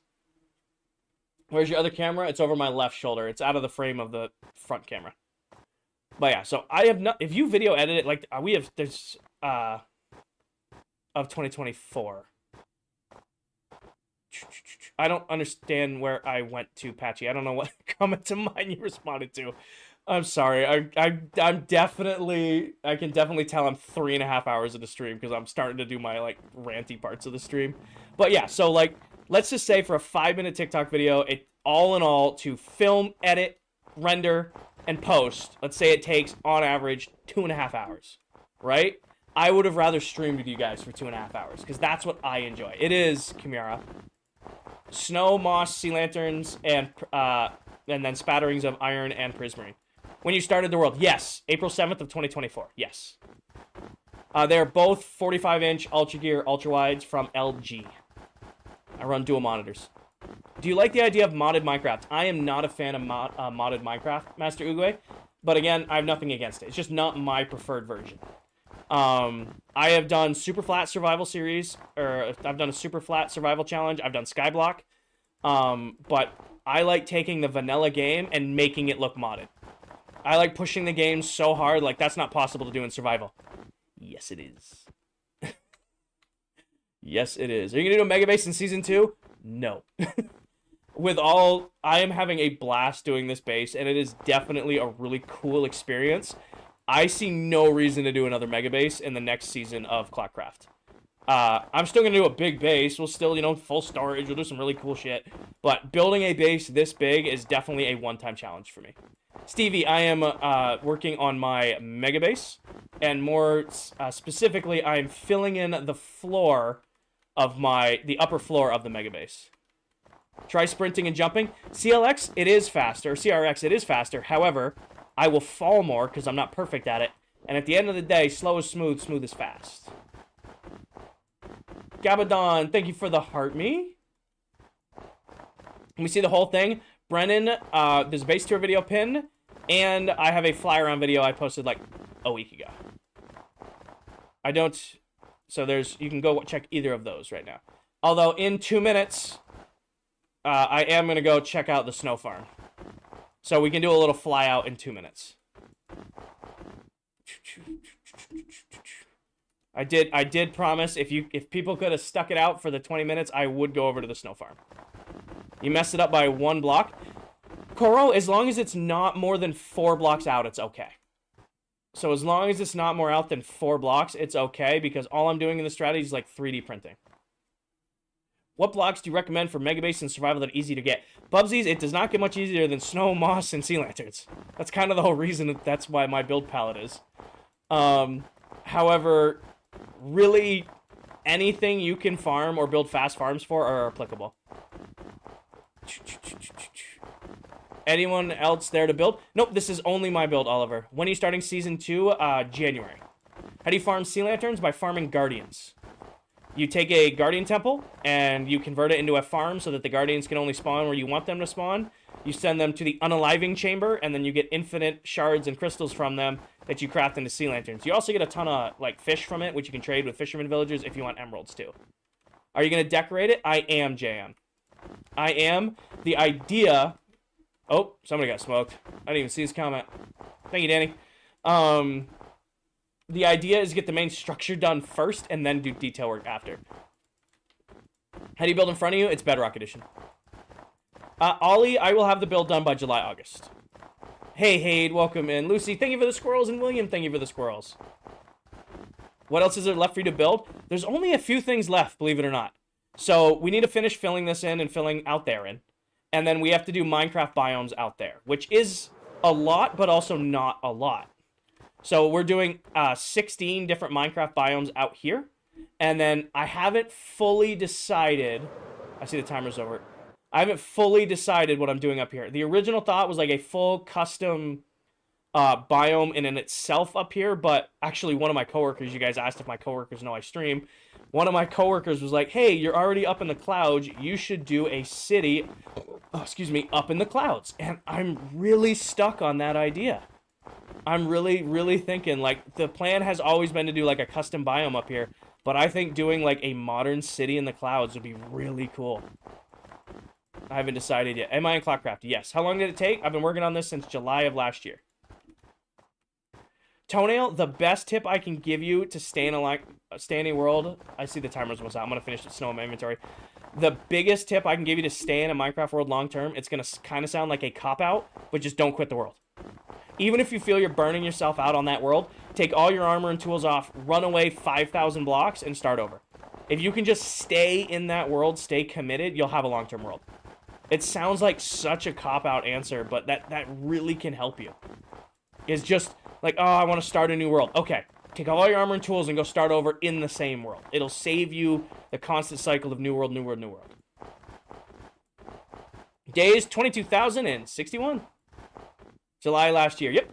Where's your other camera? It's over my left shoulder. It's out of the frame of the front camera. But yeah, so I have not. If you video edit it, like there's of 2024. I don't understand where I went to, Patchy. I don't know what comment to mine you responded to. I'm sorry. I'm definitely. I can definitely tell I'm 3.5 hours of the stream because I'm starting to do my like ranty parts of the stream. But yeah, so like. Let's just say for a 5-minute TikTok video, all in all, to film, edit, render, and post, let's say it takes, on average, 2.5 hours, right? I would have rather streamed with you guys for 2.5 hours, because that's what I enjoy. It is, Kimura. Snow, moss, sea lanterns, and then spatterings of iron and prismarine. When you started the world, yes. April 7th of 2024, yes. They're both 45-inch Ultra Gear Ultra Wides from LG. I run dual monitors. Do you like the idea of modded Minecraft? I am not a fan of modded Minecraft, Master Uguay. But again, I have nothing against it. It's just not my preferred version. I have done super flat survival series, or I've done a super flat survival challenge. I've done Skyblock. But I like taking the vanilla game and making it look modded. I like pushing the game so hard, like that's not possible to do in survival. Yes, it is. Yes, it is. Are you going to do a Mega Base in Season 2? No. I am having a blast doing this base, and it is definitely a really cool experience. I see no reason to do another Mega Base in the next season of ClockCraft. I'm still going to do a big base. We'll still, full storage. We'll do some really cool shit. But building a base this big is definitely a one-time challenge for me. Stevie, I am working on my Mega Base, and more specifically, I'm filling in the floor of the upper floor of the Mega Base. Try sprinting and jumping. CLX, it is faster. CRX, it is faster. However, I will fall more because I'm not perfect at it. And at the end of the day, slow is smooth, smooth is fast. Gabadon, thank you for the heart me. Can we see the whole thing? Brennan, there's a base tour video pin, and I have a fly around video I posted like a week ago. So you can go check either of those right now. Although in 2 minutes, I am going to go check out the snow farm. So we can do a little fly out in 2 minutes. I did promise if people could have stuck it out for the 20 minutes, I would go over to the snow farm. You messed it up by 1 block. Koro, as long as it's not more than 4 blocks out, it's okay. So as long as it's not more out than 4 blocks, it's okay, because all I'm doing in the strategy is like 3D printing. What blocks do you recommend for Mega Base and Survival that are easy to get? Bubsies, it does not get much easier than snow, moss, and sea lanterns. That's kind of the whole reason that's why my build palette is. However, really, anything you can farm or build fast farms for are applicable. Anyone else there to build? Nope, this is only my build, Oliver. When are you starting Season 2? January. How do you farm sea lanterns? By farming guardians. You take a guardian temple, and you convert it into a farm so that the guardians can only spawn where you want them to spawn. You send them to the unaliving chamber, and then you get infinite shards and crystals from them that you craft into sea lanterns. You also get a ton of like fish from it, which you can trade with fisherman villagers if you want emeralds too. Are you going to decorate it? I am, JM. I am. The idea... Oh, somebody got smoked. I didn't even see his comment. Thank you, Danny. The idea is to get the main structure done first and then do detail work after. How do you build in front of you? It's Bedrock Edition. Ollie, I will have the build done by July, August. Hey, Hade, welcome in. Lucy, thank you for the squirrels. And William, thank you for the squirrels. What else is there left for you to build? There's only a few things left, believe it or not. So we need to finish filling this in and filling out there in. And then we have to do Minecraft biomes out there, which is a lot, but also not a lot. So we're doing 16 different Minecraft biomes out here. And then I haven't fully decided... I see the timer's over. I haven't fully decided what I'm doing up here. The original thought was like a full custom biome in itself up here. But actually one of my coworkers, you guys asked if my coworkers know I stream. One of my coworkers was like, hey, you're already up in the clouds. You should do a city, up in the clouds. And I'm really stuck on that idea. I'm really thinking, like, the plan has always been to do, like, a custom biome up here. But I think doing, like, a modern city in the clouds would be really cool. I haven't decided yet. Am I in ClockCraft? Yes. How long did it take? I've been working on this since July of last year. Toenail, the best tip I can give you to stay in a world... I see the timer's almost out. I'm going to finish the snow in my inventory. The biggest tip I can give you to stay in a Minecraft world long term, it's going to kind of sound like a cop-out, but just don't quit the world. Even if you feel you're burning yourself out on that world, take all your armor and tools off, run away 5,000 blocks, and start over. If you can just stay in that world, stay committed, you'll have a long-term world. It sounds like such a cop-out answer, but that really can help you. It's just like, oh, I want to start a new world. Okay, take all your armor and tools and go start over in the same world. It'll save you the constant cycle of new world, new world, new world. Days, 22,061. July last year. Yep.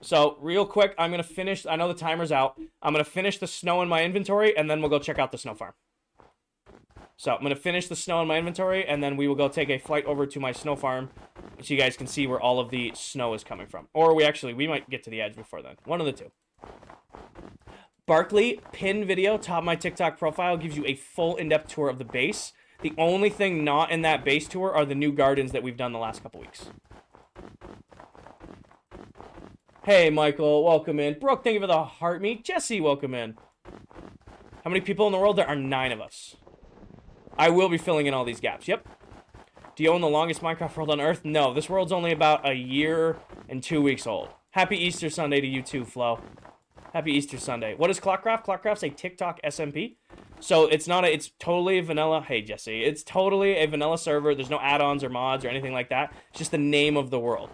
So, real quick, I'm going to finish... I know the timer's out. I'm going to finish the snow in my inventory, and then we'll go check out the snow farm. So, I'm going to finish the snow in my inventory, and then we will go take a flight over to my snow farm, so you guys can see where all of the snow is coming from. Or we might get to the edge before then. One of the two. Barkley, pin video, top of my TikTok profile, gives you a full in-depth tour of the base. The only thing not in that base tour are the new gardens that we've done the last couple weeks. Hey, Michael, welcome in. Brooke, thank you for the heart meet. Jesse, welcome in. How many people in the world? There are 9 of us. I will be filling in all these gaps. Yep. Do you own the longest Minecraft world on Earth? No, this world's only about a year and 2 weeks old. Happy Easter Sunday to you too, Flo. Happy Easter Sunday. What is ClockCraft? ClockCraft's a TikTok SMP. So it's totally vanilla. Hey, Jesse. It's totally a vanilla server. There's no add-ons or mods or anything like that. It's just the name of the world.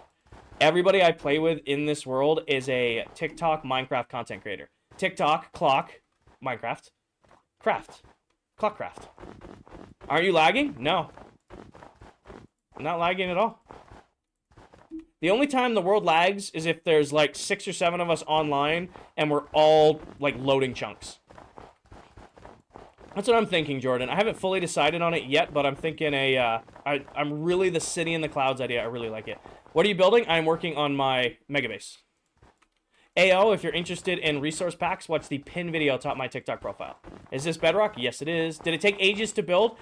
Everybody I play with in this world is a TikTok Minecraft content creator. TikTok, Clock, Minecraft, Craft, ClockCraft. Aren't you lagging? No. I'm not lagging at all. The only time the world lags is if there's like 6 or 7 of us online and we're all like loading chunks. That's what I'm thinking, Jordan. I haven't fully decided on it yet, but I'm thinking I'm really the city in the clouds idea. I really like it. What are you building? I'm working on my mega base. AO, if you're interested in resource packs, watch the pin video atop my TikTok profile. Is this Bedrock? Yes, it is. Did it take ages to build?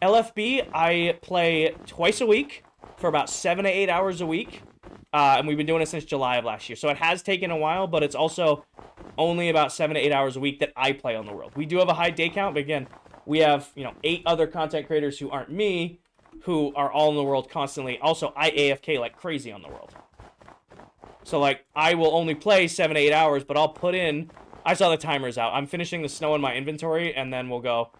LFB, I play twice a week for about 7 to 8 hours a week. And we've been doing it since July of last year. So it has taken a while, but it's also only about 7 to 8 hours a week that I play on the world. We do have a high day count, but again, we have, 8 other content creators who aren't me, who are all in the world constantly. Also, I AFK like crazy on the world. So, like, I will only play 7 to 8 hours, but I'll put in... I saw the timers out. I'm finishing the snow in my inventory, and then we'll go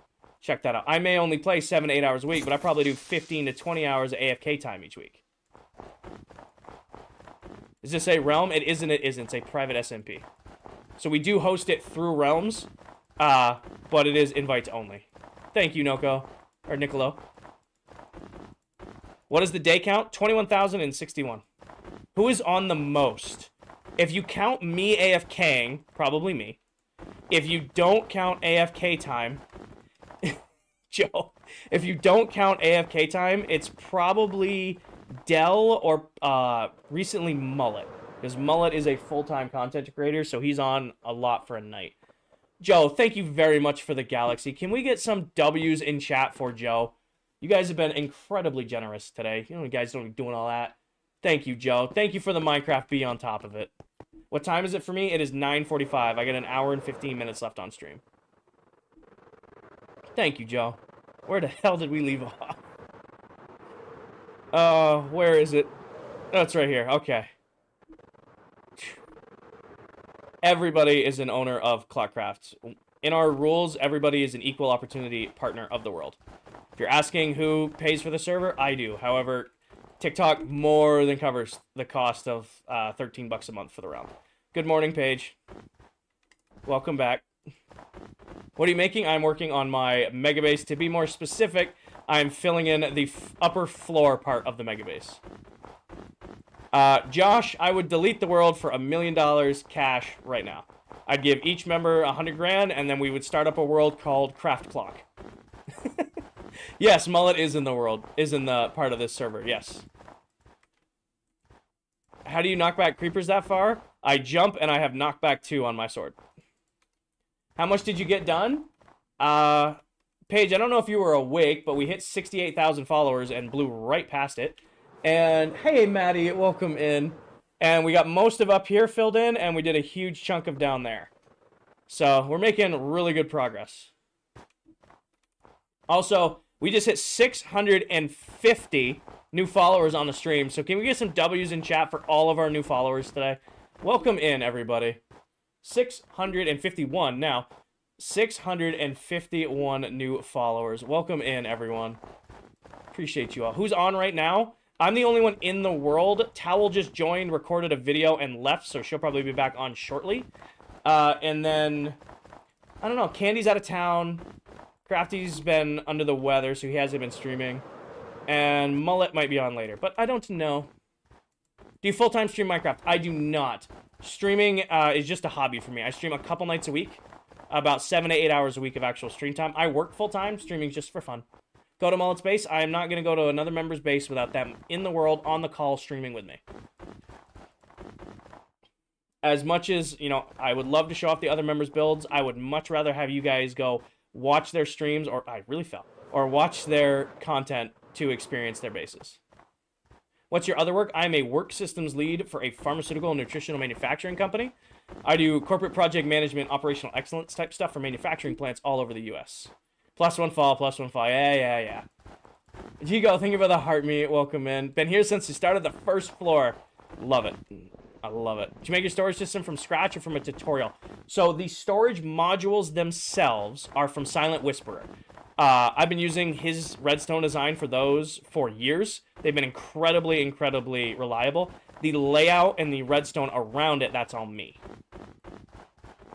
check that out. I may only play 7 to 8 hours a week, but I probably do 15 to 20 hours of AFK time each week. Is this a Realm? It isn't. It isn't. It's a private SMP. So we do host it through Realms, but it is invites only. Thank you, Noko. Or Nicolo. What is the day count? 21,061. Who is on the most? If you count me AFKing, probably me. If you don't count AFK time, Joe, if you don't count AFK time, it's probably Dell or recently Mullet. Because Mullet is a full-time content creator, so he's on a lot for a night. Joe, thank you very much for the Galaxy. Can we get some W's in chat for Joe? You guys have been incredibly generous today. You know, you guys don't be doing all that. Thank you, Joe. Thank you for the Minecraft B on top of it. What time is it for me? It is 9:45. I got an hour and 15 minutes left on stream. Thank you, Joe. Where the hell did we leave off? Where is it? Oh, it's right here. Okay. Everybody is an owner of ClockCraft. In our rules, everybody is an equal opportunity partner of the world. If you're asking who pays for the server, I do. However, TikTok more than covers the cost of $13 a month for the round. Good morning, Paige. Welcome back. What are you making? I'm working on my mega base. To be more specific, I'm filling in the upper floor part of the mega base. Josh, I would delete the world for $1 million cash right now. I'd give each member 100 grand, and then we would start up a world called Craft Clock. Yes, Mullet is in the world, is in the part of this server, yes. How do you knock back creepers that far? I jump, and I have knockback 2 on my sword. How much did you get done? Paige, I don't know if you were awake, but we hit 68,000 followers and blew right past it. And, hey, Maddie, welcome in. And we got most of up here filled in, and we did a huge chunk of down there. So, we're making really good progress. Also, we just hit 650 new followers on the stream. So, can we get some W's in chat for all of our new followers today? Welcome in, everybody. 651 now. 651 new followers. Welcome in, everyone. Appreciate you all. Who's on right now? I'm the only one in the world. Towel just joined, recorded a video, and left, so she'll probably be back on shortly. And then, I don't know, Candy's out of town. Crafty's been under the weather, so he hasn't been streaming. And Mullet might be on later, but I don't know. Do you full-time stream Minecraft? I do not. Streaming is just a hobby for me. I stream a couple nights a week. About 7 to 8 hours a week of actual stream time. I work full-time, streaming just for fun. Go to Mullet's base. I am not going to go to another member's base without them in the world, on the call, streaming with me. As much as, you know, I would love to show off the other members' builds, I would much rather have you guys go watch their streams, or I really fell, or watch their content to experience their bases. What's your other work? I'm a work systems lead for a pharmaceutical and nutritional manufacturing company. I do corporate project management, operational excellence type stuff for manufacturing plants all over the U.S. +1 fall, +1 fall. Yeah. Gigo, thank you for the heart meet. Welcome in. Been here since we started the first floor. Love it. I love it. Did you make your storage system from scratch or from a tutorial? So the storage modules themselves are from Silent Whisperer. I've been using his redstone design for those for years. They've been incredibly, incredibly reliable. The layout and the redstone around it, that's all me.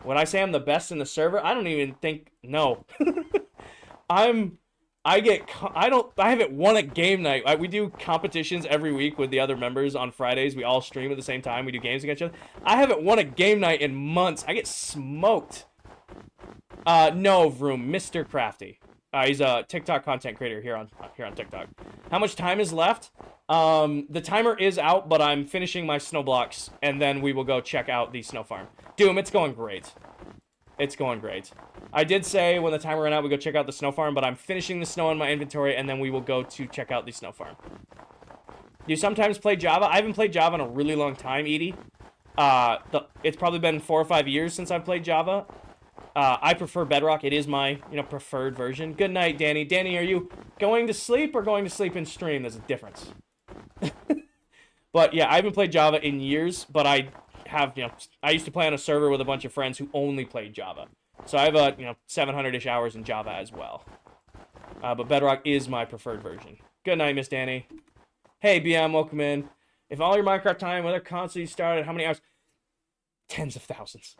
When I say I'm the best in the server, I don't even think, no. I haven't won a game night. We do competitions every week with the other members on Fridays. We all stream at the same time. We do games against each other. I haven't won a game night in months. I get smoked. No, Vroom, Mr. Crafty. He's a TikTok content creator here on TikTok. How much time is left? The timer is out, but I'm finishing my snow blocks, and then we will go check out the snow farm. Doom, it's going great. It's going great. I did say when the timer ran out, we go check out the snow farm, but I'm finishing the snow in my inventory, and then we will go to check out the snow farm. Do you sometimes play Java? I haven't played Java in a really long time, Edie. It's probably been 4 or 5 years since I've played Java. I prefer Bedrock. It is my, preferred version. Good night, Danny. Danny, are you going to sleep or going to sleep in stream? There's a difference. But yeah, I haven't played Java in years, but I have, I used to play on a server with a bunch of friends who only played Java. So I have 700-ish hours in Java as well. But Bedrock is my preferred version. Good night, Miss Danny. Hey, BM, welcome in. If all your Minecraft time, whether console you started, how many hours? Tens of thousands.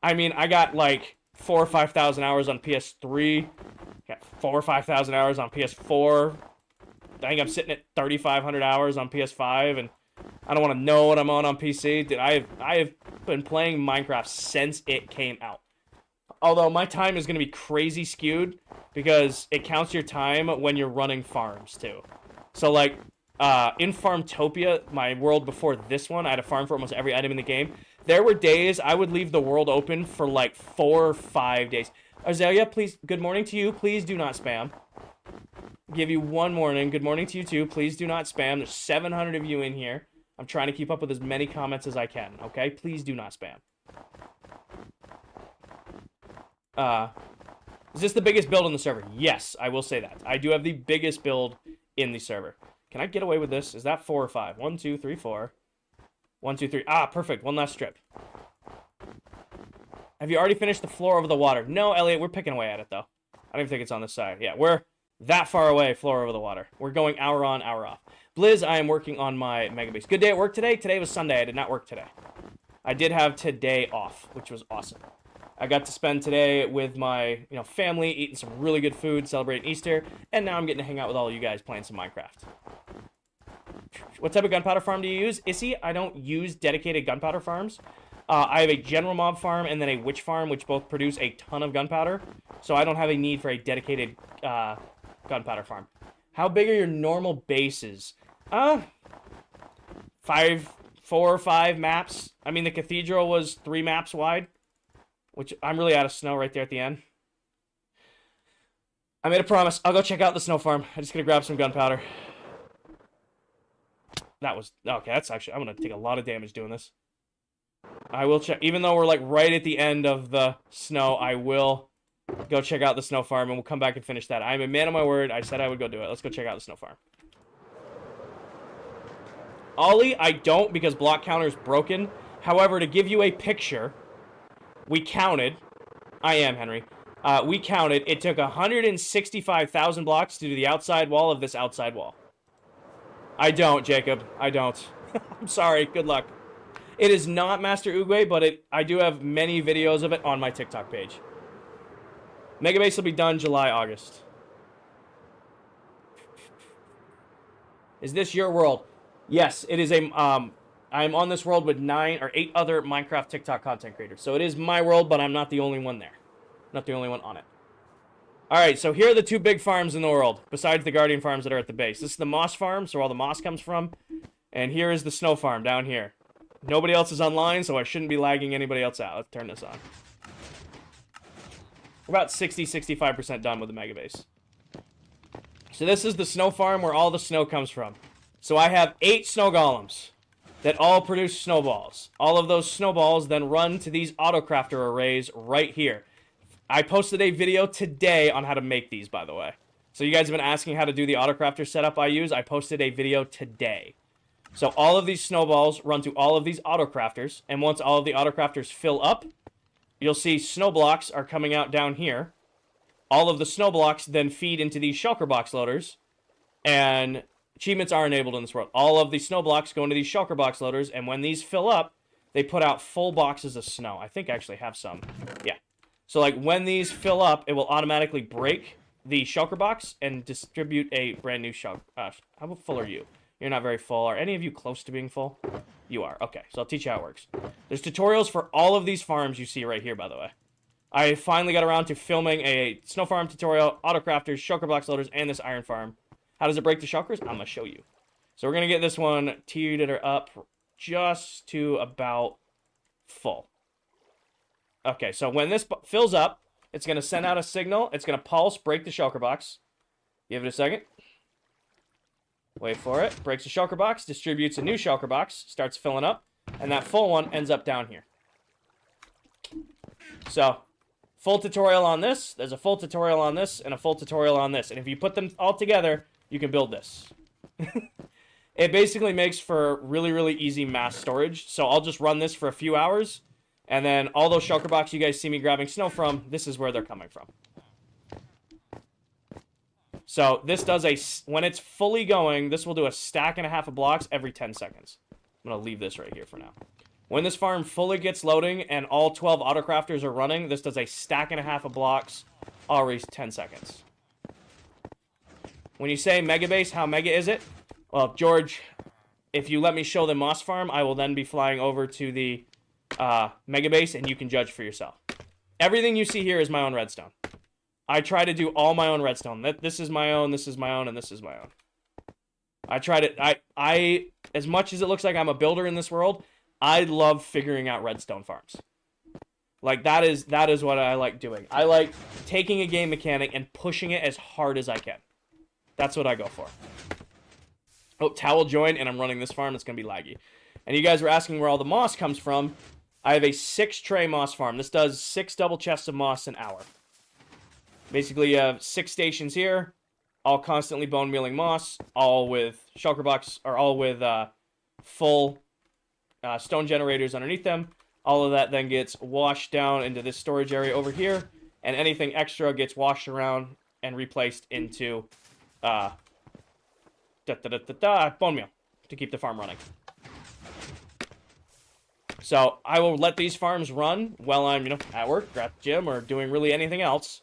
I got like 4,000 or 5,000 hours on PS3. Got 4,000 or 5,000 hours on PS4. I think I'm sitting at 3,500 hours on PS5, and I don't want to know what I'm on PC. Dude, I have been playing Minecraft since it came out. Although my time is going to be crazy skewed because it counts your time when you're running farms too. So like in Farmtopia, my world before this one, I had a farm for almost every item in the game. There were days I would leave the world open for like 4 or 5 days. Azalea, please, good morning to you. Please do not spam. Give you one morning. Good morning to you too. Please do not spam. There's 700 of you in here. I'm trying to keep up with as many comments as I can, okay? Please do not spam. Is this the biggest build on the server? Yes, I will say that. I do have the biggest build in the server. Can I get away with this? Is that 4 or 5? 1, 2, 3, 4. 1, 2, 3. Ah, perfect. One last strip. Have you already finished the floor over the water? No, Elliot, we're picking away at it, though. I don't even think it's on this side. Yeah, we're that far away, floor over the water. We're going hour on, hour off. Blizz, I am working on my mega base. Good day at work today? Today was Sunday. I did not work today. I did have today off, which was awesome. I got to spend today with my family, eating some really good food, celebrating Easter, and now I'm getting to hang out with all of you guys playing some Minecraft. What type of gunpowder farm do you use? Issy, I don't use dedicated gunpowder farms. I have a general mob farm and then a witch farm, which both produce a ton of gunpowder, so I don't have a need for a dedicated gunpowder farm. How big are your normal bases? 4 or 5 maps. I mean, the cathedral was 3 maps wide, which I'm really out of snow right there at the end. I made a promise. I'll go check out the snow farm. I'm just going to grab some gunpowder. That was... Okay, that's actually... I'm going to take a lot of damage doing this. I will check... Even though we're, like, right at the end of the snow, I will go check out the snow farm, and we'll come back and finish that. I'm a man of my word. I said I would go do it. Let's go check out the snow farm. Ollie, I don't because block counter is broken. However, to give you a picture... We counted. I am, Henry. We counted. It took 165,000 blocks to do the outside wall of this outside wall. I don't, Jacob. I don't. I'm sorry. Good luck. It is not Master Oogway, but I do have many videos of it on my TikTok page. Mega Base will be done July, August. Is this your world? Yes, it is a... I'm on this world with 9 or 8 other Minecraft TikTok content creators. So it is my world, but I'm not the only one there. Not the only one on it. Alright, so here are the 2 big farms in the world, besides the Guardian farms that are at the base. This is the moss farm, so all the moss comes from. And here is the snow farm down here. Nobody else is online, so I shouldn't be lagging anybody else out. Let's turn this on. We're about 60-65% done with the mega base. So this is the snow farm where all the snow comes from. So I have 8 snow golems that all produce snowballs. All of those snowballs then run to these autocrafter arrays right here. I posted a video today on how to make these, by the way. So you guys have been asking how to do the autocrafter setup I use. I posted a video today. So all of these snowballs run to all of these autocrafters, and once all of the autocrafters fill up, you'll see snow blocks are coming out down here. All of the snow blocks then feed into these shulker box loaders, and... achievements are enabled in this world. All of the snow blocks go into these shulker box loaders, and when these fill up, they put out full boxes of snow. I think I actually have some. Yeah. So, like, when these fill up, it will automatically break the shulker box and distribute a brand new shulker. How full are you? You're not very full. Are any of you close to being full? You are. Okay, so I'll teach you how it works. There's tutorials for all of these farms you see right here, by the way. I finally got around to filming a snow farm tutorial, autocrafters, shulker box loaders, and this iron farm. How does it break the shulkers? I'm going to show you. So we're going to get this one tiered up just to about full. Okay, so when this fills up, it's going to send out a signal. It's going to pulse, break the shulker box. Give it a second. Wait for it. Breaks the shulker box, distributes a new shulker box, starts filling up, and that full one ends up down here. So, full tutorial on this, there's a full tutorial on this, and a full tutorial on this. And if you put them all together... you can build this. It basically makes for really, really easy mass storage. So I'll just run this for a few hours, and then all those shulker boxes you guys see me grabbing snow from, this is where they're coming from. So this does when it's fully going, this will do a stack and a half of blocks every 10 seconds. I'm going to leave this right here for now. When this farm fully gets loading and all 12 autocrafters are running, this does a stack and a half of blocks every 10 seconds. When you say mega base, how mega is it? Well, George, if you let me show the moss farm, I will then be flying over to the mega base, and you can judge for yourself. Everything you see here is my own redstone. I try to do all my own redstone. This is my own, this is my own, and this is my own. I try to, as much as it looks like I'm a builder in this world, I love figuring out redstone farms. Like, that is what I like doing. I like taking a game mechanic and pushing it as hard as I can. That's what I go for. Oh, Towel joined, and I'm running this farm. It's going to be laggy. And you guys were asking where all the moss comes from. I have a 6-tray moss farm. This does 6 double chests of moss an hour. Basically, you have 6 stations here, all constantly bone mealing moss, all with shulker box, or all with full stone generators underneath them. All of that then gets washed down into this storage area over here, and anything extra gets washed around and replaced into bone meal to keep the farm running. So I will let these farms run while I'm, at work, at the gym, or doing really anything else,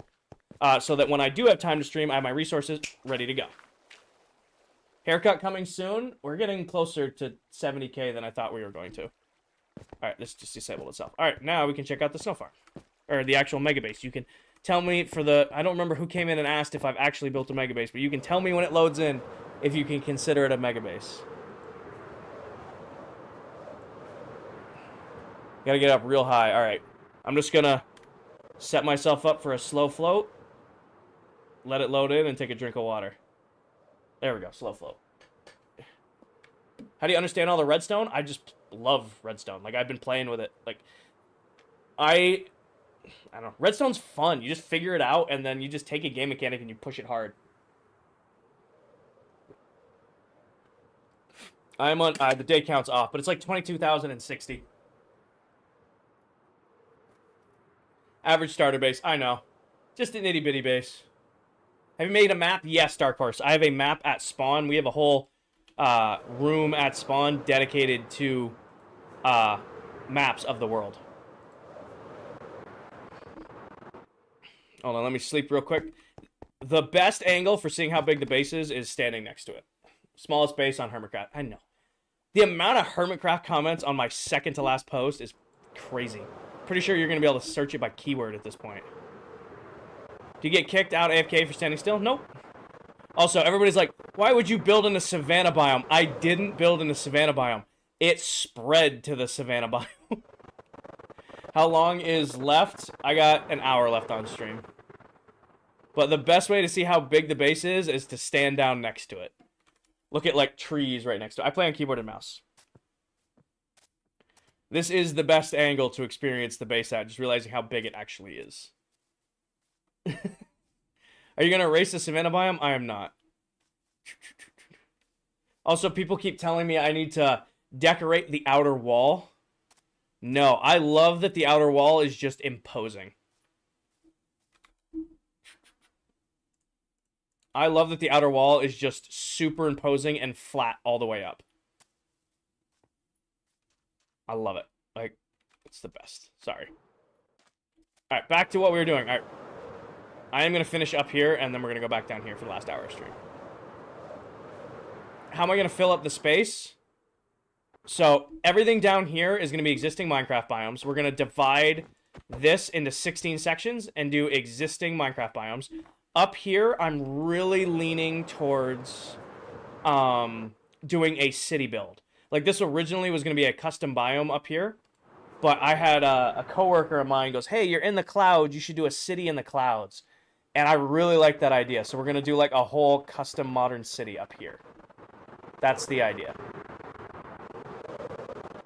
so that when I do have time to stream, I have my resources ready to go. Haircut coming soon. We're getting closer to 70K than I thought we were going to. All right, this just disabled itself. All right, now we can check out the snow farm, or the actual mega base. You can tell me I don't remember who came in and asked if I've actually built a mega base, but you can tell me when it loads in if you can consider it a mega base. Gotta get up real high. All right, I'm just gonna set myself up for a slow float. Let it load in and take a drink of water. There we go, slow float. How do you understand all the redstone? I just love redstone. Like, I've been playing with it. Like, I don't know. Redstone's fun. You just figure it out, and then you just take a game mechanic and you push it hard. I'm on, the day count's off, but it's like 22,060. Average starter base, I know. Just an itty bitty base. Have you made a map? Yes, Dark Horse. I have a map at spawn. We have a whole room at spawn dedicated to maps of the world. Hold on, let me sleep real quick. The best angle for seeing how big the base is standing next to it. Smallest base on Hermitcraft. I know. The amount of Hermitcraft comments on my second to last post is crazy. Pretty sure you're going to be able to search it by keyword at this point. Do you get kicked out AFK for standing still? Nope. Also, everybody's like, why would you build in a savanna biome? I didn't build in a savanna biome. It spread to the savanna biome. How long is left? I got an hour left on stream. But the best way to see how big the base is to stand down next to it. Look at, like, trees right next to it. I play on keyboard and mouse. This is the best angle to experience the base at, just realizing how big it actually is. Are you going to erase the savanna biome? I am not. Also, people keep telling me I need to decorate the outer wall. No, I love that the outer wall is just imposing. I love that the outer wall is just super imposing and flat all the way up. I love it. Like, it's the best. Sorry. All right, back to what we were doing. All right. I am going to finish up here, and then we're going to go back down here for the last hour of stream. How am I going to fill up the space? So, everything down here is going to be existing Minecraft biomes. We're going to divide this into 16 sections and do existing Minecraft biomes. Up here, I'm really leaning towards doing a city build. Like, this originally was going to be a custom biome up here, but I had a coworker of mine goes, hey, you're in the clouds, you should do a city in the clouds. And I really like that idea, so we're going to do, like, a whole custom modern city up here. That's the idea.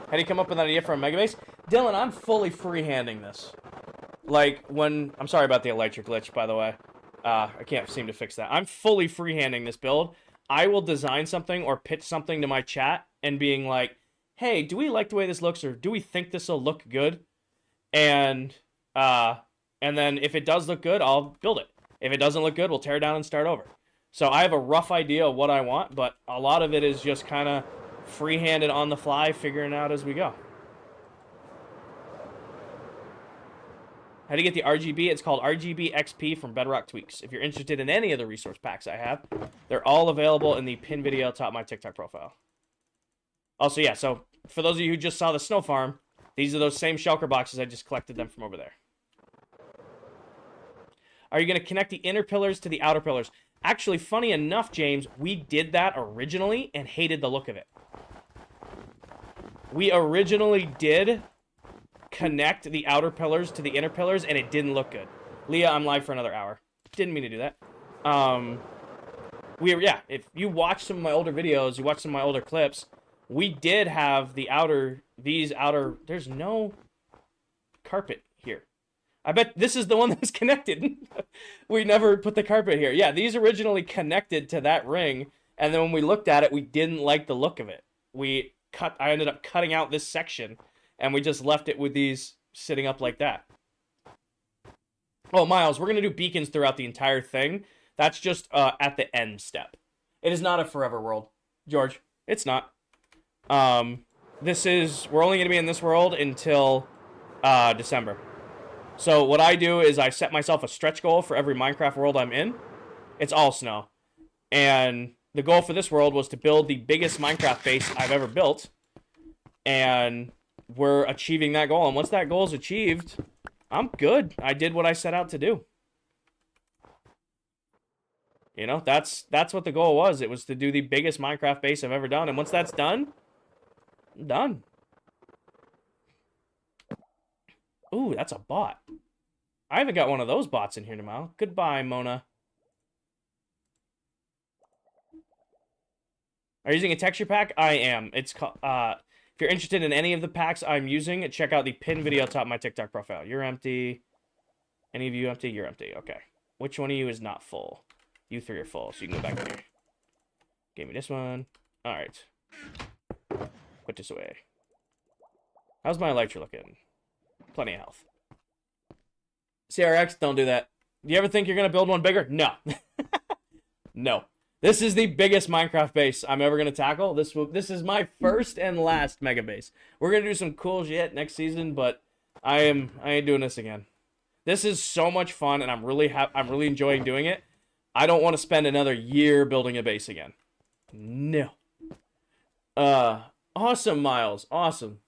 How do you come up with an idea for a mega base? Dylan, I'm fully freehanding this. Like, I'm sorry about the electric glitch, by the way. I can't seem to fix that. I'm fully freehanding this build. I will design something or pitch something to my chat and being like, hey, do we like the way this looks, or do we think this will look good? And then if it does look good, I'll build it. If it doesn't look good, we'll tear it down and start over. So I have a rough idea of what I want, but a lot of it is just kind of free-handed on the fly, figuring it out as we go. How to get the RGB? It's called RGB XP from Bedrock Tweaks. If you're interested in any of the resource packs I have, they're all available in the pin video atop my TikTok profile. Also, yeah, so for those of you who just saw the snow farm, these are those same shulker boxes. I just collected them from over there. Are you going to connect the inner pillars to the outer pillars? Actually, funny enough, James, we did that originally and hated the look of it. We originally did connect the outer pillars to the inner pillars, and it didn't look good. Leah, I'm live for another hour. Didn't mean to do that. Yeah, if you watch some of my older videos, you watch some of my older clips, we did have the there's no carpet here. I bet this is the one that was connected. We never put the carpet here. Yeah, these originally connected to that ring, and then when we looked at it, we didn't like the look of it. I ended up cutting out this section, and we just left it with these sitting up like that. Oh, Miles, we're going to do beacons throughout the entire thing. That's just at the end step. It is not a forever world, George. It's not. We're only going to be in this world until December. So what I do is I set myself a stretch goal for every Minecraft world I'm in. It's all snow. And the goal for this world was to build the biggest Minecraft base I've ever built. And we're achieving that goal. And once that goal is achieved, I'm good. I did what I set out to do. You know, that's what the goal was. It was to do the biggest Minecraft base I've ever done. And once that's done, I'm done. Ooh, that's a bot. I haven't got one of those bots in here tomorrow. Goodbye, Mona. Are you using a texture pack? I am. It's called, if you're interested in any of the packs I'm using, check out the pin video atop my TikTok profile. You're empty. Any of you empty? You're empty. Okay. Which one of you is not full? You three are full, so you can go back in here. Give me this one. All right. Put this away. How's my elytra looking? Plenty of health. CRX, don't do that. Do you ever think you're going to build one bigger? No. No. This is the biggest Minecraft base I'm ever going to tackle. This is my first and last mega base. We're going to do some cool shit next season, but I ain't doing this again. This is so much fun, and I'm really enjoying doing it. I don't want to spend another year building a base again. No. Awesome, Miles. Awesome.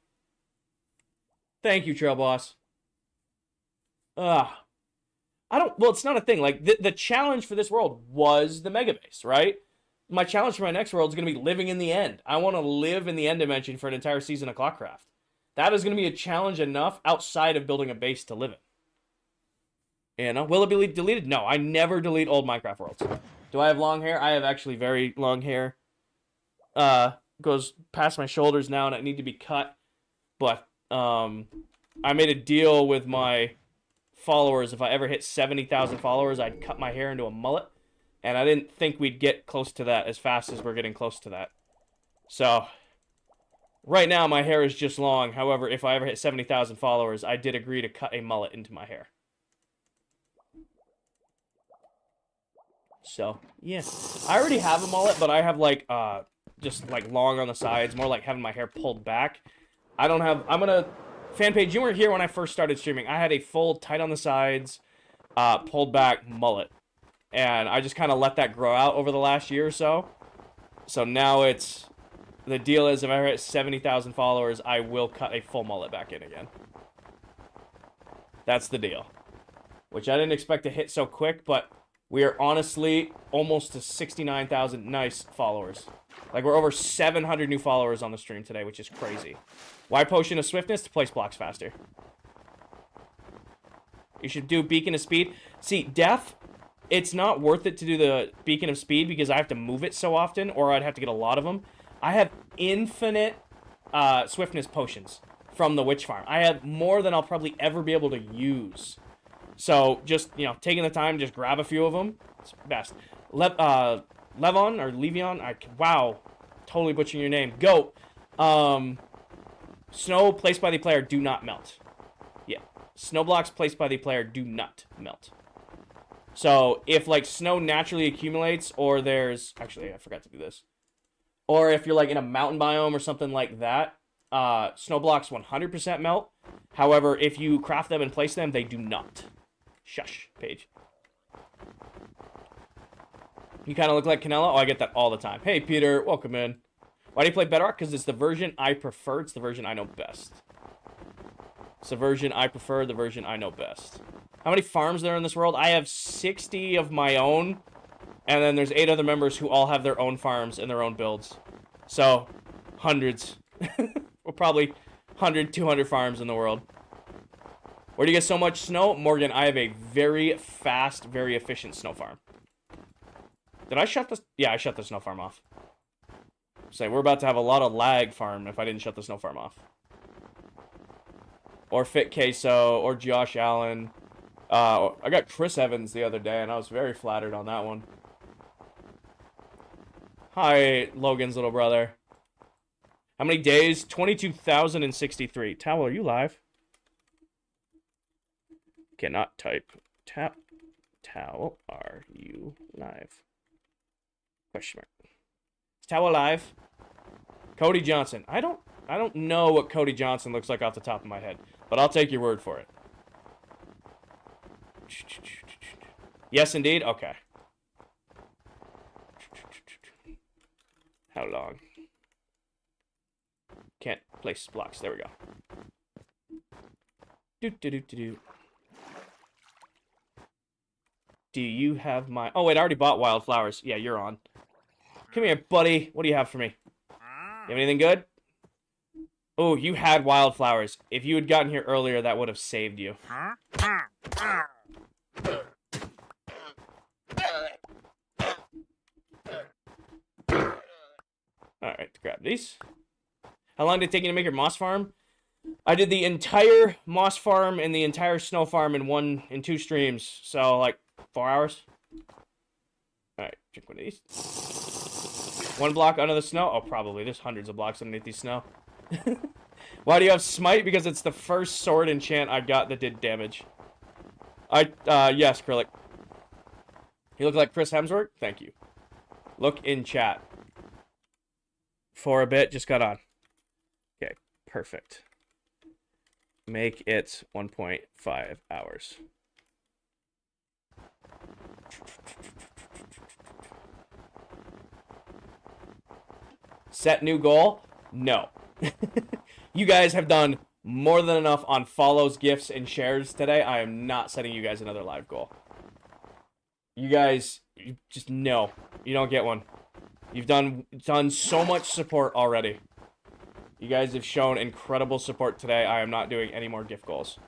Thank you, Trail Boss. Well, it's not a thing. Like, the challenge for this world was the mega base, right? My challenge for my next world is going to be living in the end. I want to live in the end dimension for an entire season of ClockCraft. That is going to be a challenge enough outside of building a base to live in. You know, will it be deleted? No, I never delete old Minecraft worlds. Do I have long hair? I have actually very long hair. Goes past my shoulders now, and I need to be cut. But I made a deal with my followers. If I ever hit 70,000 followers, I'd cut my hair into a mullet. And I didn't think we'd get close to that as fast as we're getting close to that. So, right now, my hair is just long. However, if I ever hit 70,000 followers, I did agree to cut a mullet into my hair. So, yeah. I already have a mullet, but I have, like, just, like, long on the sides. More like having my hair pulled back. I don't have... I'm gonna... Fan page, you weren't here when I first started streaming. I had a full, tight on the sides, pulled back mullet. And I just kind of let that grow out over the last year or so. So now it's... The deal is if I hit 70,000 followers, I will cut a full mullet back in again. That's the deal. Which I didn't expect to hit so quick, but we are honestly almost to 69,000 nice followers. Like, we're over 700 new followers on the stream today, which is crazy. Why Potion of Swiftness? To place blocks faster. You should do Beacon of Speed. See, Def, it's not worth it to do the Beacon of Speed because I have to move it so often, or I'd have to get a lot of them. I have infinite Swiftness potions from the Witch Farm. I have more than I'll probably ever be able to use. So, just, you know, taking the time, just grab a few of them. It's best. Levon or Levion. Wow, totally butchering your name. Goat. Snow placed by the player do not melt. Yeah, snow blocks placed by the player do not melt. So if like snow naturally accumulates, or there's actually I forgot to do this, or if you're like in a mountain biome or something like that, snow blocks 100% melt. However, if you craft them and place them, they do not. Shush, Paige. You kind of look like Canelo. Oh, I get that all the time. Hey, Peter, welcome in. Why do you play Bedrock? Because it's the version I prefer. It's the version I know best. It's the version I prefer, the version I know best. How many farms there are in this world? I have 60 of my own, and then there's 8 other members who all have their own farms and their own builds. So, hundreds. Well, probably 100, 200 farms in the world. Where do you get so much snow? Morgan, I have a very fast, very efficient snow farm. Did I shut this? Yeah, I shut the snow farm off. Say, we're about to have a lot of lag farm if I didn't shut the snow farm off. Or Fit Queso, or Josh Allen. I got Chris Evans the other day, and I was very flattered on that one. Hi, Logan's little brother. How many days? 22,063. Towel, are you live? Cannot type. Towel, are you live? Question mark. Is Towel live? Cody Johnson. I don't know what Cody Johnson looks like off the top of my head, but I'll take your word for it. Yes, indeed. Okay. How long? Can't place blocks. There we go. Do you have my... Oh, wait, I already bought wildflowers. Yeah, you're on. Come here, buddy. What do you have for me? You have anything good? Oh, you had wildflowers. If you had gotten here earlier, that would have saved you. Alright, grab these. How long did it take you to make your moss farm? I did the entire moss farm and the entire snow farm in 2 streams. So, like, 4 hours. Alright, drink one of these. 1 block under the snow? Oh, probably. There's hundreds of blocks underneath these snow. Why do you have Smite? Because it's the first sword enchant I got that did damage. Yes, Krillic. You look like Chris Hemsworth? Thank you. Look in chat. For a bit, just got on. Okay, perfect. Make it 1.5 hours. Set new goal? No. You guys have done more than enough on follows, gifts, and shares today. I am not setting you guys another live goal. You guys, you just no. You don't get one. You've done so much support already. You guys have shown incredible support today. I am not doing any more gift goals.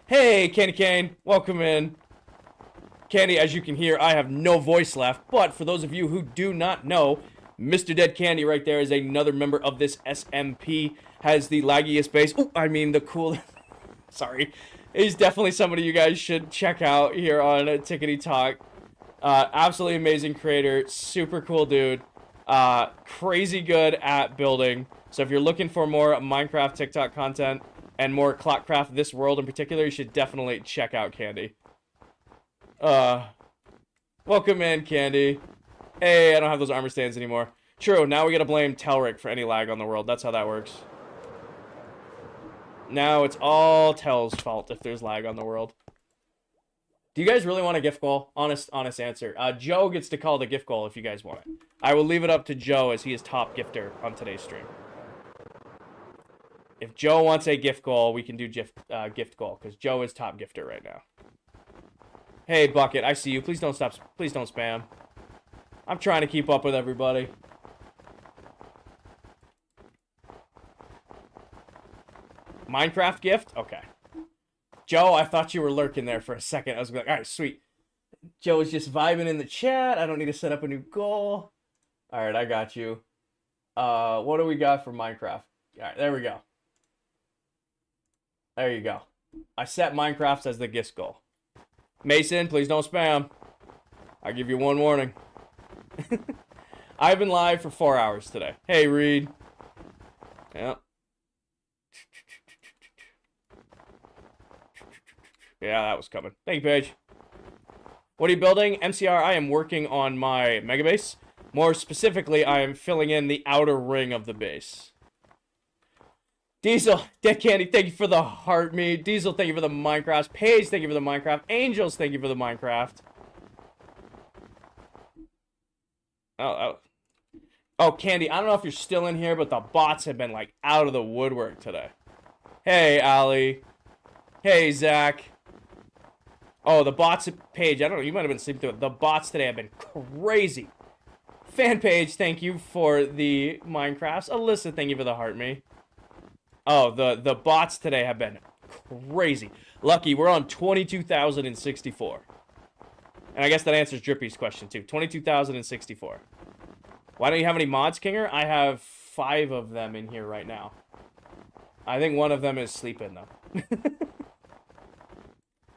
Hey, Candy Cane. Welcome in. Candy, as you can hear, I have no voice left. But for those of you who do not know, Mr. Dead Candy right there is another member of this SMP. Has the laggiest base. Oh, I mean the cool... Sorry. He's definitely somebody you guys should check out here on Tickety Talk. Absolutely amazing creator. Super cool dude. Crazy good at building. So if you're looking for more Minecraft TikTok content and more ClockCraft this world in particular, you should definitely check out Candy. Welcome in, Candy. Hey, I don't have those armor stands anymore. True, now we gotta blame Telric for any lag on the world. That's how that works. Now it's all Tel's fault if there's lag on the world. Do you guys really want a gift goal? Honest answer. Joe gets to call the gift goal if you guys want it. I will leave it up to Joe as he is top gifter on today's stream. If Joe wants a gift goal, we can do gift goal because Joe is top gifter right now. Hey, Bucket, I see you. Please don't stop. Please don't spam. I'm trying to keep up with everybody. Minecraft gift? Okay. Joe, I thought you were lurking there for a second. I was like, all right, sweet. Joe is just vibing in the chat. I don't need to set up a new goal. All right, I got you. What do we got for Minecraft? All right, there we go. There you go. I set Minecraft as the gift goal. Mason, please don't spam. I'll give you one warning. I've been live for 4 hours today. Hey, Reed. Yep. Yeah, that was coming. Thank you, Paige. What are you building? MCR, I am working on my mega base. More specifically, I am filling in the outer ring of the base. Diesel, Dead Candy, thank you for the heart meat. Diesel, thank you for the Minecraft. Paige, thank you for the Minecraft. Angels, thank you for the Minecraft. Oh, Candy, I don't know if you're still in here, but the bots have been, like, out of the woodwork today. Hey, Ali. Hey, Zach. Oh, the bots, Paige, I don't know, you might have been sleeping through it. The bots today have been crazy. Fan Page, thank you for the Minecrafts. Alyssa, thank you for the heart me. Oh, the bots today have been crazy. Lucky, we're on 22,064. And I guess that answers Drippy's question, too. 22,064. Why don't you have any mods, Kinger? I have 5 of them in here right now. I think one of them is sleeping, though.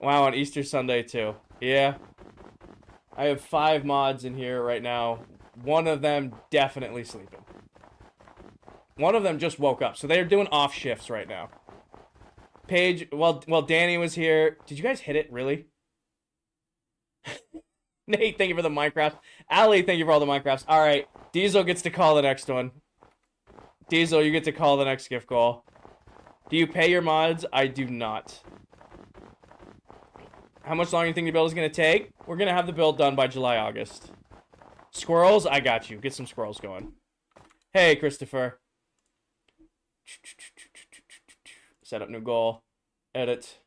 Wow, on Easter Sunday, too. Yeah. I have 5 mods in here right now. One of them definitely sleeping. One of them just woke up, so they're doing off shifts right now. Paige, well, Danny was here. Did you guys hit it, really? Nate, thank you for the Minecraft. Ali, thank you for all the Minecrafts. All right, Diesel gets to call the next one. Diesel, you get to call the next gift goal. Do you pay your mods? I do not. How much longer do you think the build is going to take? We're going to have the build done by July, August. Squirrels, I got you. Get some squirrels going. Hey, Christopher. Set up new goal. Edit.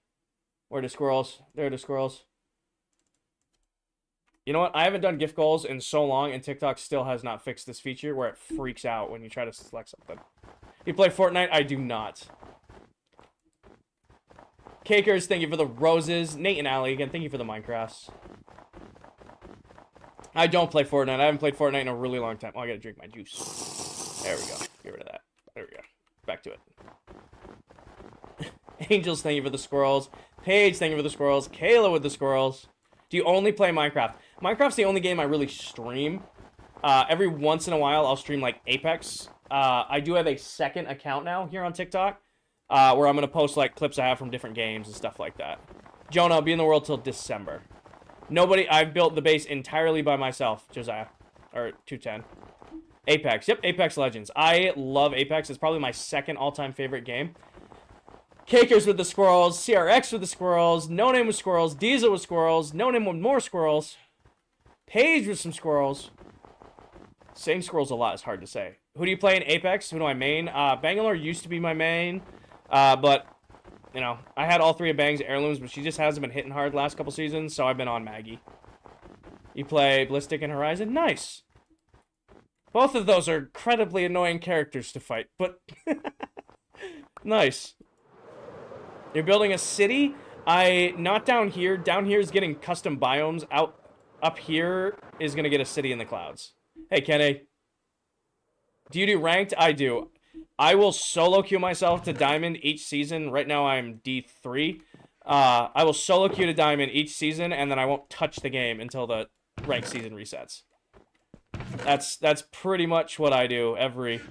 Where are the squirrels? There are the squirrels. You know what? I haven't done gift goals in so long, and TikTok still has not fixed this feature where it freaks out when you try to select something. You play Fortnite? I do not. Cakers, thank you for the roses. Nate and Ali, again, thank you for the Minecrafts. I don't play Fortnite. I haven't played Fortnite in a really long time. Oh, I gotta drink my juice. There we go. Get rid of that. There we go. Back to it. Angels, thank you for the squirrels. Paige, thank you for the squirrels. Kayla with the squirrels. Do you only play Minecraft? Minecraft's the only game I really stream. Every once in a while, I'll stream, like, Apex. I do have a second account now here on TikTok. Where I'm going to post, like, clips I have from different games and stuff like that. Jonah, I'll be in the world till December. I've built the base entirely by myself, Josiah. Or 210. Apex. Yep, Apex Legends. I love Apex. It's probably my second all-time favorite game. Cakers with the squirrels. CRX with the squirrels. No Name with squirrels. Diesel with squirrels. No Name with more squirrels. Paige with some squirrels. Saying squirrels a lot is hard to say. Who do you play in Apex? Who do I main? Bangalore used to be my main. But, you know, I had all 3 of Bang's heirlooms, but she just hasn't been hitting hard the last couple seasons, so I've been on Maggie. You play Ballistic and Horizon? Nice. Both of those are incredibly annoying characters to fight, but nice. You're building a city? Not down here. Down here is getting custom biomes. Up here is going to get a city in the clouds. Hey, Kenny. Do you do ranked? I do. I will solo queue myself to Diamond each season. Right now I'm D3. I will solo queue to Diamond each season, and then I won't touch the game until the ranked season resets. That's pretty much what I do every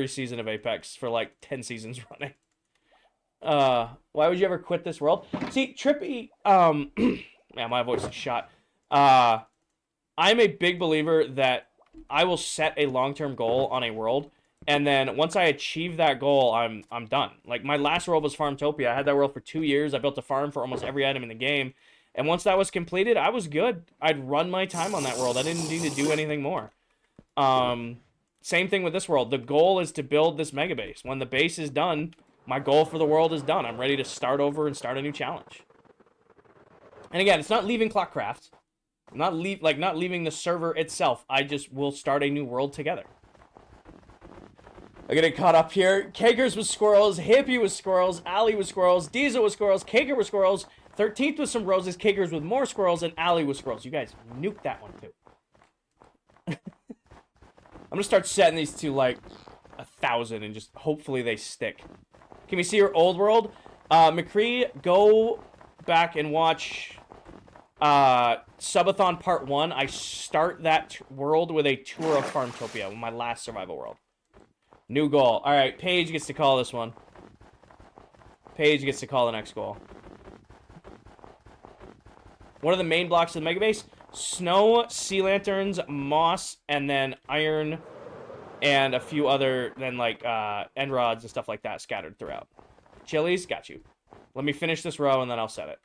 season of Apex for like 10 seasons running. Why would you ever quit this world? See, Trippy, man, my voice is shot. I'm a big believer that I will set a long-term goal on a world, and then once I achieve that goal, I'm done. Like, my last world was Farmtopia. I had that world for 2 years. I built a farm for almost every item in the game. And once that was completed, I was good. I'd run my time on that world. I didn't need to do anything more. Same thing with this world. The goal is to build this mega base. When the base is done, my goal for the world is done. I'm ready to start over and start a new challenge. And again, it's not leaving ClockCraft. Not leaving the server itself. I just will start a new world together. I get caught up here. Cakers with squirrels. Hippie with squirrels. Ali with squirrels. Diesel with squirrels. Caker with squirrels. 13th with some roses. Cakers with more squirrels. And Ali with squirrels. You guys nuked that one, too. I'm going to start setting these to, like, 1,000 and just hopefully they stick. Can we see your old world? McCree, go back and watch Subathon Part 1, I start that world with a tour of Farmtopia, my last survival world. New goal. Alright, Paige gets to call this one. Paige gets to call the next goal. What are the main blocks of the mega base? Snow, sea lanterns, moss, and then iron, and a few other, then like, end rods and stuff like that scattered throughout. Chilies, got you. Let me finish this row and then I'll set it.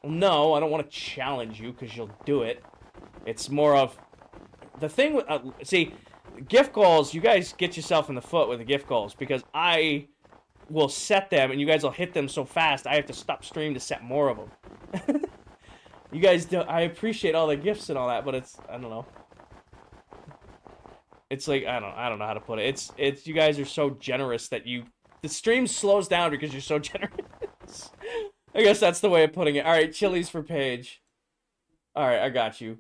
No, I don't want to challenge you because you'll do it. It's more of the thing with see, gift goals. You guys get yourself in the foot with the gift goals because I will set them and you guys will hit them so fast I have to stop stream to set more of them. You guys do. I appreciate all the gifts and all that, but it's I don't know. It's like I don't know how to put it. It's you guys are so generous that the stream slows down because you're so generous. I guess that's the way of putting it. All right, chilies for Paige. All right, I got you.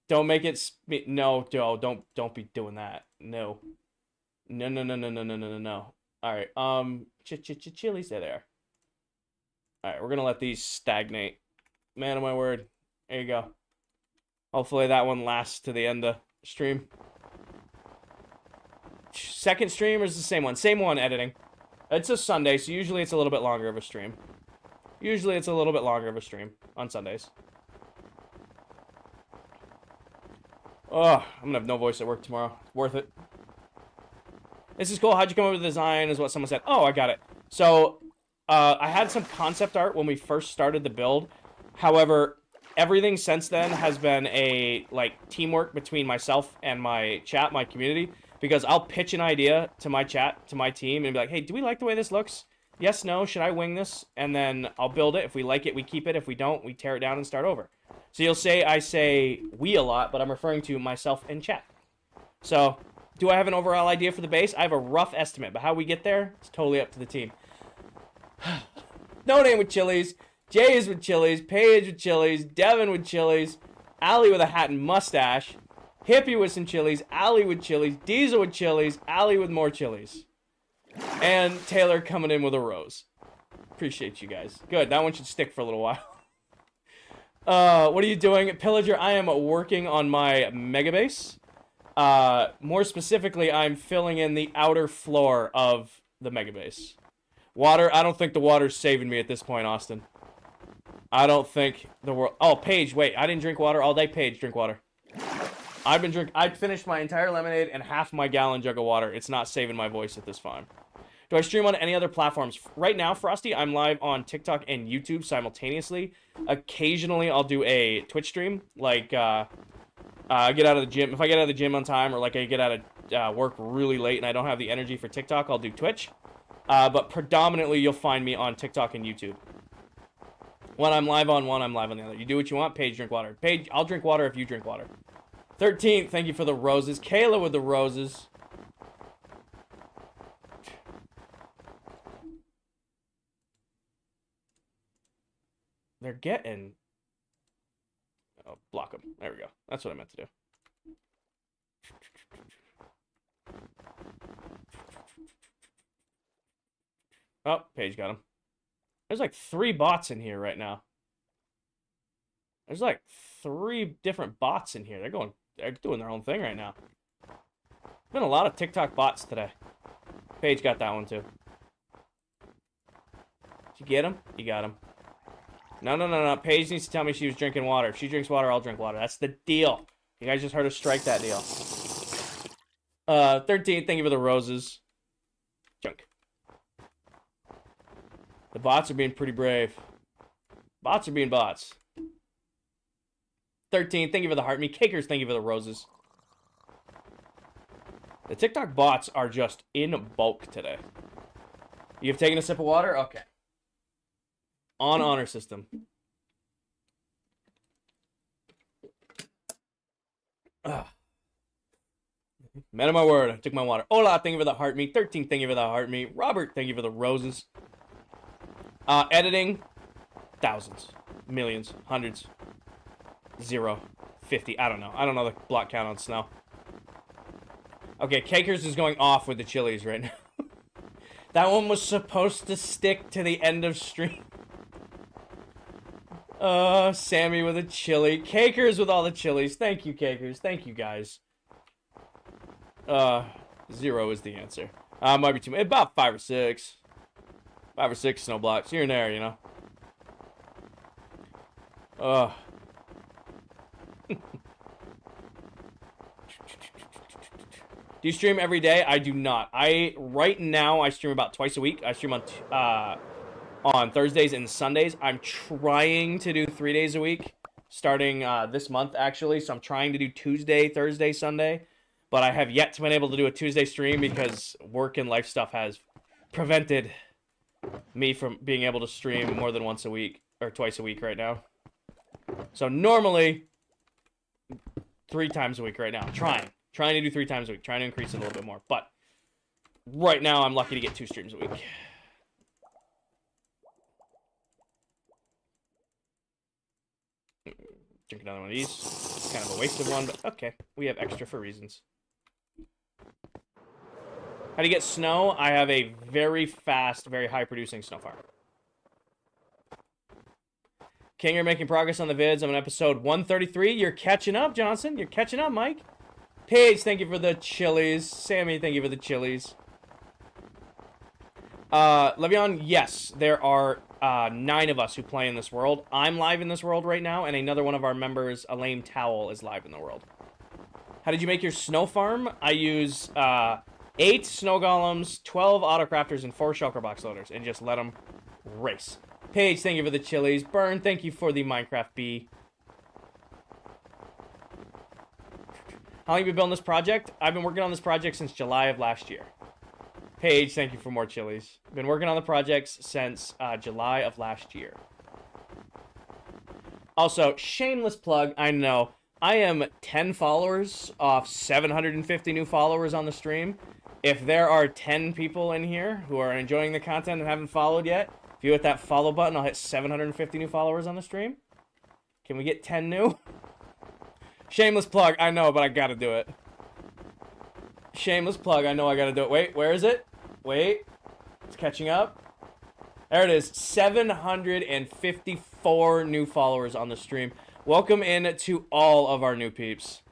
Don't make it. No, don't be doing that. No. No. All right. Chilies. There they are. All right, we're gonna let these stagnate. Man of my word. There you go. Hopefully that one lasts to the end of stream. Second stream or is the same one? Same one editing. It's a Sunday, so usually it's a little bit longer of a stream. Usually it's a little bit longer of a stream on Sundays. Oh, I'm gonna have no voice at work tomorrow. Worth it. This is cool. How'd you come up with the design is what someone said. Oh, I got it. So, I had some concept art when we first started the build. However, everything since then has been a, like, teamwork between myself and my chat, my community. Because I'll pitch an idea to my chat, to my team, and be like, hey, do we like the way this looks? Yes, no, should I wing this? And then I'll build it. If we like it, we keep it. If we don't, we tear it down and start over. So you'll say I say we a lot, but I'm referring to myself and chat. So, do I have an overall idea for the base? I have a rough estimate, but how we get there, it's totally up to the team. No name with chilies. Jay's with chilies. Paige with chilies. Devin with chilies. Allie with a hat and mustache. Hippie with some chilies. Allie with chilies. Diesel with chilies. Allie with more chilies. And Taylor coming in with a rose. Appreciate you guys. Good. That one should stick for a little while. What are you doing? Pillager, I am working on my mega base. More specifically, I'm filling in the outer floor of the mega base. Water, I don't think the water's saving me at this point, Austin. I don't think the world... Oh, Paige, wait. I didn't drink water all day. Paige, drink water. I finished my entire lemonade and half my gallon jug of water. It's not saving my voice at this time. Do I stream on any other platforms? Right now, Frosty, I'm live on TikTok and YouTube simultaneously. Occasionally, I'll do a Twitch stream. Like, I get out of the gym. If I get out of the gym on time or, like, I get out of work really late and I don't have the energy for TikTok, I'll do Twitch. But predominantly, you'll find me on TikTok and YouTube. When I'm live on one, I'm live on the other. You do what you want. Paige, drink water. Paige, I'll drink water if you drink water. 13th, thank you for the roses. Kayla with the roses. They're getting... Oh, block them. There we go. That's what I meant to do. Oh, Paige got him. There's like 3 bots in here right now. There's like 3 different bots in here. They're doing their own thing right now. Been a lot of TikTok bots today. Paige got that one too. Did you get him? You got him. No. Paige needs to tell me she was drinking water. If she drinks water, I'll drink water. That's the deal. You guys just heard her strike that deal. 13, thank you for the roses. Junk. The bots are being pretty brave. Bots are being bots. 13, thank you for the heart. Me Cakers, thank you for the roses. The TikTok bots are just in bulk today. You've taken a sip of water? Okay. On honor system. Ugh. Man of my word, I took my water. Hola, thank you for the heart me. 13, thank you for the heart me. Robert, thank you for the roses. Editing, thousands, millions, hundreds, 0, 50. I don't know. I don't know the block count on snow. Okay, Cakers is going off with the chilies right now. That one was supposed to stick to the end of stream. Sammy with a chili. Cakers with all the chilies. Thank you, Cakers. Thank you, guys. 0 is the answer. Might be too many. About 5 or 6. 5 or 6 snow blocks. Here and there, you know. Do you stream every day? I do not. Right now I stream about twice a week. I stream on Thursdays and Sundays. I'm trying to do 3 days a week, starting this month actually. So I'm trying to do Tuesday, Thursday, Sunday, but I have yet to been able to do a Tuesday stream because work and life stuff has prevented me from being able to stream more than once a week or twice a week right now. So normally 3 times a week right now. Trying to do 3 times a week. Trying to increase it a little bit more. But right now I'm lucky to get 2 streams a week. Drink another one of these. It's kind of a wasted one, but okay. We have extra for reasons. How do you get snow? I have a very fast, very high producing snow farm. King, you're making progress on the vids. I'm on episode 133. You're catching up, Johnson. You're catching up, Mike. Paige, thank you for the chilies. Sammy, thank you for the chilies. Le'Veon, yes, there are 9 of us who play in this world. I'm live in this world right now, and another one of our members, Elaine Towell, is live in the world. How did you make your snow farm? I use 8 snow golems, 12 autocrafters, and 4 shulker box loaders, and just let them race. Paige, thank you for the chilies. Burn, thank you for the Minecraft bee. How long have you been building this project? I've been working on this project since July of last year. Paige, thank you for more chilies. Been working on the projects since July of last year. Also, shameless plug, I know. I am 10 followers off 750 new followers on the stream. If there are 10 people in here who are enjoying the content and haven't followed yet, if you hit that follow button, I'll hit 750 new followers on the stream. Can we get 10 new? Shameless plug, I know, but I gotta do it. Shameless plug, I know I gotta do it. Wait, where is it? Wait, it's catching up. There it is, 754 new followers on the stream. Welcome in to all of our new peeps.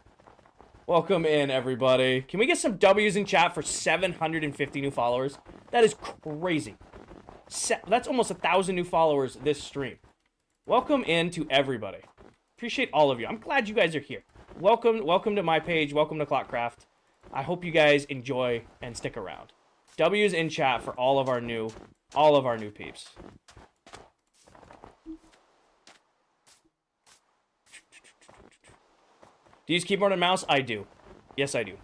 Welcome in, everybody. Can we get some W's in chat for 750 new followers? That is crazy. That's almost 1,000 new followers this stream. Welcome in to everybody. Appreciate all of you. I'm glad you guys are here. Welcome to my page. Welcome to ClockCraft. I hope you guys enjoy and stick around. W's in chat for all of our new peeps. Do you use keyboard and mouse? I do. Yes, I do.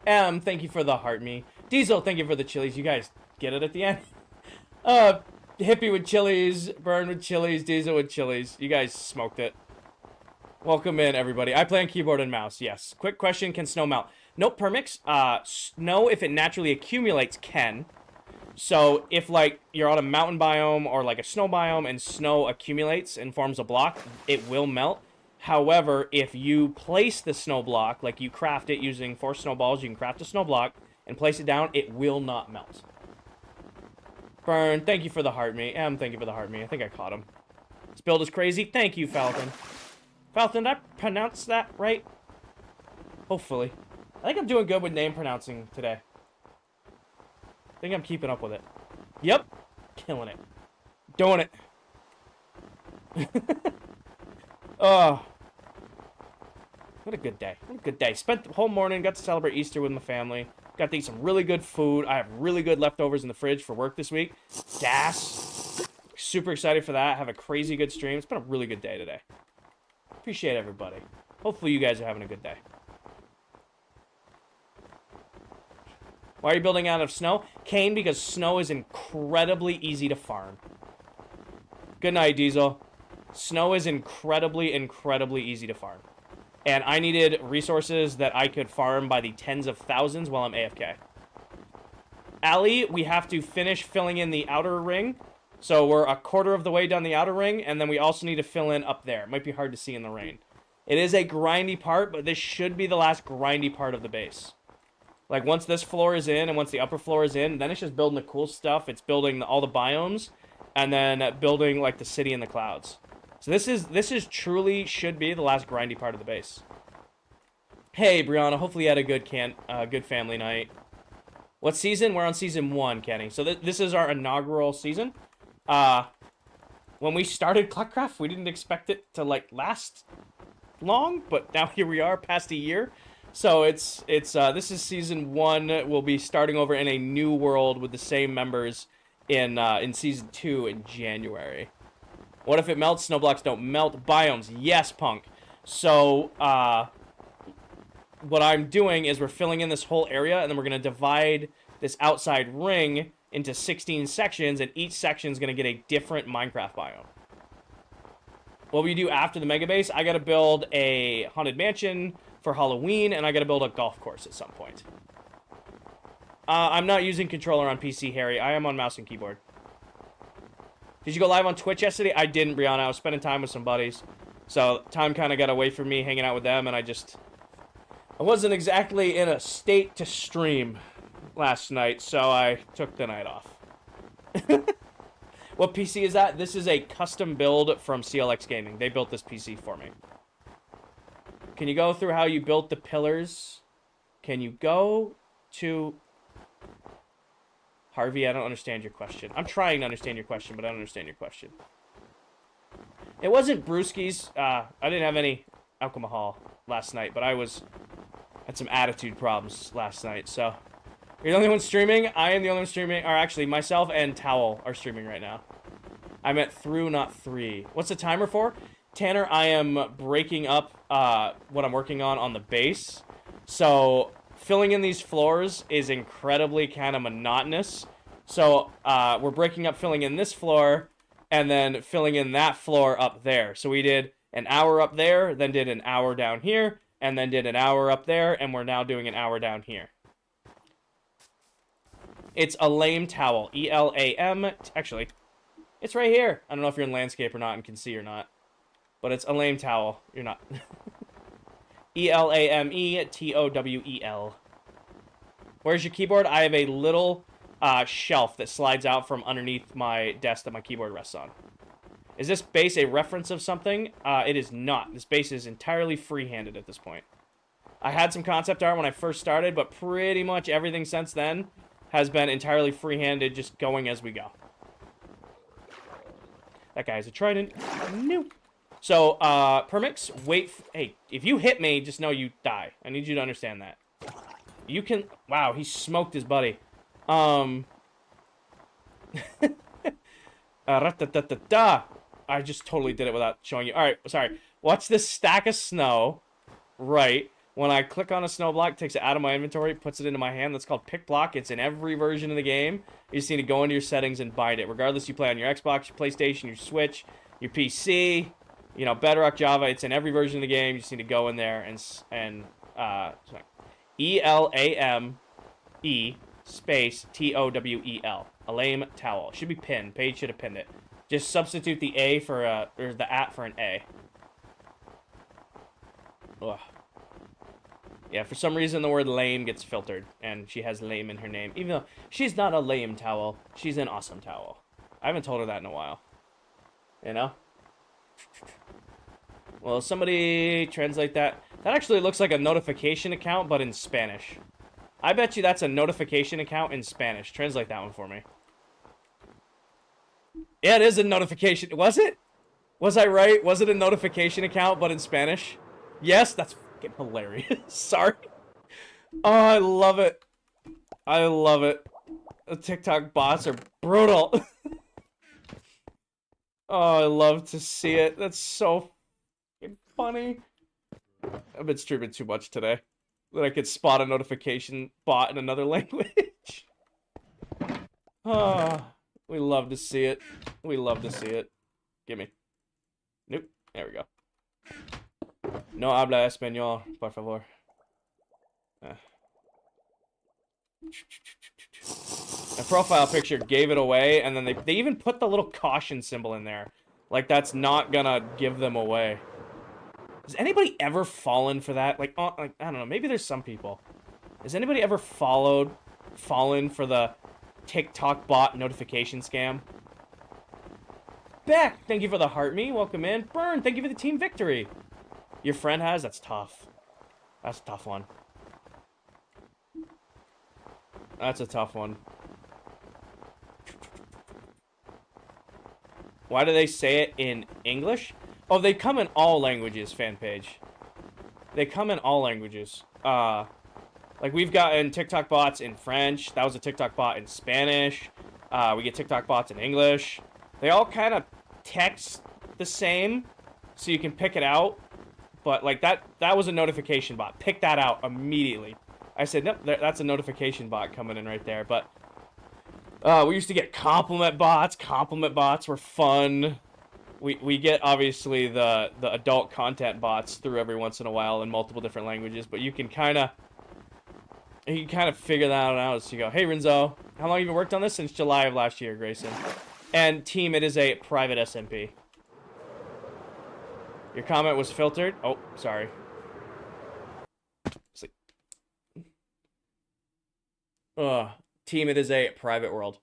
Thank you for the heart me. Diesel, thank you for the chilies. You guys get it at the end? Hippie with chilies, Burn with chilies, Diesel with chilies. You guys smoked it. Welcome in, everybody. I play on keyboard and mouse, yes. Quick question, can snow melt? Nope, permix. Snow, if it naturally accumulates, can. So, if, like, you're on a mountain biome or, like, a snow biome and snow accumulates and forms a block, it will melt. However, if you place the snow block, like you craft it using 4 snowballs, you can craft a snow block and place it down, it will not melt. Burn, thank you for the heart me. Thank you for the heart me. I think I caught him. This build is crazy. Thank you, Falcon. Falcon, did I pronounce that right? Hopefully. I think I'm doing good with name pronouncing today. I think I'm keeping up with it. Yep. Killing it. Doing it. Oh. What a good day. What a good day. Spent the whole morning, got to celebrate Easter with my family. Got to eat some really good food. I have really good leftovers in the fridge for work this week. Gas. Super excited for that. Have a crazy good stream. It's been a really good day today. Appreciate everybody. Hopefully you guys are having a good day. Why are you building out of snow? Kane, because snow is incredibly easy to farm. Good night, Diesel. Snow is incredibly easy to farm. And I needed resources that I could farm by the tens of thousands while I'm AFK. Allie, we have to finish filling in the outer ring. So we're a quarter of the way down the outer ring, and then we also need to fill in up there. It might be hard to see in the rain. It is a grindy part, but this should be the last grindy part of the base. Like, once this floor is in, and once the upper floor is in, then it's just building the cool stuff. It's building all the biomes, and then building, like, the city in the clouds. So this is truly should be the last grindy part of the base. Hey, Brianna, hopefully you had a good family night. What season? We're on season 1, Kenny. So this is our inaugural season. When we started ClockCraft, we didn't expect it to, like, last long, but now here we are, past a year. So this is season 1. We'll be starting over in a new world with the same members in season 2 in January. What if it melts? Snow blocks don't melt. Biomes, yes, Punk. So, what I'm doing is we're filling in this whole area, and then we're going to divide this outside ring into 16 sections, and each section is going to get a different Minecraft biome. What we do after the mega base, I got to build a haunted mansion for Halloween, and I got to build a golf course at some point. I'm not using controller on PC, Harry. I am on mouse and keyboard. Did you go live on Twitch yesterday? I didn't, Brianna. I was spending time with some buddies. So, time kind of got away from me, hanging out with them, and I wasn't exactly in a state to stream last night, so I took the night off. What PC is that? This is a custom build from CLX Gaming. They built this PC for me. Can you go through how you built the pillars? Can you go to... Harvey, I don't understand your question. I'm trying to understand your question, but I don't understand your question. It wasn't Brewski's. I didn't have any alcohol last night, but I had some attitude problems last night, so... You're the only one streaming? I am the only one streaming. Or actually, myself and Towel are streaming right now. I meant through, not 3. What's the timer for? Tanner, I am breaking up what I'm working on the base. So, filling in these floors is incredibly kind of monotonous. So, we're breaking up filling in this floor, and then filling in that floor up there. So we did an hour up there, then did an hour down here, and then did an hour up there, and we're now doing an hour down here. It's a lame towel. E-L-A-M. Actually, it's right here. I don't know if you're in landscape or not and can see or not. But it's a lame towel. You're not. E-L-A-M-E-T-O-W-E-L. Where's your keyboard? I have a little shelf that slides out from underneath my desk that my keyboard rests on. Is this base a reference of something? It is not. This base is entirely free-handed at this point. I had some concept art when I first started, but pretty much everything since then has been entirely free-handed, just going as we go. That guy has a trident. No. So, Permix, wait. Hey, if you hit me, just know you die. I need you to understand that. You can... Wow, he smoked his buddy. I just totally did it without showing you. Alright, sorry. Watch this stack of snow. Right. When I click on a snow block, it takes it out of my inventory, puts it into my hand. That's called Pick Block. It's in every version of the game. You just need to go into your settings and bind it. Regardless, you play on your Xbox, your PlayStation, your Switch, your PC, you know, Bedrock, Java. It's in every version of the game. You just need to go in there and E-L-A-M-E space T-O-W-E-L. A lame towel. Should be pinned. Paige should have pinned it. Just substitute the A for or the at for an A. Ugh. Yeah, for some reason the word lame gets filtered, and she has lame in her name. Even though she's not a lame towel, she's an awesome towel. I haven't told her that in a while. You know? Well, somebody translate that. That actually looks like a notification account, but in Spanish. I bet you that's a notification account in Spanish. Translate that one for me. Yeah, it is a notification. Was it? Was I right? Was it a notification account, but in Spanish? Yes, that's fucking hilarious. Sorry. Oh, I love it. I love it. The TikTok bots are brutal. Oh, I love to see it. That's so funny. I've been streaming too much today that I could spot a notification bot in another language. Oh, we love to see it. We love to see it. Gimme. Nope. There we go. No habla español, por favor. The profile picture gave it away, and then they even put the little caution symbol in there. Like, that's not gonna give them away. Has anybody ever fallen for that? Like, I don't know, maybe there's some people. Has anybody ever fallen for the TikTok bot notification scam? Beck, thank you for the heart me. Welcome in. Burn, thank you for the team victory. Your friend has? That's tough. That's a tough one. That's a tough one. Why do they say it in English? Oh, they come in all languages, fan page. They come in all languages. Like, we've gotten TikTok bots in French. That was a TikTok bot in Spanish. We get TikTok bots in English. They all kind of text the same, so you can pick it out. But, like, that was a notification bot. Pick that out immediately. I said, nope, that's a notification bot coming in right there. But we used to get compliment bots. Compliment bots were fun. We get, obviously, the adult content bots through every once in a while in multiple different languages. But you can kind of figure that out as you go. Hey, Renzo, how long have you worked on this? Since July of last year, Grayson. And team, it is a private SMP. Your comment was filtered. Oh, sorry. Sleep. Team, it is a private world.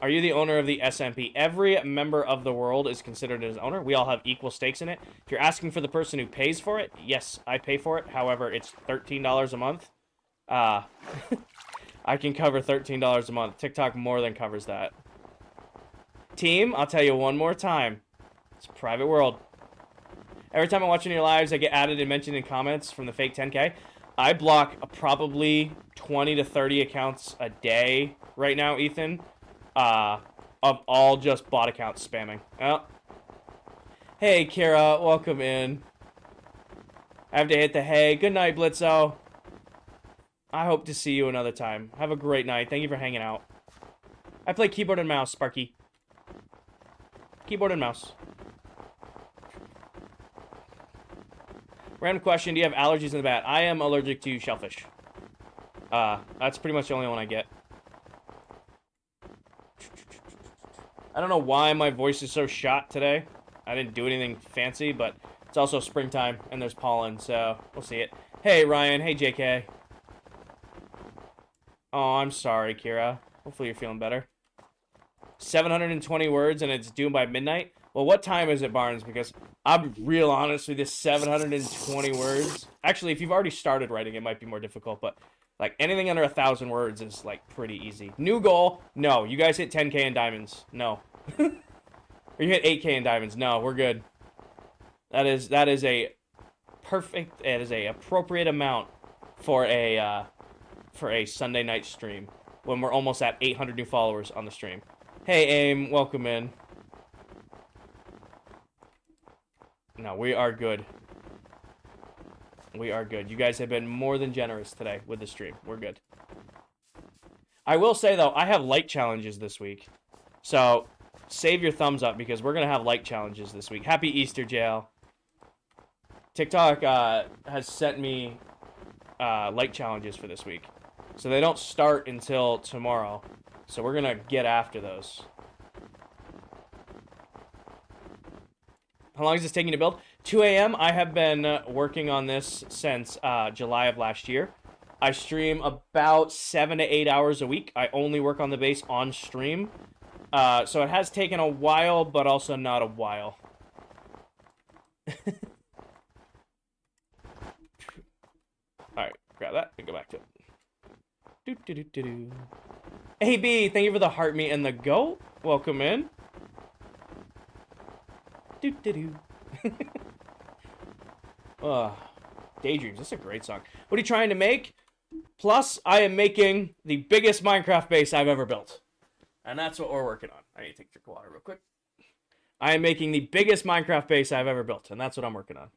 Are you the owner of the SMP? Every member of the world is considered as owner. We all have equal stakes in it. If you're asking for the person who pays for it, yes, I pay for it. However, it's $13 a month. I can cover $13 a month. TikTok more than covers that. Team, I'll tell you one more time. It's a private world. Every time I watch any of your lives, I get added and mentioned in comments from the fake 10K. I block probably 20 to 30 accounts a day right now, Ethan. Of all just bot accounts spamming. Oh. Hey, Kira, welcome in. I have to hit the hey. Good night, Blitzo. I hope to see you another time. Have a great night. Thank you for hanging out. I play keyboard and mouse, Sparky. Keyboard and mouse. Random question, do you have allergies in the bat? I am allergic to shellfish. That's pretty much the only one I get. I don't know why my voice is so shot today. I didn't do anything fancy, but it's also springtime, and there's pollen, so we'll see it. Hey, Ryan. Hey, JK. Oh, I'm sorry, Kira. Hopefully you're feeling better. 720 words, and it's due by midnight? Well, what time is it, Barnes? Because I'm real honest with this 720 words. Actually, if you've already started writing, it might be more difficult, but like anything under 1,000 words is like pretty easy. New goal? No. You guys hit 10K in diamonds? No. Or you hit 8K in diamonds? No, we're good. That is a perfect. It is a appropriate amount for a Sunday night stream when we're almost at 800 new followers on the stream. Hey, Aim, welcome in. No, we are good. We are good. You guys have been more than generous today with the stream. We're good. I will say, though, I have like challenges this week. So, save your thumbs up because we're going to have like challenges this week. Happy Easter, JL. TikTok has sent me like challenges for this week. So, they don't start until tomorrow. So, we're going to get after those. How long is this taking to build? 2 a.m. I have been working on this since July of last year. I stream about 7 to 8 hours a week. I only work on the base on stream. So it has taken a while, but also not a while. Alright, grab that and go back to it. Hey, B, thank you for the heart me and the goat. Welcome in. Daydreams, that's a great song. What are you trying to make? Plus, I am making the biggest Minecraft base I've ever built. And that's what we're working on. I need to take a drink of water real quick. I am making the biggest Minecraft base I've ever built, and that's what I'm working on.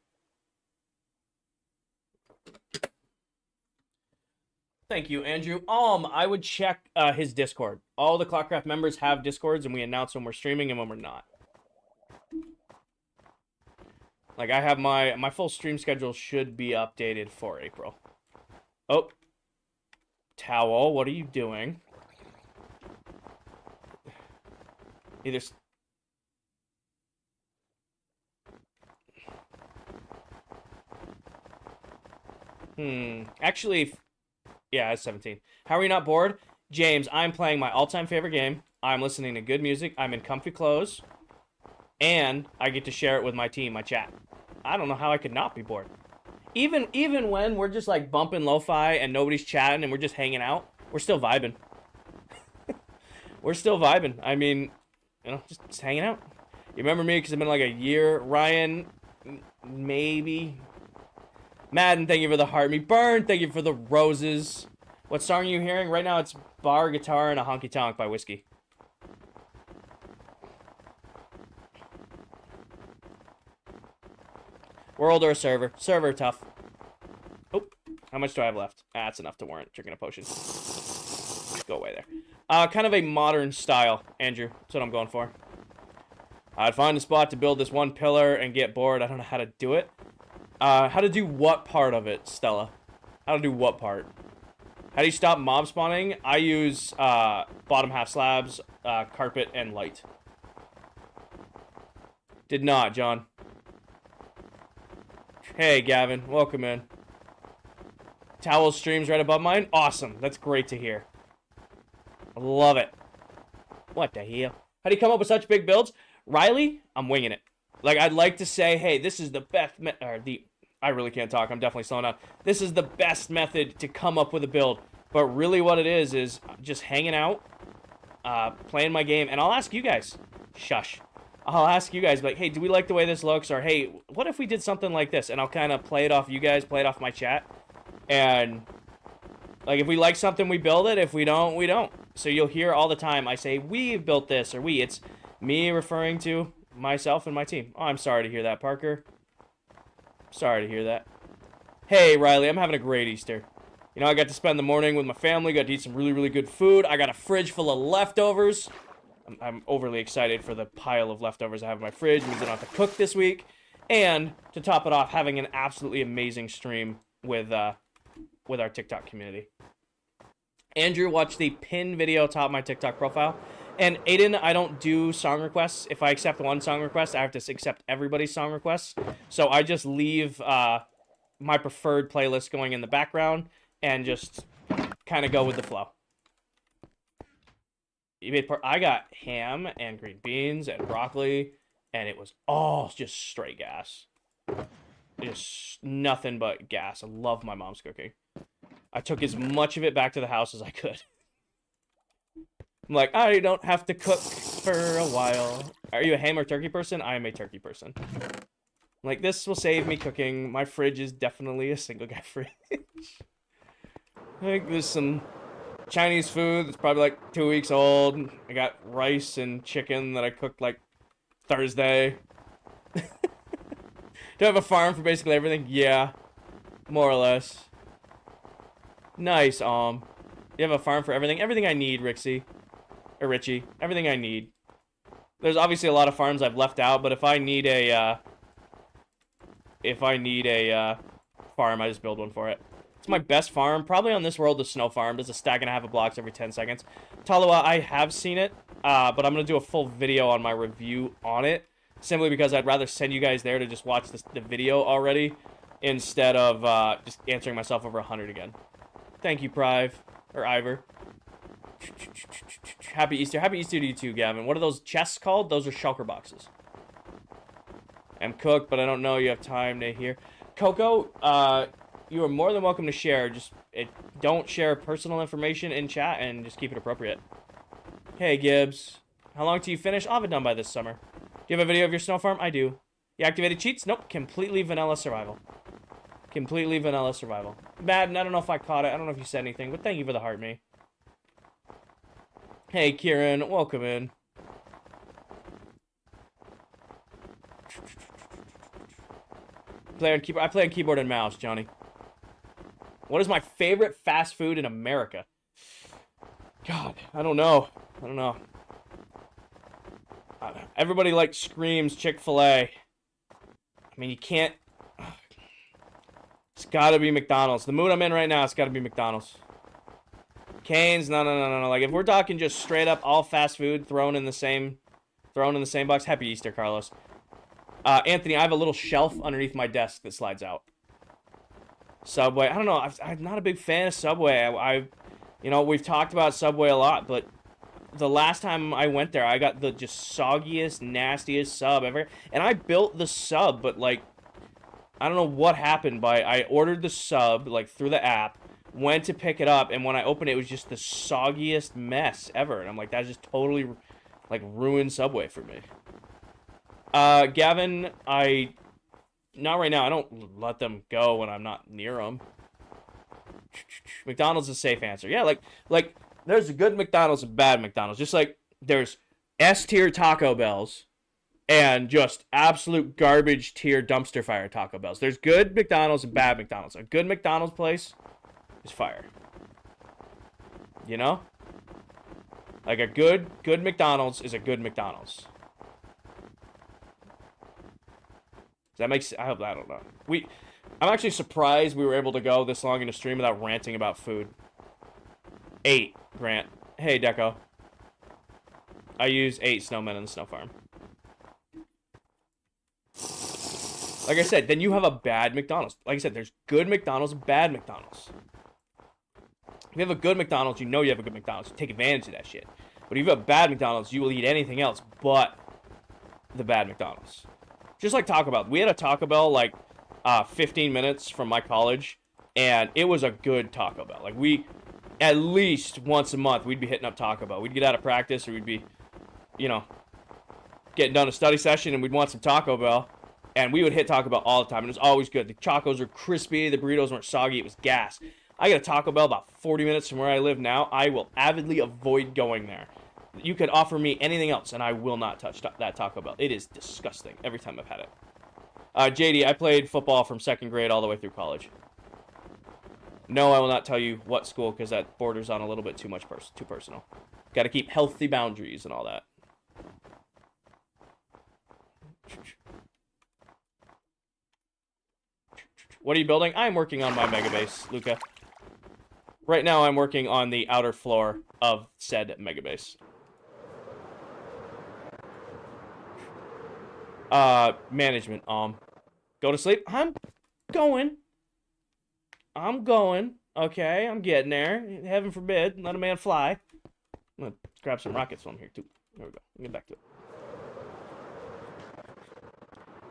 Thank you, Andrew. I would check his Discord. All the ClockCraft members have Discords, and we announce when we're streaming and when we're not. Like, I have my full stream schedule should be updated for April. Oh. Towel, what are you doing? Either... Actually, yeah, it's 17. How are you not bored? James, I'm playing my all-time favorite game. I'm listening to good music. I'm in comfy clothes. And I get to share it with my team, my chat. I don't know how I could not be bored. Even when we're just like bumping lo-fi and nobody's chatting and we're just hanging out, we're still vibing. We're still vibing. I mean, you know, just hanging out. You remember me because it's been like a year. Ryan, maybe. Madden, thank you for the heart. Me Burn, thank you for the roses. What song are you hearing? Right now it's Bar, Guitar, and a Honky Tonk by Whiskey. World or server? Server, tough. Oh, how much do I have left? That's enough to warrant drinking a potion. Go away there. Kind of a modern style, Andrew. That's what I'm going for. I'd find a spot to build this one pillar and get bored. I don't know how to do it. How to do what part of it, Stella? How to do what part? How do you stop mob spawning? I use bottom half slabs, carpet, and light. Did not, John. Hey, Gavin. Welcome in. Towel streams right above mine? Awesome. That's great to hear. I love it. What the hell? How do you come up with such big builds? Riley, I'm winging it. Like, I'd like to say, hey, this is the best I really can't talk. I'm definitely slowing down. This is the best method to come up with a build. But really what it is just hanging out, playing my game, and I'll ask you guys. Shush. I'll ask you guys, like, hey, do we like the way this looks? Or, hey, what if we did something like this? And I'll kind of play it off you guys, play it off my chat. And, like, if we like something, we build it. If we don't, we don't. So you'll hear all the time I say, we've built this, or we. It's me referring to myself and my team. Oh, I'm sorry to hear that, Parker. Sorry to hear that. Hey, Riley, I'm having a great Easter. You know, I got to spend the morning with my family, got to eat some really, really good food. I got a fridge full of leftovers. I'm overly excited for the pile of leftovers I have in my fridge. Means I don't have to cook this week. And, to top it off, having an absolutely amazing stream with our TikTok community. Andrew, watch the pinned video top of my TikTok profile. And Aiden, I don't do song requests. If I accept one song request, I have to accept everybody's song requests. So I just leave my preferred playlist going in the background and just kind of go with the flow. I got ham and green beans and broccoli, and it was all just straight gas. Just nothing but gas. I love my mom's cooking. I took as much of it back to the house as I could. I'm like, I don't have to cook for a while. Are you a ham or turkey person? I am a turkey person. Like, this will save me cooking. My fridge is definitely a single guy fridge. I think there's some Chinese food that's probably like 2 weeks old. I got rice and chicken that I cooked like Thursday. Do I have a farm for basically everything? Yeah, more or less. Nice, You have a farm for everything? Everything I need, Rixie. Or Richie. Everything I need. There's obviously a lot of farms I've left out, but if I need a farm, I just build one for it. It's my best farm. Probably on this world, the snow farm. There's a stack and a half of blocks every 10 seconds. Talawa, I have seen it, but I'm going to do a full video on my review on it, simply because I'd rather send you guys there to just watch the video already, instead of just answering myself over 100 again. Thank you, Prive. Or Ivor. Happy Easter. Happy Easter to you too, Gavin. What are those chests called? Those are shulker boxes. I'm cooked, but I don't know you have time to hear. Coco, you are more than welcome to share. Just don't share personal information in chat and just keep it appropriate. Hey, Gibbs. How long till you finish? I'll have it done by this summer. Do you have a video of your snow farm? I do. You activated cheats? Nope. Completely vanilla survival. Completely vanilla survival. Madden, I don't know if I caught it. I don't know if you said anything, but thank you for the heart, me. Hey, Kieran. Welcome in. I play on keyboard and mouse, Johnny. What is my favorite fast food in America? God, I don't know. I don't know. Everybody like screams Chick-fil-A. I mean, you can't. It's gotta be McDonald's. The mood I'm in right now, it's gotta be McDonald's. Cane's, no. Like, if we're talking just straight up all fast food thrown in the same box. Happy Easter, Carlos. Anthony, I have a little shelf underneath my desk that slides out. Subway. I don't know. I'm not a big fan of Subway. You know, we've talked about Subway a lot, but the last time I went there, I got the just soggiest, nastiest sub ever. And I built the sub, but like, I don't know what happened. I ordered the sub like through the app, went to pick it up, and when I opened it, it was just the soggiest mess ever. And I'm like, that just totally like ruined Subway for me. Gavin, not right now. I don't let them go when I'm not near them. McDonald's is a safe answer. Yeah, like there's a good McDonald's and bad McDonald's. Just like there's S-tier Taco Bells and just absolute garbage tier dumpster fire Taco Bells. There's good McDonald's and bad McDonald's. A good McDonald's place is fire. You know? Like a good McDonald's is a good McDonald's. Does that make sense? I don't know. I'm actually surprised we were able to go this long in a stream without ranting about food. 8, Grant. Hey, Deco. I use 8 snowmen in the snow farm. Like I said, then you have a bad McDonald's. Like I said, there's good McDonald's and bad McDonald's. If you have a good McDonald's, you know you have a good McDonald's. You take advantage of that shit. But if you have a bad McDonald's, you will eat anything else but the bad McDonald's. Just like Taco Bell. We had a Taco Bell like 15 minutes from my college, and it was a good Taco Bell. Like at least once a month, we'd be hitting up Taco Bell. We'd get out of practice, or we'd be, you know, getting done a study session, and we'd want some Taco Bell, and we would hit Taco Bell all the time, and it was always good. The tacos were crispy, the burritos weren't soggy, it was gas. I get a Taco Bell about 40 minutes from where I live now. I will avidly avoid going there. You could offer me anything else, and I will not touch that Taco Bell. It is disgusting every time I've had it. JD, I played football from 2nd grade all the way through college. No, I will not tell you what school, because that borders on a little bit too personal. Got to keep healthy boundaries and all that. What are you building? I'm working on my mega base, Luca. Right now, I'm working on the outer floor of said mega base. Management, go to sleep? I'm going. Okay, I'm getting there. Heaven forbid, let a man fly. I'm gonna grab some rockets from here, too. There we go. Get back to it.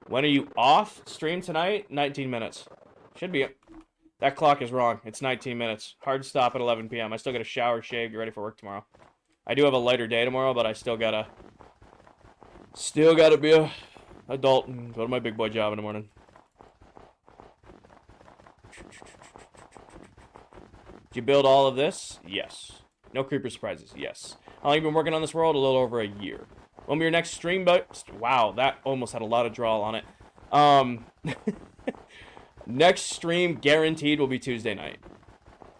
When are you off stream tonight? 19 minutes. Should be it. That clock is wrong. It's 19 minutes. Hard stop at 11 p.m. I still gotta shower, shave, get ready for work tomorrow. I do have a lighter day tomorrow, but I still gotta be a adult and go to my big boy job in the morning. Did you build all of this? Yes. No creeper surprises? Yes. How long have you been working on this world? A little over a year. When will your next stream? Wow, that almost had a lot of drawl on it. Next stream guaranteed will be Tuesday night.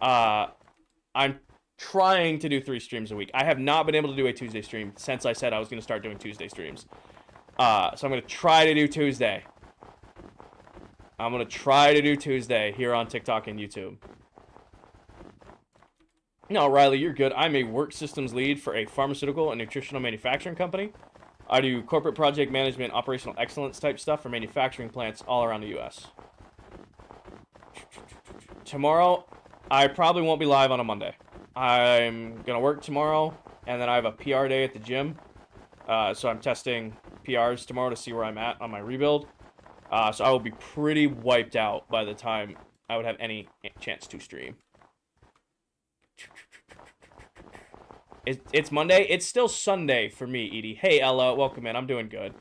I'm trying to do 3 streams a week. I have not been able to do a Tuesday stream since I said I was going to start doing Tuesday streams. So I'm going to try to do Tuesday. I'm going to try to do Tuesday here on TikTok and YouTube. No, Riley, you're good. I'm a work systems lead for a pharmaceutical and nutritional manufacturing company. I do corporate project management, operational excellence type stuff for manufacturing plants all around the U.S. Tomorrow, I probably won't be live on a Monday. I'm going to work tomorrow, and then I have a PR day at the gym. So I'm testing PRs tomorrow to see where I'm at on my rebuild. So I will be pretty wiped out by the time I would have any chance to stream. It's Monday. It's still Sunday for me, Edie. Hey, Ella. Welcome in. I'm doing good.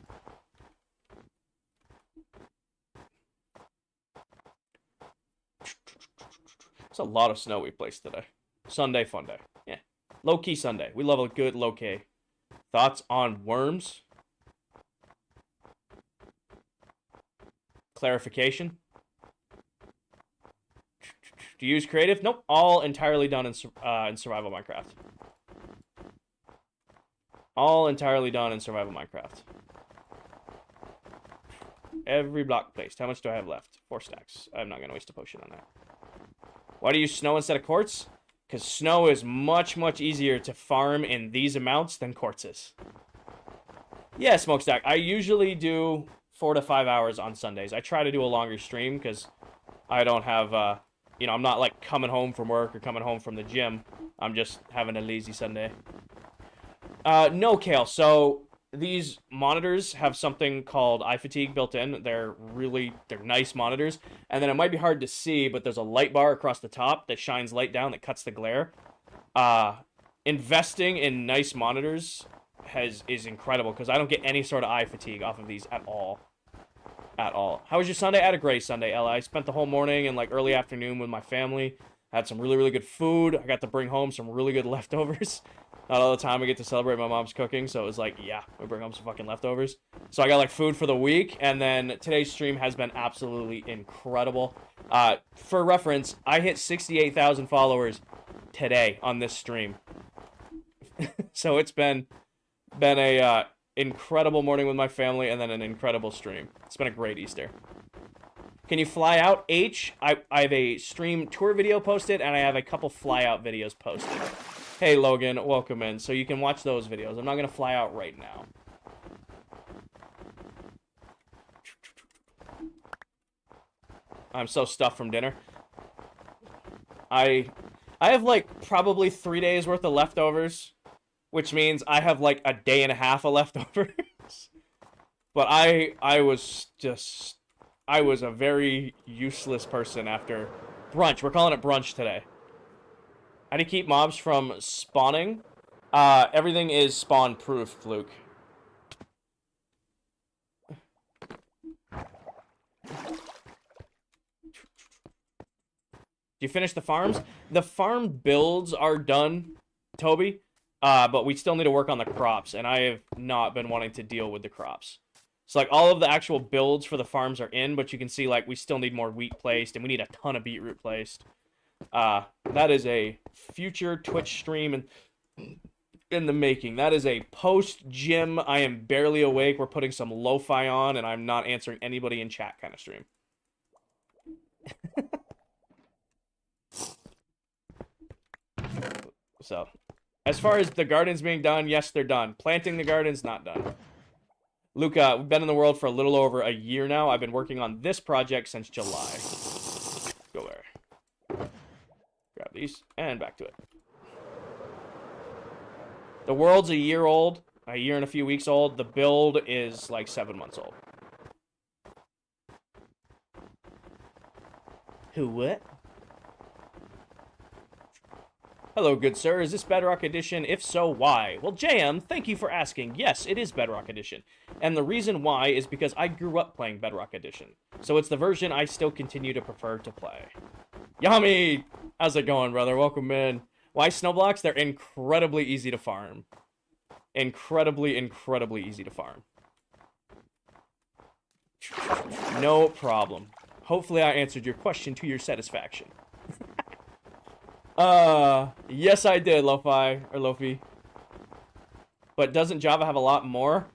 It's a lot of snow we placed today. Sunday fun day. Yeah. Low-key Sunday. We love a good low-key. Thoughts on worms? Clarification? Do you use creative? Nope. All entirely done in survival Minecraft. All entirely done in survival Minecraft. Every block placed. How much do I have left? 4 stacks. I'm not going to waste a potion on that. Why do you use snow instead of quartz? Because snow is much, much easier to farm in these amounts than quartz is. Yeah, Smokestack. I usually do 4 to 5 hours on Sundays. I try to do a longer stream because I don't have you know, I'm not like coming home from work or coming home from the gym. I'm just having a lazy Sunday. No, Kale. So these monitors have something called eye fatigue built in. They're nice monitors. And then it might be hard to see, but there's a light bar across the top that shines light down that cuts the glare. Investing in nice monitors is incredible because I don't get any sort of eye fatigue off of these at all. At all. How was your Sunday? I had a great Sunday, Ella. I spent the whole morning and like early afternoon with my family. I had some really, really good food. I got to bring home some really good leftovers. Not all the time I get to celebrate my mom's cooking, so it was like, yeah, we bring home some fucking leftovers. So I got like food for the week, and then today's stream has been absolutely incredible. For reference, I hit 68,000 followers today on this stream. So it's been a incredible morning with my family, and then an incredible stream. It's been a great Easter. Can you fly out? H, I have a stream tour video posted, and I have a couple fly out videos posted. Hey, Logan, welcome in. So you can watch those videos. I'm not going to fly out right now. I'm so stuffed from dinner. I have, like, probably 3 days worth of leftovers, which means I have, like, a day and a half of leftovers. But I was a very useless person after brunch. We're calling it brunch today. How do you keep mobs from spawning? Everything is spawn-proof, Luke. Do you finish the farms? The farm builds are done, Toby. But we still need to work on the crops, and I have not been wanting to deal with the crops. So, like, all of the actual builds for the farms are in, but you can see, like, we still need more wheat placed, and we need a ton of beetroot placed. That is a future Twitch stream in the making. That is a post-gym, I am barely awake, we're putting some lo-fi on, and I'm not answering anybody in chat kind of stream. So, as far as the gardens being done, yes, they're done. Planting the gardens, not done. Luca, we've been in the world for a little over a year now. I've been working on this project since July. Go there. Grab these, and back to it. The world's a year old, a year and a few weeks old. The build is like 7 months old. Who, what? Hello, good sir. Is this Bedrock Edition? If so, why? Well, JM, thank you for asking. Yes, it is Bedrock Edition. And the reason why is because I grew up playing Bedrock Edition. So it's the version I still continue to prefer to play. Yami! How's it going, brother? Welcome in. Why snowblocks? They're incredibly easy to farm. Incredibly, incredibly easy to farm. No problem. Hopefully I answered your question to your satisfaction. Yes I did, Lo-Fi, or Lofi. But doesn't Java have a lot more?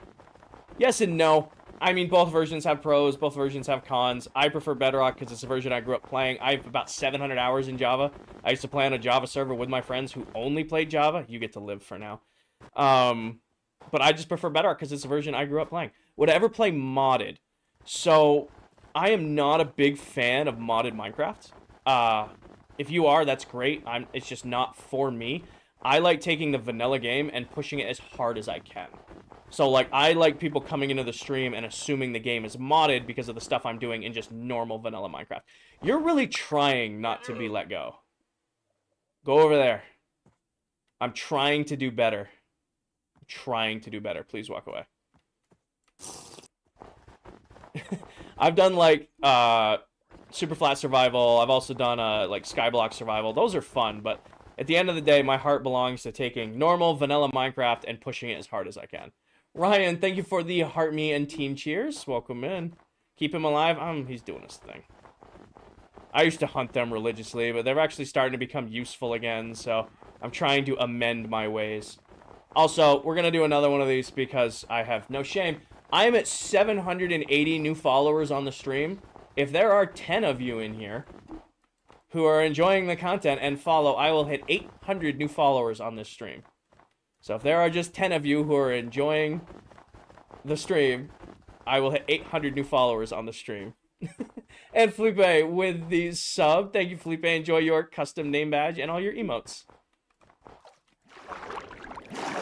Yes and no. I mean, both versions have pros, both versions have cons. I prefer Bedrock because it's the version I grew up playing. I have about 700 hours in Java. I used to play on a Java server with my friends who only played Java. You get to live for now. But I just prefer Bedrock because it's the version I grew up playing. Would I ever play modded? So, I am not a big fan of modded Minecraft. If you are, that's great. It's just not for me. I like taking the vanilla game and pushing it as hard as I can. So, like, I like people coming into the stream and assuming the game is modded because of the stuff I'm doing in just normal vanilla Minecraft. You're really trying not to be let go. Go over there. I'm trying to do better. I'm trying to do better. Please walk away. I've done, like, super flat survival. I've also done, like, skyblock survival. Those are fun, but at the end of the day, my heart belongs to taking normal vanilla Minecraft and pushing it as hard as I can. Ryan, thank you for the heart me and team cheers. Welcome in. Keep him alive. He's doing his thing. I used to hunt them religiously, but they're actually starting to become useful again, so I'm trying to amend my ways. Also, we're going to do another one of these because I have no shame. I am at 780 new followers on the stream. If there are 10 of you in here who are enjoying the content and follow, I will hit 800 new followers on this stream. So if there are just 10 of you who are enjoying the stream, I will hit 800 new followers on the stream. And Felipe with the sub. Thank you, Felipe. Enjoy your custom name badge and all your emotes.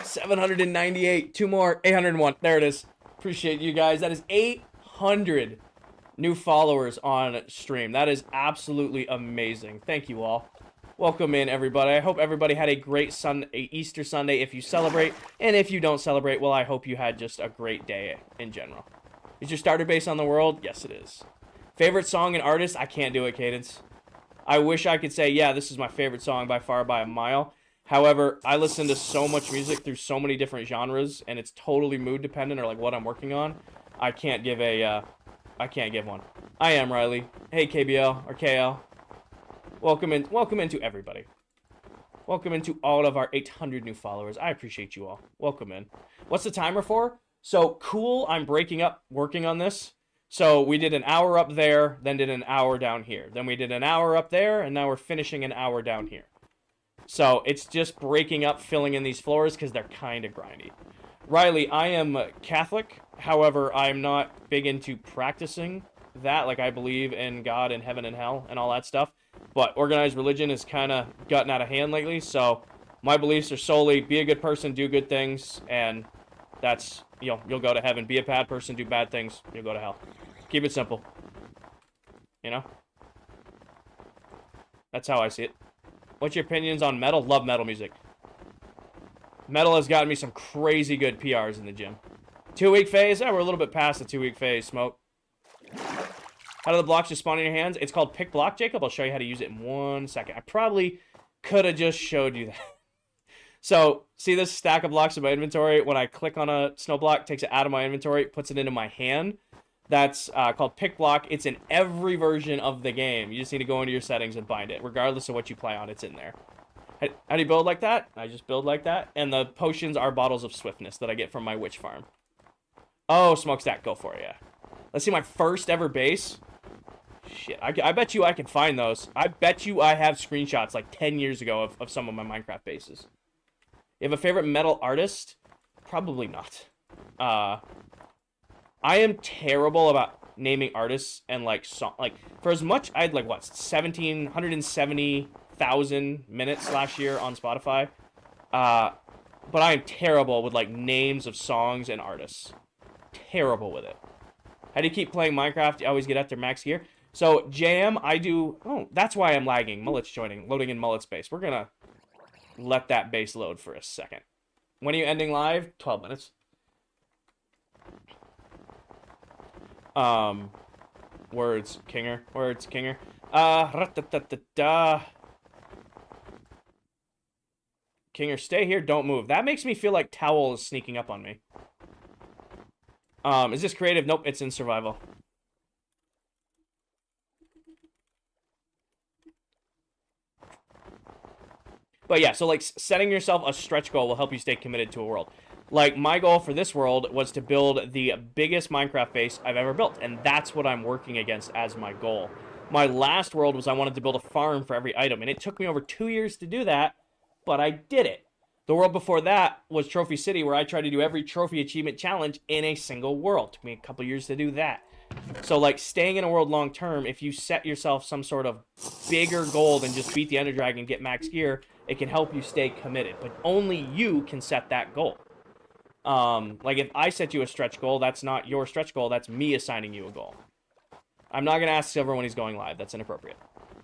798. 2 more. 801. There it is. Appreciate you guys. That is 800 new followers on stream. That is absolutely amazing. Thank you all. Welcome in, everybody. I hope everybody had a great Easter Sunday if you celebrate. And if you don't celebrate, well, I hope you had just a great day in general. Is your starter base on the world? Yes, it is. Favorite song and artist? I can't do it, Cadence. I wish I could say, yeah, this is my favorite song by far by a mile. However, I listen to so much music through so many different genres, and it's totally mood dependent or like what I'm working on. I can't give one. I am Riley. Hey, KBL or KL. Welcome into everybody. Welcome into all of our 800 new followers. I appreciate you all. Welcome in. What's the timer for? So cool, I'm breaking up working on this. So we did an hour up there, then did an hour down here. Then we did an hour up there, and now we're finishing an hour down here. So it's just breaking up, filling in these floors because they're kind of grindy. Riley, I am Catholic. However, I'm not big into practicing that. Like, I believe in God and heaven and hell and all that stuff. But organized religion has kind of gotten out of hand lately. So my beliefs are solely be a good person, do good things, and that's, you'll go to heaven. Be a bad person, do bad things, you'll go to hell. Keep it simple. You know? That's how I see it. What's your opinions on metal? Love metal music. Metal has gotten me some crazy good PRs in the gym. 2-week phase? Yeah, we're a little bit past the 2-week phase, Smoke. How do the blocks just spawn in your hands? It's called Pick Block, Jacob. I'll show you how to use it in 1 second. I probably could have just showed you that. So, see this stack of blocks in my inventory? When I click on a snow block, it takes it out of my inventory, puts it into my hand. That's called Pick Block. It's in every version of the game. You just need to go into your settings and bind it. Regardless of what you play on, it's in there. How do you build like that? I just build like that. And the potions are bottles of swiftness that I get from my witch farm. Oh, smokestack, go for it, yeah. Let's see my first ever base. Shit, I bet you I can find those. I bet you I have screenshots like 10 years ago of some of my Minecraft bases. You have a favorite metal artist? Probably not. I am terrible about naming artists and like song. Like for as much, I had like what 170,000 minutes last year on Spotify. But I am terrible with like names of songs and artists. Terrible with it. How do you keep playing Minecraft? You always get after max gear. So Jam, I do. Oh, that's why I'm lagging. Mullet's joining, loading in Mullet's base. We're gonna let that base load for a second. When are you ending live? 12 minutes. Words, Kinger. Words, Kinger. Kinger, stay here, don't move. That makes me feel like Towel is sneaking up on me. Is this creative? Nope, it's in survival. But yeah, so like setting yourself a stretch goal will help you stay committed to a world. Like, my goal for this world was to build the biggest Minecraft base I've ever built, and that's what I'm working against as my goal. My last world was I wanted to build a farm for every item, and it took me over 2 years to do that, but I did it. The world before that was Trophy City, where I tried to do every trophy achievement challenge in a single world. It took me a couple years to do that. So, like, staying in a world long term, if you set yourself some sort of bigger goal than just beat the Ender Dragon and get max gear, it can help you stay committed. But only you can set that goal. Like if I set you a stretch goal, that's not your stretch goal, that's me assigning you a goal. I'm not going to ask Silver when he's going live. That's inappropriate.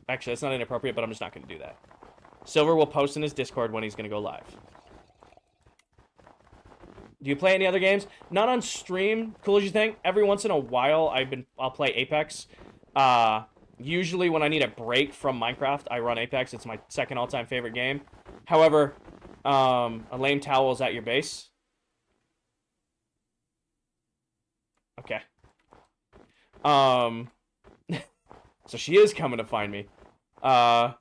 Actually, that's not inappropriate, but I'm just not going to do that. Silver will post in his Discord when he's going to go live. Do you play any other games? Not on stream, cool as you think. Every once in a while, I'll play Apex. Usually when I need a break from Minecraft, I run Apex. It's my second all-time favorite game. However, a lame towel is at your base. Okay. So she is coming to find me. Wow,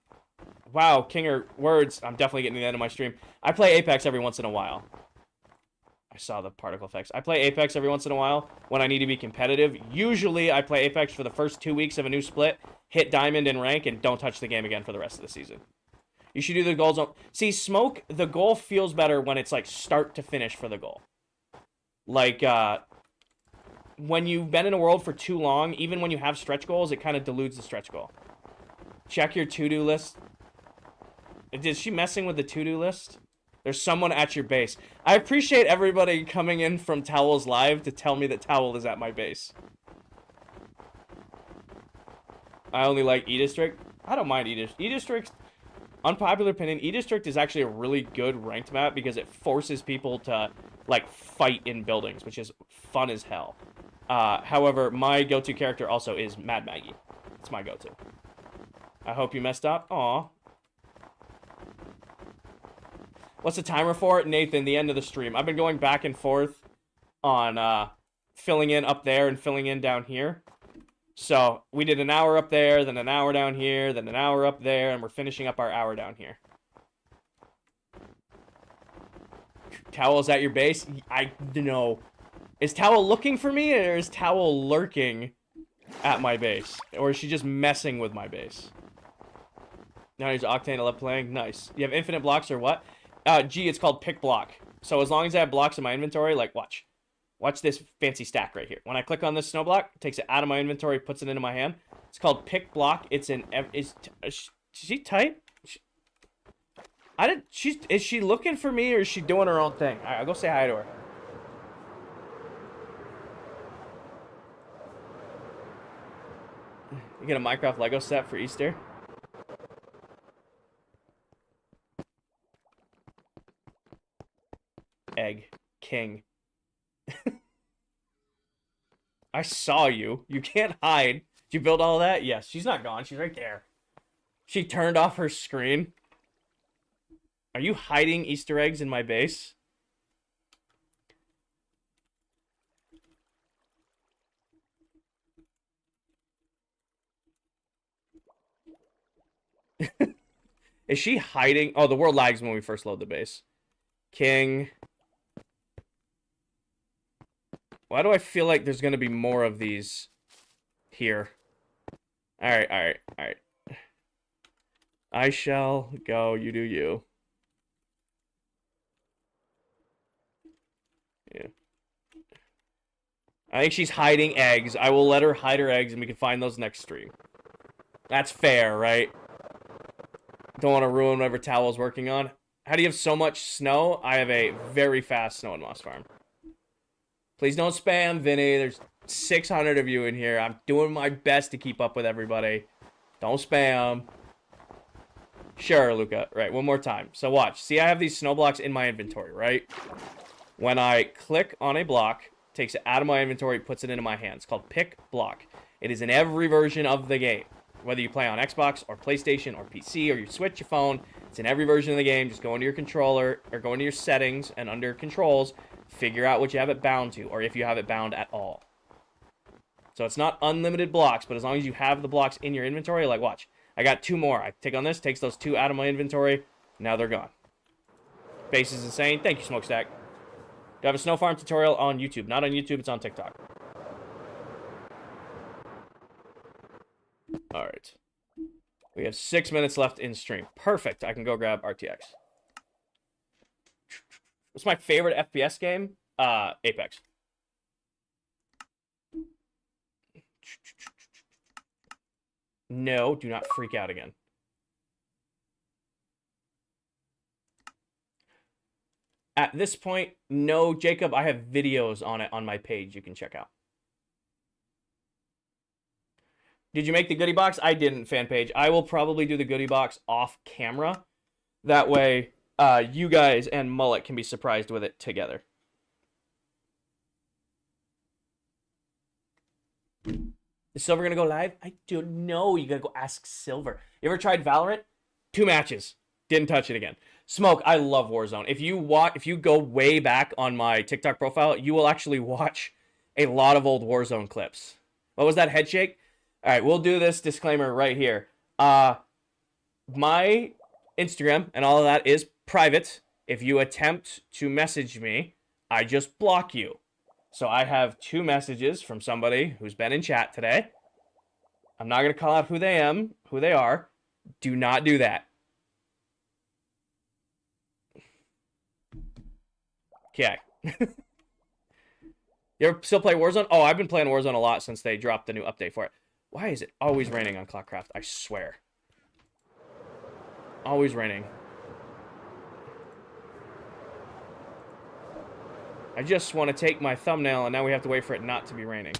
Kinger, words. I'm definitely getting to the end of my stream. I play Apex every once in a while. I saw the particle effects. I play Apex every once in a while when I need to be competitive. Usually, I play Apex for the first 2 weeks of a new split, hit Diamond in rank, and don't touch the game again for the rest of the season. You should do the goals. See, Smoke, the goal feels better when it's like start to finish for the goal. Like, when you've been in a world for too long, even when you have stretch goals, it kind of dilutes the stretch goal. Check your to-do list. Is she messing with the to-do list? There's someone at your base. I appreciate everybody coming in from Towel's live to tell me that Towel is at my base. I only like E-District. I don't mind E-District. E-District, unpopular opinion, E-District is actually a really good ranked map because it forces people to, like, fight in buildings, which is fun as hell. However, my go-to character also is Mad Maggie. It's my go-to. I hope you messed up. Aw. What's the timer for it? Nathan, the end of the stream. I've been going back and forth on filling in up there and filling in down here. So, we did an hour up there, then an hour down here, then an hour up there, and we're finishing up our hour down here. Towel's at your base? I know. Is Towel looking for me, or is Towel lurking at my base? Or is she just messing with my base? Now here's Octane, I love playing. Nice. You have infinite blocks or what? G, it's called pick block. So as long as I have blocks in my inventory, like, watch. Watch this fancy stack right here. When I click on this snow block, it takes it out of my inventory, puts it into my hand. It's called pick block. It's an... Is she tight? Is she looking for me, or is she doing her own thing? All right, I'll go say hi to her. You get a Minecraft Lego set for Easter? Egg. King. I saw you. You can't hide. Did you build all that? Yes. She's not gone. She's right there. She turned off her screen. Are you hiding Easter eggs in my base? Is she hiding? Oh, the world lags when we first load the base. King. Why do I feel like there's going to be more of these here? Alright, alright, alright. I shall go. You do you. Yeah. I think she's hiding eggs. I will let her hide her eggs, and we can find those next stream. That's fair, right? Don't want to ruin whatever Towel's working on. How do you have so much snow? I have a very fast snow and moss farm. Please don't spam, Vinny. There's 600 of you in here. I'm doing my best to keep up with everybody. Don't spam. Sure, Luca. Right, one more time. So watch. See, I have these snow blocks in my inventory, right? When I click on a block, it takes it out of my inventory, puts it into my hand. It's called pick block. It is in every version of the game. Whether you play on Xbox or PlayStation or PC or you switch your phone, it's in every version of the game. Just go into your controller or go into your settings and under controls, figure out what you have it bound to, or if you have it bound at all. So it's not unlimited blocks, but as long as you have the blocks in your inventory, like watch. I got 2 more. I take on this, takes those 2 out of my inventory. Now they're gone. Base is insane. Thank you, Smokestack. Do I have a snow farm tutorial on YouTube? Not on YouTube, it's on TikTok. Alright. We have 6 minutes left in stream. Perfect. I can go grab RTX. What's my favorite FPS game? Apex. No, do not freak out again. At this point, no, Jacob, I have videos on it on my page you can check out. Did you make the goodie box? I didn't, fan page. I will probably do the goodie box off camera. That way, you guys and Mullet can be surprised with it together. Is Silver gonna go live? I don't know. You gotta go ask Silver. You ever tried Valorant? 2 matches. Didn't touch it again. Smoke, I love Warzone. If you go way back on my TikTok profile, you will actually watch a lot of old Warzone clips. What was that head shake? All right, we'll do this disclaimer right here. My Instagram and all of that is private. If you attempt to message me, I just block you. So I have 2 messages from somebody who's been in chat today. I'm not going to call out who they are. Do not do that. Okay. You ever still play Warzone? Oh, I've been playing Warzone a lot since they dropped the new update for it. Why is it always raining on ClockCraft? I swear. Always raining. I just want to take my thumbnail, and now we have to wait for it not to be raining.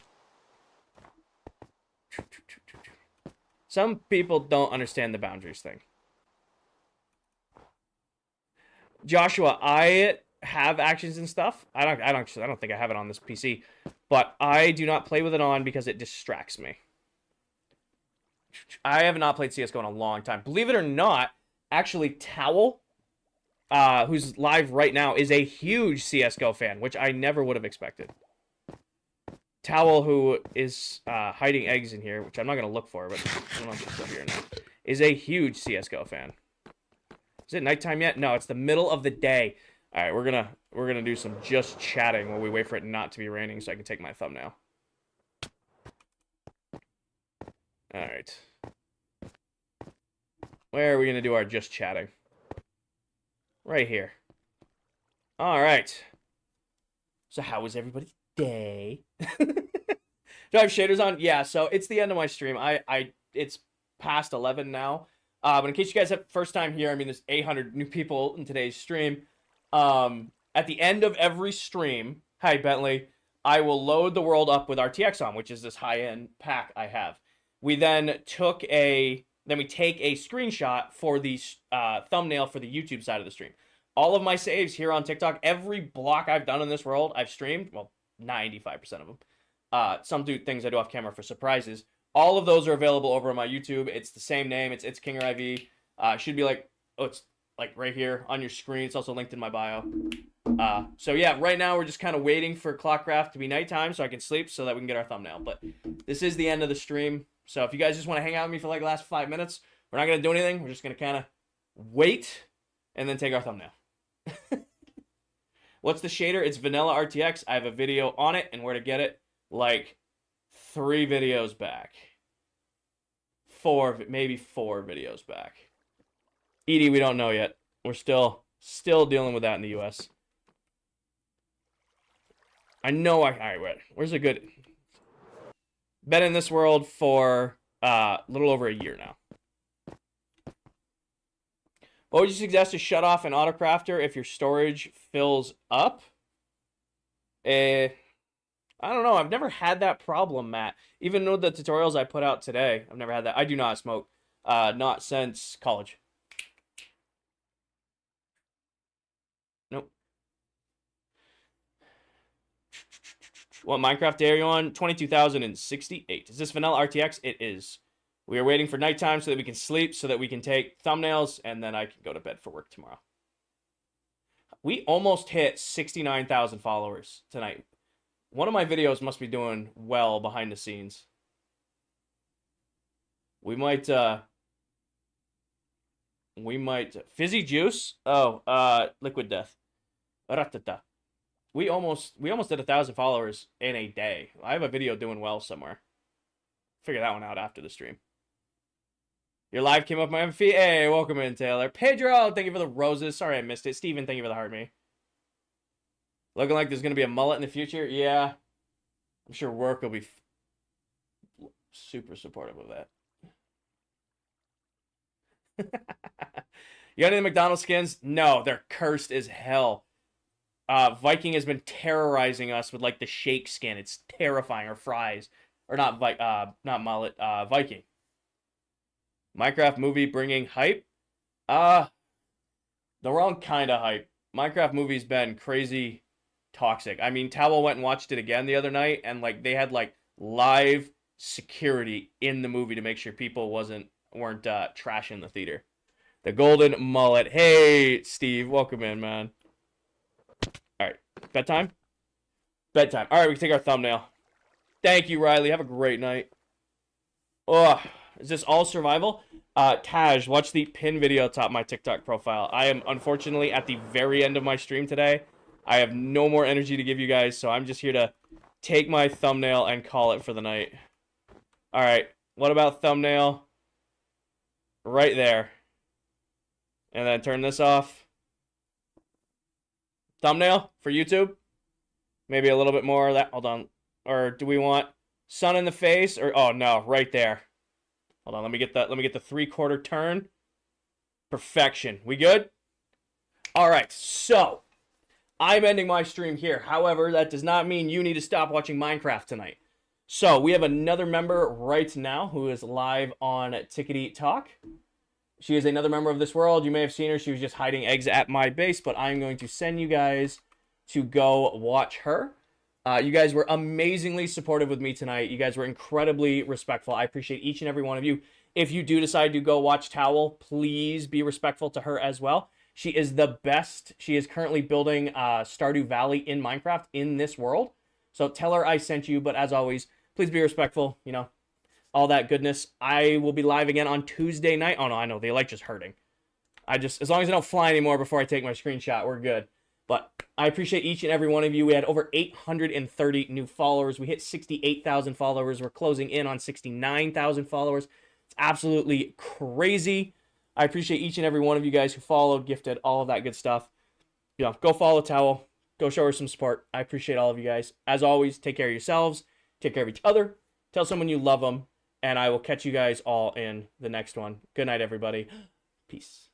Some people don't understand the boundaries thing. Joshua, I have actions and stuff. I don't think I have it on this PC, but I do not play with it on because it distracts me. I have not played CS:GO in a long time. Believe it or not, actually, Towel, who's live right now, is a huge CS:GO fan, which I never would have expected. Towel, who is hiding eggs in here, which I'm not gonna look for, but I don't know if it's still here now, is a huge CS:GO fan. Is it nighttime yet? No, it's the middle of the day. All right, we're gonna do some just chatting while we wait for it not to be raining, so I can take my thumbnail. All right. Where are we gonna do our just chatting? Right here. All right. So how was everybody's day? Do I have shaders on? Yeah. So it's the end of my stream. It's past 11 now. But in case you guys have first time here, I mean, there's 800 new people in today's stream. At the end of every stream, hi Bentley, I will load the world up with RTX on, which is this high-end pack I have. We then take a screenshot for the thumbnail for the YouTube side of the stream. All of my saves here on TikTok, every block I've done in this world, I've streamed. Well, 95% of them. Some things I do off camera for surprises. All of those are available over on my YouTube. It's the same name. It's Kinger IV. Should be like, it's like right here on your screen. It's also linked in my bio. So yeah, right now we're just kind of waiting for ClockCraft to be nighttime so I can sleep so that we can get our thumbnail. But this is the end of the stream. So if you guys just want to hang out with me for like the last 5 minutes, we're not going to do anything. We're just going to kind of wait and then take our thumbnail. What's the shader? It's Vanilla RTX. I have a video on it and where to get it. Like 3 videos back. 4, maybe 4 videos back. Edie, we don't know yet. We're still dealing with that in the US. I know all right, wait. Where's a good... Been in this world for a little over a year now. What would you suggest to shut off an autocrafter if your storage fills up? I don't know. I've never had that problem, Matt. Even though the tutorials I put out today, I've never had that. I do not smoke. Not since college. Nope. What Minecraft day are you on? 22,068. Is this vanilla RTX? It is. We are waiting for nighttime so that we can sleep, so that we can take thumbnails, and then I can go to bed for work tomorrow. We almost hit 69,000 followers tonight. One of my videos must be doing well behind the scenes. We might Fizzy Juice? Oh, Liquid Death. Ratata. We almost did 1,000 followers in a day. I have a video doing well somewhere. Figure that one out after the stream. Your live came up my feed. Hey, welcome in, Taylor. Pedro, thank you for the roses. Sorry I missed it. Steven, thank you for the heart me. Looking like there's going to be a mullet in the future? Yeah. I'm sure work will be super supportive of that. You got any McDonald's skins? No, they're cursed as hell. Viking has been terrorizing us with like the shake skin. It's terrifying. Or fries. Or not mullet, Viking. Minecraft movie bringing hype? The wrong kind of hype. Minecraft movie's been crazy toxic. I mean, Towel went and watched it again the other night, and like they had like live security in the movie to make sure people weren't trashing the theater. The golden mullet. Hey, Steve, welcome in, man. All right, bedtime? Bedtime. All right, we can take our thumbnail. Thank you, Riley. Have a great night. Ugh. Is this all survival? Taj, watch the pin video atop my TikTok profile. I am unfortunately at the very end of my stream today. I have no more energy to give you guys, so I'm just here to take my thumbnail and call it for the night. Alright, what about thumbnail? Right there. And then turn this off. Thumbnail for YouTube. Maybe a little bit more of that. Hold on. Or do we want sun in the face? Or oh no, right there. Hold on, let me get the 3/4 turn. Perfection. We good? All right, so I'm ending my stream here. However, that does not mean you need to stop watching Minecraft tonight. So we have another member right now who is live on Tickety Talk. She is another member of this world. You may have seen her. She was just hiding eggs at my base, but I'm going to send you guys to go watch her. You guys were amazingly supportive with me tonight. You guys were incredibly respectful. I appreciate each and every one of you. If you do decide to go watch Towel, please be respectful to her as well. She is the best. She is currently building Stardew Valley in Minecraft in this world. So tell her I sent you, but as always, please be respectful, you know, all that goodness. I will be live again on Tuesday night. Oh no, I know, the light just hurting. As long as I don't fly anymore before I take my screenshot, we're good. But I appreciate each and every one of you. We had over 830 new followers. We hit 68,000 followers. We're closing in on 69,000 followers. It's absolutely crazy. I appreciate each and every one of you guys who followed, gifted, all of that good stuff. You know, go follow Towel. Go show her some support. I appreciate all of you guys. As always, take care of yourselves. Take care of each other. Tell someone you love them. And I will catch you guys all in the next one. Good night, everybody. Peace.